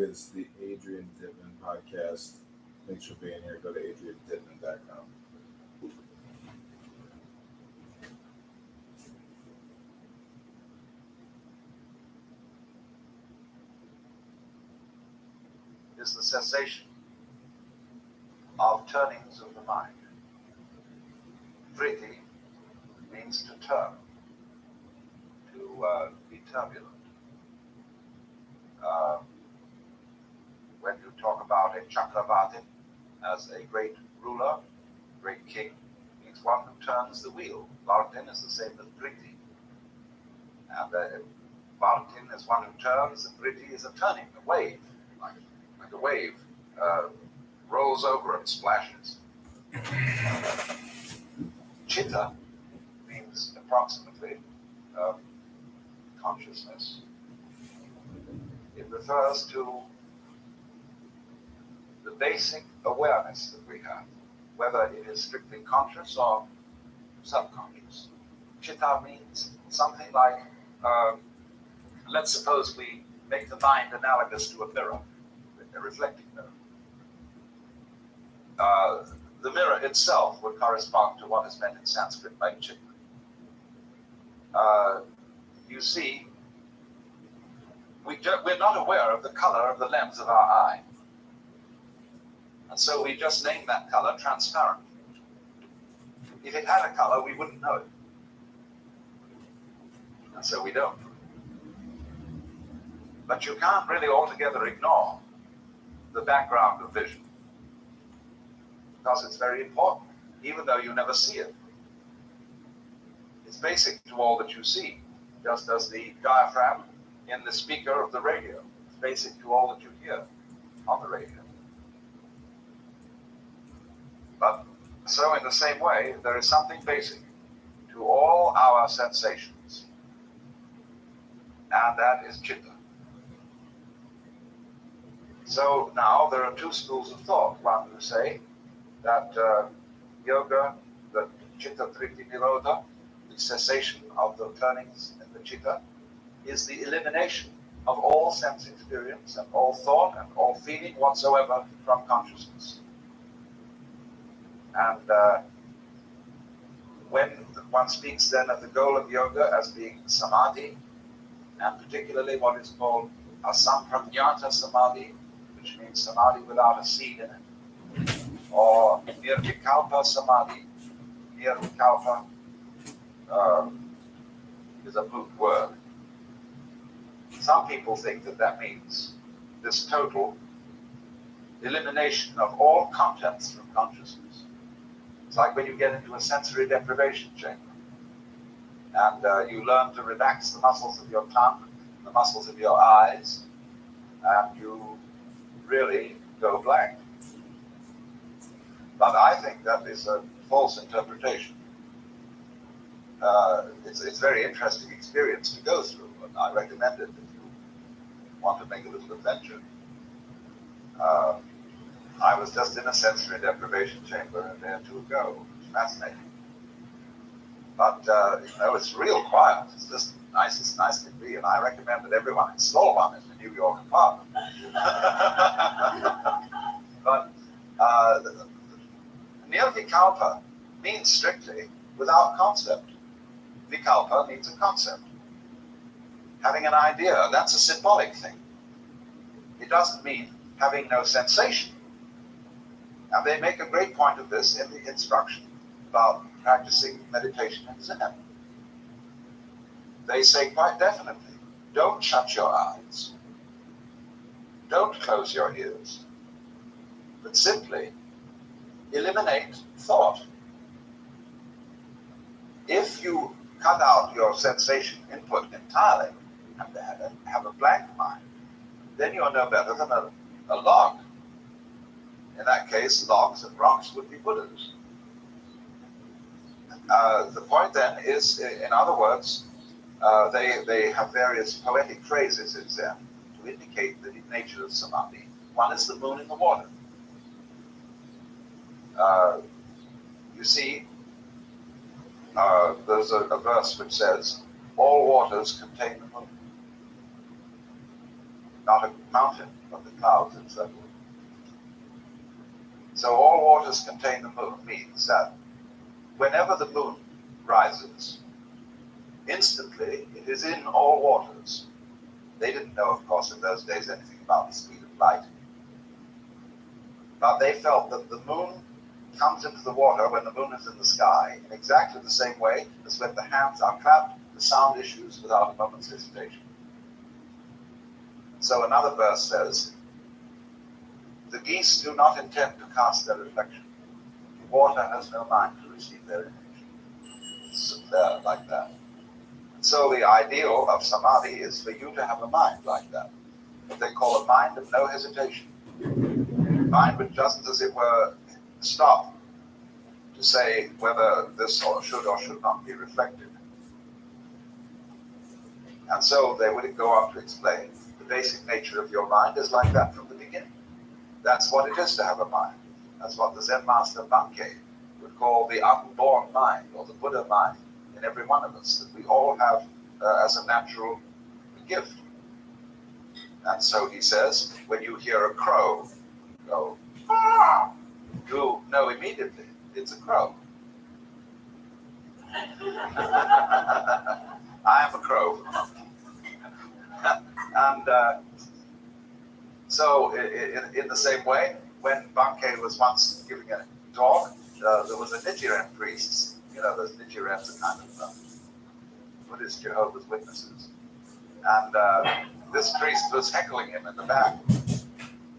this is the Adrian Dittman podcast. Thanks for being here. Go to adriandittman.com. Is the cessation of turnings of the mind. Vriti means to turn, to be turbulent. When you talk about a Chakravartin as a great ruler, great king, means one who turns the wheel. Vartin is the same as Vriti. And Vartin is one who turns, and Vriti is a turning, a wave, like a wave, rolls over and splashes. Chitta means approximately consciousness. It refers to the basic awareness that we have, whether it is strictly conscious or subconscious. Chitta means something like, let's suppose we make the mind analogous to a mirror, a reflecting mirror. The mirror itself would correspond to what is meant in Sanskrit by chitta. You see, we're not aware of the color of the lens of our eye. And so we just name that color transparent. If it had a color, we wouldn't know it. And so we don't. But you can't really altogether ignore the background of vision, because it's very important, even though you never see it. It's basic to all that you see, just as the diaphragm in the speaker of the radio. It's basic to all that you hear on the radio. But so in the same way, there is something basic to all our sensations, and that is chitta. So now there are two schools of thought. One who say that yoga, the chitta vritti nirodha, the cessation of the turnings in the chitta, is the elimination of all sense experience and all thought and all feeling whatsoever from consciousness. And when one speaks then of the goal of yoga as being samadhi, and particularly what is called asamprajnata samadhi, which means samadhi without a seed in it, or nirvikalpa samadhi. Nirvikalpa is a moot word. Some people think that that means this total elimination of all contents from consciousness. It's like when you get into a sensory deprivation chamber and you learn to relax the muscles of your tongue, the muscles of your eyes, and you really go blank. But I think that is a false interpretation. It's a very interesting experience to go through, and I recommend it if you want to make a little adventure. I was just in a sensory deprivation chamber a day or two ago. It was fascinating. But, it's real quiet. It's just nicest nice can be, and I recommend that everyone install one in the New York apartment. But nirvikalpa means strictly without concept. Vikalpa means a concept. Having an idea, that's a symbolic thing. It doesn't mean having no sensation. And they make a great point of this in the instruction about practicing meditation in Zen. They say quite definitely, don't shut your eyes. Don't close your ears. But simply eliminate thought. If you cut out your sensation input entirely and have a blank mind, then you're no better than a log. In that case, logs and rocks would be Buddhas. The point then is, in other words, they have various poetic phrases in Zen to indicate the nature of samadhi. One is the moon in the water. You see, there's a verse which says, all waters contain the moon. Not a mountain, but the clouds encircle it. So all waters contain the moon means that whenever the moon rises, instantly it is in all waters. They didn't know, of course, in those days anything about the speed of light. But they felt that the moon comes into the water when the moon is in the sky in exactly the same way as when the hands are clapped, the sound issues without a moment's hesitation. So another verse says, the geese do not intend to cast their reflection. The water has no mind to receive their image. It's there like that. So the ideal of samadhi is for you to have a mind like that. What they call a mind of no hesitation. A mind which doesn't, as it were, stop to say whether this should or should not be reflected. And so they would go on to explain the basic nature of your mind is like that from the beginning. That's what it is to have a mind. That's what the Zen master Bankei would call the unborn mind, or the Buddha mind, in every one of us, that we all have as a natural gift. And so he says, when you hear a crow go, ah, you know immediately it's a crow. I am a crow. And so in the same way, when Bankei was once giving a talk, there was a Nichiren priest. You know, those Nichirens are kind of Buddhist Jehovah's Witnesses. And this priest was heckling him in the back.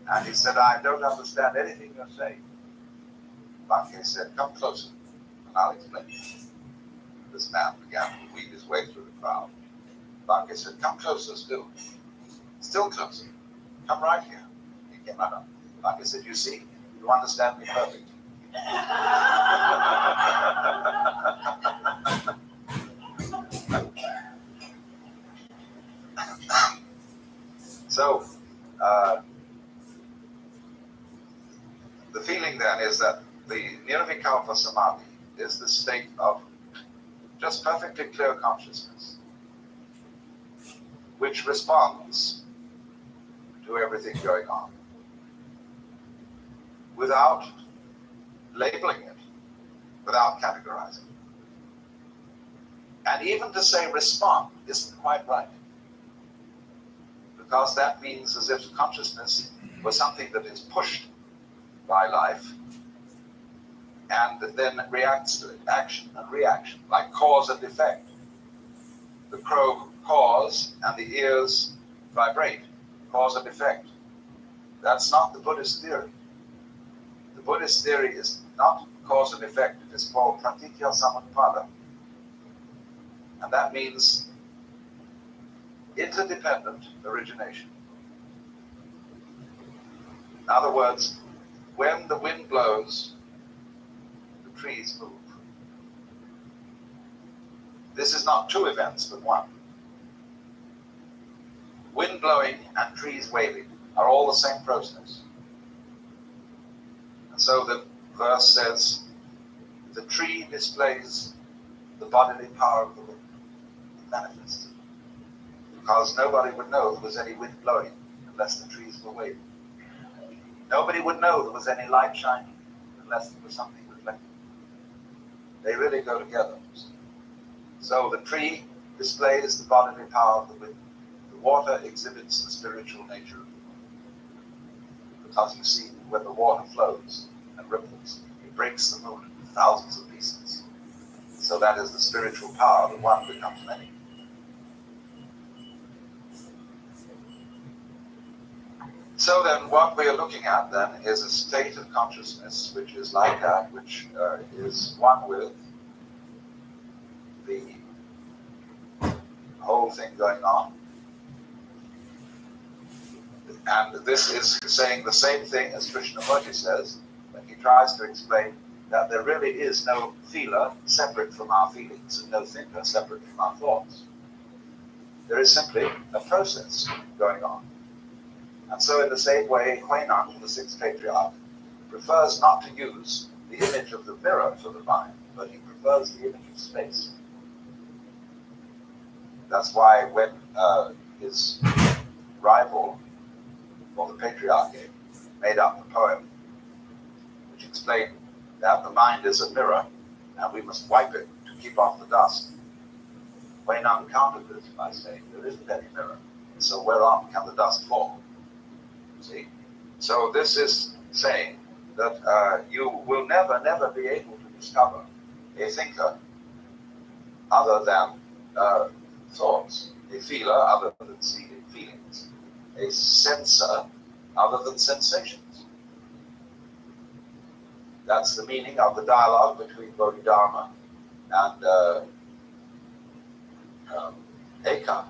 And he said, I don't understand anything you're saying. Bankei said, come closer, and I'll explain. This man began to weave his way through the crowd. Bankei said, come closer still. Still closer. Come right here. He came right up. Bankei said, you see, you understand me perfectly. So, the feeling then is that the nirvikalpa samadhi is the state of just perfectly clear consciousness, which responds to everything going on without labeling it, without categorizing it. And even to say respond isn't quite right, because that means as if consciousness was something that is pushed by life and then reacts to it, action and reaction, like cause and effect. The crow cause and the ears vibrate, cause and effect. That's not the Buddhist theory. The Buddhist theory is not cause and effect. It is called pratikya samutpada. And that means interdependent origination. In other words, when the wind blows, the trees move. This is not two events, but one. Wind blowing and trees waving are all the same process. And so the verse says, the tree displays the bodily power of the wind. It manifests it. because nobody would know there was any wind blowing unless the trees were waving. Nobody would know there was any light shining unless there was something reflecting. They really go together. So the tree displays the bodily power of the wind. The water exhibits the spiritual nature of the moon. Because you see, when the water flows and ripples, it breaks the moon into thousands of pieces. So that is the spiritual power, the one becomes many. So then what we are looking at then is a state of consciousness which is like that, which is one with the whole thing going on. And this is saying the same thing as Krishnamurti says when he tries to explain that there really is no feeler separate from our feelings and no thinker separate from our thoughts. There is simply a process going on. And so in the same way, Huineng, the sixth patriarch, prefers not to use the image of the mirror for the mind, but he prefers the image of space. That's why when his rival, or the patriarchy, made up the poem, which explained that the mind is a mirror and we must wipe it to keep off the dust, Huineng countered this by saying there isn't any mirror, so whereon can the dust fall? See? So this is saying that you will never be able to discover a thinker other than thoughts, a feeler other than seeing feelings, a sensor other than sensations. That's the meaning of the dialogue between Bodhidharma and Eka.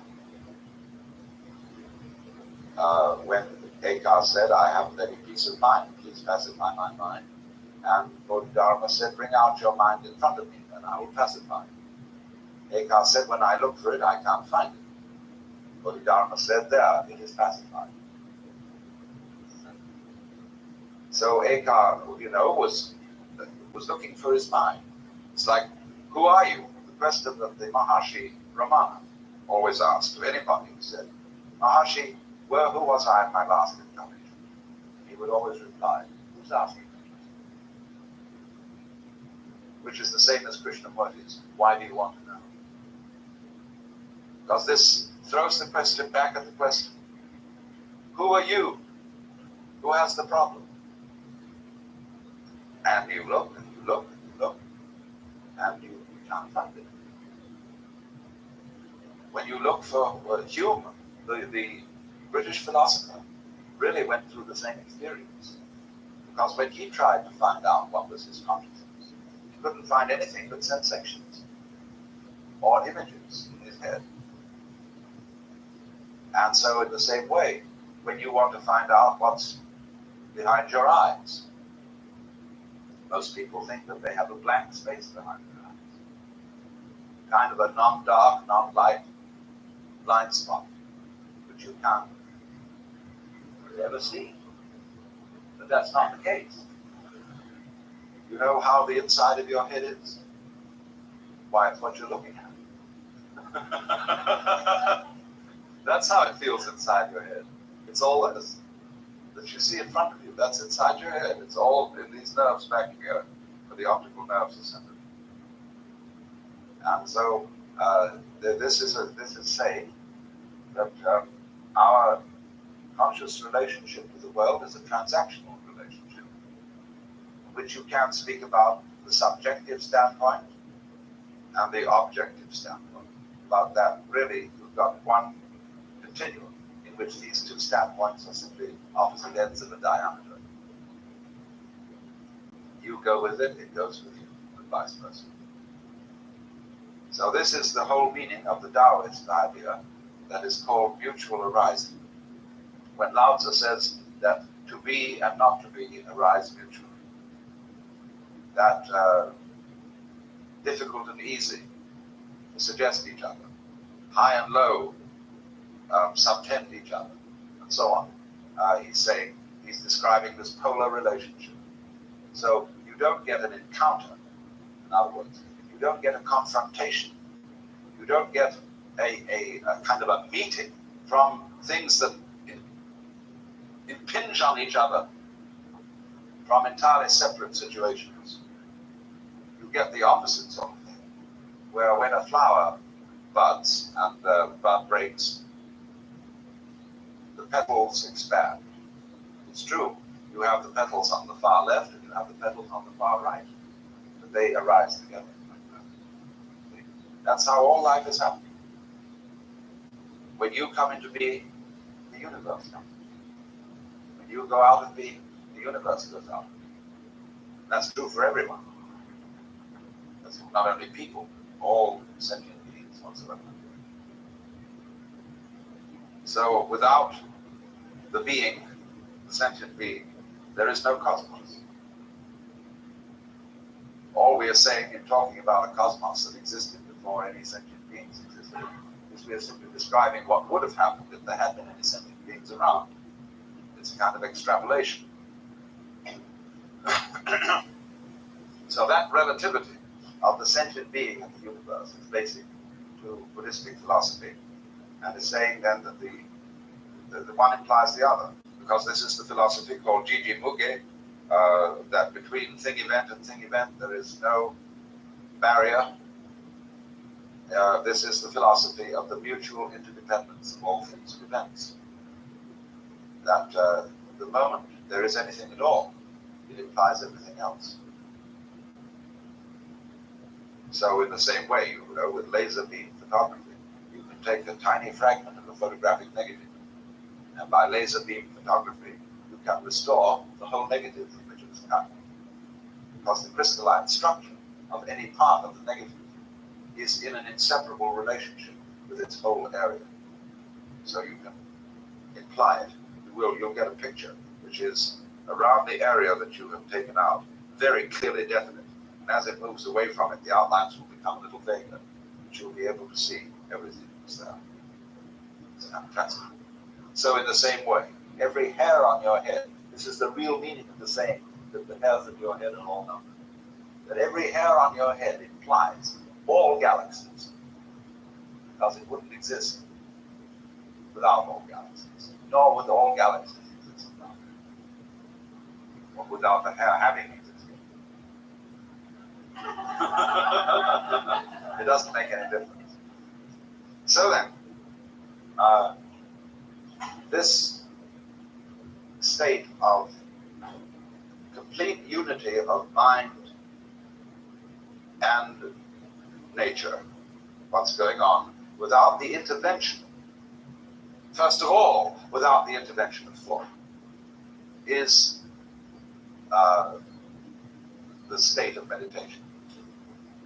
When Eka said, I haven't any peace of mind, please pacify my mind. And Bodhidharma said, bring out your mind in front of me and I will pacify it. Eka said, when I look for it, I can't find it. Bodhidharma said, there, it is pacified. So Eka, was looking for his mind. It's like, who are you? The question that the Maharshi Ramana always asked to anybody who said, Maharshi, who was I in my last incarnation? He would always reply, who's asking me? Which is the same as Krishnamurti's, why do you want to know? Because this throws the question back at the question, who are you? Who has the problem? And you look, and you look, and you look, and you can't find it. When you look for Hume, the British philosopher, really went through the same experience. Because when he tried to find out what was his consciousness, he couldn't find anything but sensations or images in his head. And so in the same way, when you want to find out what's behind your eyes, most people think that they have a blank space behind their eyes. Kind of a non-dark, non-light blind spot, which you can't ever see. But that's not the case. You know how the inside of your head is? Why, it's what you're looking at. That's how it feels inside your head. It's all this that you see in front of you. That's inside your head. It's all in these nerves back here, where the optical nerves are centered. And so this is saying that our conscious relationship with the world is a transactional relationship, in which you can speak about the subjective standpoint and the objective standpoint. About that, really, you've got one continuum in which these two standpoints are simply opposite ends of a diameter. You go with it, it goes with you, and vice versa. So this is the whole meaning of the Taoist idea that is called mutual arising. When Lao Tzu says that to be and not to be arise mutually, that difficult and easy suggest each other, high and low subtend each other, and so on. He's describing this polar relationship. So you don't get an encounter, in other words, you don't get a confrontation, you don't get a kind of a meeting from things that impinge on each other from entirely separate situations. You get the opposite sort of thing, where when a flower buds and the bud breaks, the petals expand. It's true, you have the petals on the far left and you have the petals on the far right, but they arise together. That's how all life is happening. When you come into being, the universe comes. When you go out of being, the universe goes out. That's true for everyone. That's not only people, all sentient beings whatsoever. So without the being, the sentient being, there is no cosmos. All we are saying in talking about a cosmos that existed before any sentient beings existed is we are simply describing what would have happened if there had been any sentient beings around. It's a kind of extrapolation. So that relativity of the sentient being of the universe is basic to Buddhistic philosophy, and is saying then that the one implies the other, because this is the philosophy called Jiji Muge, that between thing event and thing event there is no barrier. This is the philosophy of the mutual interdependence of all things and events. That the moment there is anything at all, it implies everything else. So in the same way, you know, with laser beam photography, you can take a tiny fragment of a photographic negative, and by laser beam photography, you can restore the whole negative from which it was cut. Because the crystalline structure of any part of the negative is in an inseparable relationship with its whole area. So you can imply it. You'll get a picture which is around the area that you have taken out, very clearly definite. And as it moves away from it, the outlines will become a little vaguer, but you'll be able to see everything that's there. It's fantastic. So in the same way, every hair on your head, this is the real meaning of the saying that the hairs of your head are all numbered. That every hair on your head implies all galaxies, because it wouldn't exist without all galaxies, nor would all galaxies exist without the hair having existed. It doesn't make any difference. So then, this state of complete unity of mind and nature, what's going on, without the intervention, first of all, without the intervention of thought, is the state of meditation.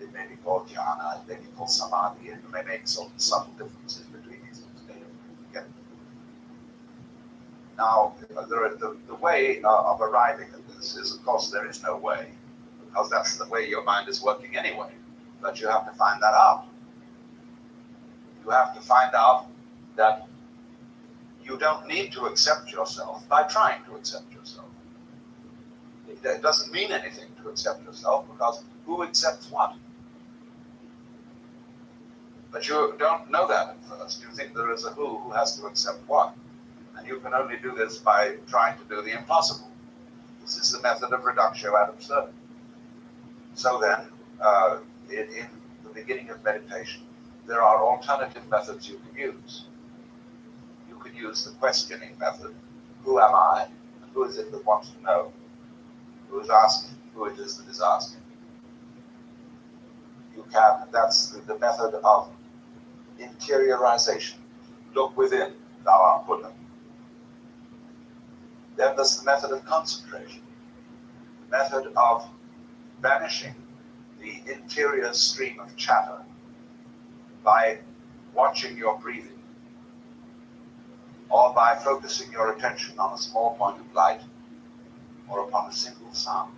It may be called jhana, it may be called samadhi, and you may make some subtle differences between these two states. Okay. Now, the way of arriving at this is, of course, there is no way, because that's the way your mind is working anyway. But you have to find that out. You have to find out that you don't need to accept yourself by trying to accept yourself. It doesn't mean anything to accept yourself, because who accepts what? But you don't know that at first. You think there is a who has to accept what. And you can only do this by trying to do the impossible. This is the method of reductio ad absurdum. So then, in the beginning of meditation, there are alternative methods you can use. You can use the questioning method. Who am I? And who is it that wants to know? Who is asking? Who it is that is asking? You can, that's the method of interiorization. Look within, thou art Buddha. Then there's the method of concentration. The method of banishing the interior stream of chatter by watching your breathing, or by focusing your attention on a small point of light, or upon a single sound.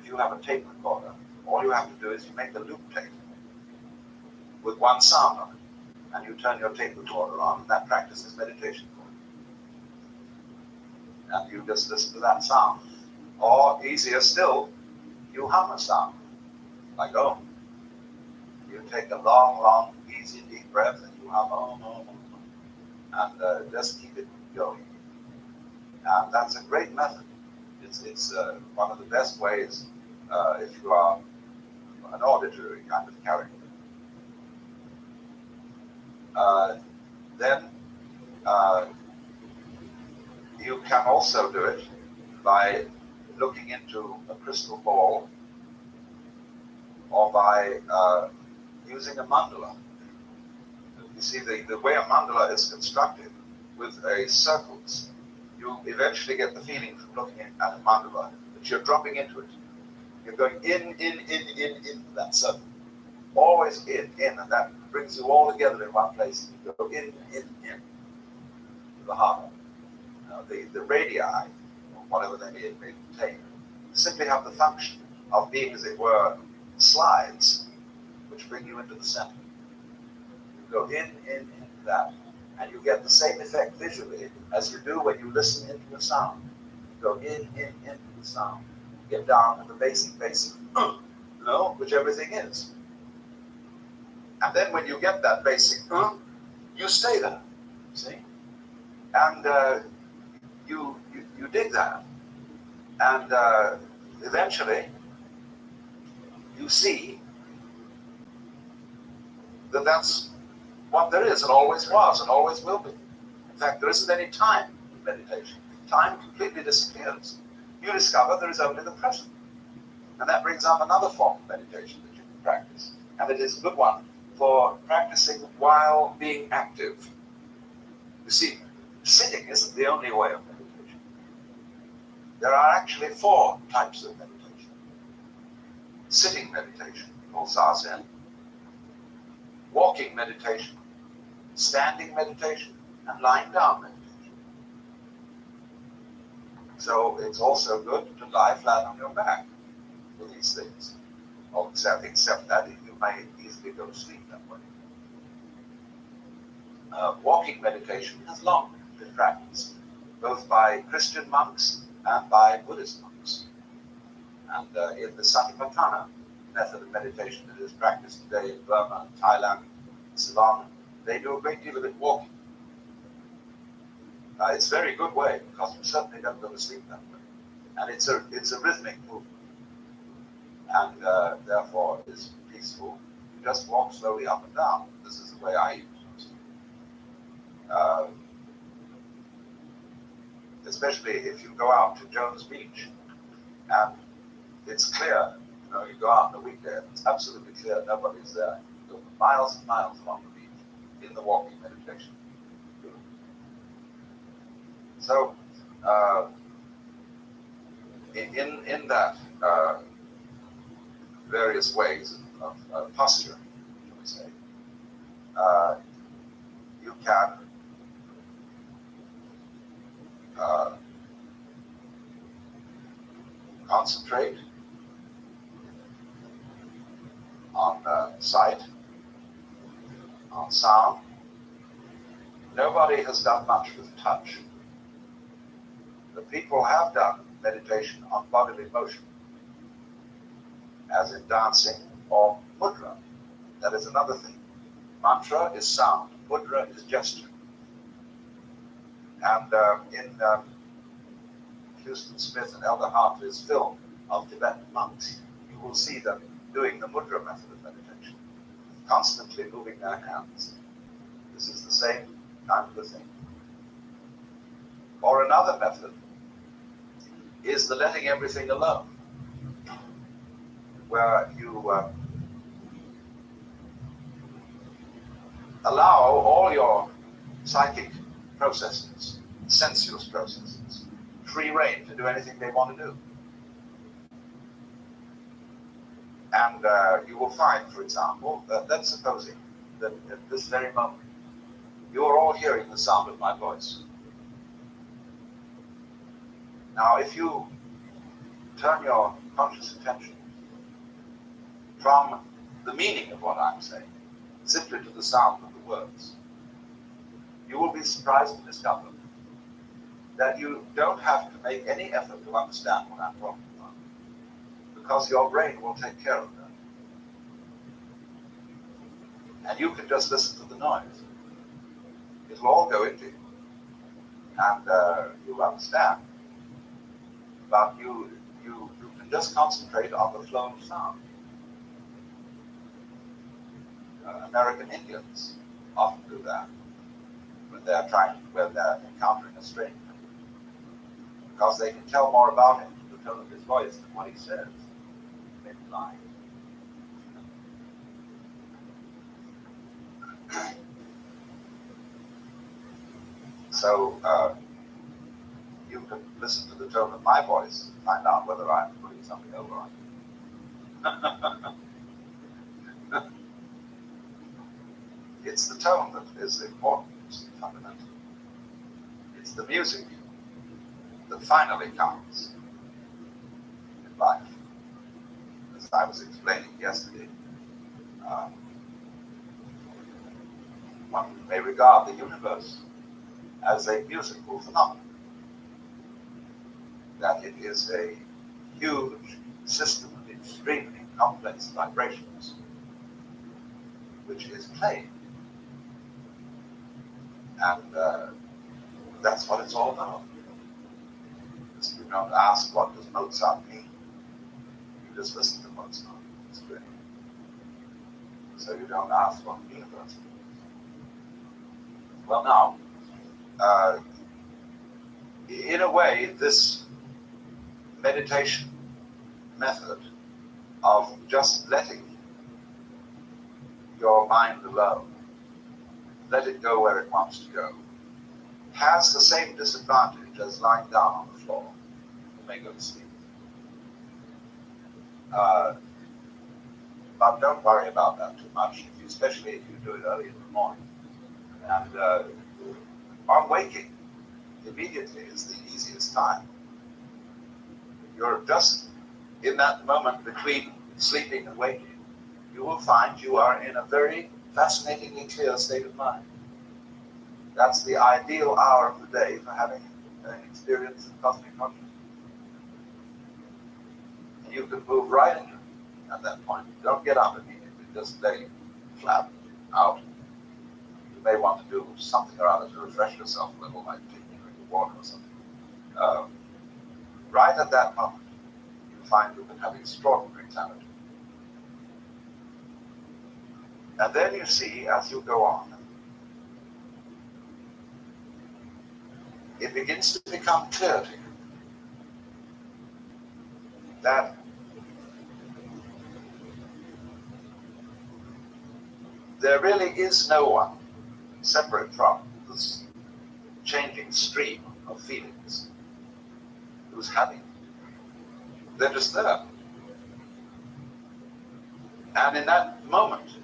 If you have a tape recorder, all you have to do is you make a loop tape with one sound on it, and you turn your tape recorder on, and that practices meditation for you. And you just listen to that sound. Or, easier still, you hum a sound, like oh. You take a long, long, easy deep breath, and you hum and just keep it going. And that's a great method. It's one of the best ways if you are an auditory kind of character. Then you can also do it by looking into a crystal ball or by using a mandala. You see, the way a mandala is constructed with circles, you eventually get the feeling from looking at a mandala that you're dropping into it. You're going into that circle. Always in, and that brings you all together in one place. You go in, to the heart. The radii, or whatever they may contain, simply have the function of being, as it were, slides, which bring you into the center. You go into that, and you get the same effect visually as you do when you listen into a sound. You go into the sound, get down to the basic, which everything is. And then when you get that basic, you stay there, see? And you dig that. And eventually, you see that that's what there is and always was and always will be. In fact, there isn't any time in meditation. Time completely disappears. You discover there is only the present. And that brings up another form of meditation that you can practice. And it is a good one for practicing while being active. You see, sitting isn't the only way of meditation. There are actually 4 types of meditation. Sitting meditation, called Zazen. Walking meditation, standing meditation, and lying down meditation. So it's also good to lie flat on your back for these things. Except that you may easily go to sleep that way. Walking meditation has long been practiced, both by Christian monks and by Buddhist monks. And in the Satipatthana method of meditation that is practiced today in Burma, Thailand, Ceylon, they do a great deal of it walking. It's a very good way because you certainly don't go to sleep that way. And it's a rhythmic movement. And therefore is peaceful. You just walk slowly up and down. This is the way I use it. Especially if you go out to Jones Beach and it's clear, you go out on a weekday and it's absolutely clear, nobody's there. You go miles and miles along the beach in the walking meditation. So, in that various ways of posture, shall we say, you can concentrate on sight, on sound. Nobody has done much with touch. The people have done meditation on bodily motion, as in dancing or mudra. That is another thing. Mantra is sound, mudra is gesture. And in Houston Smith and Elder Hartley's film of Tibetan monks, you will see them doing the mudra method of meditation, constantly moving their hands. This is the same kind of a thing. Or another method is the letting everything alone, where you allow all your psychic processes, sensuous processes, free rein to do anything they want to do. And you will find, for example, that supposing that at this very moment, you are all hearing the sound of my voice. Now, if you turn your conscious attention from the meaning of what I'm saying, simply to the sound of the words, you will be surprised to discover that you don't have to make any effort to understand what I'm talking about, because your brain will take care of that. And you can just listen to the noise. It will all go into you. And you'll understand. But you can just concentrate on the flow of sound. American Indians often do that when they're encountering a stranger, because they can tell more about him from the tone of his voice than what he says. Maybe lying. So you can listen to the tone of my voice and find out whether I'm putting something over on you. It's the tone that is important, fundamental. It's the music that finally counts in life. As I was explaining yesterday, one may regard the universe as a musical phenomenon. That it is a huge system of extremely complex vibrations which is playing. And that's what it's all about. So you don't ask, what does Mozart mean? You just listen to Mozart. It's great. So you don't ask what the universe means. Well, now, in a way, this meditation method of just letting your mind alone, let it go where it wants to go, has the same disadvantage as lying down on the floor. You may go to sleep. But don't worry about that too much, especially if you do it early in the morning. And on waking, immediately is the easiest time. You're just in that moment between sleeping and waking, you will find you are in a very fascinatingly clear state of mind. That's the ideal hour of the day for having an experience of cosmic consciousness. And you can move right into it at that point. Don't get up immediately, just let it flap out. You may want to do something or other to refresh yourself a little, like taking a drink of water or something. Right at that moment, you find you can have extraordinary clarity. And then you see, as you go on, it begins to become clear to you that there really is no one separate from this changing stream of feelings who's having. They're just there. And in that moment,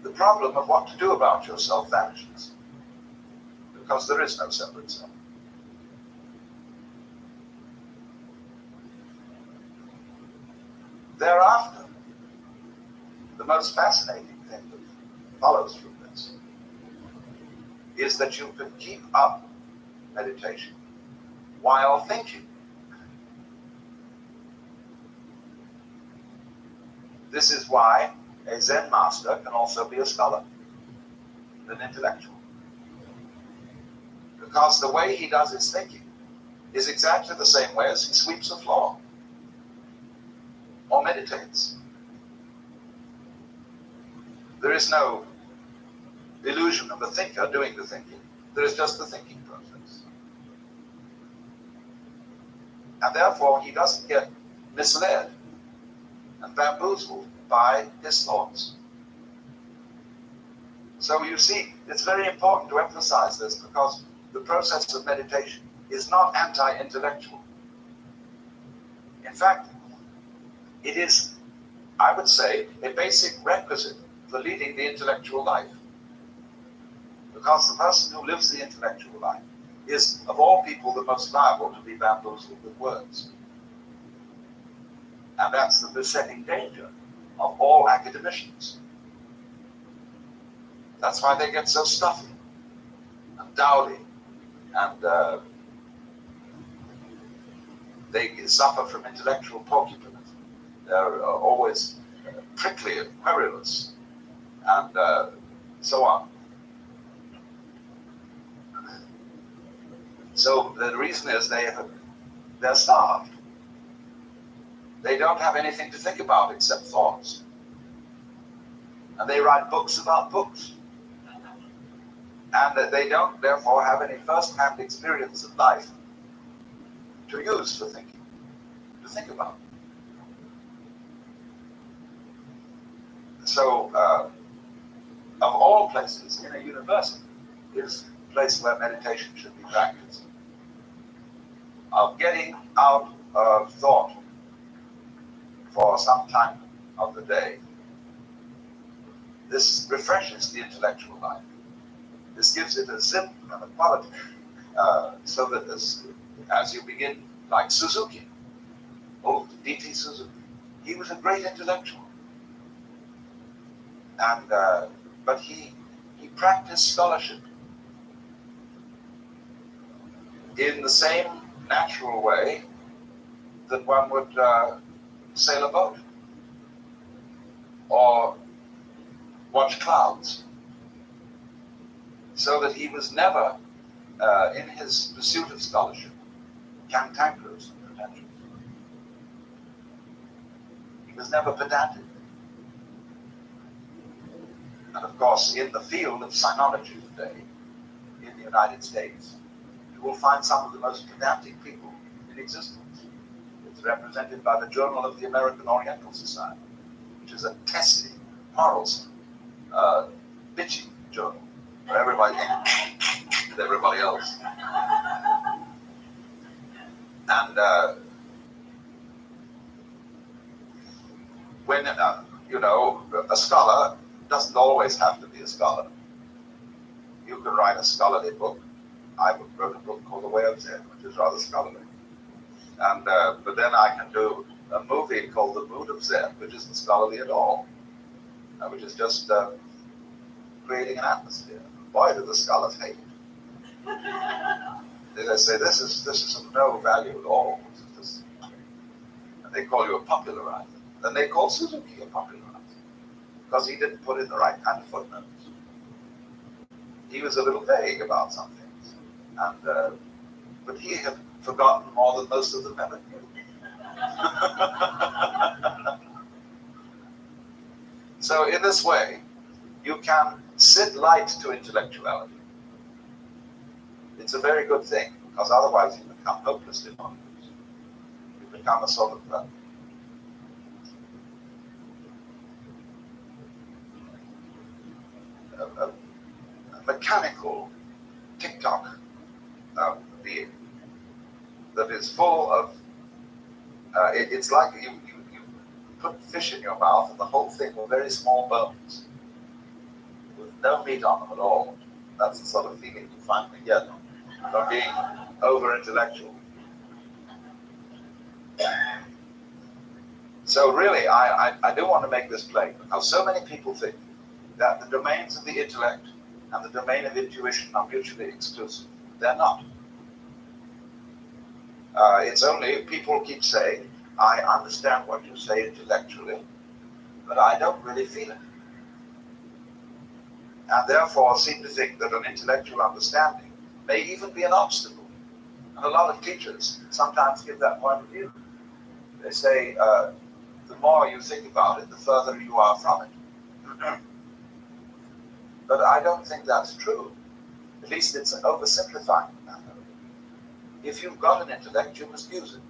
the problem of what to do about yourself vanishes, because there is no separate self. Thereafter, the most fascinating thing that follows from this is that you can keep up meditation while thinking. This is why a Zen master can also be a scholar, an intellectual. Because the way he does his thinking is exactly the same way as he sweeps the floor or meditates. There is no illusion of the thinker doing the thinking. There is just the thinking process. And therefore, he doesn't get misled and bamboozled by his thoughts. So you see, it's very important to emphasize this, because the process of meditation is not anti-intellectual. In fact, it is, I would say, a basic requisite for leading the intellectual life. Because the person who lives the intellectual life is, of all people, the most liable to be bamboozled with words. And that's the besetting danger of all academicians. That's why they get so stuffy and dowdy, and they suffer from intellectual porcupinism. They're always prickly and querulous, and so on. So the reason is they're starved. They don't have anything to think about except thoughts. And they write books about books. And that they don't therefore have any first-hand experience of life to use for thinking, to think about. So, of all places in a university is a place where meditation should be practiced. Of getting out of thought for some time of the day. This refreshes the intellectual life. This gives it a zip and a quality, so that as you begin, like Suzuki, old D.T. Suzuki, he was a great intellectual. And, but he practiced scholarship in the same natural way that one would sail a boat or watch clouds. So that he was never, in his pursuit of scholarship, cantankerous and pretentious. He was never pedantic. And of course, in the field of sinology today, in the United States, you will find some of the most pedantic people in existence. It's represented by the Journal of the American Oriental Society, which is a testy, quarrelsome, bitchy journal for everybody and everybody else. And when, a scholar doesn't always have to be a scholar. You can write a scholarly book. I wrote a book called The Way of Zen, which is rather scholarly. And but then I can do a movie called The Mood of Zen, which isn't scholarly at all, which is just creating an atmosphere. Boy, do the scholars hate it. They say this is of no value at all. And they call you a popularizer. Then they call Suzuki a popularizer because he didn't put in the right kind of footnotes. He was a little vague about some things, and but he had forgotten more than most of them ever knew. So in this way, you can sit light to intellectuality. It's a very good thing, because otherwise you become hopelessly monstrous. You become a sort of a mechanical tick-tock being that is full of, it's like you put fish in your mouth and the whole thing were very small bones with no meat on them at all. That's the sort of feeling you finally get from being over-intellectual. So really, I do want to make this plain, because so many people think that the domains of the intellect and the domain of intuition are mutually exclusive. They're not. It's only, people keep saying, I understand what you say intellectually, but I don't really feel it. And therefore seem to think that an intellectual understanding may even be an obstacle. And a lot of teachers sometimes give that point of view. They say, the more you think about it, the further you are from it. But I don't think that's true. At least it's an oversimplifying matter. If you've got an intellect, you must use it.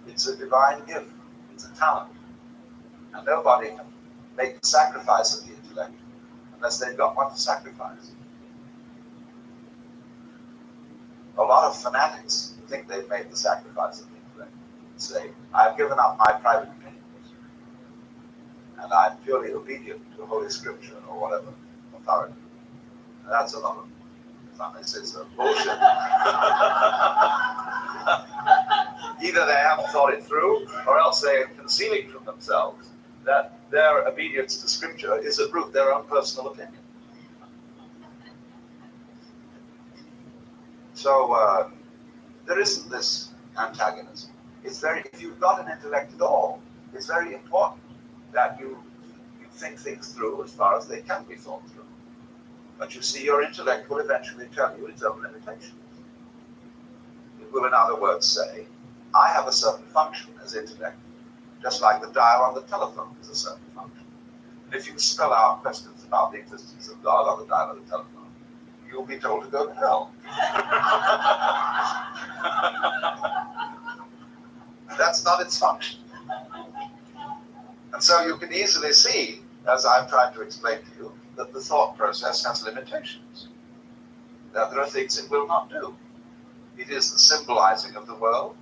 It's a divine gift. It's a talent. And nobody can make the sacrifice of the intellect unless they've got one to sacrifice. A lot of fanatics think they've made the sacrifice of the intellect. Say, I've given up my private opinions, and I'm purely obedient to Holy Scripture or whatever authority. And that's a lot of fanatics. It's a bullshit. Either they haven't thought it through, or else they are concealing from themselves that their obedience to Scripture is a root their own personal opinion. So there isn't this antagonism. It's very, if you've got an intellect at all, it's very important that you think things through as far as they can be thought through. But you see, your intellect will eventually tell you its own limitations. It will, in other words, say, I have a certain function as intellect, just like the dial on the telephone is a certain function. And if you spell out questions about the existence of God on the dial of the telephone, you'll be told to go to hell. That's not its function. And so you can easily see, as I've tried to explain to you, that the thought process has limitations. That there are things it will not do. It is the symbolizing of the world,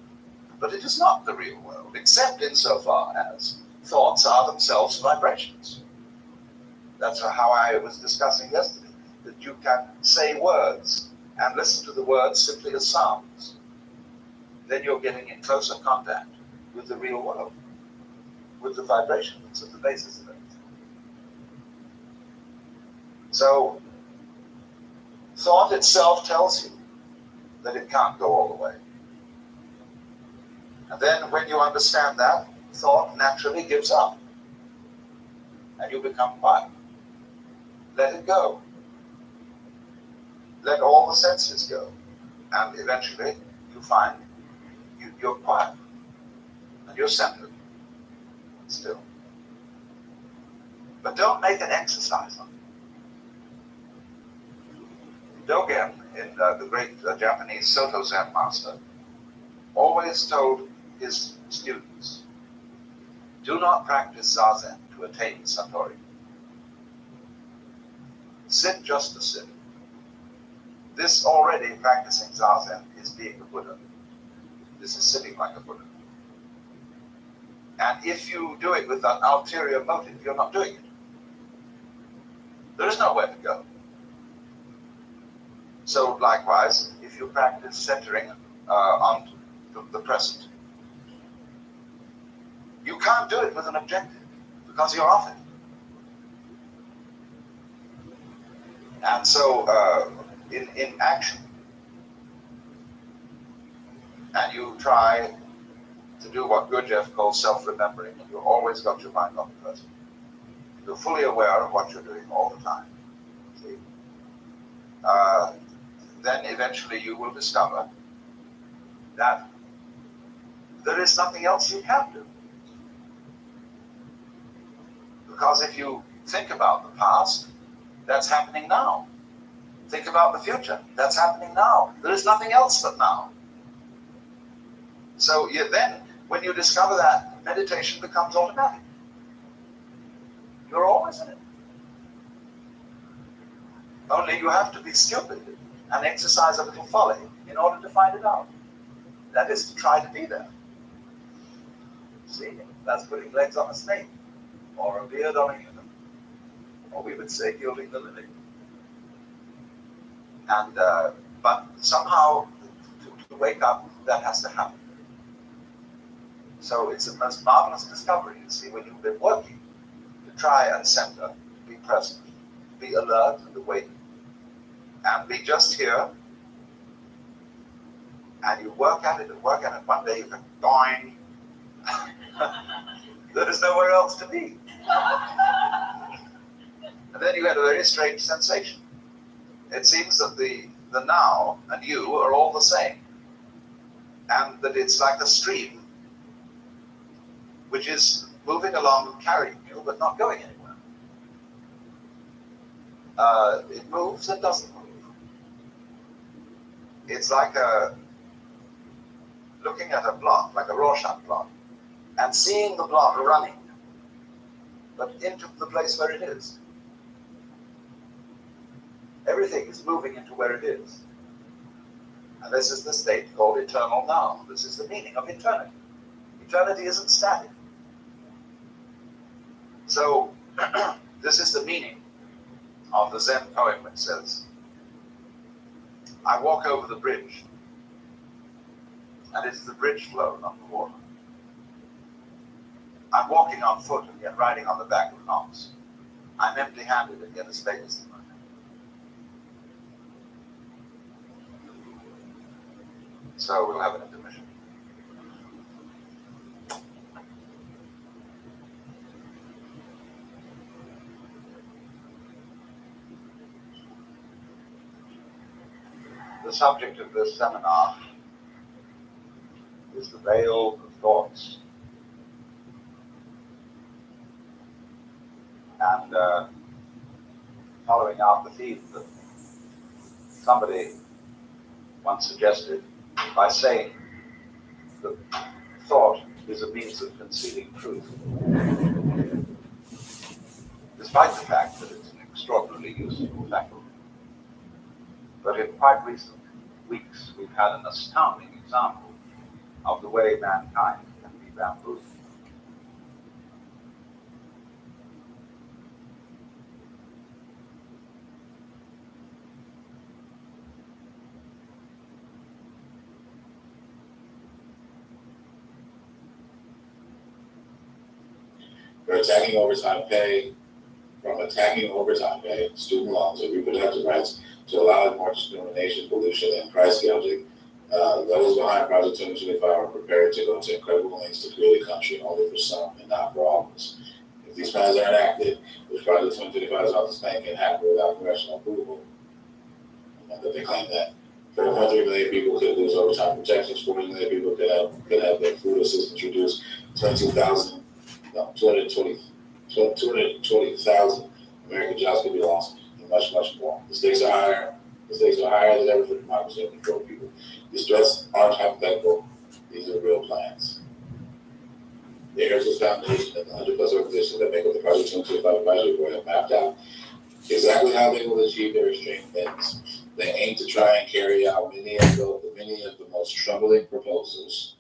but it is not the real world, except insofar as thoughts are themselves vibrations. That's how I was discussing yesterday, that you can say words and listen to the words simply as sounds. Then you're getting in closer contact with the real world, with the vibration that's at the basis of it. So, thought itself tells you that it can't go all the way. And then when you understand that, thought naturally gives up. And you become quiet. Let it go. Let all the senses go. And eventually you find you're quiet. And you're centered. Still. But don't make an exercise of it. Dogen, in the great Japanese Soto Zen master, always told his students, do not practice Zazen to attain Satori. Sit just to sit. This already practicing Zazen is being a Buddha. This is sitting like a Buddha. And if you do it with an ulterior motive, you're not doing it. There is nowhere to go. So likewise, if you practice centering on the present, you can't do it with an objective because you're off it. And so in action, and you try to do what Gurdjieff calls self-remembering, and you've always got your mind on the present. You're fully aware of what you're doing all the time. See? Then eventually you will discover that there is nothing else you can do. Because if you think about the past, that's happening now. Think about the future, that's happening now. There is nothing else but now. So then, when you discover that, meditation becomes automatic. You're always in it. Only you have to be stupid and exercise a little folly in order to find it out. That is to try to be there. See, that's putting legs on a snake, or a beard on a human, or we would say gilding the lily. And but somehow to wake up, that has to happen. So it's a most marvelous discovery, you see, when you've been working to try and center, be present, be alert and awake, and be just here, and you work at it and work at it. One day you can doing. There is nowhere else to be. And then you get a very strange sensation. It seems that the now and you are all the same, and that it's like a stream which is moving along and carrying you, but not going anywhere. It moves and doesn't move. It's like looking at a blot, like a Rorschach blot, and seeing the blot running, but into the place where it is. Everything is moving into where it is. And this is the state called eternal now. This is the meaning of eternity. Eternity isn't static. So, this is the meaning of the Zen poem which says, I walk over the bridge, and it is the bridge flow, not the water. I'm walking on foot and yet riding on the back of an ox. I'm empty-handed and yet as big as the moon. So we'll have an intermission. The subject of this seminar is the veil of thoughts. And following out the theme that somebody once suggested by saying that thought is a means of concealing truth, despite the fact that it's an extraordinarily useful faculty. But in quite recent weeks, we've had an astounding example of the way mankind can be bamboozled. For attacking overtime pay, from attacking overtime pay, student loans, and reproductive rights, to allowing more discrimination, pollution, and price gouging. Those behind Project 2025 are prepared to go to incredible lengths to create a country only for some and not for all of us. If these plans are enacted, which Project 2025's office plan can happen without congressional approval, that they claim that 4.3 million people could lose overtime protections, 40 million people could have their food assistance reduced, 220,000 American jobs could be lost, and much, much more. The stakes are higher. The stakes are higher than ever for democracy and for people. These threats aren't hypothetical. These are real plans. The Heritage Foundation and the 100+ organizations that make up the Project 2025 Advisory Board have mapped out exactly how they will achieve their extreme ends. They aim to try and carry out many of the most troubling proposals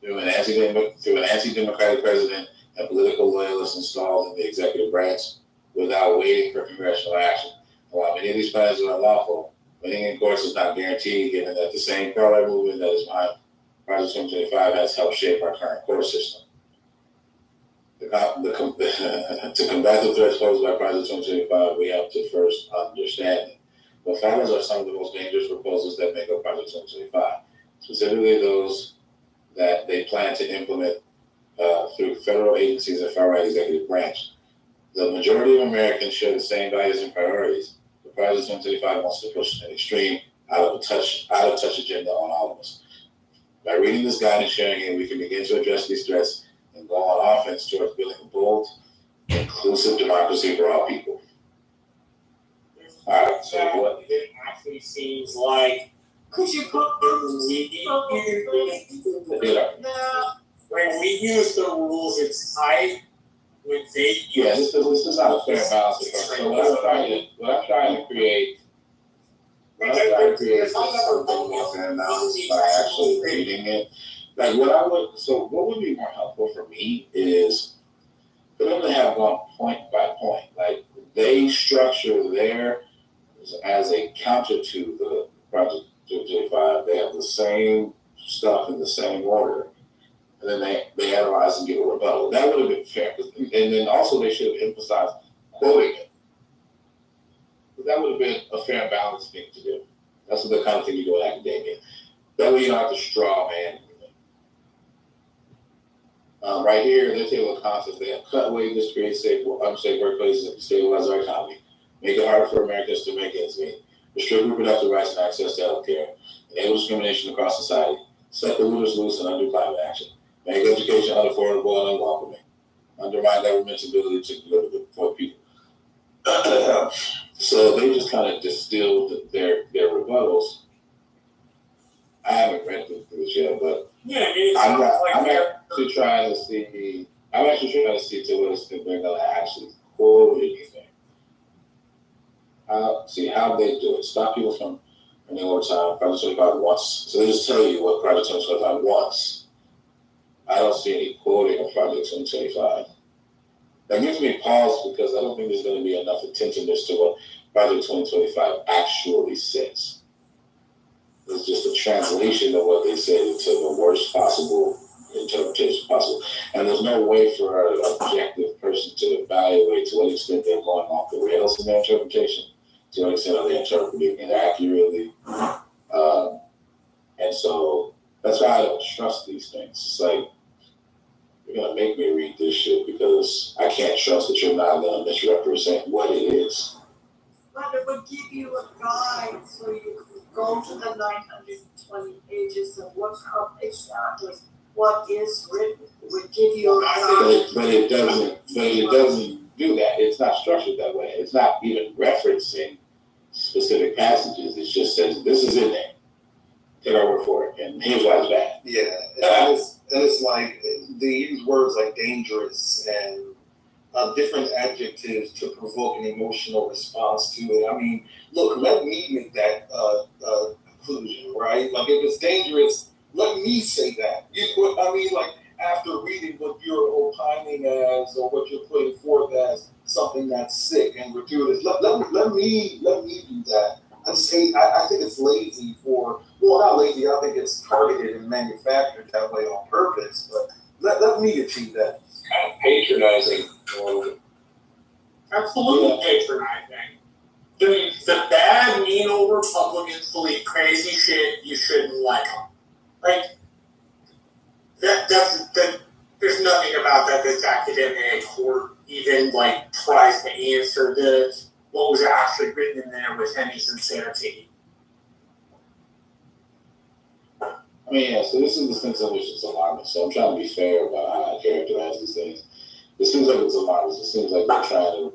through an anti-democratic president and political loyalists installed in the executive branch without waiting for congressional action. And while many of these plans are unlawful, winning in courts is not guaranteed, given that the same pro-life movement that is behind Project 2025 has helped shape our current court system. To combat the threats posed by Project 2025, we have to first understand it. What follows are some of the most dangerous proposals that make up Project 2025, specifically those that they plan to implement through federal agencies and far-right executive branch. The majority of Americans share the same values and priorities. The Project 2025 wants to push an extreme, out of touch agenda on all of us. By reading this guide and sharing it, we can begin to address these threats and go on offense towards building a bold, inclusive democracy for all people. All right, so what? It actually seems like, could you put the when we use the rules, it's tight. When they use this is not a fair balance. So what I'm trying to create is something more fair balance by actually reading it. Like what would be more helpful for me is for them to have gone point by point. Like they structure theirs as a counter to the Project 225. They have the same stuff in the same order. And then they analyze and give a rebuttal. That would have been fair. And then also they should have emphasized quoting it. But that would have been a fair and balanced thing to do. That's the kind of thing you do in academia. That way you don't have to straw man everything. Right here, their table of contents, they have cut wages, create unsafe workplaces, and stabilize our economy, make it harder for Americans to make ends meet, restrict reproductive rights and access to health care, enable discrimination across society, set the looters loose and undo climate action, make education unaffordable and unwelcoming, undermine government's ability to deliver the poor people. So they just kind of distilled their rebuttals. I haven't read this yet, but I'm actually trying to see to what extent they're going to actually quote anything. See how they do it. Stop people from running overtime. Project 25 wants. So they just tell you what Project 25 wants. I don't see any quoting of Project 2025. That gives me pause because I don't think there's going to be enough attentiveness to what Project 2025 actually says. It's just a translation of what they said into the worst possible interpretation possible. And there's no way for an objective person to evaluate to what extent they're going off the rails in their interpretation, to what extent are they interpreting inaccurately. And so that's why I don't trust these things. It's like, you're going to make me read this shit because I can't trust that you're not going to misrepresent what it is. But it would give you a guide so you can go to the 920 pages of what's up exactly, what is written, would give you. But it doesn't do that. It's not structured that way. It's not even referencing specific passages. It just says this is in there. Take our word for it, and here's why it's bad. Yeah, and it's like they use words like dangerous and different adjectives to provoke an emotional response to it. I mean, look, let me make that conclusion, right? Like, if it's dangerous, let me say that. You know what I mean? Like, after reading what you're opining as or what you're putting forth as something that's sick and gratuitous, let me do that. I think it's lazy not lazy, I think it's targeted and manufactured that way on purpose, but let me achieve that. Kind of patronizing. Absolutely patronizing. The bad, mean old Republicans believe crazy shit, you shouldn't like them. Like, there's nothing about that that's academic or even, like, tries to answer what was actually written in there with any sincerity. I mean, yeah, so this is the sense in which it's alarmist. So I'm trying to be fair about how I characterize these things. It seems like it's alarmist. It seems like they're trying to,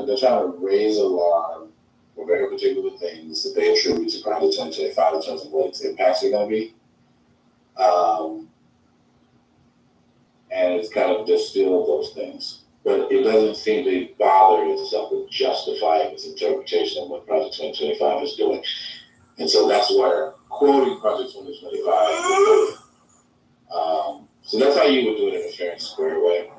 they're trying to raise alarm for very particular things that they attribute to Project 2025 in terms of what its impacts are going to be. And it's kind of distilled those things. But it doesn't seem to bother itself with justifying its interpretation of what Project 2025 is doing. And so that's where quoting Project 2025. So that's how you would do it in a fair and square way.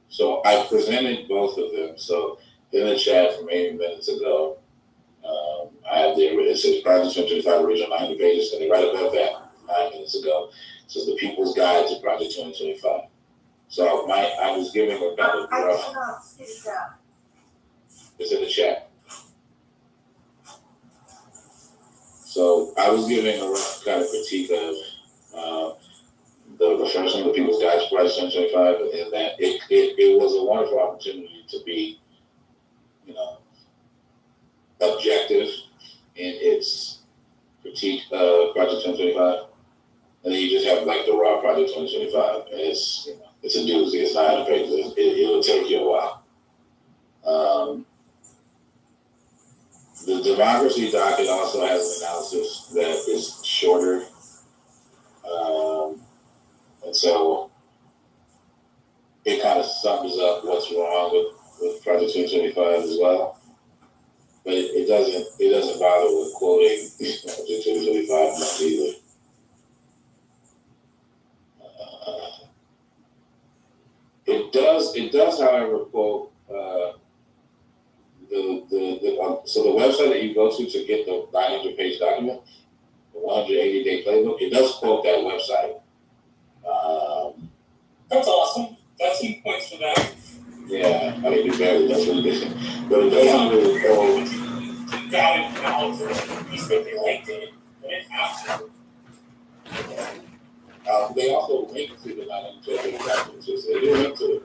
So I presented both of them. So in the chat from 8 minutes ago, I have it says Project 2025 original 90 pages, and right above that, 9 minutes ago, it says the People's Guide to Project 2025. So I was giving a kind of rough. I cannot see that. It's in the chat. So I was giving a rough kind of critique of the first one, the People's Guide to Project 2025, and that it was a wonderful opportunity to be, objective in its critique of Project 2025. And then you just have like the raw Project 2025, and it's a doozy. It's 900 pages. It'll take you a while. The democracy docket also has an analysis that is shorter, and so it kind of sums up what's wrong with Project 2025 as well. But it doesn't bother with quoting Project 2025 much either. It does, however, quote so the website that you go to get the 900-page document, the 180-day playbook, it does quote that website. That's awesome. That's 2 points for that. Yeah, I mean, it barely does what it is. But it doesn't really quote. You got it now for at least that they liked it, but it has to. They also link to the 900-page document, so they do link to it.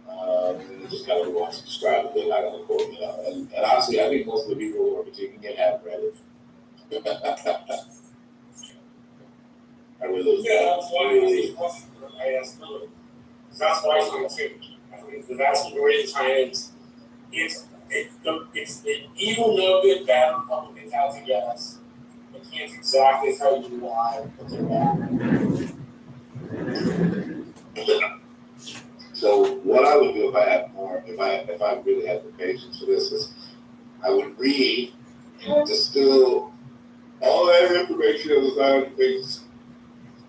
And they just kind of want to describe it. They're not going to quote, And honestly, I think most of the people who are critiquing it haven't read it. I really. Yeah, that's why I asked Miller. That's why I say too. I think the vast majority of the time it's the evil, no good, bad Republicans out to get us. They can't exactly tell you why, but they're bad. So what I would do if I had more, if I really had the patience for this, is I would read and distill all that information on the 900 pages.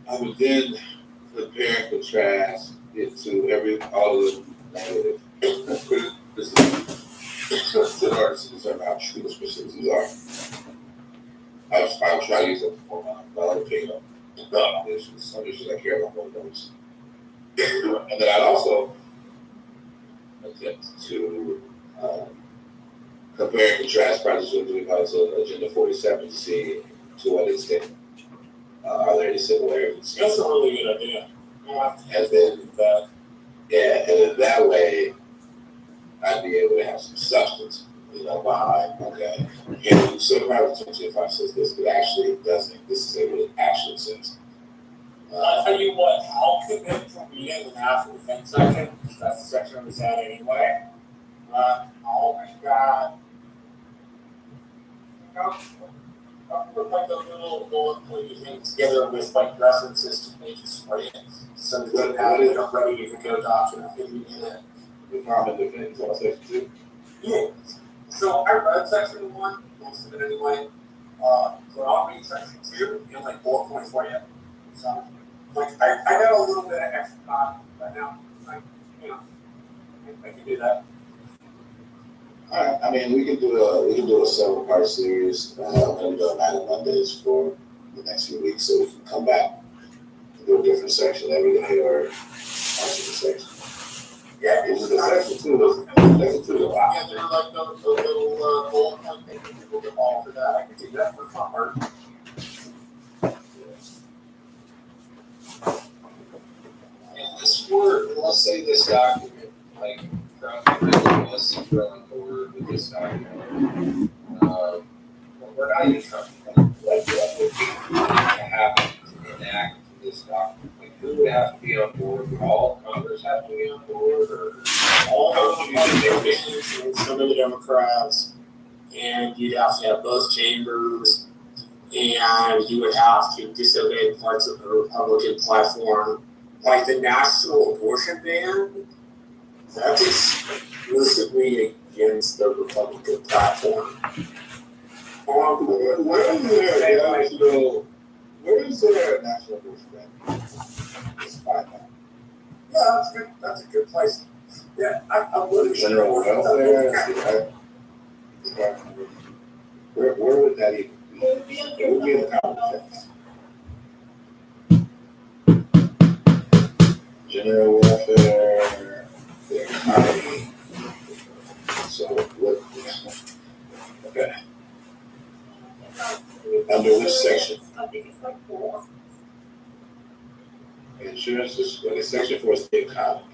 I would then compare and contrast it to all of the negative criticisms about how true those criticisms are. I'll try to use it for my own opinion on issues. Some issues I care about more than others. And then I'd also attempt to compare and contrast Project 2025 to Agenda 47 to see to what extent are there any similarities. That's a really good idea. And then and then that way I'd be able to have some substance behind, okay. And you say private attention if I says this, but actually it doesn't. This is what it actually says. I'll tell you what, I'll commit to reading the national defense section, because that's the section I was at anyway. I'll read that. I'll put like a little bullet point things together with like references to pages for it. So that now we are ready to go document if we need it. Department of Defense, all section 2? Yeah. So I read section 1, most of it anyway. So I'll read section 2 in like bullet points for you. So, like, I got a little bit of extra time right now. I can do that. All right. I mean, we can do a 7-part series. I'm going to do a night on Mondays for the next few weeks, so we can come back and do a different section every day or multiple sections. Yeah, this is the section 2. Section 2 is a lot. Yeah, there's like a little bullet point thing that people get all for that. I can do that for fun work. Let's say this document, like, let's going forward with this document. We're not even talking about what would happen to enact this document. Like, who would have to be on board? Would all Congress have to be on board, or all Republicans and some of the Democrats, and you'd have to have both chambers, and you would have to disobey parts of the Republican platform. Like the national abortion ban, that is explicitly against the Republican platform. Where is there a national abortion ban? Let's find out. Yeah, that's a good place. Yeah, I'm really General welfare. Where would that even be? It would be in the common defense. General welfare, the economy. So what? Okay. Under which section? I think it's like 4. Insurance is section 4 is the economy.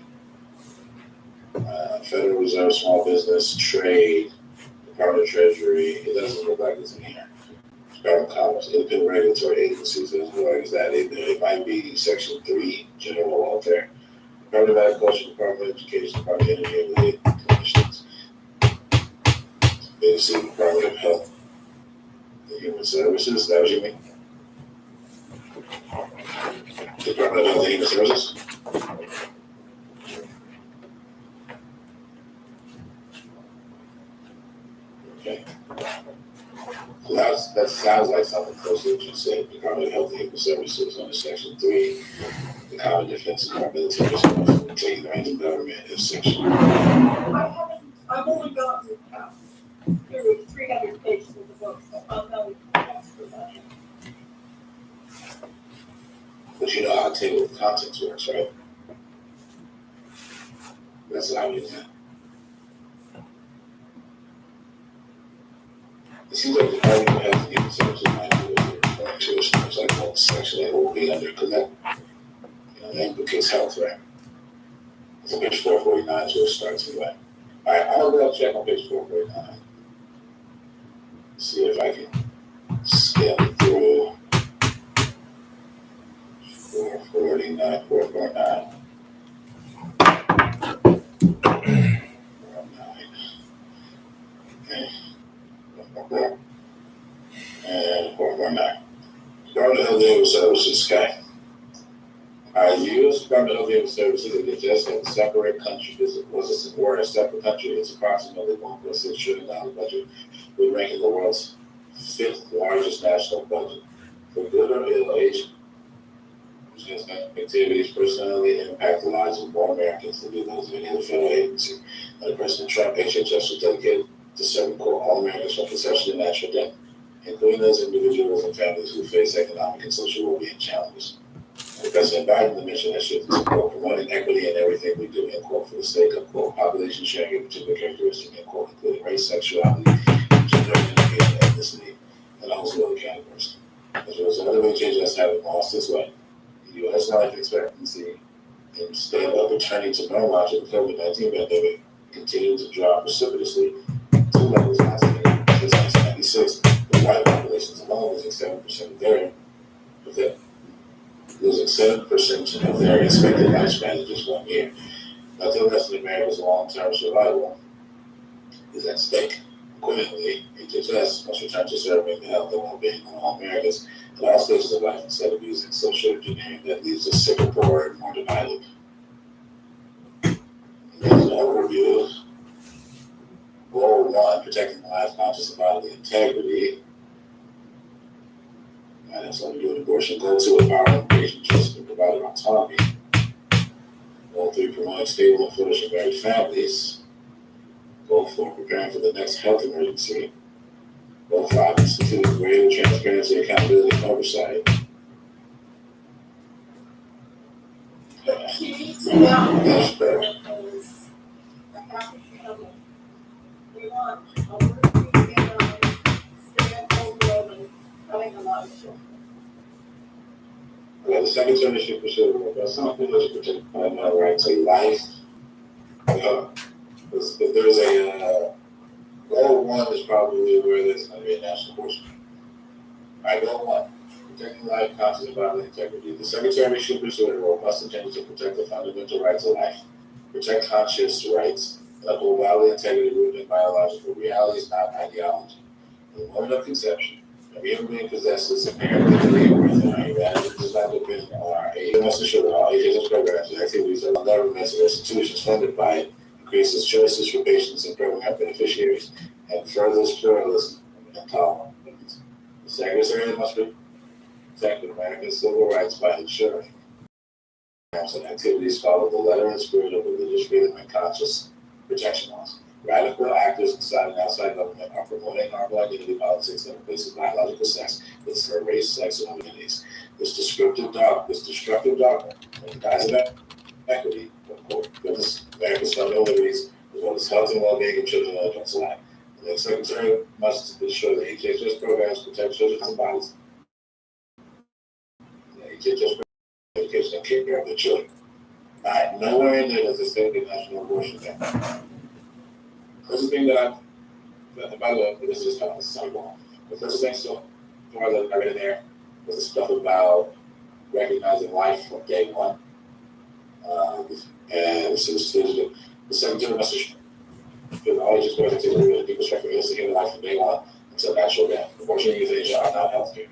Federal Reserve, small business, trade, Department of Treasury. It doesn't look like it's in here. Department of Commerce, independent regulatory agencies. As well as that, it might be section 3, general welfare. Department of Agriculture, Department of Education, Department of Energy and Related Commissions. Agency, Department of Health and Human Services. Is that what you mean? Department of Health and Human Services. Okay. So that sounds like something close to what you said. Department of Health and Human Services under section 3. The Common Defense and our military responsibility taking the reins of government is section. I've only gotten through 300 pages of the book, so I'm not extra about it. But you know how table of contents works, right? That's how I use that. It seems like the Department of Health and Human Services might be referring to as much like one section that will be under connect. That implicates health, right? So page 449 is where it starts anyway. All right, I'll go check on page 449. See if I can scale it through. 449, 449. 449. Okay. 449. And 449. Department of Health and Human Services, okay. Our U.S. Department of Human Services is just a separate country. We're a separate country. It's approximately $1.6 trillion budget. We're ranking the world's 5th largest national budget. For good or ill, age activities personally impact the lives of more Americans than do those of any other federal agency. Under President Trump, HHS was dedicated to serving all Americans from conception to natural death, including those individuals and families who face economic and social well-being challenges. President Biden, the mission has shifted to quote, promoting equity in everything we do, end quote, for the sake of quote, population sharing a particular characteristic, end quote, including race, sexuality, gender identification, ethnicity, and a host of other categories. As a result of HHS having lost its way, the U.S. life expectancy instead of returning to normal after the COVID-19 pandemic continued to drop precipitously two levels constantly since 1996. The white populations alone losing 7% of their expected lifespan in just 1 year. Nothing less than America's long-term survival is at stake. Accordingly, HHS must return to serving the health and well-being of all Americans at all stages of life instead of using social engineering that leaves us sicker, poorer, and more divided. There's an overview. Goal 1, protecting lives, conscious and bodily integrity. And that's what we do in abortion. Goal 2, empowering patient choice and providing autonomy. Goal 3, promoting stable and flourishing married families. Goal 4, preparing for the next health emergency. Goal 5, instituting greater transparency, accountability, and oversight. That's better. We want a working together, stand over and having a lot of children. The Secretary should pursue robust something that should protect my right to life. If there's a goal 1 is probably where there's going to be a national abortion. All right, goal 1, protecting life, conscious and bodily integrity. The Secretary should pursue a robust agenda to protect the fundamental rights of life, protect conscious rights, and uphold bodily integrity rooted in biological realities, not ideology. In the moment of conception, every human being possesses inherently worth in our humanity does not depend on our age. We must ensure that all HHS programs and activities of governments and institutions funded by it increases choices for patients and program beneficiaries, and furthers pluralism and tolerance. The Secretary must protect American civil rights by ensuring programs and activities follow the letter and spirit of religious freedom and conscious protection laws. Radical actors inside and outside government are promoting harmful identity politics that replaces biological sex with race, sex, and identities. This destructive dogma, in the guise of equity, goodness, America's fundamental liberties, as well as health and well-being of children and adults alike. The Secretary must ensure that HHS programs protect children's bodies. The HHS education and care of the children. All right, nowhere in there does it say the National Abortion Day. First thing that by the way, this is kind of a sidewalk. The first thing so far that I read in there was the stuff about recognizing life from day 1. And so the Secretary must ensure all ages going to the deep respect for innocent human life from day 1 until natural death. Abortion and euthanasia are not health care.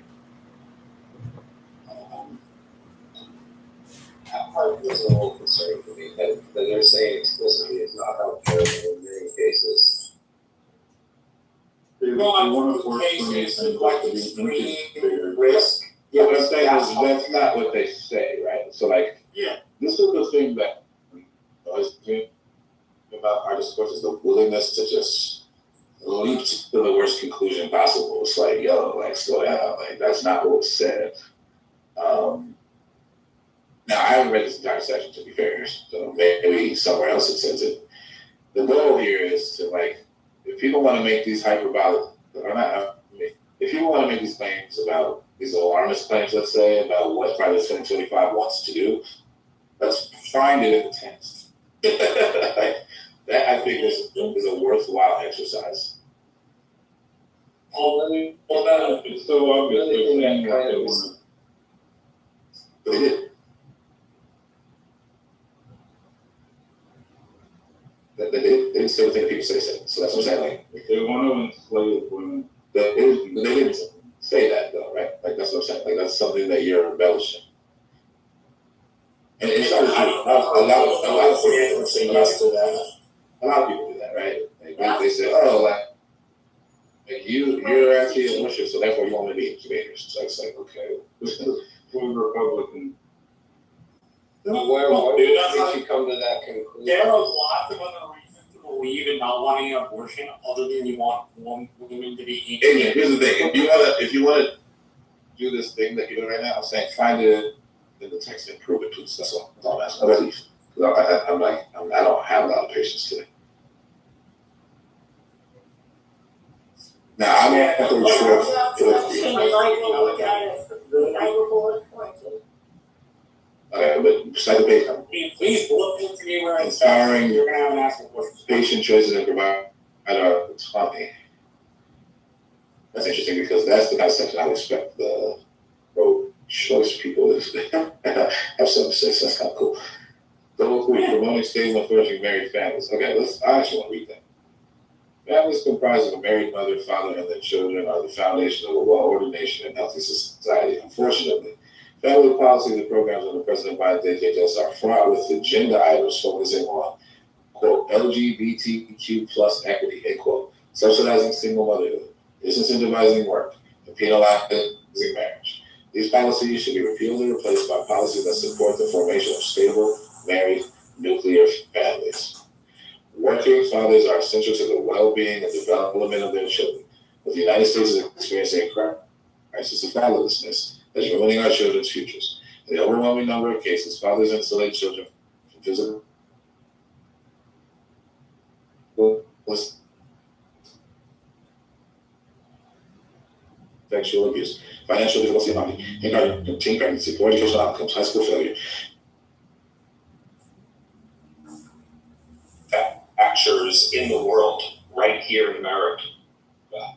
Part of this is a little concerning for me that they're saying explicitly it's not health care, but in many cases. Well, one of the cases like extreme risk. Yeah, what I'm saying is that's not what they say, right? So like, Yeah. this is the thing that we always think about our discourse is the willingness to just leap to the worst conclusion possible. It's like, yo, like slow down, like that's not what was said. Now I haven't read this entire section to be fair, so maybe somewhere else it says it. The goal here is to like, if people want to make these hyperbolic, or not, if people want to make these claims about these alarmist claims, let's say, about what Private 2025 wants to do, let's find it in the text. That I think is a worthwhile exercise. It's so obvious they're saying what they want. They did. They didn't say the thing people say. So that's what I'm saying. Like, They want to enslave women. They didn't say that though, right? Like that's what I'm saying. Like that's something that you're embellishing. And it's not a lot of people do that, right? Like, they say, oh, like you're actually a Muslim, so therefore you want to be incubators. So it's like, okay, We're Republican. Why would you come to that conclusion? There are lots of other reasons to believe in not wanting an abortion other than you want women to be Adrian, here's the thing. If you want to do this thing that you're doing right now, I'm saying find it in the text and prove it, please. That's all I'm asking. I don't have a lot of patience today. Now I'm not okay, but second page. Please look into me where it's empowering you're gonna have an actual question. patient choices and providing I know it's funny. That's interesting because that's the kind of section I would expect the pro-choice people to have some sense. That's kind of cool. Those who are promoting stable and flourishing married families. Okay, I actually want to read that. Families comprised of a married mother, father, and their children are the foundation of a well-ordered nation and healthy society. Unfortunately, family policies and programs under President Biden's DHS are fraught with agenda items focusing on, quote, LGBTQ plus equity, end quote, subsidizing single motherhood, disincentivizing work, and penalizing marriage. These policies should be repealed and replaced by policies that support the formation of stable, married, nuclear families. Working fathers are essential to the well-being and development of their children, but the United States is experiencing a crisis of fatherlessness that's ruining our children's futures. In the overwhelming number of cases, fathers insulate children from physical sexual abuse, financial difficulty, poverty, teen pregnancy, poor educational outcomes, high school failure. Manufacturers in the world, right here in America.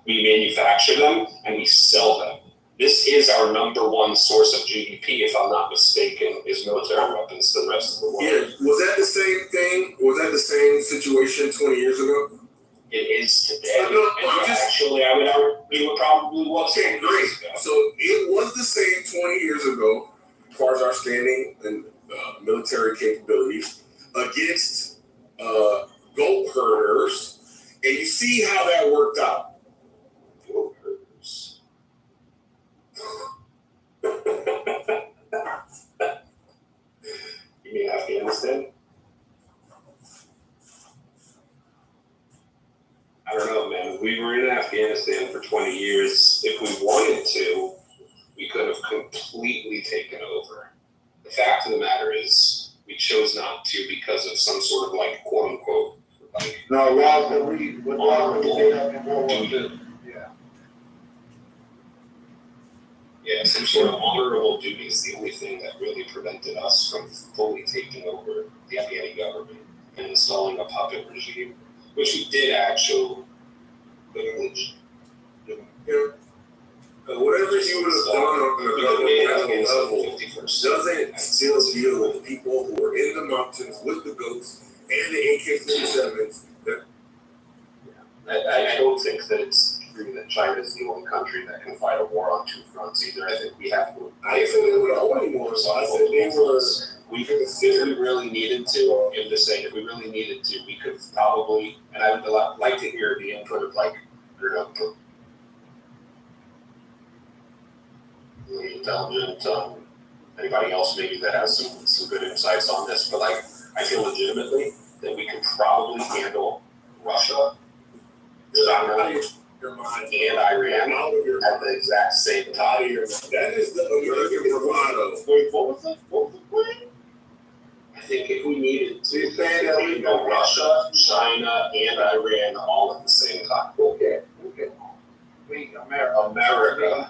We manufacture them and we sell them. This is our number one source of GDP, if I'm not mistaken, is military weapons to the rest of the world. Yeah, was that the same thing? Was that the same situation 20 years ago? It is today. Actually, I would argue it probably was. Okay, great. So it was the same 20 years ago, as far as our standing and military capabilities against goat herders, and you see how that worked out. Goat herders. You mean Afghanistan? I don't know, man. We were in Afghanistan for 20 years. If we wanted to, we could have completely taken over. The fact of the matter is, we chose not to because of some sort of like quote unquote like honorable duty. Yeah, some sort of honorable duty is the only thing that really prevented us from fully taking over the Afghani government and installing a puppet regime, which we did actually. Whatever you would have done on the government level doesn't still deal with people who are in the mountains with the goats and the AK-47s. I don't think that it's true that China is the only country that can fight a war on two fronts either. I think we have to. I didn't say they were the only ones. I said they were. If we really needed to, I'm just saying, if we really needed to, we could probably, and I would like to hear the input of like, intelligent, anybody else maybe that has some good insights on this, but like, I feel legitimately that we could probably handle Russia, China, and Iran at the exact same time. That is the American bravado. Wait, what was the plan? I think if we needed to, we go Russia, China, and Iran all at the same time. Okay. America.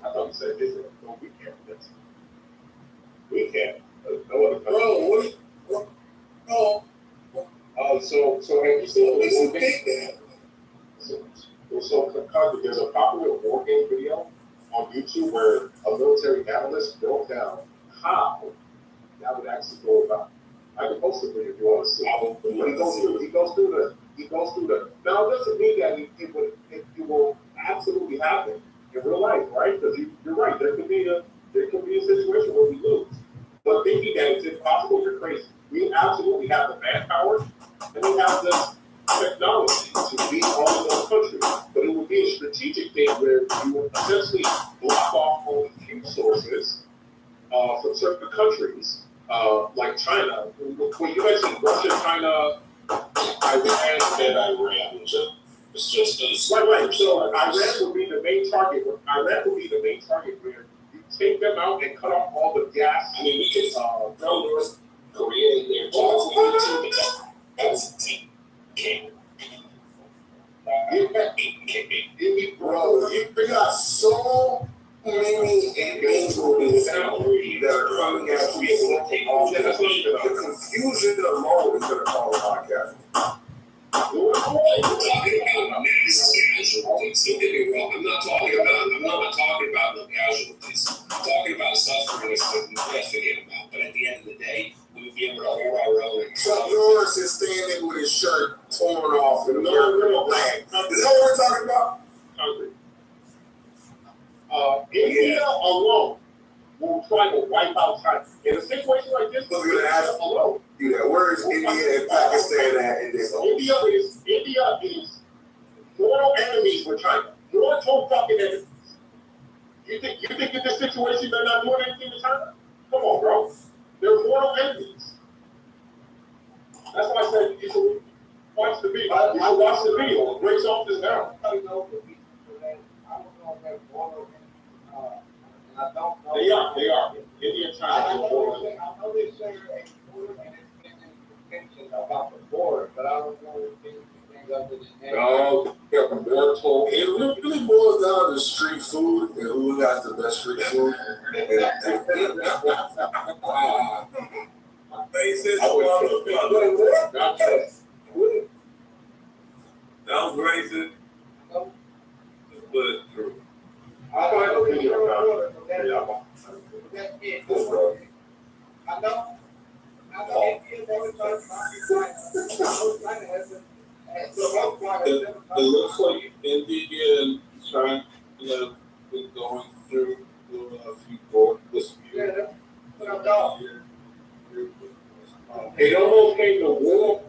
I thought you said this. No, we can't. We can't. No. So have you seen this? So there's a popular war game video on YouTube where a military analyst broke down how that would actually go about. I can post it for you if you want to see. He goes through the. Now it doesn't mean that it will absolutely happen in real life, right? Because you're right. There could be a situation where we lose. But thinking that it's impossible, you're crazy. We absolutely have the manpower and we have the technology to beat all of those countries. But it would be a strategic thing where you would essentially block off only few sources from certain countries, like China. When you mentioned Russia, China, Iran, and Iran, it's just those. Right. So Iran would be the main target. Where you take them out and cut off all the gas. I mean, we could throw North Korea in there too, but that's king. Bro, you got so many individuals that are coming at you. The confusion alone is going to call a podcast. casualties. Talking about suffering is something to investigate about, but at the end of the day, we would be able to hold our own. Chuck Norris is standing with his shirt torn off in the middle of land. Is that what we're talking about? Concrete. India alone will try to wipe out China. In a situation like this, India alone. Yeah, where is India and Pakistan at in this? India is mortal enemies with China. Mortal fucking enemies. You think in this situation they're not doing anything to China? Come on, bro. They're mortal enemies. That's why I said you should watch the video. You should watch the video. It breaks off this down. I don't know if they're mortal and I don't know. They are. India and China I are mortal. know they say a border and it's in contention about the border, but I don't know anything other than that. No, it really boils down to street food and who got the best street food. That was racist, but true. I know video about that's it. I know India never talks about it. It looks like India and China have been going through a few border disputes. It almost came to war.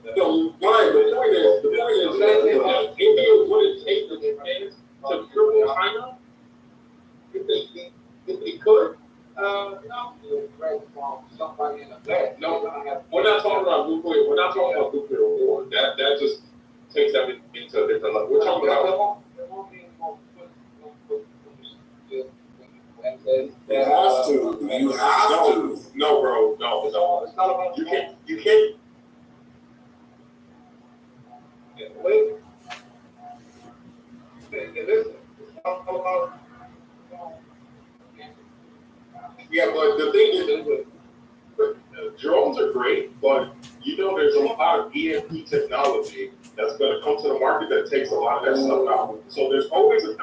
The point is that India wouldn't take the chance to cripple China if they could. Somebody in the back. No, we're not talking about nuclear. We're not talking about nuclear war. That just takes everything into a different level. We're talking about. You have to. You have to. No, bro. No. You can't. Wait. Listen. Yeah, but the thing is, drones are great, but there's a lot of EMP technology that's going to come to the market that takes a lot of that stuff out. So there's always a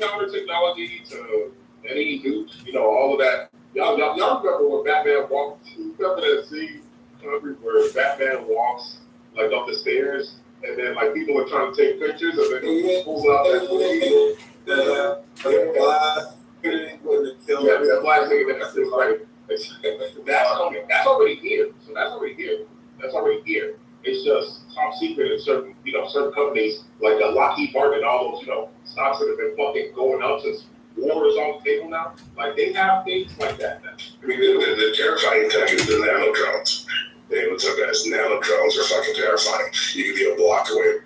counter technology to any nukes, all of that. Y'all remember when Batman walked? Remember that scene where Batman walks like up the stairs, and then like people are trying to take pictures, and then he pulls out that the black thing that's just like that's already here. So that's already here. It's just top secret in certain companies like Lockheed Martin and all those stocks that have been fucking going up since war is on the table now. Like they have things like that now. I mean, the terrifying thing is the nano drones. They would tell guys nano drones are fucking terrifying. You could be a block away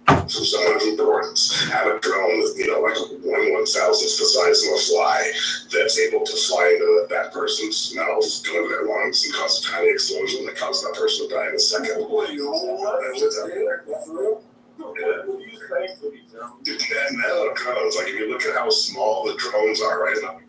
from someone's importance. Have a drone with, like 1/1000th the size of a fly that's able to fly into that person's mouth, go into their lungs, and cause a tiny explosion that causes that person to die in a second. That's real. Dude, nano drones, like if you look at how small the drones are right now,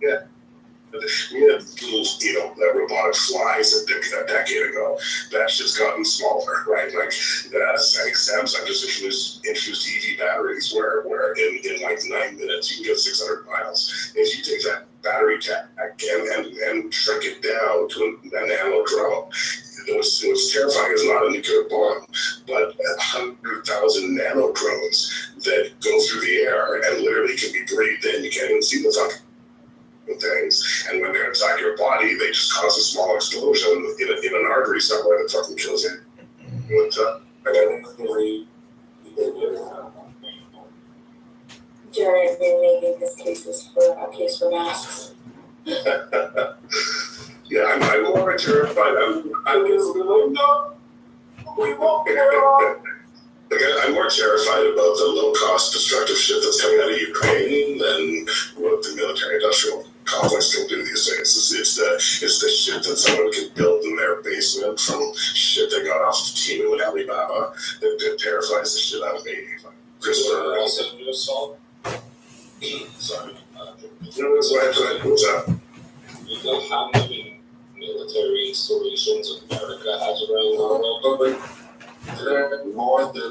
we had little, robotic flies a decade ago. That's just gotten smaller, right? Like, I think Samsung just introduced EV batteries where in like 9 minutes you can get 600 miles. If you take that battery pack and shrink it down to a nano drone, what's terrifying is not a nuclear bomb, but 100,000 nano drones that go through the air and literally can be breathed in. You can't even see the fucking things, and when they're inside your body, they just cause a small explosion in an artery somewhere that fucking kills you. Jared, we made this case for masks. Yeah, I'm more terrified. I'm more terrified about the low-cost destructive shit that's coming out of Ukraine than what the military-industrial complex can do these days. It's the shit that someone can build in their basement from shit they got off of Temu and Alibaba that terrifies the shit out of me. Just, Also, just salt. Sorry. no, that's why I tried, what's up? You know how many military installations America has around the world? More than,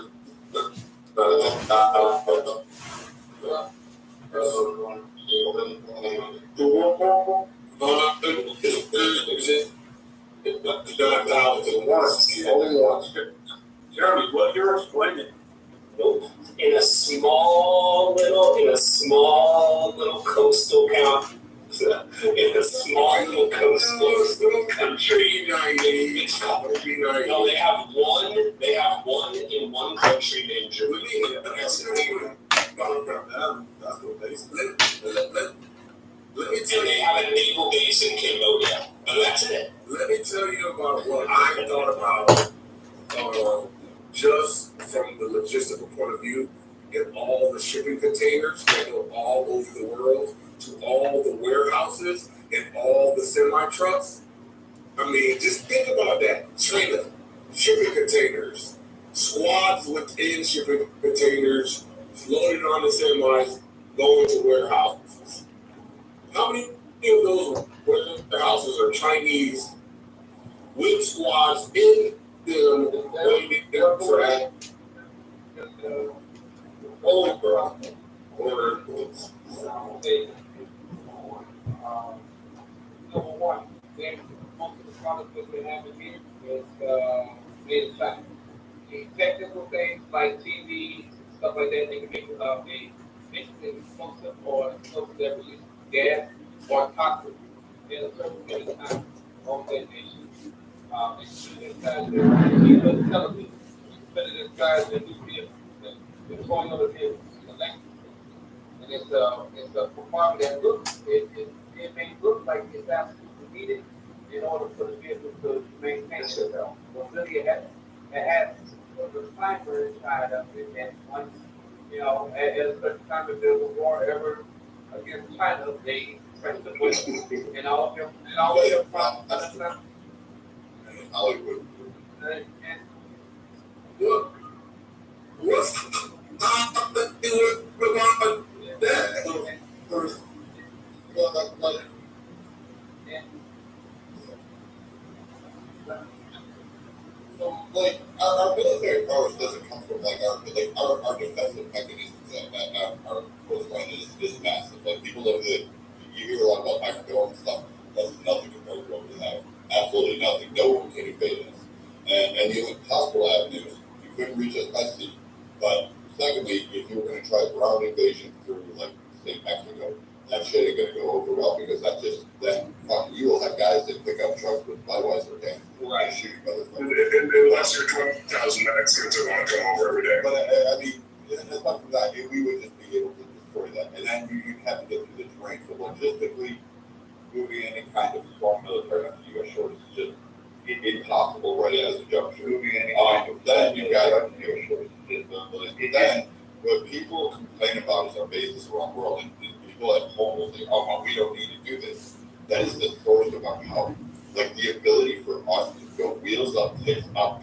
Jeremy, what you're explaining. Nope. In a small little coastal county. In a small little coastal country. No, they have one in one country named Germany. Let me tell And they have a naval base in Cambodia. And that's it. Let me tell you about what I thought about, just from the logistical point of view, in all the shipping containers that go all over the world, to all the warehouses and all the semi-trucks. I mean, just think about that. China, shipping containers, squads within shipping containers, loaded on the semis, going to warehouses. How many of those warehouses are Chinese with squads in them waiting for that? Number one, most of the products that we have in here is made in China. The technical things like TV, stuff like that, they can make a basically explosive or explosive that release gas or toxic in a certain period of time. All detonation. It's inside the television. You put it inside the nuclear, the point of the vehicle, electric. And it's a compartment that looks, it may look like it's absolutely needed in order for the vehicle to maintain itself. But really it has the climber inside of it, and once, at a certain time, if there's a war ever against China, they press the button, and all of your problems. Hollywood. And Look, what's So, like, our military powers doesn't come from, like, our defensive mechanisms that our coastline is massive. Like, people look at, you hear a lot about Iron Dome and stuff, that's nothing compared to what we have. Absolutely nothing. No one can invade us. And the only possible avenue is you couldn't reach us by sea. But secondly, if you were going to try ground invasion through, like, say, Mexico, that shit ain't going to go over well, because that's just, then you will have guys that pick up trucks with Budweiser cans and shooting motherfuckers. unless you're 20,000 Mexicans are going to come over every day. But I mean, as much as that, we would just be able to destroy that. And then you'd have to get through the terrain. So logistically, moving any kind of strong military on the U.S. shores is just impossible right as a juncture. Moving any kind of then you've got on the U.S. shores is then what people complain about is our bases around the world. And people at home will say, oh, well, we don't need to do this. That is the source of our power. Like the ability for us to go wheels up, tits up,